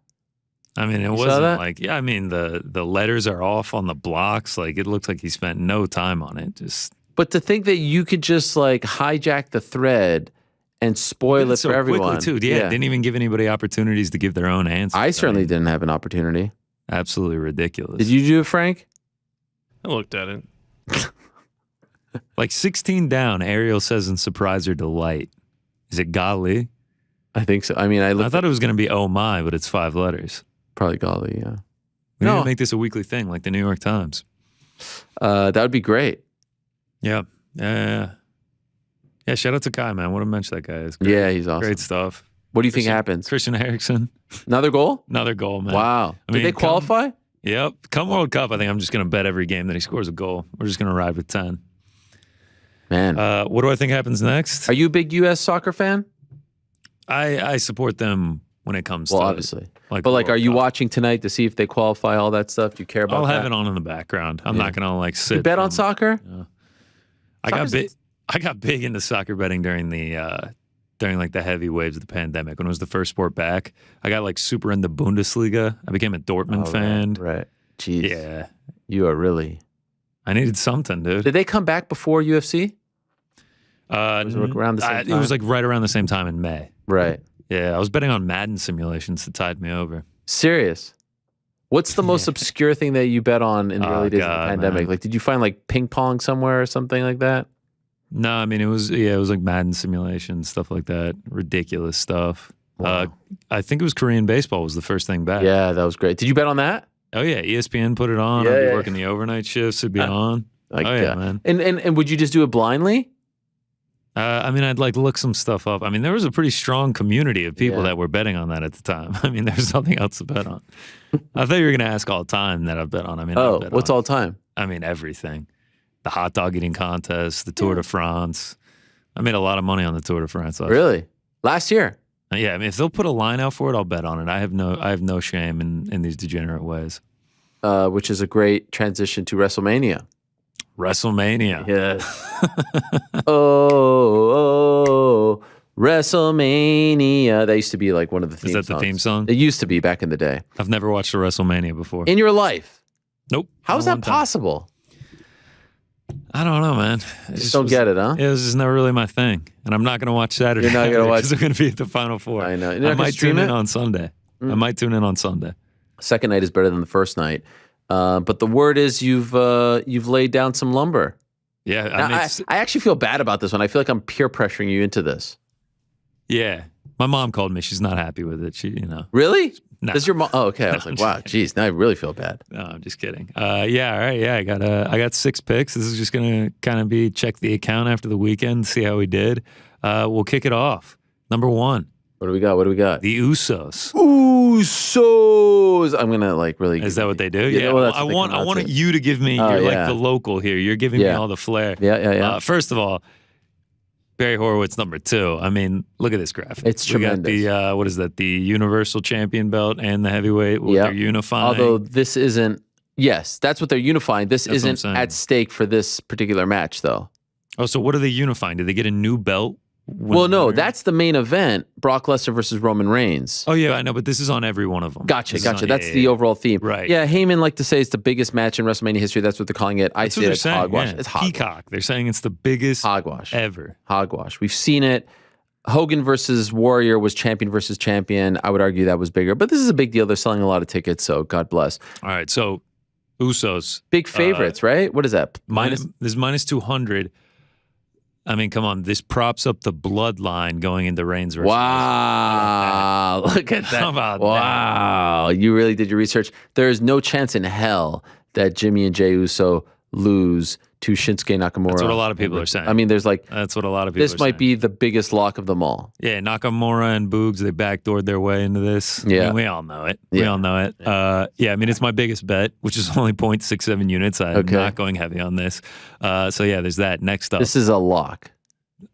I mean, it wasn't like, I mean, the letters are off on the blocks. Like, it looks like he spent no time on it. But to think that you could just like hijack the thread and spoil it so for everyone. Quickly too. Yeah, didn't even give anybody opportunities to give their own answers. I certainly didn't have an opportunity. Absolutely ridiculous. Did you do it, Frank? I looked at it. Like 16 down, Ariel says in surprise or delight. Is it golly? I think so. I mean, I thought it was going to be oh my, but it's 5 letters. Probably golly, yeah. We need to make this a weekly thing like the New York Times. That would be great. Yeah. Yeah, shout out to Kai, man. What a mensch that guy is. Great. Yeah, he's awesome. Great stuff. What do you think happens? Christian Eriksen. Another goal? Another goal, man. Wow. Did they qualify? Yep. Come World Cup, I think I'm just going to bet every game that he scores a goal. We're just going to ride with 10. Man. What do I think happens next? Are you a big U.S. soccer fan? I support them when it comes to obviously. But are you watching tonight to see if they qualify, all that stuff? Do you care about I'll that? have it on in the background. I'm not going to like sit. You bet on soccer? I got big into soccer betting during like the heavy waves of the pandemic when it was the first sport back. I got like super into Bundesliga. I became a Dortmund fan. Right. Jeez. Yeah. You are really. I needed something, dude. Did they come back before UFC? Was it around the same time? It was like right around the same time in May. Right. Yeah, I was betting on Madden simulations that tied me over. Serious? What's the most obscure thing that you bet on in the early days of the pandemic? Man. Like, did you find like ping pong somewhere or something like that? No, I mean, it was like Madden simulation, stuff like that. Ridiculous stuff. Wow. I think it was Korean baseball was the first thing back. Yeah, that was great. Did you bet on that? Oh, yeah. ESPN put it on. I'd be working the overnight shifts. It'd be on. Man. And would you just do it blindly? I mean, I'd like look some stuff up. I mean, there was a pretty strong community of people that were betting on that at the time. I mean, there's nothing else to bet on. I thought you were going to ask all time that I've bet on. I mean, what's all time? I mean, everything. The hot dog eating contest, the Tour de France. I made a lot of money on the Tour de France last year. Really? Last year? Yeah, I mean, if they'll put a line out for it, I'll bet on it. I have no shame in these degenerate ways. Which is a great transition to WrestleMania. WrestleMania. Yes. oh, WrestleMania. That used to be like one of the theme songs. Is that the theme song? It used to be back in the day. I've never watched a WrestleMania before. In your life? Nope. How is that possible? I don't know, man. I just don't get it, huh? It was just never really my thing. And I'm not going to watch Saturday. You're not going to watch? Because I'm going to be at the Final Four. I know. I might tune in on Sunday. I might tune in on Sunday. Second night is better than the first night. But the word is you've laid down some lumber. Yeah. Now, I actually feel bad about this one. I feel like I'm peer pressuring you into this. Yeah. My mom called me. She's not happy with it. Really? No. Does your mom? Oh, okay. I was like, wow, geez. Now I really feel bad. No, I'm just kidding. Yeah. All right. Yeah. I got 6 picks. This is just going to kind of be check the account after the weekend, see how we did. We'll kick it off. Number 1. What do we got? The Usos. Usos. I'm gonna like really. Is that what they do? Yeah. Well, I want you to give me. You're like the local here. You're giving me all the flair. Yeah. First of all, Barry Horowitz number 2. I mean, look at this graphic. It's tremendous. We got the what is that? The Universal Champion belt and the heavyweight. They're unifying. Although this isn't. Yes, that's what they're unifying. This isn't at stake for this particular match, though. Oh, so what are they unifying? Did they get a new belt? Well, no, that's the main event, Brock Lesnar versus Roman Reigns. Oh, yeah, I know, but this is on every one of them. Gotcha. That's the overall theme. Right. Yeah, Heyman like to say it's the biggest match in WrestleMania history. That's what they're calling it. I say it's hogwash. Yeah. It's hogwash. Peacock. They're saying it's the biggest hogwash ever. Hogwash. We've seen it. Hogan versus Warrior was champion versus champion. I would argue that was bigger, but this is a big deal. They're selling a lot of tickets, so God bless. All right, so Usos. Big favorites, right? What is that? This is minus 200. I mean, come on. This props up the bloodline going into Reigns versus. Wow. Look at that. How about wow. You really did your research. There is no chance in hell that Jimmy and Jey Uso lose to Shinsuke Nakamura. That's what a lot of people are saying. I mean, there's like. That's what a lot of people are saying. This might be the biggest lock of them all. Yeah, Nakamura and Boogs, they backdoored their way into this. Yeah. I mean, we all know it. We all know it. Yeah, I mean, it's my biggest bet, which is only 0.67 units. I'm not going heavy on this. So, yeah, there's that. Next up. This is a lock.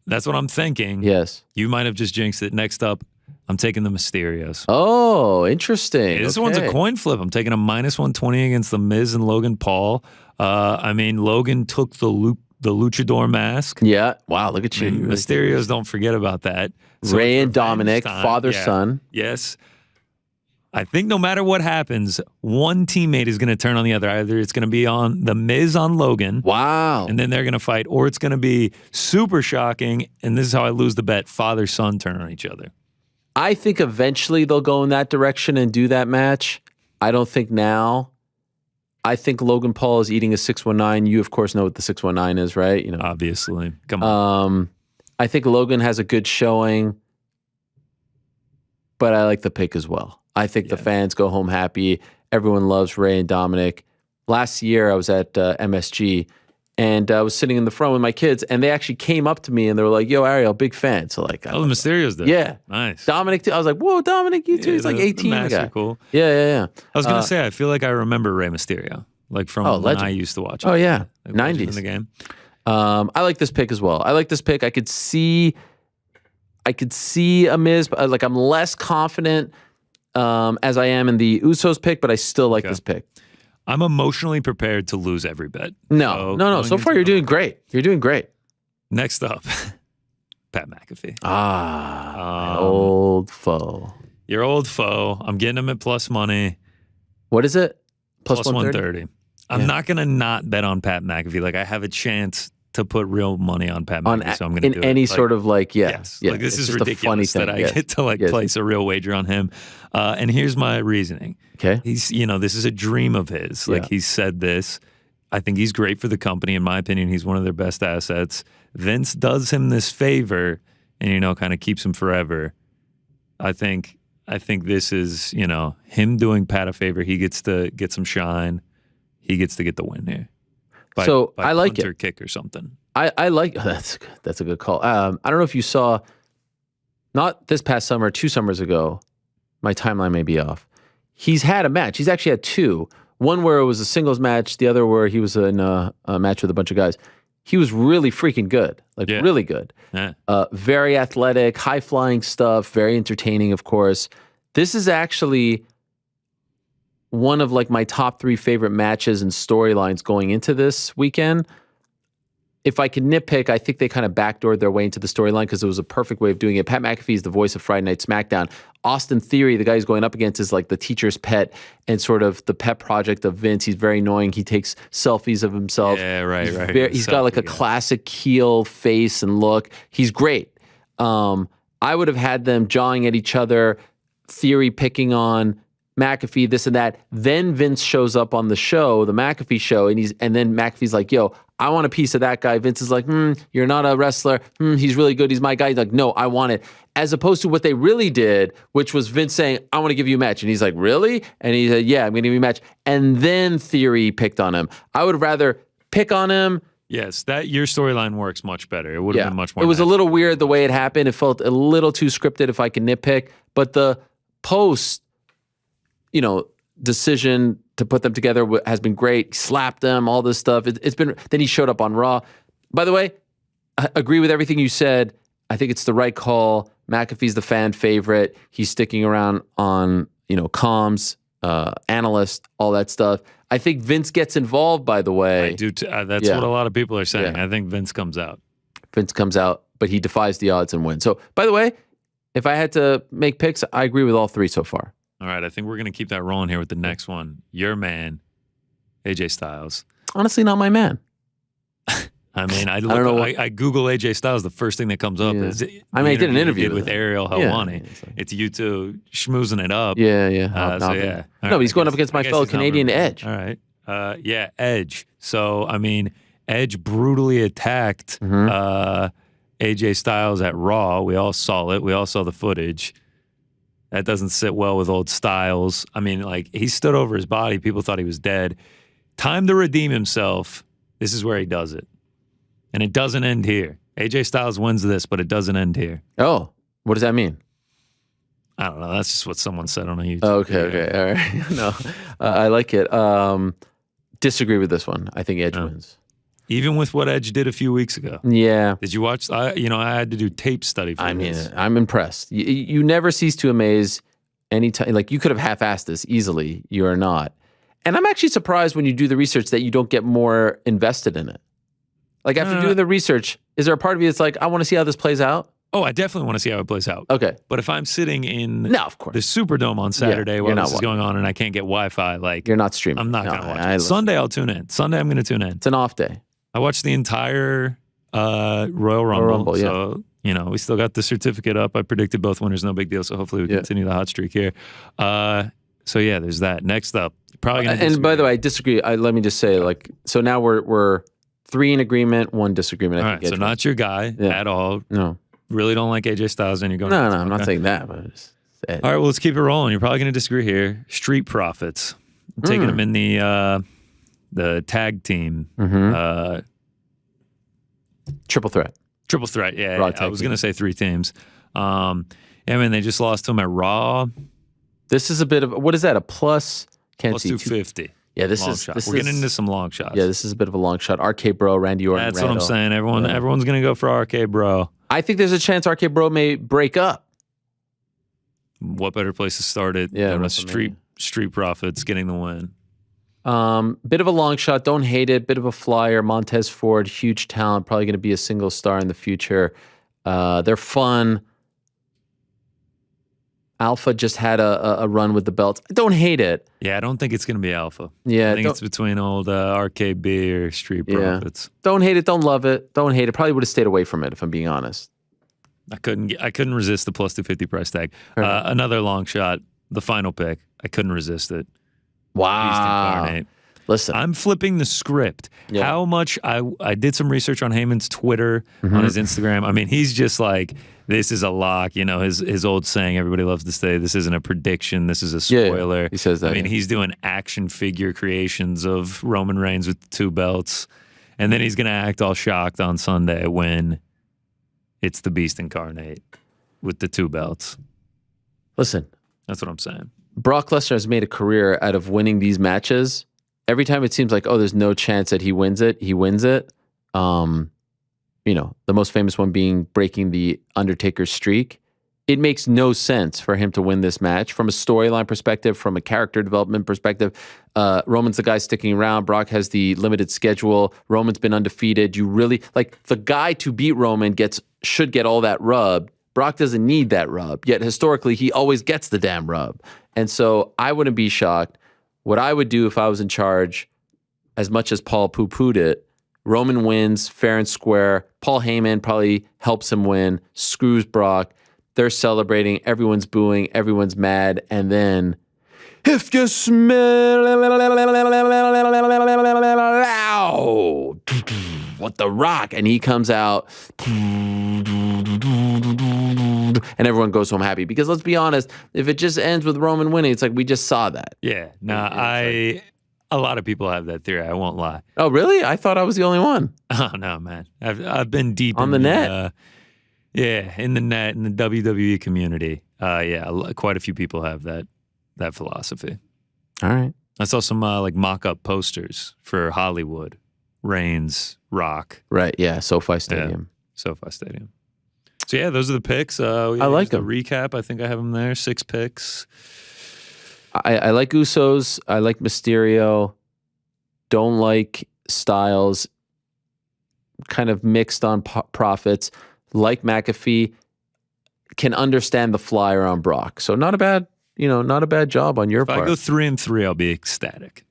That's what I'm thinking. Yes. You might have just jinxed it. Next up, I'm taking the Mysterios. Oh, interesting. Yeah, this one's a coin flip. I'm taking a minus 120 against The Miz and Logan Paul. I mean, Logan took the luchador mask. Yeah. Wow, look at you. I mean, Mysterios, don't forget about that. So Ray and Dominic, father-son. Yes. I think no matter what happens, one teammate is going to turn on the other. Either it's going to be on The Miz on Logan. Wow. And then they're going to fight. Or it's going to be super shocking, and this is how I lose the bet, father-son turn on each other. I think eventually they'll go in that direction and do that match. I don't think now. I think Logan Paul is eating a 619. You, of course, know what the 619 is, right? You know, obviously. Come on. I think Logan has a good showing, but I like the pick as well. I think the fans go home happy. Everyone loves Ray and Dominic. Last year, I was at MSG, and I was sitting in the front with my kids, and they actually came up to me, and they were like, yo, Ariel, big fan. So like, the Mysterios did. Yeah. Nice. Dominic, too. I was like, whoa, Dominic, you too. He's like 18. The guy. Cool. Yeah. I was going to say, I feel like I remember Rey Mysterio, like from when legend. I used to watch it. Oh, yeah. Like 90s. in the game. I like this pick as well. I like this pick. I could see a Miz, but like I'm less confident as I am in the Usos pick, but I still like this pick. I'm emotionally prepared to lose every bet. No. So far, you're doing great. You're doing great. Next up, Pat McAfee. My old foe. Your old foe. I'm getting him at plus money. What is it? Plus 130. I'm not going to not bet on Pat McAfee. Like, I have a chance to put real money on Pat McAfee, so I'm going to do it. Any sort of yes. Yeah, Like, this it's is just a ridiculous funny thing. that I get to place a real wager on him. And here's my reasoning. Okay. He's, this is a dream of his. Like, he's said this. I think he's great for the company. In my opinion, he's one of their best assets. Vince does him this favor and, kind of keeps him forever. I think this is, him doing Pat a favor. He gets to get some shine. He gets to get the win here. By I like punt or it. Kick or something. I like that's a good call. I don't know if you saw, not this past summer, 2 summers ago. My timeline may be off. He's had a match. He's actually had 2. One where it was a singles match. The other where he was in a match with a bunch of guys. He was really freaking good, really good. Yeah. Very athletic, high flying stuff. Very entertaining, of course. This is actually one of my top 3 favorite matches and storylines going into this weekend. If I could nitpick, I think they kind of backdoored their way into the storyline because it was a perfect way of doing it. Pat McAfee is the voice of Friday Night SmackDown. Austin Theory, the guy he's going up against, is the teacher's pet and sort of the pet project of Vince. He's very annoying. He takes selfies of himself. Yeah, right. He's got a classic heel face and look. He's great. I would have had them jawing at each other, Theory picking on McAfee, this and that. Then Vince shows up on the show, the McAfee show, and then McAfee's like, yo, I want a piece of that guy. Vince is like, you're not a wrestler. He's really good. He's my guy. He's like, no, I want it. As opposed to what they really did, which was Vince saying, I want to give you a match. And he's like, really? And he said, yeah, I'm going to give you a match. And then Theory picked on him. I would rather pick on him. Yes, your storyline works much better. It would have been much more. It was a little weird the way it happened. It felt a little too scripted if I can nitpick. But the post, decision to put them together has been great. Slapped them, all this stuff. It's been. Then he showed up on Raw. By the way, I agree with everything you said. I think it's the right call. McAfee's the fan favorite. He's sticking around on comms, analyst, all that stuff. I think Vince gets involved. By the way, I do. That's what a lot of people are saying. I think Vince comes out. Vince comes out, but he defies the odds and wins. So, by the way, if I had to make picks, I agree with all 3 so far. All right, I think we're going to keep that rolling here with the next one. Your man, AJ Styles. Honestly, not my man. I mean, I Google AJ Styles. The first thing that comes up is I did an interview with Ariel Helwani. It's you two schmoozing it up. Yeah. No, but he's going up against my fellow Canadian Edge. All right. Edge. So, Edge brutally attacked AJ Styles at Raw. We all saw it. We all saw the footage. That doesn't sit well with old Styles. He stood over his body. People thought he was dead. Time to redeem himself. This is where he does it. And it doesn't end here. AJ Styles wins this, but it doesn't end here. Oh, what does that mean? I don't know. That's just what someone said on a YouTube Okay. All right. No, I like it. Disagree with this one. I think Edge wins. Even with what Edge did a few weeks ago. Yeah. Did you watch? I had to do tape study for this. I'm impressed. You never cease to amaze anytime. You could have half-assed this easily. You are not. And I'm actually surprised when you do the research that you don't get more invested in it. After doing the research, is there a part of you that's like, I want to see how this plays out? Oh, I definitely want to see how it plays out. Okay. But if I'm sitting in the Superdome on Saturday while this is going on and I can't get Wi-Fi, you're not streaming. I'm not going to watch it. Sunday, I'll tune in. Sunday, I'm going to tune in. It's an off day. I watched the entire Royal Rumble. So, we still got the certificate up. I predicted both winners, no big deal. So hopefully we continue the hot streak here. There's that. Next up, probably going to And by the way, I disagree. Let me just say, so now we're 3 in agreement, 1 disagreement. All right, so not your guy at all. No. Really don't like AJ Styles, and you're going. No, I'm not saying that. But all right, well, let's keep it rolling. You're probably going to disagree here. Street Profits, I'm taking them in the tag team. Triple threat. Yeah. I was going to say 3 teams. They just lost to him at Raw. This is a bit of what is that? A plus? Can't plus see 250. Yeah, We're getting into some long shots. Yeah, this is a bit of a long shot. RK Bro, Randy Orton. That's what I'm saying. Everyone's going to go for RK Bro. I think there's a chance RK Bro may break up. What better place to start it than with Street Profits getting the win? Bit of a long shot. Don't hate it. Bit of a flyer. Montez Ford, huge talent. Probably going to be a single star in the future. They're fun. Alpha just had a run with the belts. I don't hate it. Yeah, I don't think it's going to be Alpha. Yeah, I think it's between old RKB or Street Profits. Don't hate it. Don't love it. Don't hate it. Probably would have stayed away from it if I'm being honest. I couldn't resist the plus 250 price tag. Another long shot. The final pick. I couldn't resist it. Wow. Beast Incarnate. Listen, I'm flipping the script. Yeah. How much I did some research on Heyman's Twitter, on his Instagram. I mean, he's just like, this is a lock. You know, his old saying, everybody loves to say, this isn't a prediction, this is a spoiler. Yeah, he says that. I mean, he's doing action figure creations of Roman Reigns with the 2 belts. And then he's going to act all shocked on Sunday when it's the Beast Incarnate with the 2 belts. Listen. That's what I'm saying. Brock Lesnar has made a career out of winning these matches. Every time it seems like, oh, there's no chance that he wins it, he wins it. You know, the most famous one being breaking the Undertaker's streak. It makes no sense for him to win this match from a storyline perspective, from a character development perspective. Roman's the guy sticking around. Brock has the limited schedule. Roman's been undefeated. You really, like, the guy to beat Roman should get all that rub. Brock doesn't need that rub, yet historically he always gets the damn rub. And so I wouldn't be shocked. What I would do if I was in charge, as much as Paul poo-pooed it, Roman wins fair and square. Paul Heyman probably helps him win, screws Brock. They're celebrating. Everyone's booing. Everyone's mad. And then, if you smell what the Rock, and he comes out, and everyone goes home happy. Because let's be honest, if it just ends with Roman winning, it's like we just saw that. Yeah. No, a lot of people have that theory. I won't lie. Oh, really? I thought I was the only one. Oh no, man. I've been deep on the net. In the net, in the WWE community. Quite a few people have that philosophy. All right. I saw some like mock-up posters for Hollywood, Reigns, Rock. Right. Yeah. SoFi Stadium. Yeah, SoFi Stadium. So yeah, those are the picks. I like them. Recap. I think I have them there. 6 picks. I like Usos. I like Mysterio. Don't like Styles. Kind of mixed on profits. Like McAfee. Can understand the flyer on Brock. So not a bad job on your part. If I go 3-3, I'll be ecstatic.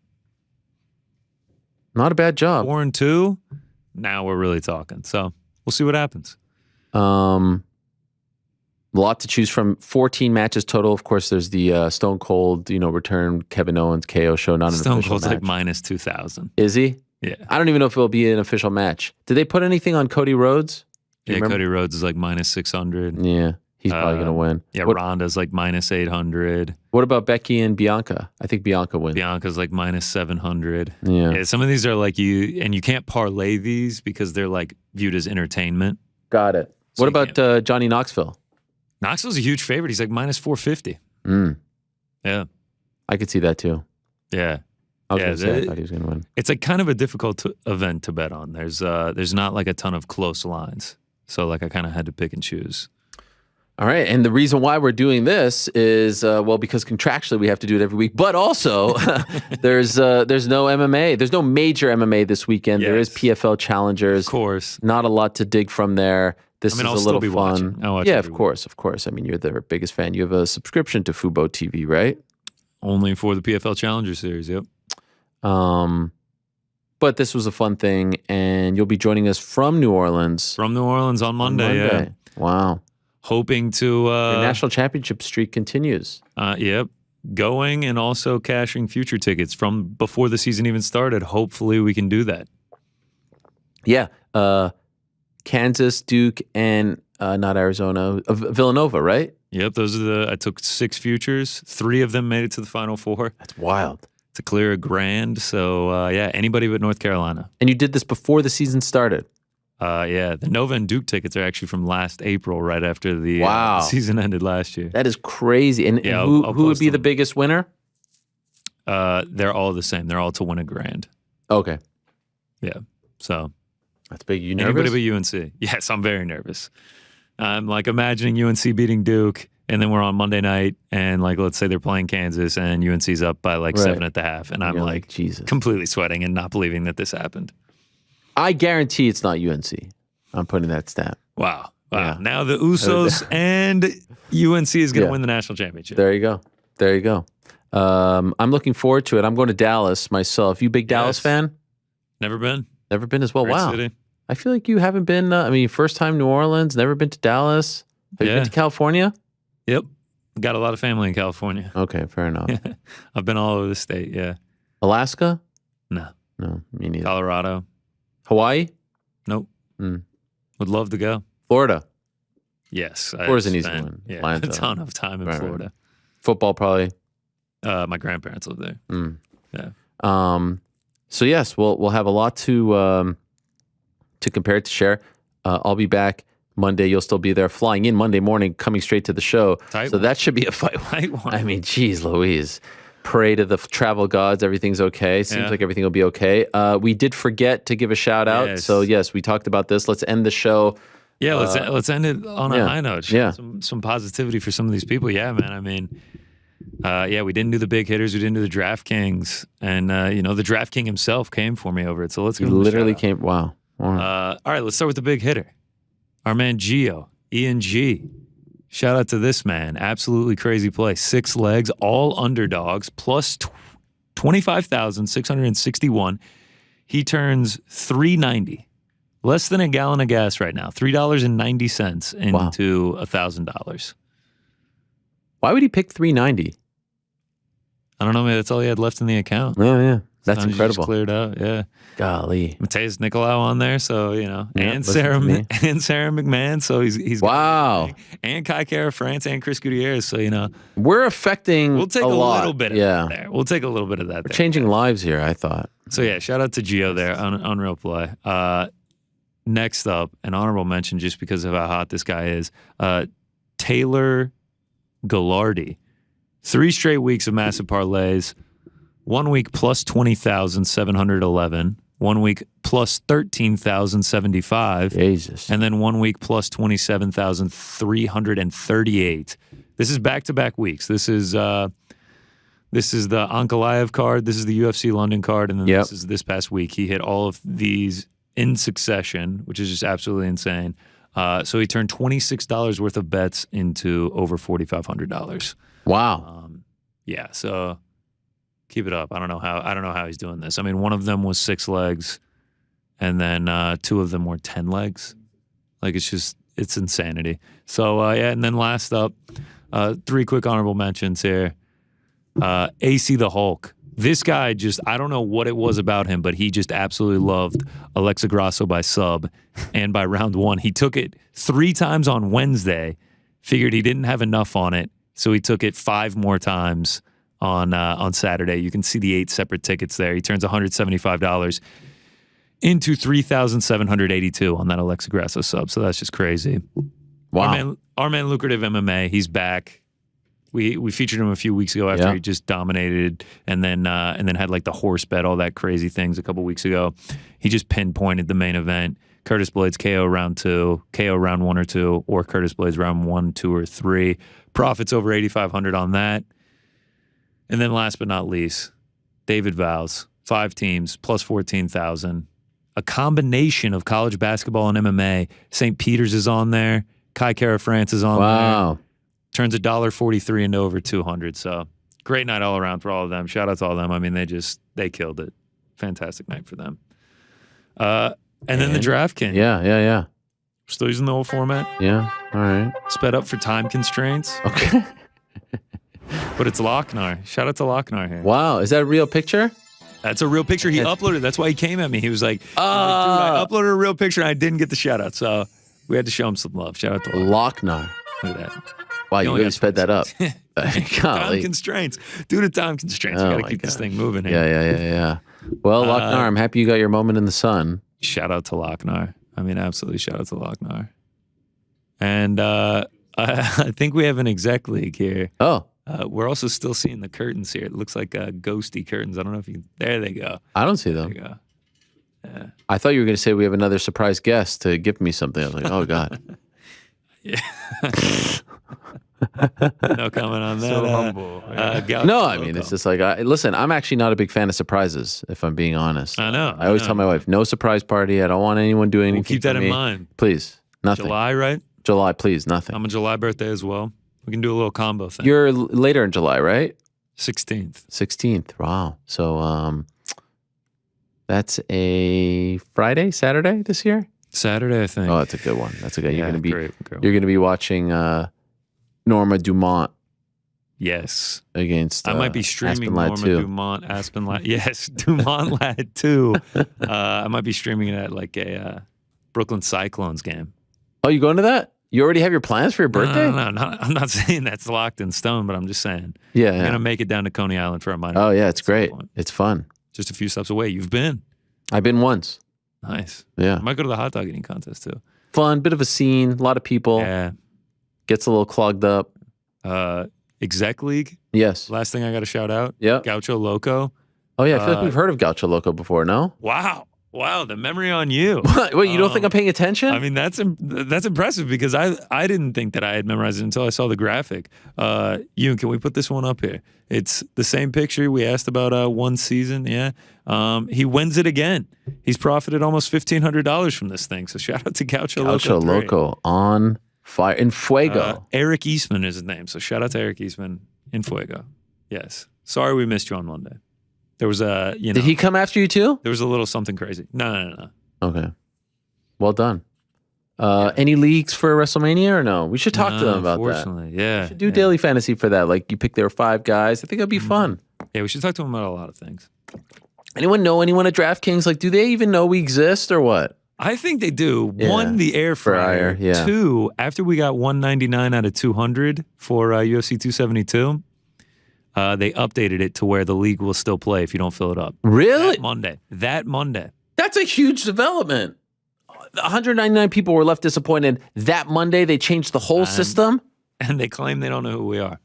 Not a bad job. 4-2. Now we're really talking. So we'll see what happens. A lot to choose from. 14 matches total. Of course, there's the Stone Cold, return Kevin Owens KO show. Not an Stone official Cold's match. like minus 2,000. Is he? Yeah. I don't even know if it'll be an official match. Did they put anything on Cody Rhodes? Yeah, Cody Rhodes is like minus 600. Yeah, he's probably going to win. Yeah, Ronda's like minus 800. What about Becky and Bianca? I think Bianca wins. Bianca's like minus 700. Yeah. Some of these are like you can't parlay these because they're like viewed as entertainment. Got it. So what about Johnny Knoxville? Knoxville's a huge favorite. He's like minus 450. Yeah. I could see that too. Yeah. I was going to say I thought he was going to win. It's like kind of a difficult event to bet on. There's not like a ton of close lines. So like I kind of had to pick and choose. All right. And the reason why we're doing this is, because contractually we have to do it every week. But also, there's no MMA. There's no major MMA this weekend. Yes. There is PFL Challengers. Of course. Not a lot to dig from there. This is I'll a still little be fun. watching. Yeah, of course. I mean, you're their biggest fan. You have a subscription to Fubo TV, right? Only for the PFL Challenger Series, yep. But this was a fun thing, and you'll be joining us from New Orleans. From New Orleans on Monday. Yeah. Wow. Hoping to... Your national championship streak continues. Yep. Going and also cashing future tickets from before the season even started. Hopefully we can do that. Yeah. Kansas, Duke, and not Arizona, Villanova, right? Yep. Those are I took 6 futures. 3 of them made it to the Final Four. That's wild. To clear a grand. So, anybody but North Carolina. And you did this before the season started? The Nova and Duke tickets are actually from last April, right after the season ended last year. That is crazy. And who would be the biggest winner? They're all the same. They're all to win a grand. Okay. Yeah. So. That's big. You nervous? Anybody but UNC. Yes, I'm very nervous. I'm like imagining UNC beating Duke, and then we're on Monday night, and like let's say they're playing Kansas, and UNC's up by like 7 at the half, and I'm like Jesus, completely sweating and not believing that this happened. I guarantee it's not UNC. I'm putting that stat. Wow. Wow. Yeah. Now the Usos and UNC is going to Yeah. win the national championship. There you go. There you go. I'm looking forward to it. I'm going to Dallas myself. You big Dallas fan? Never been. Never been as well. Great Wow. city. I feel like you haven't been. First time New Orleans. Never been to Dallas. Have you been to California? Yep. Got a lot of family in California. Okay, fair enough. I've been all over the state. Yeah. Alaska? No. No, me neither. Colorado. Hawaii? Nope. Mm. Would love to go. Florida? Yes. Florida's an easy spent, one. Yeah, Atlanta. a ton of time in Right, Florida. right. Football, probably. My grandparents live there. Mm. Yeah. So yes, we'll have a lot to compare, to share. I'll be back Monday. You'll still be there, flying in Monday morning, coming straight to the show. Tight So one. that should be a fight. Tight one. I mean, geez, Louise. Pray to the travel gods. Everything's okay. Seems like everything will be okay. We did forget to give a shout out. Yes. So yes, we talked about this. Let's end the show. Yeah, let's end it on a high note. Yeah. Some positivity for some of these people. Yeah, man. I mean, we didn't do the big hitters. We didn't do the DraftKings. And, the DraftKing himself came for me over it. So let's go. You literally came. Wow. All right, let's start with the big hitter. Our man Gio, Ian G. Shout out to this man. Absolutely crazy play. 6 legs, all underdogs, plus 25,661. He turns $3.90. Less than a gallon of gas right now. $3.90 into $1,000. Why would he pick $3.90? I don't know. Maybe that's all he had left in the account. Oh yeah, that's Sometimes you just incredible. cleared out. Yeah. Golly. Mateus Nicolau on there, so Yeah, and listen Sarah to me. McMahon, so he's Wow. and Kai Kara France and Chris Gutierrez, so We're affecting. we'll take a lot. little bit of that there. We'll take a little bit of that We're there. changing lives here. I thought. So yeah, shout out to Gio there on Unreal Play. Next up, an honorable mention just because of how hot this guy is. Taylor Gallardi. 3 straight weeks of massive parlays. 1 week plus 20,711. 1 week plus 13,075. Jesus. And then 1 week plus 27,338. This is back-to-back weeks. This is the Ankalaev card. This is the UFC London card. And then this is this past week. He hit all of these in succession, which is just absolutely insane. So he turned $26 worth of bets into over $4,500. Wow. So keep it up. I don't know how he's doing this. I mean, one of them was 6 legs, and then 2 of them were 10 legs. Like it's insanity. So and then last up, 3 quick honorable mentions here. AC the Hulk. This guy I don't know what it was about him, but he just absolutely loved Alexa Grasso by sub and by round 1. He took it 3 times on Wednesday, figured he didn't have enough on it, so he took it 5 more times on Saturday. You can see the 8 separate tickets there. He turns $175 into $3,782 on that Alexa Grasso sub, so that's just crazy. Wow. Our man Lucrative MMA, he's back. We featured him a few weeks ago after he just dominated and then had like the horse bet, all that crazy things a couple weeks ago. He just pinpointed the main event. Curtis Blades KO round 2, KO round 1 or 2, or Curtis Blades round 1, 2, or 3. Profits over $8,500 on that. And then last but not least, David Vows, 5 teams, plus 14,000. A combination of college basketball and MMA. St. Peter's is on there. Kai Kara France is on there. Turns $1.43 into over 200. So great night all around for all of them. Shout out to all of them. I mean, they killed it. Fantastic night for them. And then the DraftKings. Yeah. Still using the old format. Yeah. All right. Sped up for time constraints. Okay. But it's Lochnar. Shout out to Lochnar here. Wow. Is that a real picture? That's a real picture. He uploaded. That's why he came at me. He was like, dude, I uploaded a real picture and I didn't get the shout out. So we had to show him some love. Shout out to Lochnar. Look at that. Wow, you really sped that up. Time constraints. Due to time constraints, we got to keep this thing moving here. Yeah. Well, Lochnar, I'm happy you got your moment in the sun. Shout out to Lochnar. I mean, absolutely shout out to Lochnar. And I think we have an exec league here. Oh. We're also still seeing the curtains here. It looks like ghosty curtains. I don't know if you... There they go. I don't see them. There you go. Yeah. I thought you were going to say we have another surprise guest to give me something. I was like, oh, God. Yeah. No comment on that. So humble. No, I mean, it's just like, listen, I'm actually not a big fan of surprises, if I'm being honest. I know. I always tell my wife, no surprise party. I don't want anyone doing anything. We'll keep that for in me. mind. Please. Nothing. July, right? July, please. Nothing. I'm a July birthday as well. We can do a little combo thing. You're later in July, right? 16th. 16th. Wow. So that's a Friday, Saturday this year? Saturday, I think. Oh, that's a good one. That's a good. Yeah, You're going to be watching Norma Dumont. Yes. Against I might be streaming Aspen Lad Norma 2. Dumont, Aspen Lad. Yes, Dumont Lad 2. I might be streaming it at like a Brooklyn Cyclones game. Oh, you going to that? You already have your plans for your birthday? No, I'm not saying that's locked in stone, but I'm just saying. Yeah, I'm going to make it down to Coney Island for a minor. Oh, yeah, it's great. It's fun. Just a few stops away. You've been. I've been once. Nice. Yeah. I might go to the hot dog eating contest too. Fun, bit of a scene, a lot of people. Yeah. Gets a little clogged up. Exec League. Yes. Last thing I got to shout out. Yeah. Gaucho Loco. Oh, yeah, I feel like we've heard of Gaucho Loco before, no? Wow, the memory on you. Wait, you don't think I'm paying attention? I mean, that's impressive because I didn't think that I had memorized it until I saw the graphic. Yoon, can we put this one up here? It's the same picture we asked about one season. Yeah. He wins it again. He's profited almost $1,500 from this thing. So shout out to Gaucho Loco. Gaucho Loco on fire. In Fuego. Eric Eastman is his name. So shout out to Eric Eastman in Fuego. Yes. Sorry we missed you on Monday. There was a, Did he come after you too? There was a little something crazy. No. Okay. Well done. Any leagues for WrestleMania or no? We should talk to them about that. Unfortunately, yeah. We should do daily fantasy for that. Like you pick their 5 guys. I think it'd be fun. Yeah, we should talk to them about a lot of things. Anyone know anyone at DraftKings? Like, do they even know we exist or what? I think they do. One, the air fryer. Yeah. 2, after we got 199 out of 200 for UFC 272, they updated it to where the league will still play if you don't fill it up. Really? That Monday. That's a huge development. 199 people were left disappointed. That Monday, they changed the whole system. And they claim they don't know who we are.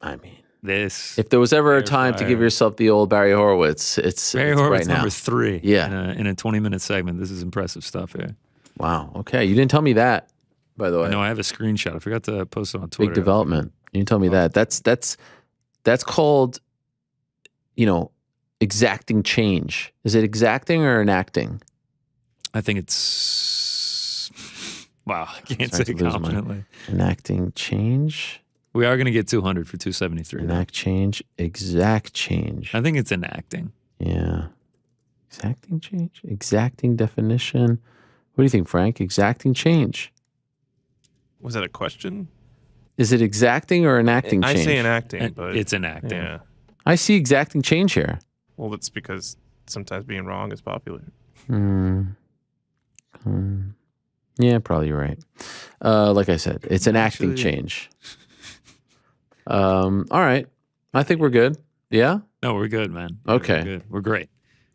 I mean, if there was ever a time to give yourself the old Barry Horowitz, it's Barry Horowitz right now. number 3. Yeah. In a 20-minute segment. This is impressive stuff here. Wow. Okay. You didn't tell me that, by the way. No, I have a screenshot. I forgot to post it on Twitter. Big development. You didn't tell me that. That's called, exacting change. Is it exacting or enacting? I think it's... Wow, I can't say it confidently. Enacting change? We are going to get 200 for 273. Enact change, exact change. I think it's enacting. Yeah. Exacting change? Exacting definition. What do you think, Frank? Exacting change. Was that a question? Is it exacting or enacting change? I say enacting, but it's enacting. Yeah. I see exacting change here. Well, that's because sometimes being wrong is popular. Yeah, probably you're right. Like I said, it's an acting change. All right. I think we're good. Yeah? No, we're good, man. Okay. We're good. We're great.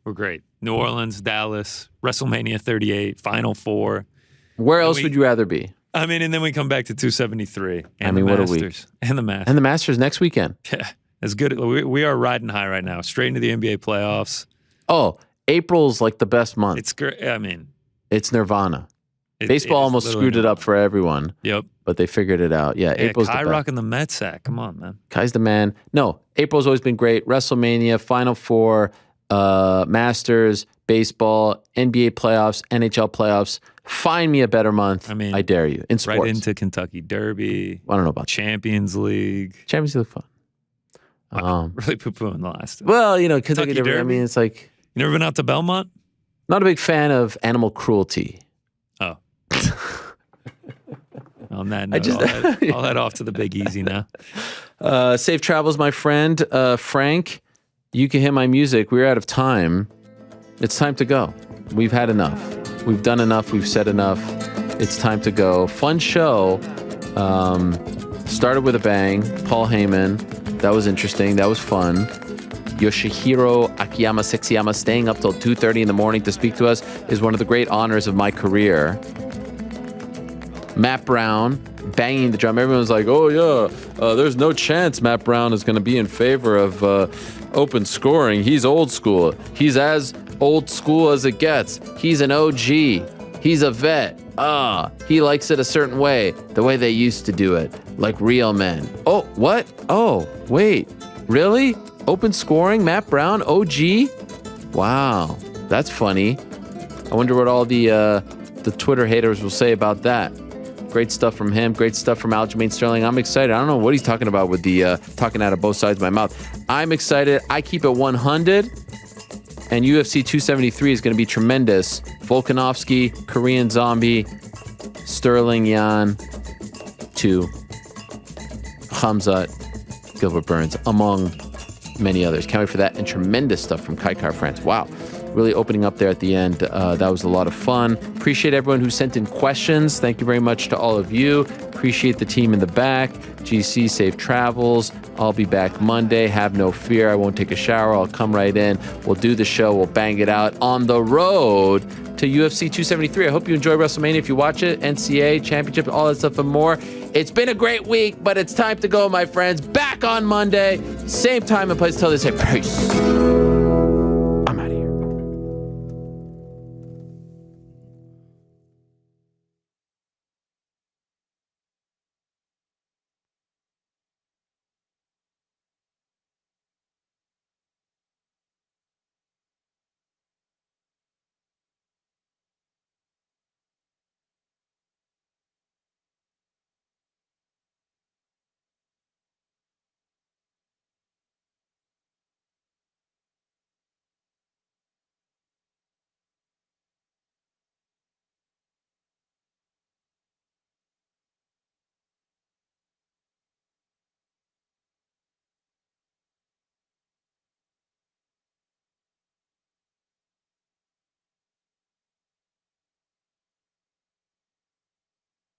We're great. New Orleans, Dallas, WrestleMania 38, Final 4. Where else would you rather be? I mean, and then we come back to 273. And what a Masters. week. And the Masters. And the Masters next weekend. Yeah. It's good. We are riding high right now. Straight into the NBA playoffs. Oh, April's like the best month. It's great. I mean, it's Nirvana. Baseball almost screwed it up for everyone. Yep. But they figured it out. Yeah, April's Kai the best. rocking the Mets hat. Come on, man. Kai's the man. No, April's always been great. WrestleMania, Final 4, Masters, baseball, NBA playoffs, NHL playoffs. Find me a better month. I mean, I dare you. In sports. Right into Kentucky Derby. I don't know about Champions League. Champions League fun. Really poo-pooing the last. Well, Kentucky Derby. I mean, it's like. You never been out to Belmont? Not a big fan of animal cruelty. Oh. On that note, I'll head off to the Big Easy now. Safe travels, my friend. Frank, you can hear my music. We're out of time. It's time to go. We've had enough. We've done enough. We've said enough. It's time to go. Fun show. Started with a bang. Paul Heyman. That was interesting. That was fun. Yoshihiro Akiyama, Sexyama, staying up till 2:30 in the morning to speak to us is one of the great honors of my career. Matt Brown, banging the drum. Everyone's like, oh, yeah, there's no chance Matt Brown is going to be in favor of open scoring. He's old school. He's as old school as it gets. He's an OG. He's a vet. He likes it a certain way, the way they used to do it, like real men. Oh, what? Oh, wait, really? Open scoring, Matt Brown, OG? Wow, that's funny. I wonder what all the Twitter haters will say about that. Great stuff from him. Great stuff from Aljamain Sterling. I'm excited. I don't know what he's talking about with the talking out of both sides of my mouth. I'm excited. I keep it 100. And UFC 273 is going to be tremendous. Volkanovski, Korean Zombie, Sterling Yan, 2, Khamzat, Gilbert Burns, among many others. Can't wait for that. And tremendous stuff from Kaikar France. Wow. Really opening up there at the end. That was a lot of fun. Appreciate everyone who sent in questions. Thank you very much to all of you. Appreciate the team in the back. GC, safe travels. I'll be back Monday. Have no fear. I won't take a shower. I'll come right in. We'll do the show. We'll bang it out on the road to UFC 273. I hope you enjoy WrestleMania if you watch it. NCA, Championship, all that stuff and more. It's been a great week, but it's time to go, my friends. Back on Monday. Same time and place. Till they say peace.